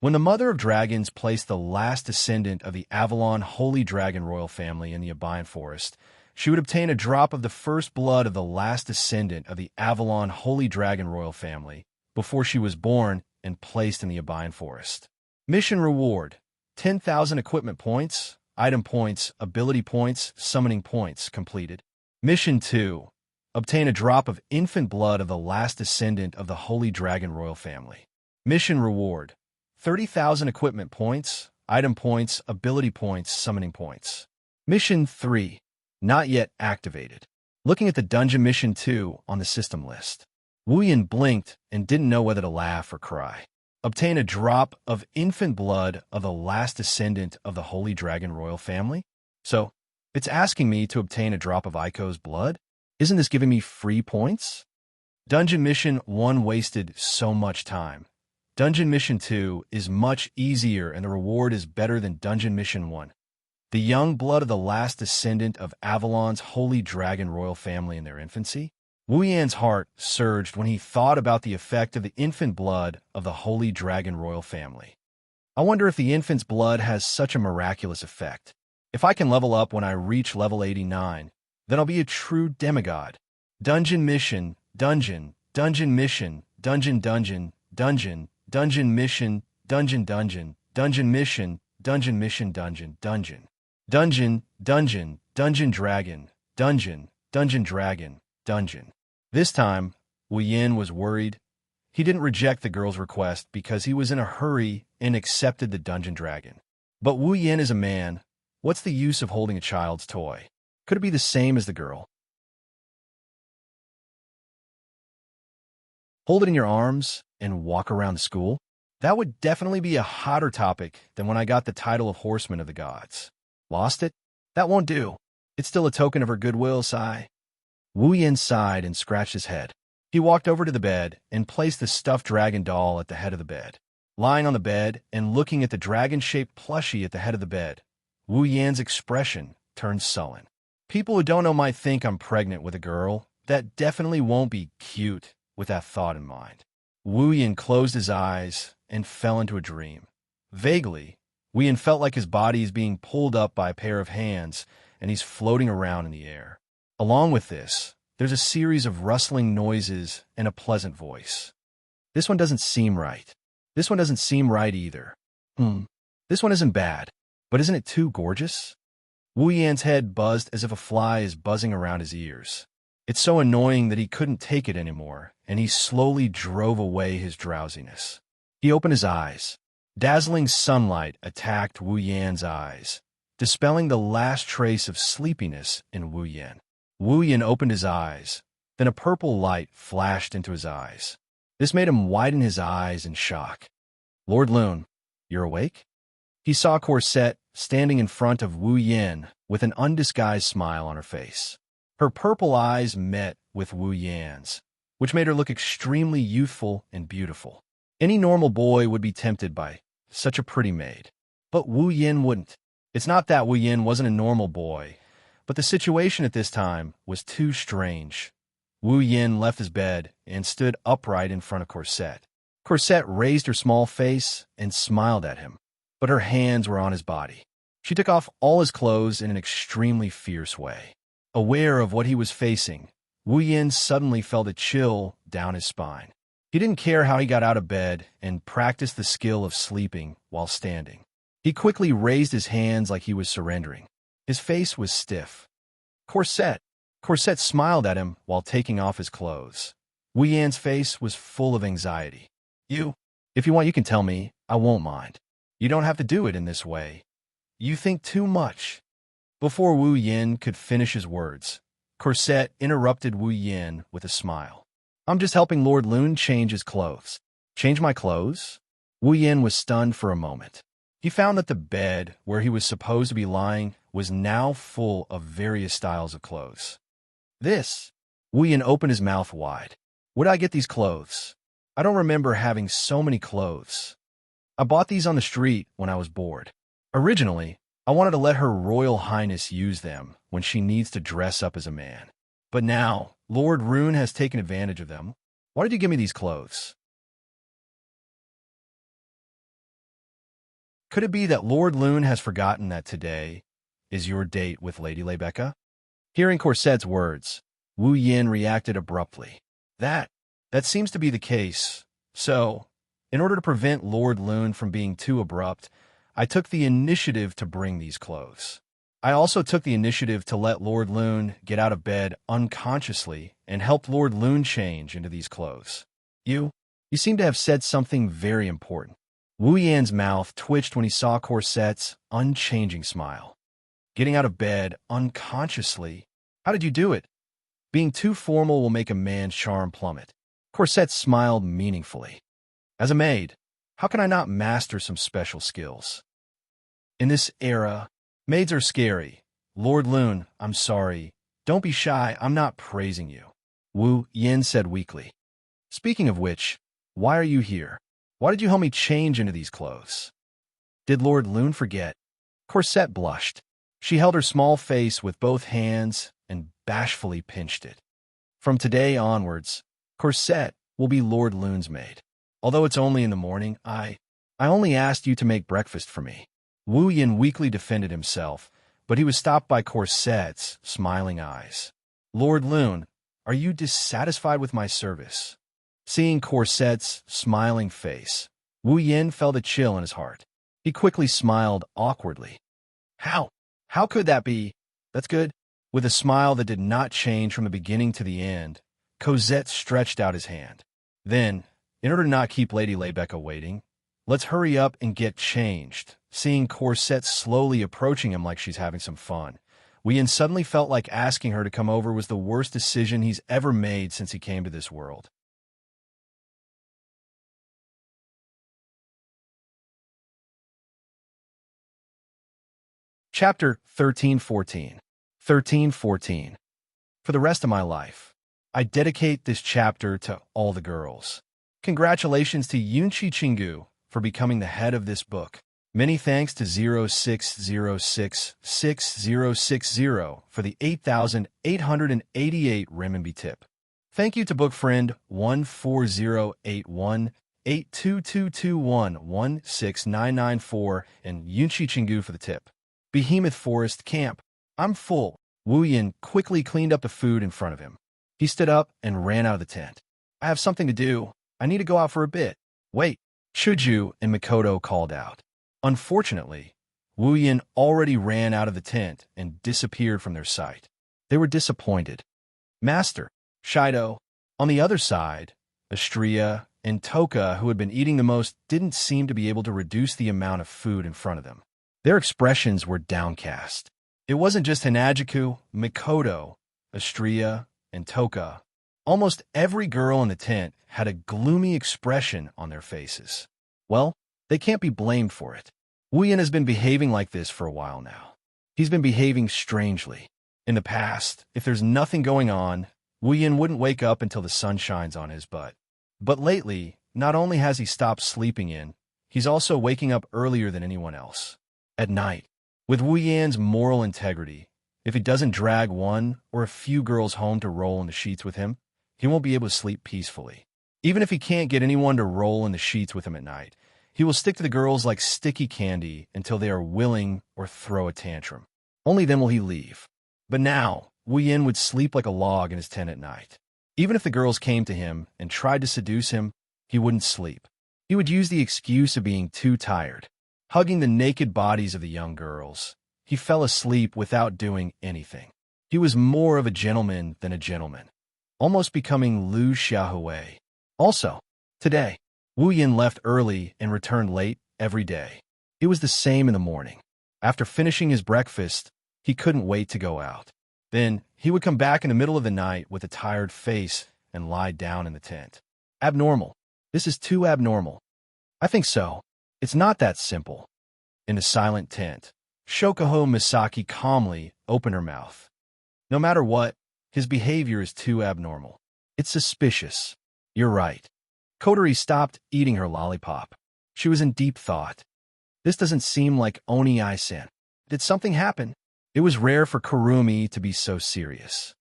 When the Mother of Dragons placed the last descendant of the Avalon Holy Dragon royal family in the Abian Forest, she would obtain a drop of the first blood of the last descendant of the Avalon Holy Dragon royal family before she was born and placed in the Abian Forest. Mission Reward: 10,000 equipment points, item points, ability points, summoning points completed. Mission 2. Obtain a drop of infant blood of the last descendant of the Holy Dragon royal family. Mission Reward: 30,000 equipment points, item points, ability points, summoning points. Mission 3. Not yet activated. Looking at the Dungeon Mission 2 on the system list, Wu Yin blinked and didn't know whether to laugh or cry. Obtain a drop of infant blood of the last descendant of the Holy Dragon royal family? So, it's asking me to obtain a drop of Aiko's blood? Isn't this giving me free points? Dungeon Mission 1 wasted so much time. Dungeon Mission 2 is much easier and the reward is better than Dungeon Mission 1. The young blood of the last descendant of Avalon's Holy Dragon royal family in their infancy? Wu Yan's heart surged when he thought about the effect of the infant blood of the Holy Dragon royal family. I wonder if the infant's blood has such a miraculous effect. If I can level up when I reach level 89, then I'll be a true demigod. Dungeon Mission, Dungeon, Dungeon Mission, Dungeon Dungeon, Dungeon, Dungeon Mission, Dungeon Dungeon, Dungeon Mission, dungeon mission, dungeon, dungeon, dungeon, dungeon, dungeon dragon, dungeon, dungeon dragon, dungeon. This time, Wu Yin was worried. He didn't reject the girl's request because he was in a hurry and accepted the dungeon dragon. But Wu Yin is a man. What's the use of holding a child's toy? Could it be the same as the girl? Hold it in your arms and walk around the school? That would definitely be a hotter topic than when I got the title of Horseman of the Gods. Lost it? That won't do. It's still a token of her goodwill, sigh. Wu Yin sighed and scratched his head. He walked over to the bed and placed the stuffed dragon doll at the head of the bed. Lying on the bed and looking at the dragon-shaped plushie at the head of the bed, Wu Yan's expression turned sullen. People who don't know might think I'm pregnant with a girl. That definitely won't be cute with that thought in mind. Wu Yan closed his eyes and fell into a dream. Vaguely, Wu Yan felt like his body is being pulled up by a pair of hands and he's floating around in the air. Along with this, there's a series of rustling noises and a pleasant voice. This one doesn't seem right. This one doesn't seem right either. This one isn't bad, but isn't it too gorgeous? Wu Yan's head buzzed as if a fly is buzzing around his ears. It's so annoying that he couldn't take it anymore, and he slowly drove away his drowsiness. He opened his eyes. Dazzling sunlight attacked Wu Yan's eyes, dispelling the last trace of sleepiness in Wu Yan. Wu Yan opened his eyes. Then a purple light flashed into his eyes. This made him widen his eyes in shock. Lord Lune, you're awake? He saw Corset standing in front of Wu Yan with an undisguised smile on her face. Her purple eyes met with Wu Yan's, which made her look extremely youthful and beautiful. Any normal boy would be tempted by such a pretty maid. But Wu Yan wouldn't. It's not that Wu Yan wasn't a normal boy, but the situation at this time was too strange. Wu Yan left his bed and stood upright in front of Corset. Corset raised her small face and smiled at him, but her hands were on his body. She took off all his clothes in an extremely fierce way. Aware of what he was facing, Wu Yan suddenly felt a chill down his spine. He didn't care how he got out of bed and practiced the skill of sleeping while standing. He quickly raised his hands like he was surrendering. His face was stiff. Corset smiled at him while taking off his clothes. Wu Yan's face was full of anxiety. If you want, you can tell me. I won't mind. You don't have to do it in this way. You think too much. Before Wu Yan could finish his words, Corset interrupted Wu Yan with a smile. I'm just helping Lord Lune change his clothes. Change my clothes? Wu Yan was stunned for a moment. He found that the bed where he was supposed to be lying was now full of various styles of clothes. Wu Yan opened his mouth wide. Where did I get these clothes? I don't remember having so many clothes. I bought these on the street when I was bored. Originally, I wanted to let Her Royal Highness use them when she needs to dress up as a man. But now, Lord Rune has taken advantage of them. Why did you give me these clothes? Could it be that Lord Lune has forgotten that today is your date with Lady Lebecca? Hearing Corset's words, Wu Yan reacted abruptly. That seems to be the case. So, in order to prevent Lord Lune from being too abrupt, I took the initiative to bring these clothes. I also took the initiative to let Lord Lune get out of bed unconsciously and helped Lord Lune change into these clothes. You seem to have said something very important. Wu Yan's mouth twitched when he saw Corset's unchanging smile. Getting out of bed unconsciously? How did you do it? Being too formal will make a man's charm plummet. Corset smiled meaningfully. As a maid, how can I not master some special skills? In this era, maids are scary. Lord Lune, I'm sorry. Don't be shy, I'm not praising you. Wu Yan said weakly. Speaking of which, why are you here? Why did you help me change into these clothes? Did Lord Lune forget? Corset blushed. She held her small face with both hands and bashfully pinched it. From today onwards, Corset will be Lord Lune's maid. Although it's only in the morning, I only asked you to make breakfast for me. Wu Yan weakly defended himself, but he was stopped by Corset's smiling eyes. Lord Lune, are you dissatisfied with my service? Seeing Corset's smiling face, Wu Yan felt a chill in his heart. He quickly smiled awkwardly. How? How could that be? That's good. With a smile that did not change from the beginning to the end, Cosette stretched out his hand. Then, in order to not keep Lady Leibecca waiting, let's hurry up and get changed. Seeing Cosette slowly approaching him like she's having some fun, Wien suddenly felt like asking her to come over was the worst decision he's ever made since he came to this world. Chapter 1314. 1314. For the rest of my life, I dedicate this chapter to all the girls. Congratulations to Yunchi Chingu for becoming the head of this book. Many thanks to 06066060 for the 8,888 renminbi tip. Thank you to book friend 140818222216994 and Yunchi Chingu for the tip. Behemoth Forest Camp. I'm full. Wu Yin quickly cleaned up the food in front of him. He stood up and ran out of the tent. I have something to do. I need to go out for a bit. Wait. Shuju and Mikoto called out. Unfortunately, Wu Yin already ran out of the tent and disappeared from their sight. They were disappointed. Master, Shido. On the other side, Astria and Toka, who had been eating the most, didn't seem to be able to reduce the amount of food in front of them. Their expressions were downcast. It wasn't just Hanajiku, Mikoto, Astria, and Toka. Almost every girl in the tent had a gloomy expression on their faces. Well, they can't be blamed for it. Wu Yin has been behaving like this for a while now. He's been behaving strangely. In the past, if there's nothing going on, Wu Yin wouldn't wake up until the sun shines on his butt. But lately, not only has he stopped sleeping in, he's also waking up earlier than anyone else. At night, with Wu Yan's moral integrity, if he doesn't drag one or a few girls home to roll in the sheets with him, he won't be able to sleep peacefully. Even if he can't get anyone to roll in the sheets with him at night, he will stick to the girls like sticky candy until they are willing or throw a tantrum. Only then will he leave. But now, Wu Yin would sleep like a log in his tent at night. Even if the girls came to him and tried to seduce him, he wouldn't sleep. He would use the excuse of being too tired. Hugging the naked bodies of the young girls, he fell asleep without doing anything. He was more of a gentleman than a gentleman, almost becoming Lu Xiaohui. Also, today, Wu Yin left early and returned late every day. It was the same in the morning. After finishing his breakfast, he couldn't wait to go out. Then, he would come back in the middle of the night with a tired face and lie down in the tent. Abnormal. This is too abnormal. I think so. It's not that simple. In the silent tent, Shokuho Misaki calmly opened her mouth. No matter what, his behavior is too abnormal. It's suspicious. You're right. Kotori stopped eating her lollipop. She was in deep thought. This doesn't seem like Oni-san. Did something happen? It was rare for Kurumi to be so serious.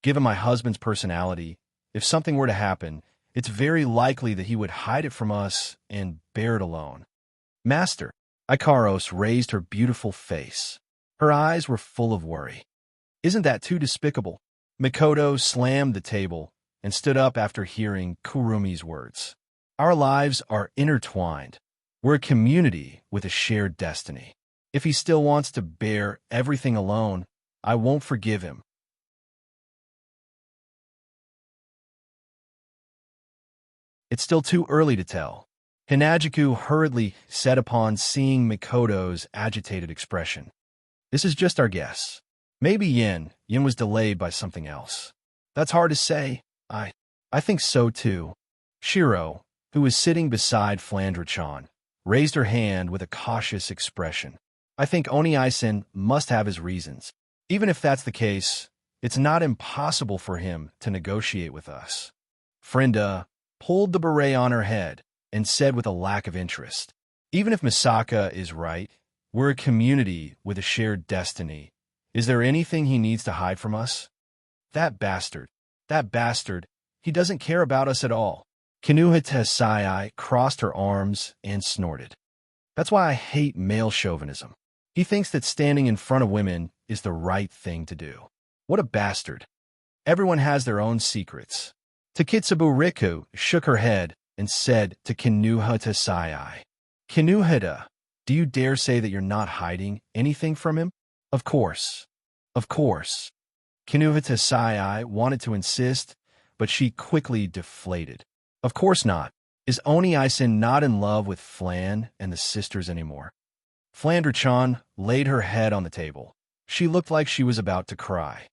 Given my husband's personality, if something were to happen, it's very likely that he would hide it from us and bear it alone. Master, Ikaros raised her beautiful face. Her eyes were full of worry. Isn't that too despicable? Mikoto slammed the table and stood up after hearing Kurumi's words. Our lives are intertwined. We're a community with a shared destiny. If he still wants to bear everything alone, I won't forgive him. It's still too early to tell. Hinajiku hurriedly said upon seeing Mikoto's agitated expression. This is just our guess. Maybe Yin was delayed by something else. That's hard to say. I think so too. Shiro, who was sitting beside Flandre-chan, raised her hand with a cautious expression. I think Oni-san must have his reasons. Even if that's the case, it's not impossible for him to negotiate with us. Frenda pulled the beret on her head and said with a lack of interest, even if Misaka is right, we're a community with a shared destiny. Is there anything he needs to hide from us? That bastard, he doesn't care about us at all. Kinuhita Sai crossed her arms and snorted. That's why I hate male chauvinism. He thinks that standing in front of women is the right thing to do. What a bastard. Everyone has their own secrets. Takitsubu Riku shook her head and said to Kinuhita Sai, Kinuhita, Do you dare say that you're not hiding anything from him? Of course. Of course. Kinuvita Sai wanted to insist, but she quickly deflated. Of course not. Is Oni Isen not in love with Flan and the sisters anymore? Flandra-chan laid her head on the table. She looked like she was about to cry.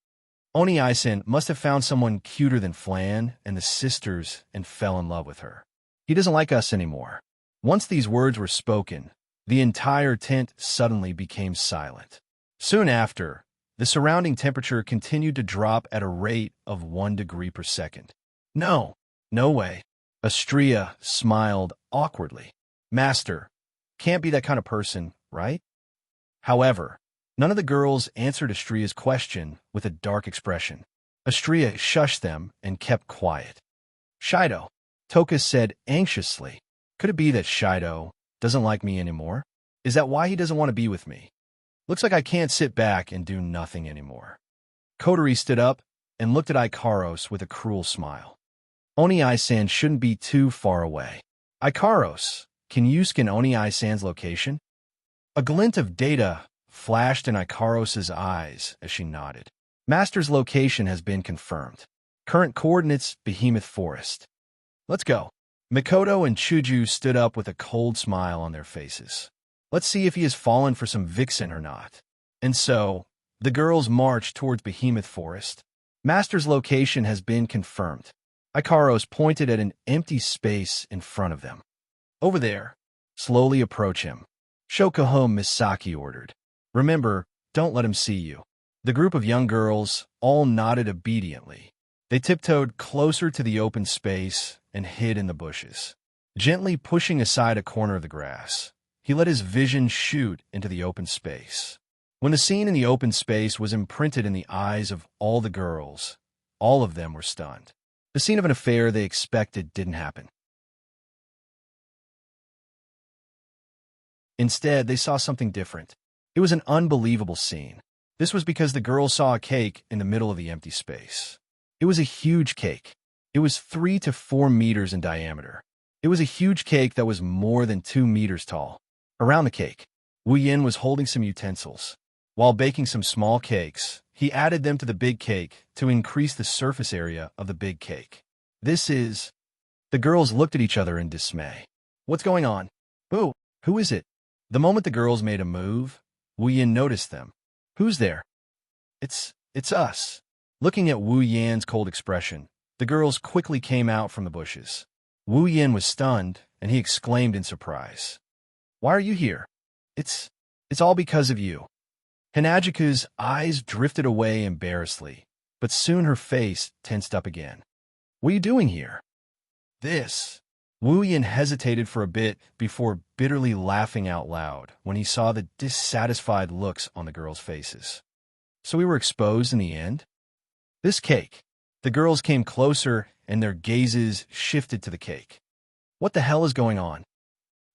Oni Isen must have found someone cuter than Flan and the sisters and fell in love with her. He doesn't like us anymore. Once these words were spoken, the entire tent suddenly became silent. Soon after, the surrounding temperature continued to drop at a rate of 1 degree per second. No way. Astria smiled awkwardly. Master, can't be that kind of person, right? However, none of the girls answered Astria's question with a dark expression. Astria shushed them and kept quiet. Shido, Toka said anxiously. Could it be that Shido doesn't like me anymore? Is that why he doesn't want to be with me? Looks like I can't sit back and do nothing anymore. Kotori stood up and looked at Ikaros with a cruel smile. Oni Isan shouldn't be too far away. Ikaros, can you scan Oni Isan's location? A glint of data flashed in Ikaros' eyes as she nodded. Master's location has been confirmed. Current coordinates, Behemoth Forest. Let's go. Mikoto and Chuju stood up with a cold smile on their faces. Let's see if he has fallen for some vixen or not. And so, the girls marched towards Behemoth Forest. Master's location has been confirmed. Ikaros pointed at an empty space in front of them. Over there. Slowly approach him. Shokuho Misaki ordered. Remember, don't let him see you. The group of young girls all nodded obediently. They tiptoed closer to the open space and hid in the bushes. Gently pushing aside a corner of the grass, he let his vision shoot into the open space. When the scene in the open space was imprinted in the eyes of all the girls, all of them were stunned. The scene of an affair they expected didn't happen. Instead, they saw something different. It was an unbelievable scene. This was because the girls saw a cake in the middle of the empty space. It was a huge cake. It was 3 to 4 meters in diameter. It was a huge cake that was more than 2 meters tall. Around the cake, Wu Yin was holding some utensils. While baking some small cakes, he added them to the big cake to increase the surface area of the big cake. This is... The girls looked at each other in dismay. What's going on? Boo, who is it? The moment the girls made a move, Wu Yin noticed them. Who's there? It's us. Looking at Wu Yan's cold expression, the girls quickly came out from the bushes. Wu Yin was stunned, and he exclaimed in surprise. Why are you here? It's all because of you. Hinajika's eyes drifted away embarrassedly, but soon her face tensed up again. What are you doing here? This. Wu Yin hesitated for a bit before bitterly laughing out loud when he saw the dissatisfied looks on the girls' faces. So we were exposed in the end? This cake. The girls came closer and their gazes shifted to the cake. What the hell is going on?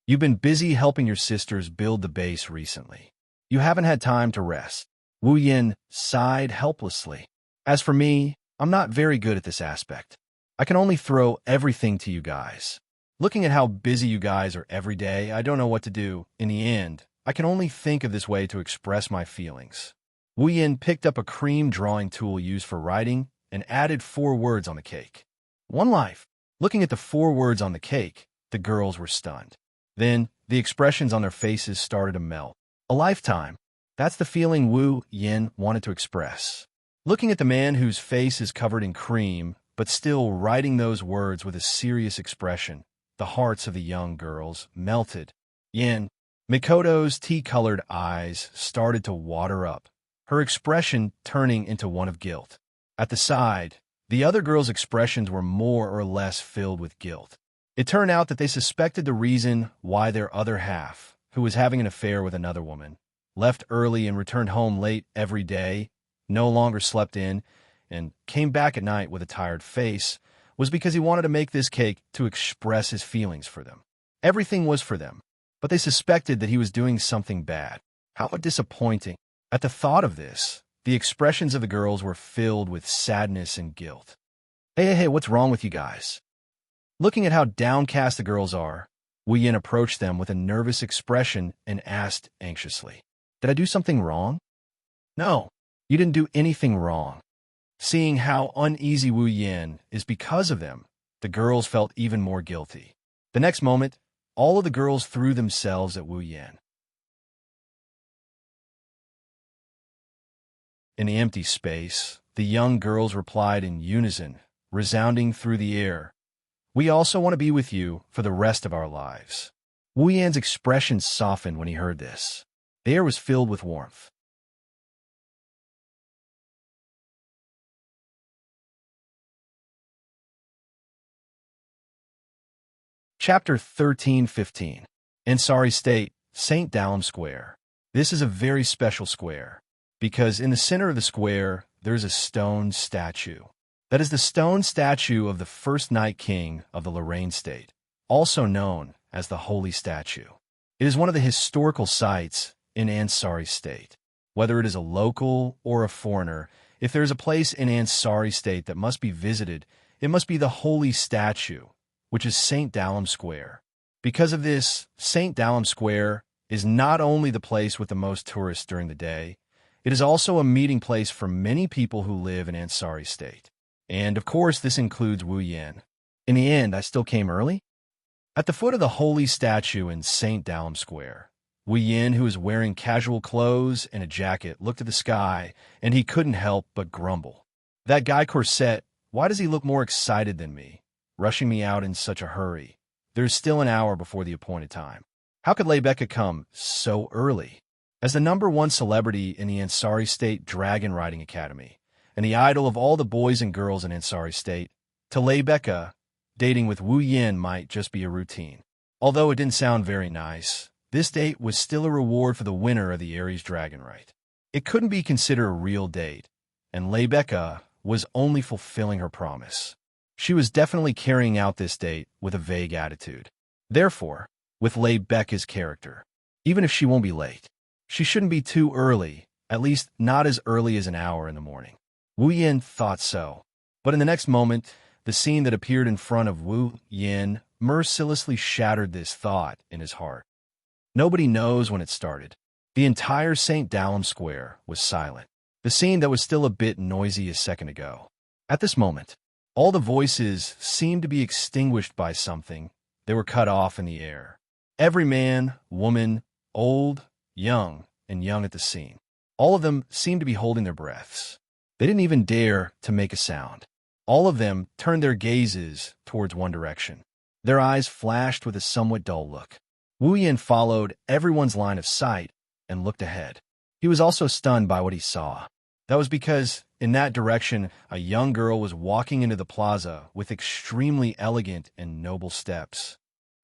You've been busy helping your sisters build the base recently. You haven't had time to rest. Wu Yin sighed helplessly. As for me, I'm not very good at this aspect. I can only throw everything to you guys. Looking at how busy you guys are every day, I don't know what to do. In the end, I can only think of this way to express my feelings. Wu Yin picked up a cream drawing tool used for writing and added 4 words on the cake. One life. Looking at the 4 words on the cake, the girls were stunned. Then, the expressions on their faces started to melt. A lifetime. That's the feeling Wu Yin wanted to express. Looking at the man whose face is covered in cream, but still writing those words with a serious expression, the hearts of the young girls melted. Yin, Mikoto's tea-colored eyes started to water up, her expression turning into one of guilt. At the side, the other girls' expressions were more or less filled with guilt. It turned out that they suspected the reason why their other half, who was having an affair with another woman, left early and returned home late every day, no longer slept in, and came back at night with a tired face, was because he wanted to make this cake to express his feelings for them. Everything was for them, but they suspected that he was doing something bad. How disappointing. At the thought of this, the expressions of the girls were filled with sadness and guilt. Hey, what's wrong with you guys? Looking at how downcast the girls are, Wu Yin approached them with a nervous expression and asked anxiously, "Did I do something wrong?" "No, you didn't do anything wrong." Seeing how uneasy Wu Yin is because of them, the girls felt even more guilty. The next moment, all of the girls threw themselves at Wu Yin. In the empty space, the young girls replied in unison, resounding through the air, "We also want to be with you for the rest of our lives." Wu Yan's expression softened when he heard this. The air was filled with warmth. Chapter 13:15. Ansari State, St. Dalem Square. This is a very special square, because in the center of the square, there is a stone statue. That is the stone statue of the first Night King of the Lorraine State, also known as the Holy Statue. It is one of the historical sites in Ansari State. Whether it is a local or a foreigner, if there is a place in Ansari State that must be visited, it must be the Holy Statue, which is St. Dalem Square. Because of this, St. Dalem Square is not only the place with the most tourists during the day, it is also a meeting place for many people who live in Ansari State. And of course, this includes Wu Yin. In the end, I still came early. At the foot of the Holy Statue in St. Dalem Square, Wu Yin, who was wearing casual clothes and a jacket, looked at the sky, and he couldn't help but grumble. "That guy Corset, why does he look more excited than me? Rushing me out in such a hurry. There's still an hour before the appointed time. How could Lebecca come so early?" As the #1 celebrity in the Ansari State Dragon Riding Academy, and the idol of all the boys and girls in Ansari State, to Lebecca, dating with Wu Yin might just be a routine. Although it didn't sound very nice, this date was still a reward for the winner of the Aries Dragon Rite. It couldn't be considered a real date, and Lebecca was only fulfilling her promise. She was definitely carrying out this date with a vague attitude. Therefore, with Lebecca's character, even if she won't be late, she shouldn't be too early, at least not as early as an hour in the morning. Wu Yin thought so. But in the next moment, the scene that appeared in front of Wu Yin mercilessly shattered this thought in his heart. Nobody knows when it started. The entire St. Dalem Square was silent. The scene that was still a bit noisy a second ago. At this moment, all the voices seemed to be extinguished by something. They were cut off in the air. Every man, woman, old, young, and young at the scene. All of them seemed to be holding their breaths. They didn't even dare to make a sound. All of them turned their gazes towards one direction. Their eyes flashed with a somewhat dull look. Wu Yin followed everyone's line of sight and looked ahead. He was also stunned by what he saw. That was because, in that direction, a young girl was walking into the plaza with extremely elegant and noble steps.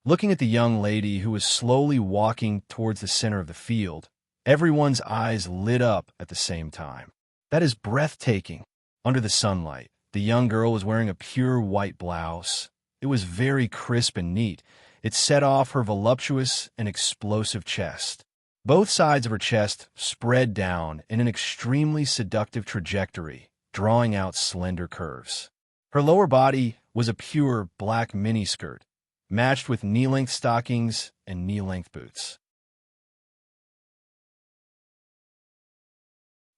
Looking at the young lady who was slowly walking towards the center of the field, everyone's eyes lit up at the same time. That is breathtaking. Under the sunlight, the young girl was wearing a pure white blouse. It was very crisp and neat. It set off her voluptuous and explosive chest. Both sides of her chest spread down in an extremely seductive trajectory, drawing out slender curves. Her lower body was a pure black miniskirt, matched with knee-length stockings and knee-length boots.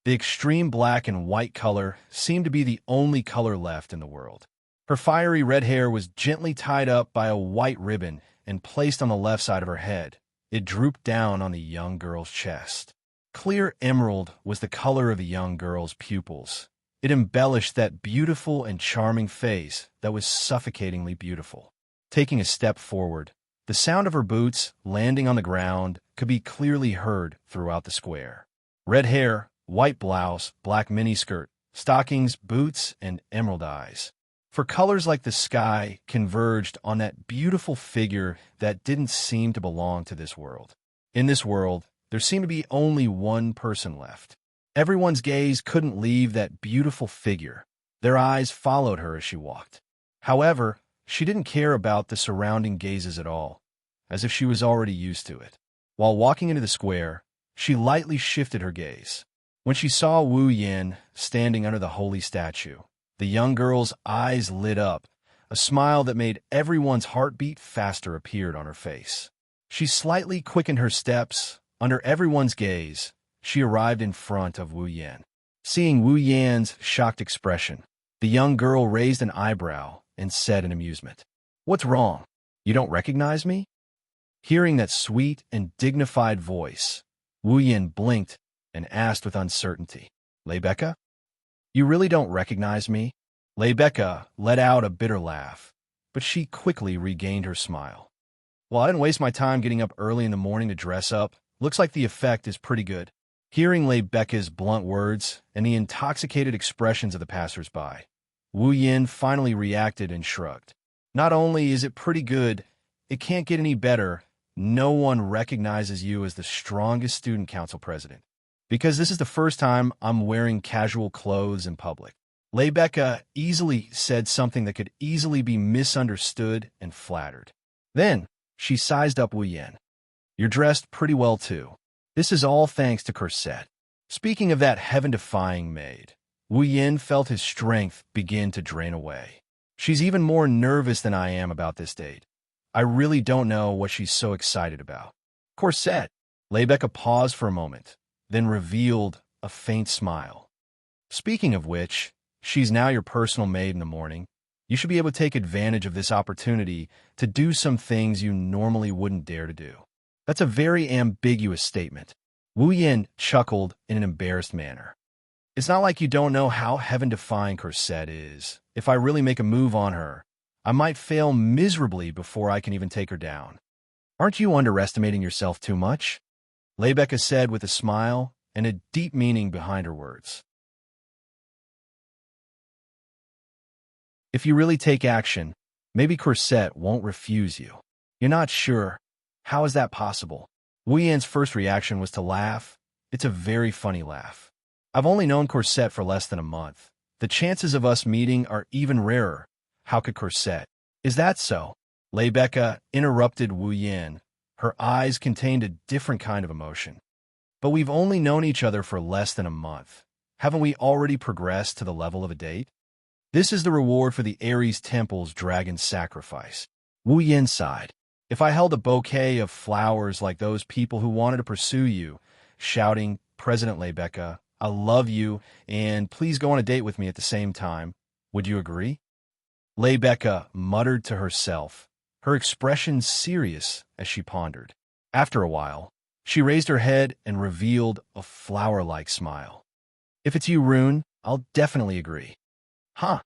The extreme black and white color seemed to be the only color left in the world. Her fiery red hair was gently tied up by a white ribbon and placed on the left side of her head. It drooped down on the young girl's chest. Clear emerald was the color of the young girl's pupils. It embellished that beautiful and charming face that was suffocatingly beautiful. Taking a step forward, the sound of her boots landing on the ground could be clearly heard throughout the square. Red hair, white blouse, black miniskirt, stockings, boots, and emerald eyes. For colors like the sky converged on that beautiful figure that didn't seem to belong to this world. In this world, there seemed to be only one person left. Everyone's gaze couldn't leave that beautiful figure. Their eyes followed her as she walked. However, she didn't care about the surrounding gazes at all, as if she was already used to it. While walking into the square, she lightly shifted her gaze. When she saw Wu Yin standing under the holy statue, the young girl's eyes lit up. A smile that made everyone's heartbeat faster appeared on her face. She slightly quickened her steps. Under everyone's gaze, she arrived in front of Wu Yan. Seeing Wu Yan's shocked expression, the young girl raised an eyebrow and said in amusement, "What's wrong? You don't recognize me?" Hearing that sweet and dignified voice, Wu Yan blinked and asked with uncertainty, "Lebecca? You really don't recognize me?" Lebecca let out a bitter laugh, but she quickly regained her smile. "Well, I didn't waste my time getting up early in the morning to dress up. Looks like the effect is pretty good." Hearing Lebecca's blunt words and the intoxicated expressions of the passers-by, Wu Yan finally reacted and shrugged. "Not only is it pretty good, it can't get any better. No one recognizes you as the strongest student council president, because this is the first time I'm wearing casual clothes in public." Lebecca easily said something that could easily be misunderstood and flattered. Then she sized up Wu Yan. "You're dressed pretty well, too. This is all thanks to Corset." Speaking of that heaven-defying maid, Wu Yan felt his strength begin to drain away. "She's even more nervous than I am about this date. I really don't know what she's so excited about." "Corset." Lebecca paused for a moment, then revealed a faint smile. "Speaking of which, she's now your personal maid in the morning. You should be able to take advantage of this opportunity to do some things you normally wouldn't dare to do." "That's a very ambiguous statement." Wu Yan chuckled in an embarrassed manner. "It's not like you don't know how heaven-defying Corset is. If I really make a move on her, I might fail miserably before I can even take her down." "Aren't you underestimating yourself too much?" Lebecca said with a smile and a deep meaning behind her words. "If you really take action, maybe Corset won't refuse you." "You're not sure? How is that possible?" Wu Yan's first reaction was to laugh. It's a very funny laugh. "I've only known Corset for less than a month. The chances of us meeting are even rarer. How could Corset—" "Is that so?" Lebecca interrupted Wu Yan. Her eyes contained a different kind of emotion. "But we've only known each other for less than a month. Haven't we already progressed to the level of a date? This is the reward for the Ares Temple's dragon sacrifice." Wu Yan sighed. "If I held a bouquet of flowers like those people who wanted to pursue you, shouting, 'President Lebecca, I love you, and please go on a date with me at the same time,' would you agree?" Lebecca muttered to herself, her expression serious as she pondered. After a while, she raised her head and revealed a flower-like smile. "If it's you, Rune, I'll definitely agree." "Huh?"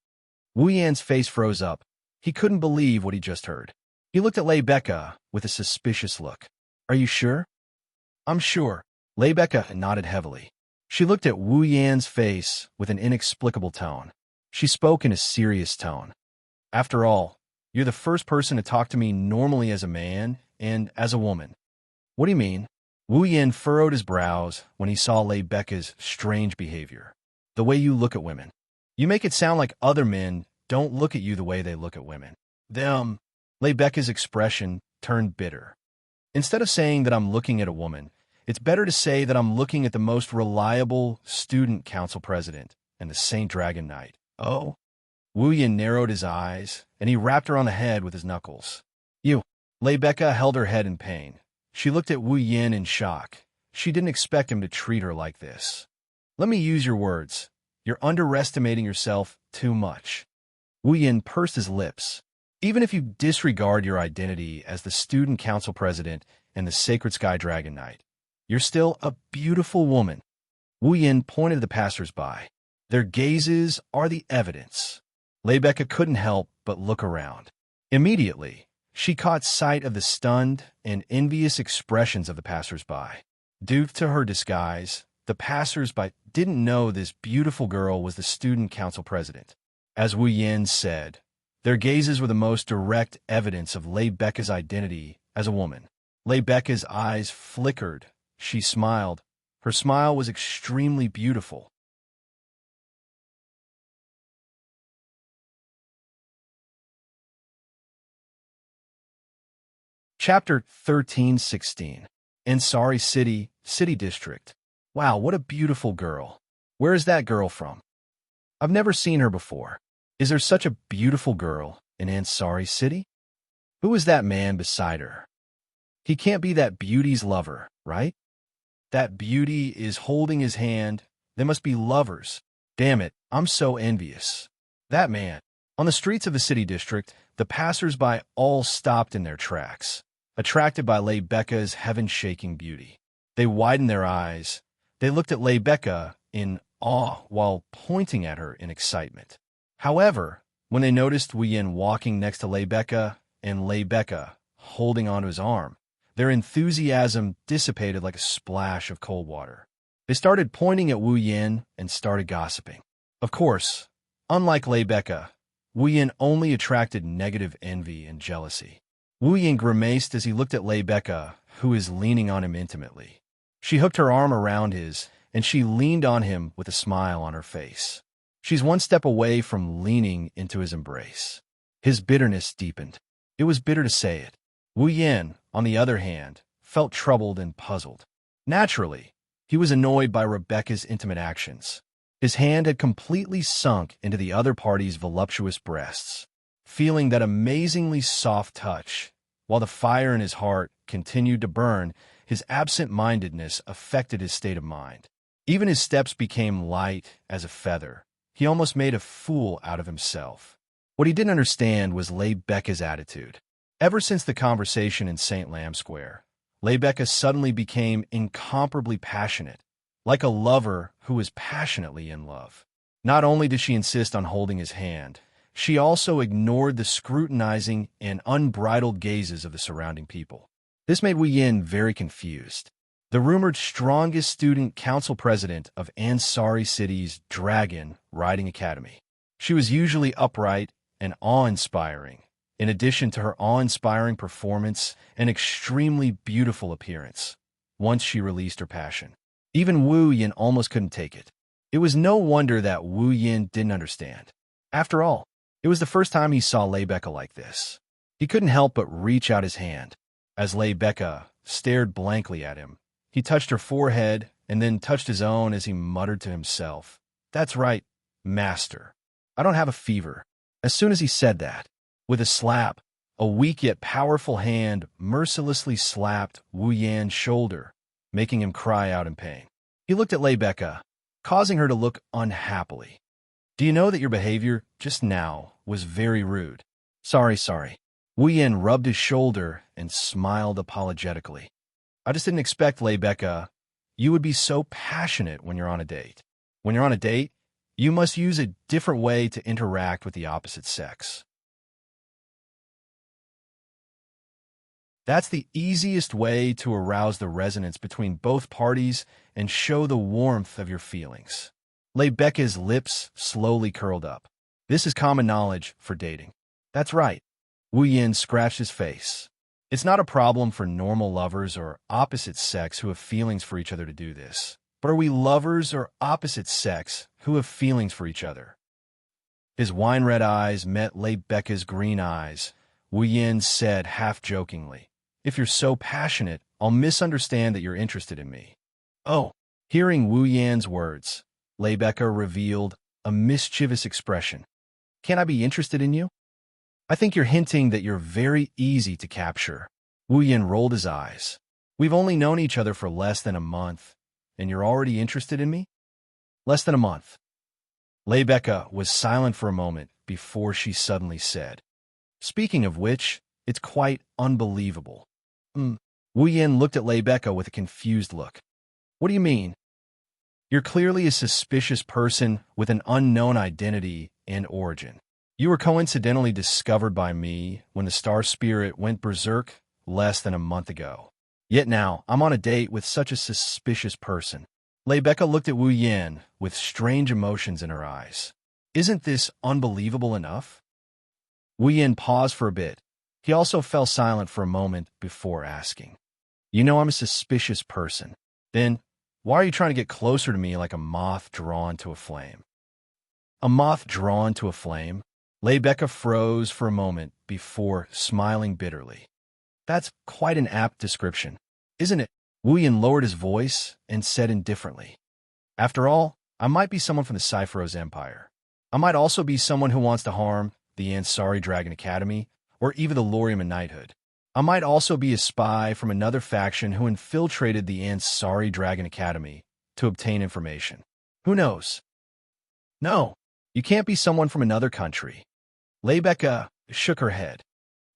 Wu Yan's face froze up. He couldn't believe what he just heard. He looked at Lebecca with a suspicious look. "Are you sure?" "I'm sure." Lebecca nodded heavily. She looked at Wu Yan's face with an inexplicable tone. She spoke in a serious tone. "After all, you're the first person to talk to me normally as a man and as a woman." "What do you mean?" Wu Yan furrowed his brows when he saw Lebecca's strange behavior. "The way you look at women. You make it sound like other men don't look at you the way they look at women." "Them." Lebecca's expression turned bitter. "Instead of saying that I'm looking at a woman, it's better to say that I'm looking at the most reliable student council president and the Saint Dragon Knight." "Oh?" Wu Yan narrowed his eyes, and he rapped her on the head with his knuckles. "You." Lebecca held her head in pain. She looked at Wu Yan in shock. She didn't expect him to treat her like this. "Let me use your words. You're underestimating yourself too much." Wu Yan pursed his lips. "Even if you disregard your identity as the student council president and the Sacred Sky Dragon Knight, you're still a beautiful woman." Wu Yan pointed to the passers-by. "Their gazes are the evidence." Lebecca couldn't help but look around. Immediately, she caught sight of the stunned and envious expressions of the passers-by. Due to her disguise, the passers-by didn't know this beautiful girl was the student council president. As Wu Yan said, their gazes were the most direct evidence of Lebecca's identity as a woman. Lebecca's eyes flickered. She smiled. Her smile was extremely beautiful. Chapter 13:16. Ansari City District. Wow, what a beautiful girl. Where is that girl from? I've never seen her before. Is there such a beautiful girl? in Ansari City? Who was that man beside her? He can't be that beauty's lover, right? That beauty is holding his hand. They must be lovers. Damn it, I'm so envious. That man. On the streets of the city district, the passers-by all stopped in their tracks, attracted by Lebecca's heaven-shaking beauty. They widened their eyes. They looked at Lebecca in awe while pointing at her in excitement. However, when they noticed Wu Yin walking next to Lebecca and Lebecca holding onto his arm, their enthusiasm dissipated like a splash of cold water. They started pointing at Wu Yin and started gossiping. Of course, unlike Lebecca, Wu Yin only attracted negative envy and jealousy. Wu Yin grimaced as he looked at Lebecca, who was leaning on him intimately. She hooked her arm around his, and she leaned on him with a smile on her face. She's one step away from leaning into his embrace. His bitterness deepened. It was bitter to say it. Wu Yin, on the other hand, felt troubled and puzzled. Naturally, he was annoyed by Rebecca's intimate actions. His hand had completely sunk into the other party's voluptuous breasts, feeling that amazingly soft touch. While the fire in his heart continued to burn, his absent-mindedness affected his state of mind. Even his steps became light as a feather. He almost made a fool out of himself. What he didn't understand was Lebecca's attitude. Ever since the conversation in St. Lamb Square, Lebecca suddenly became incomparably passionate, like a lover who is passionately in love. Not only did she insist on holding his hand, she also ignored the scrutinizing and unbridled gazes of the surrounding people. This made Wu Yin very confused. The rumored strongest student council president of Ansari City's Dragon Riding Academy. She was usually upright and awe-inspiring, in addition to her awe-inspiring performance and extremely beautiful appearance. Once she released her passion, even Wu Yin almost couldn't take it. It was no wonder that Wu Yin didn't understand. After all, it was the first time he saw Lebecca like this. He couldn't help but reach out his hand. As Lebecca stared blankly at him, he touched her forehead and then touched his own as he muttered to himself, "That's right, master. I don't have a fever." As soon as he said that, with a slap, a weak yet powerful hand mercilessly slapped Wu Yan's shoulder, making him cry out in pain. He looked at Lebecca, causing her to look unhappily. "Do you know that your behavior just now was very rude?" Sorry. Wu Yan rubbed his shoulder and smiled apologetically. "I just didn't expect, Lebecca, you would be so passionate when you're on a date. When you're on a date, you must use a different way to interact with the opposite sex. That's the easiest way to arouse the resonance between both parties and show the warmth of your feelings." Lebecca's lips slowly curled up. "This is common knowledge for dating." "That's right." Wu Yin scratched his face. "It's not a problem for normal lovers or opposite sex who have feelings for each other to do this. But are we lovers or opposite sex who have feelings for each other?" His wine-red eyes met Lebecca's green eyes. Wu Yin said half-jokingly, "If you're so passionate, I'll misunderstand that you're interested in me." "Oh." Hearing Wu Yan's words, Lebecca revealed a mischievous expression. "Can I be interested in you? I think you're hinting that you're very easy to capture." Wu Yin rolled his eyes. "We've only known each other for less than a month, and you're already interested in me?" "Less than a month." Lebecca was silent for a moment before she suddenly said, "Speaking of which, it's quite unbelievable." Wu Yin looked at Lebecca with a confused look. "What do you mean?" "You're clearly a suspicious person with an unknown identity and origin. You were coincidentally discovered by me when the star spirit went berserk less than a month ago. Yet now, I'm on a date with such a suspicious person." Lebecca looked at Wu Yin with strange emotions in her eyes. "Isn't this unbelievable enough?" Wu Yin paused for a bit. He also fell silent for a moment before asking, "You know I'm a suspicious person. Then, why are you trying to get closer to me like a moth drawn to a flame?" "A moth drawn to a flame?" Lebecca froze for a moment before smiling bitterly. "That's quite an apt description, isn't it?" Wu Yin lowered his voice and said indifferently, "After all, I might be someone from the Cypheros Empire. I might also be someone who wants to harm the Ansari Dragon Academy, or even the Lorium Knighthood. I might also be a spy from another faction who infiltrated the Ansari Dragon Academy to obtain information. Who knows? No, you can't be someone from another country. Lebecca shook her head.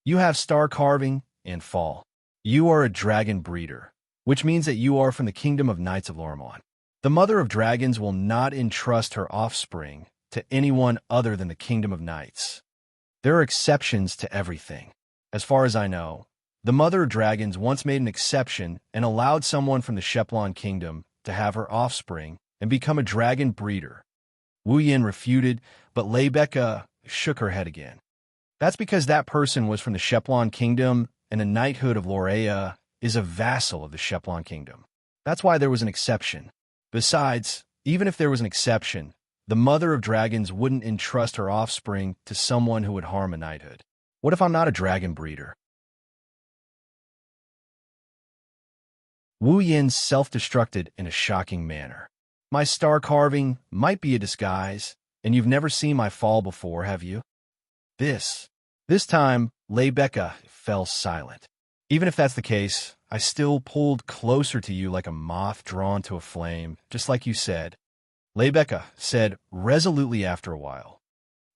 You have star carving and fall. You are a dragon breeder, which means that you are from the kingdom of Knights of Lormont. The mother of dragons will not entrust her offspring to anyone other than the kingdom of knights. There are exceptions to everything. As far as I know, the mother of dragons once made an exception and allowed someone from the Sheplon kingdom to have her offspring and become a dragon breeder. Wu Yin refuted, but Lebecca shook her head again. That's because that person was from the Sheplon kingdom, and the knighthood of Lorea is a vassal of the Sheplon kingdom. That's why there was an exception. Besides, even if there was an exception, the mother of dragons wouldn't entrust her offspring to someone who would harm a knighthood. What if I'm not a dragon breeder? Wu Yin self-destructed in a shocking manner. My star carving might be a disguise, and you've never seen my fall before, have you? This time, Lebecca fell silent. Even if that's the case, I still pulled closer to you like a moth drawn to a flame, just like you said. Lebecca said resolutely after a while.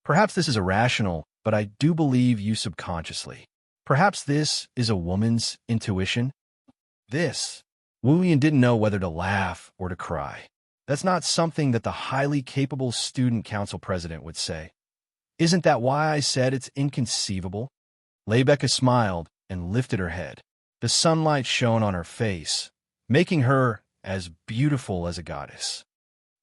Perhaps this is irrational, but I do believe you subconsciously. Perhaps this is a woman's intuition? Wu Yin didn't know whether to laugh or to cry. That's not something that the highly capable student council president would say. Isn't that why I said it's inconceivable? Lebecca smiled and lifted her head. The sunlight shone on her face, making her as beautiful as a goddess.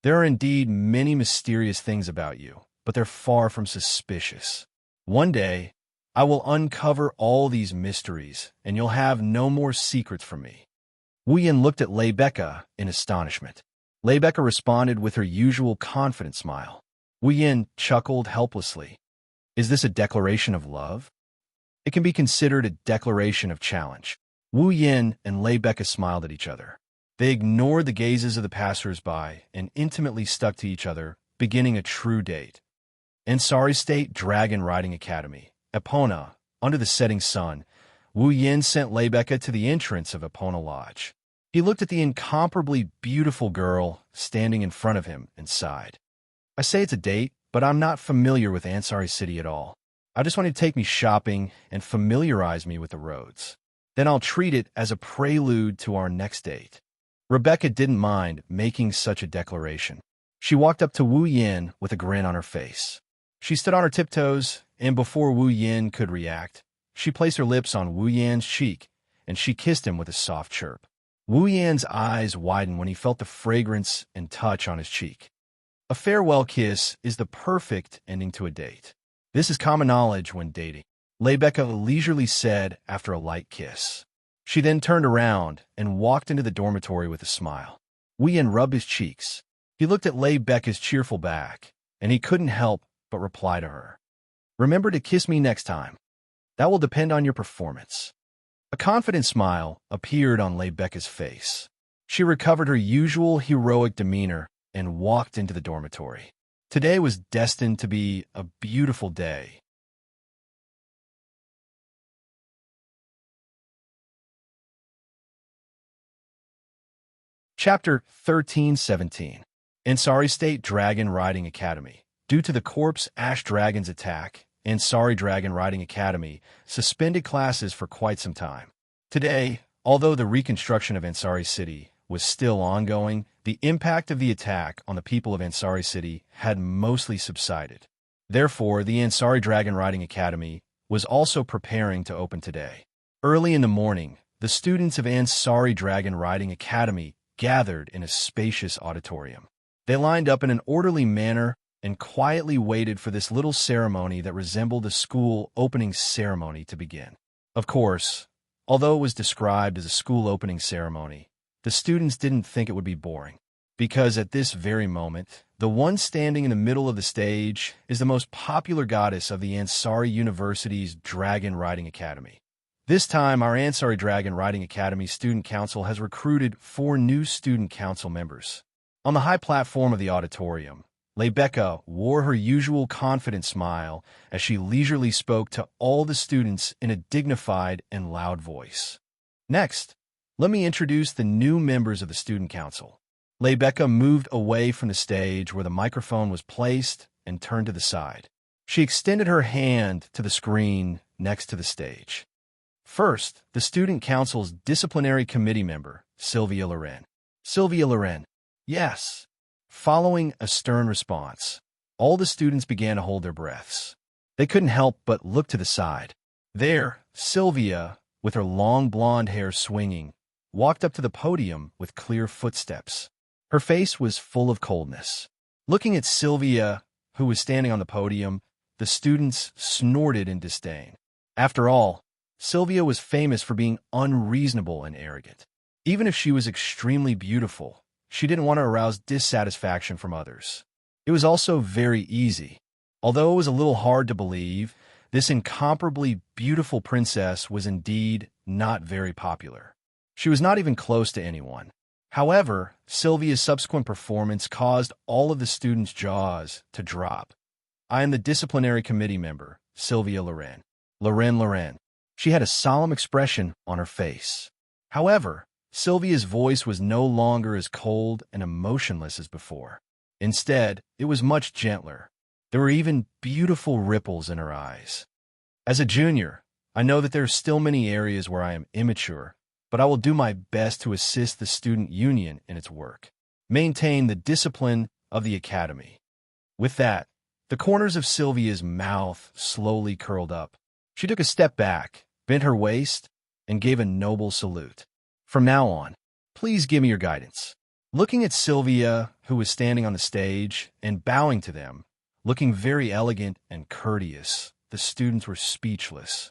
There are indeed many mysterious things about you, but they're far from suspicious. One day, I will uncover all these mysteries, and you'll have no more secrets from me. Wu Yin looked at Lebecca in astonishment. Lebecca responded with her usual confident smile. Wu Yin chuckled helplessly. Is this a declaration of love? It can be considered a declaration of challenge. Wu Yin and Lebecca smiled at each other. They ignored the gazes of the passers-by and intimately stuck to each other, beginning a true date. Ansari State Dragon Riding Academy, Epona, under the setting sun, Wu Yin sent Lebecca to the entrance of Epona Lodge. He looked at the incomparably beautiful girl standing in front of him and sighed. I say it's a date, but I'm not familiar with Ansari City at all. I just want you to take me shopping and familiarize me with the roads. Then I'll treat it as a prelude to our next date. Rebecca didn't mind making such a declaration. She walked up to Wu Yin with a grin on her face. She stood on her tiptoes, and before Wu Yin could react, she placed her lips on Wu Yan's cheek, and she kissed him with a soft chirp. Wu Yan's eyes widened when he felt the fragrance and touch on his cheek. A farewell kiss is the perfect ending to a date. This is common knowledge when dating, Lebecca leisurely said after a light kiss. She then turned around and walked into the dormitory with a smile. Wu Yin rubbed his cheeks. He looked at Lebecca's cheerful back, and he couldn't help but reply to her. Remember to kiss me next time. That will depend on your performance. A confident smile appeared on Lebecca's face. She recovered her usual heroic demeanor and walked into the dormitory. Today was destined to be a beautiful day. Chapter 13-17. Ansari State Dragon Riding Academy. Due to the Corpse Ash Dragon's attack, Ansari Dragon Riding Academy suspended classes for quite some time. Today, although the reconstruction of Ansari City was still ongoing, the impact of the attack on the people of Ansari City had mostly subsided. Therefore, the Ansari Dragon Riding Academy was also preparing to open today. Early in the morning, the students of Ansari Dragon Riding Academy gathered in a spacious auditorium. They lined up in an orderly manner and quietly waited for this little ceremony that resembled a school opening ceremony to begin. Of course, although it was described as a school opening ceremony, the students didn't think it would be boring, because at this very moment, the one standing in the middle of the stage is the most popular goddess of the Ansari University's Dragon Riding Academy. This time, our Ansari Dragon Riding Academy Student Council has recruited 4 new student council members. On the high platform of the auditorium, Rebecca wore her usual confident smile as she leisurely spoke to all the students in a dignified and loud voice. Next, let me introduce the new members of the Student Council. Rebecca moved away from the stage where the microphone was placed and turned to the side. She extended her hand to the screen next to the stage. First, the Student Council's disciplinary committee member, Sylvia Loren. Sylvia Loren. Yes. Following a stern response, all the students began to hold their breaths. They couldn't help but look to the side. There, Sylvia, with her long blonde hair swinging, walked up to the podium with clear footsteps. Her face was full of coldness. Looking at Sylvia, who was standing on the podium, the students snorted in disdain. After all, Sylvia was famous for being unreasonable and arrogant. Even if she was extremely beautiful, she didn't want to arouse dissatisfaction from others. It was also very easy. Although it was a little hard to believe, this incomparably beautiful princess was indeed not very popular. She was not even close to anyone. However, Sylvia's subsequent performance caused all of the students' jaws to drop. I am the disciplinary committee member, Sylvia Loren. Loren. She had a solemn expression on her face. However, Sylvia's voice was no longer as cold and emotionless as before. Instead, it was much gentler. There were even beautiful ripples in her eyes. As a junior, I know that there are still many areas where I am immature, but I will do my best to assist the student union in its work. Maintain the discipline of the academy. With that, the corners of Sylvia's mouth slowly curled up. She took a step back, bent her waist, and gave a noble salute. From now on, please give me your guidance. Looking at Sylvia, who was standing on the stage, and bowing to them, looking very elegant and courteous, the students were speechless.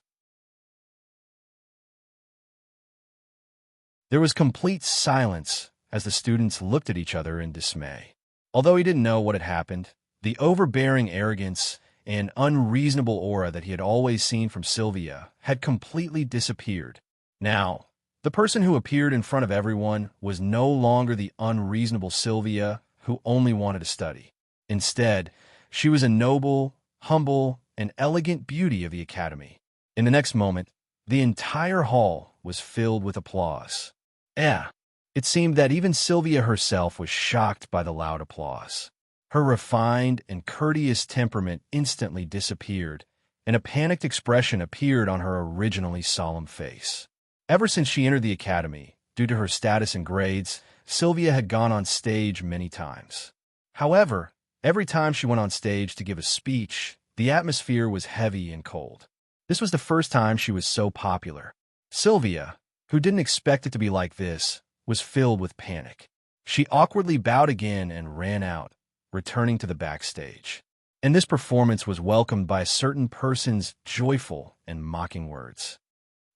There was complete silence as the students looked at each other in dismay. Although he didn't know what had happened, the overbearing arrogance and unreasonable aura that he had always seen from Sylvia had completely disappeared. Now, the person who appeared in front of everyone was no longer the unreasonable Sylvia who only wanted to study. Instead, she was a noble, humble, and elegant beauty of the academy. In the next moment, the entire hall was filled with applause. It seemed that even Sylvia herself was shocked by the loud applause. Her refined and courteous temperament instantly disappeared, and a panicked expression appeared on her originally solemn face. Ever since she entered the academy, due to her status and grades, Sylvia had gone on stage many times. However, every time she went on stage to give a speech, the atmosphere was heavy and cold. This was the first time she was so popular. Sylvia, who didn't expect it to be like this, was filled with panic. She awkwardly bowed again and ran out, returning to the backstage. And this performance was welcomed by a certain person's joyful and mocking words.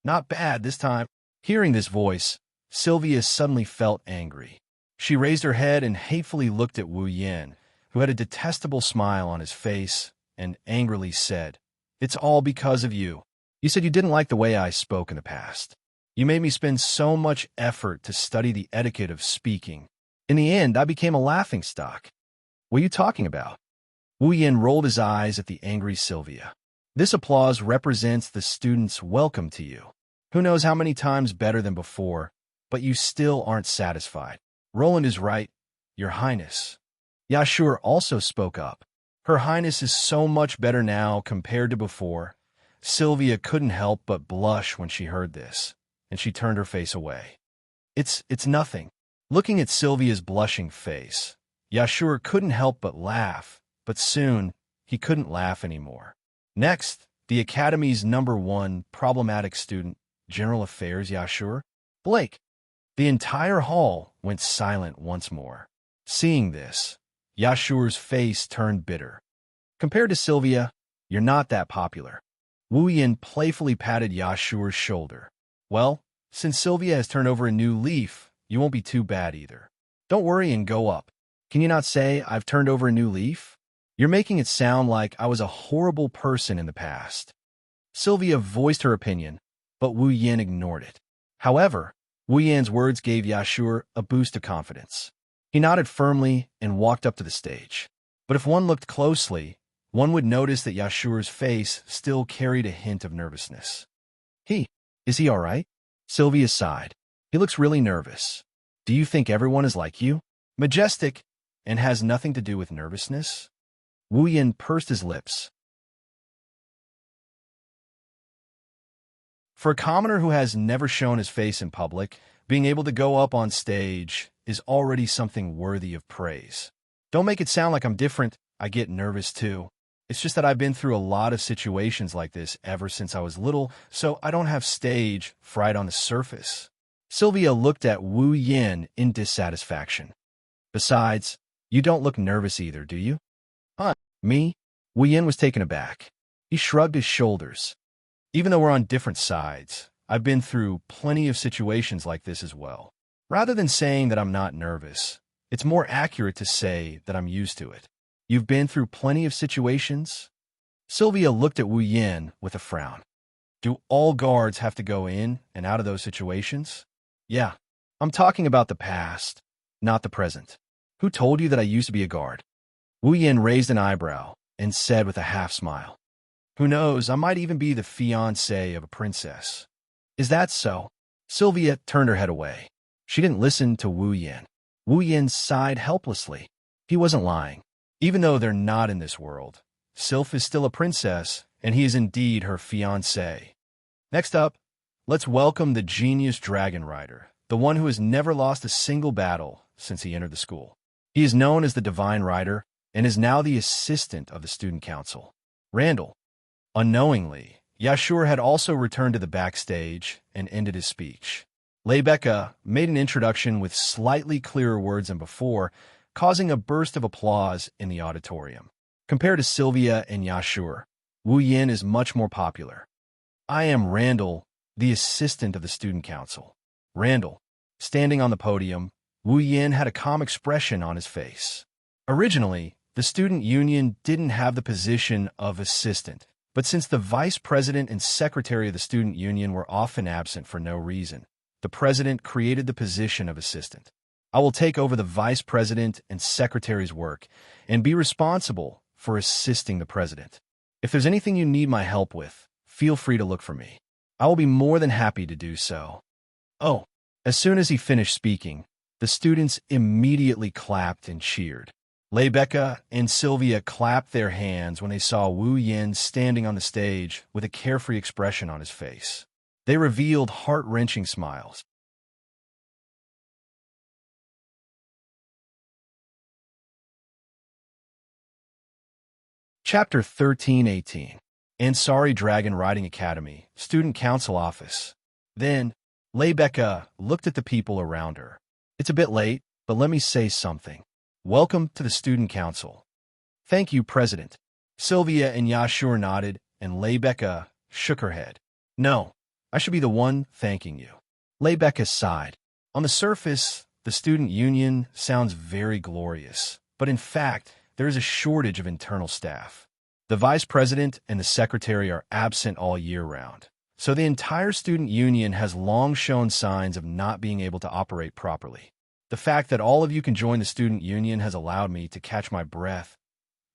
Not bad this time. Hearing this voice, Sylvia suddenly felt angry. She raised her head and hatefully looked at Wu Yan, who had a detestable smile on his face, and angrily said, "It's all because of you. You said you didn't like the way I spoke in the past. You made me spend so much effort to study the etiquette of speaking. In the end, I became a laughingstock. What are you talking about?" Wu Yan rolled his eyes at the angry Sylvia. This applause represents the students' welcome to you. Who knows how many times better than before, but you still aren't satisfied. Roland is right, Your Highness. Yashur also spoke up. Her Highness is so much better now compared to before. Sylvia couldn't help but blush when she heard this, and she turned her face away. It's nothing. Looking at Sylvia's blushing face, Yashur couldn't help but laugh, but soon he couldn't laugh anymore. Next, the Academy's #1 problematic student, General Affairs Yashur, Blake. The entire hall went silent once more. Seeing this, Yashur's face turned bitter. Compared to Sylvia, you're not that popular. Wu Yan playfully patted Yashur's shoulder. Well, since Sylvia has turned over a new leaf, you won't be too bad either. Don't worry and go up. Can you not say I've turned over a new leaf? You're making it sound like I was a horrible person in the past. Sylvia voiced her opinion, but Wu Yan ignored it. However, Wu Yan's words gave Yashur a boost of confidence. He nodded firmly and walked up to the stage. But if one looked closely, one would notice that Yashu's face still carried a hint of nervousness. Is he all right? Sylvia sighed. He looks really nervous. Do you think everyone is like you? Majestic, and has nothing to do with nervousness? Wu Yin pursed his lips. For a commoner who has never shown his face in public, being able to go up on stage is already something worthy of praise. Don't make it sound like I'm different. I get nervous too. It's just that I've been through a lot of situations like this ever since I was little, so I don't have stage fright on the surface. Sylvia looked at Wu Yin in dissatisfaction. Besides, you don't look nervous either, do you? Huh, me? Wu Yin was taken aback. He shrugged his shoulders. Even though we're on different sides, I've been through plenty of situations like this as well. Rather than saying that I'm not nervous, it's more accurate to say that I'm used to it. You've been through plenty of situations? Sylvia looked at Wu Yin with a frown. Do all guards have to go in and out of those situations? Yeah, I'm talking about the past, not the present. Who told you that I used to be a guard? Wu Yin raised an eyebrow and said with a half-smile. Who knows, I might even be the fiancé of a princess. Is that so? Sylvia turned her head away. She didn't listen to Wu Yin. Wu Yin sighed helplessly. He wasn't lying. Even though they're not in this world, Sylph is still a princess, and he is indeed her fiancé. Next up, let's welcome the genius dragon rider, the one who has never lost a single battle since he entered the school. He is known as the Divine Rider and is now the assistant of the student council. Randall. Unknowingly, Yashur had also returned to the backstage and ended his speech. Lebecca made an introduction with slightly clearer words than before, causing a burst of applause in the auditorium. Compared to Sylvia and Yashur, Wu Yin is much more popular. I am Randall, the assistant of the student council. Randall. Standing on the podium, Wu Yin had a calm expression on his face. Originally, the student union didn't have the position of assistant, but since the vice president and secretary of the student union were often absent for no reason, the president created the position of assistant. I will take over the vice president and secretary's work and be responsible for assisting the president. If there's anything you need my help with, feel free to look for me. I will be more than happy to do so. Oh, as soon as he finished speaking, the students immediately clapped and cheered. Lebecca and Sylvia clapped their hands when they saw Wu Yin standing on the stage with a carefree expression on his face. They revealed heart-wrenching smiles. Chapter 13-18. Ansari Dragon Riding Academy, Student Council Office. Then, Lebecca looked at the people around her. It's a bit late, but let me say something. Welcome to the Student Council. Thank you, President. Sylvia and Yashur nodded, and Lebecca shook her head. No, I should be the one thanking you. Lebecca sighed. On the surface, the student union sounds very glorious, but in fact, there is a shortage of internal staff. The vice president and the secretary are absent all year round, so the entire student union has long shown signs of not being able to operate properly. The fact that all of you can join the student union has allowed me to catch my breath.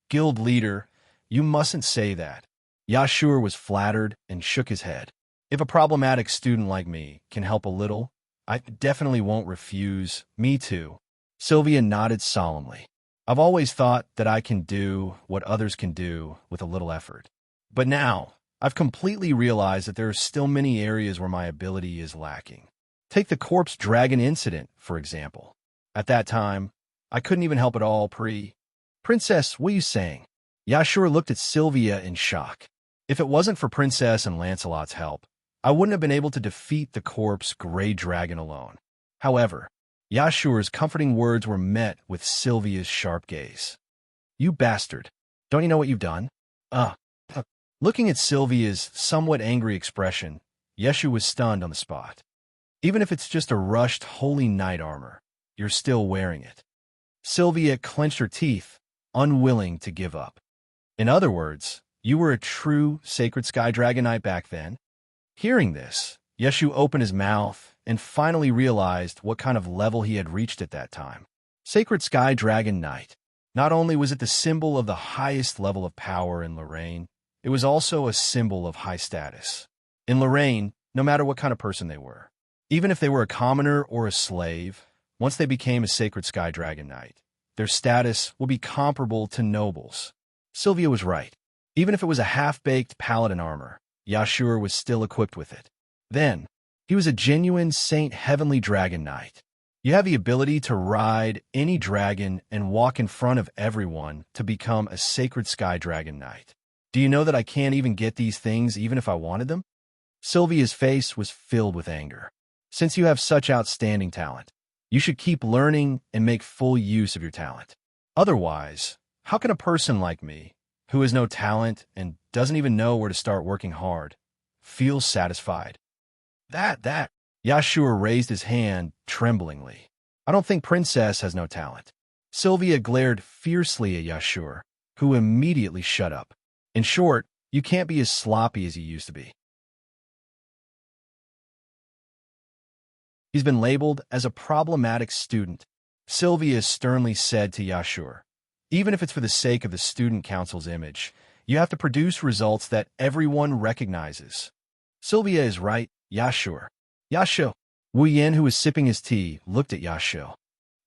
Guild leader, you mustn't say that. Yashur was flattered and shook his head. If a problematic student like me can help a little, I definitely won't refuse. Me too. Sylvia nodded solemnly. I've always thought that I can do what others can do with a little effort. But now, I've completely realized that there are still many areas where my ability is lacking. Take the corpse dragon incident, for example. At that time, I couldn't even help at all. Princess, what are you saying? Yashur looked at Sylvia in shock. If it wasn't for Princess and Lancelot's help, I wouldn't have been able to defeat the corpse gray dragon alone. However, Yashur's comforting words were met with Sylvia's sharp gaze. You bastard. Don't you know what you've done? Looking at Sylvia's somewhat angry expression, Yeshu was stunned on the spot. Even if it's just a rushed holy knight armor, you're still wearing it. Sylvia clenched her teeth, unwilling to give up. In other words, you were a true sacred sky dragon knight back then? Hearing this, Yeshu opened his mouth and finally realized what kind of level he had reached at that time. Sacred Sky Dragon Knight. Not only was it the symbol of the highest level of power in Lorraine, it was also a symbol of high status. In Lorraine, no matter what kind of person they were, even if they were a commoner or a slave, once they became a sacred sky dragon knight, their status will be comparable to nobles. Sylvia was right. Even if it was a half-baked paladin armor, Yashur was still equipped with it. Then, he was a genuine Saint Heavenly Dragon Knight. You have the ability to ride any dragon and walk in front of everyone to become a sacred sky dragon knight. Do you know that I can't even get these things even if I wanted them? Sylvia's face was filled with anger. Since you have such outstanding talent, you should keep learning and make full use of your talent. Otherwise, how can a person like me, who has no talent and doesn't even know where to start working hard, feel satisfied? That. Yashur raised his hand tremblingly. I don't think Princess has no talent. Sylvia glared fiercely at Yashur, who immediately shut up. In short, you can't be as sloppy as you used to be. He's been labeled as a problematic student, Sylvia sternly said to Yashur. Even if it's for the sake of the student council's image, you have to produce results that everyone recognizes. Sylvia is right, Yashur. Yashu. Wu Yin, who was sipping his tea, looked at Yashu.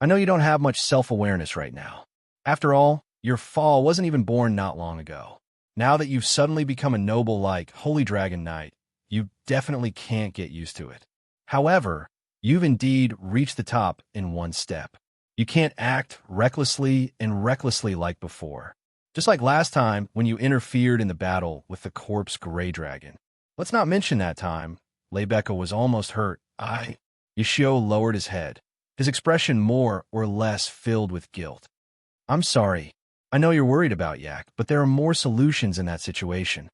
I know you don't have much self-awareness right now. After all, your fall wasn't even born not long ago. Now that you've suddenly become a noble like Holy Dragon Knight, you definitely can't get used to it. However, you've indeed reached the top in one step. You can't act recklessly like before. Just like last time when you interfered in the battle with the corpse Grey Dragon. Let's not mention that time. Lebeka was almost hurt. Yashio lowered his head, his expression more or less filled with guilt. I'm sorry. I know you're worried about Yak, but there are more solutions in that situation.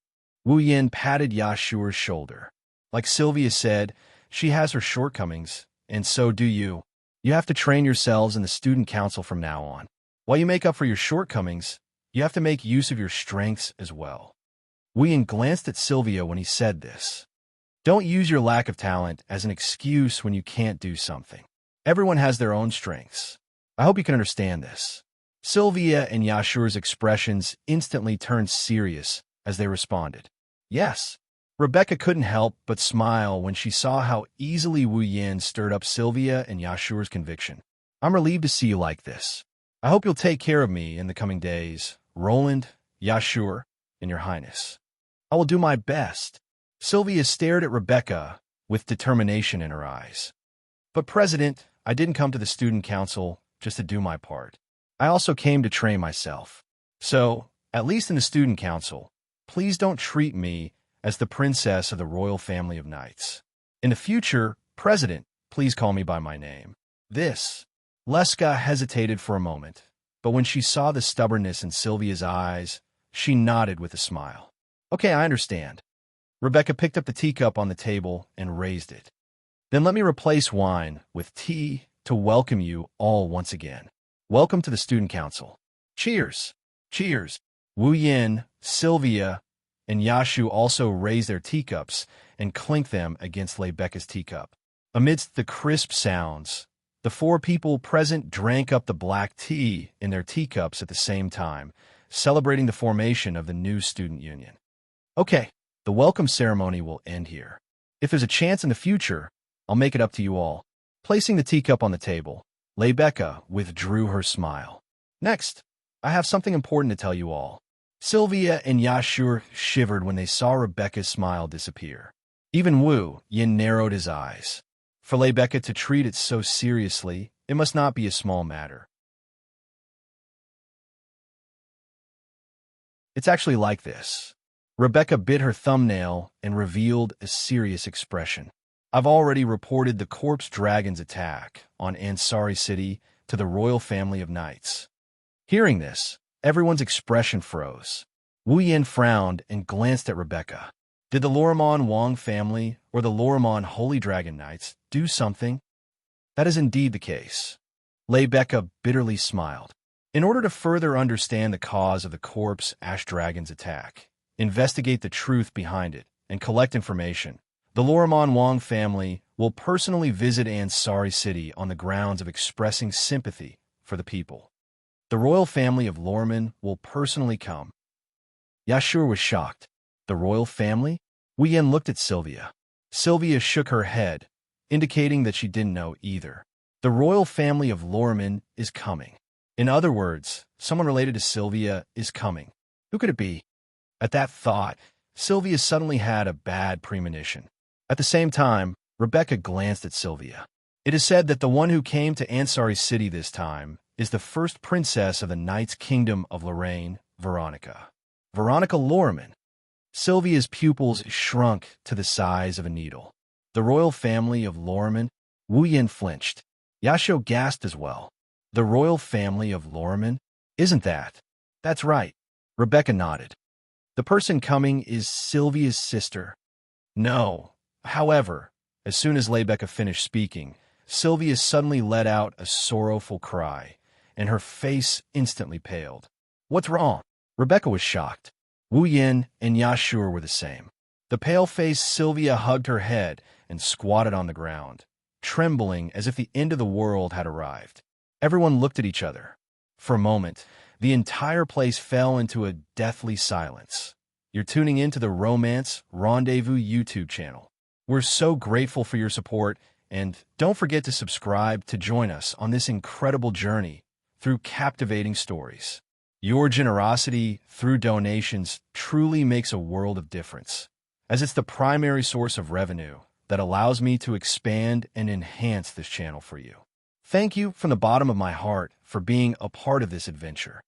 Wu Yin patted Yashur's shoulder. Like Sylvia said, she has her shortcomings, and so do you. You have to train yourselves in the student council from now on. While you make up for your shortcomings, you have to make use of your strengths as well. Wu Yin glanced at Sylvia when he said this. Don't use your lack of talent as an excuse when you can't do something. Everyone has their own strengths. I hope you can understand this. Sylvia and Yashur's expressions instantly turned serious as they responded. Yes. Rebecca couldn't help but smile when she saw how easily Wu Yin stirred up Sylvia and Yashur's conviction. I'm relieved to see you like this. I hope you'll take care of me in the coming days, Roland, Yashur, and your highness. I will do my best. Sylvia stared at Rebecca with determination in her eyes. But President, I didn't come to the student council just to do my part. I also came to train myself. So, at least in the student council, please don't treat me as the princess of the royal family of knights. In the future, President, please call me by my name. Leska hesitated for a moment, but when she saw the stubbornness in Sylvia's eyes, she nodded with a smile. Okay, I understand. Rebecca picked up the teacup on the table and raised it. Then let me replace wine with tea to welcome you all once again. Welcome to the student council. Cheers! Cheers! Wu Yin, Sylvia, and Yashu also raised their teacups and clinked them against Lebecca's teacup. Amidst the crisp sounds, the four people present drank up the black tea in their teacups at the same time, celebrating the formation of the new student union. Okay, the welcome ceremony will end here. If there's a chance in the future, I'll make it up to you all. Placing the teacup on the table, Lebecca withdrew her smile. Next, I have something important to tell you all. Sylvia and Yashur shivered when they saw Rebecca's smile disappear. Even Wu Yin narrowed his eyes. For Lebecca to treat it so seriously, it must not be a small matter. It's actually like this. Rebecca bit her thumbnail and revealed a serious expression. I've already reported the corpse dragon's attack on Ansari City to the royal family of knights. Hearing this, everyone's expression froze. Wu Yin frowned and glanced at Rebecca. Did the Lorimon Wong family or the Lorimon Holy Dragon Knights do something? That is indeed the case. Lebecca bitterly smiled. In order to further understand the cause of the corpse ash dragon's attack, investigate the truth behind it, and collect information, the Lorimon Wong family will personally visit Ansari City on the grounds of expressing sympathy for the people. The royal family of Lorman will personally come. Yashur was shocked. The royal family? Wu Yan looked at Sylvia. Sylvia shook her head, indicating that she didn't know either. The royal family of Lorman is coming. In other words, someone related to Sylvia is coming. Who could it be? At that thought, Sylvia suddenly had a bad premonition. At the same time, Rebecca glanced at Sylvia. It is said that the one who came to Ansari City this time is the first princess of the Knight's Kingdom of Lorraine, Veronica. Veronica Lorman. Sylvia's pupils shrunk to the size of a needle. The royal family of Lorman? Wu Yan flinched. Yasho gasped as well. The royal family of Lorman? Isn't that? That's right. Rebecca nodded. The person coming is Sylvia's sister. No. However, as soon as Rebecca finished speaking, Sylvia suddenly let out a sorrowful cry, and her face instantly paled. What's wrong? Rebecca was shocked. Wu Yan and Yashur were the same. The pale-faced Sylvia hugged her head and squatted on the ground, trembling as if the end of the world had arrived. Everyone looked at each other. For a moment, the entire place fell into a deathly silence. You're tuning into the Romance Rendezvous YouTube channel. We're so grateful for your support, and don't forget to subscribe to join us on this incredible journey through captivating stories. Your generosity through donations truly makes a world of difference, as it's the primary source of revenue that allows me to expand and enhance this channel for you. Thank you from the bottom of my heart for being a part of this adventure.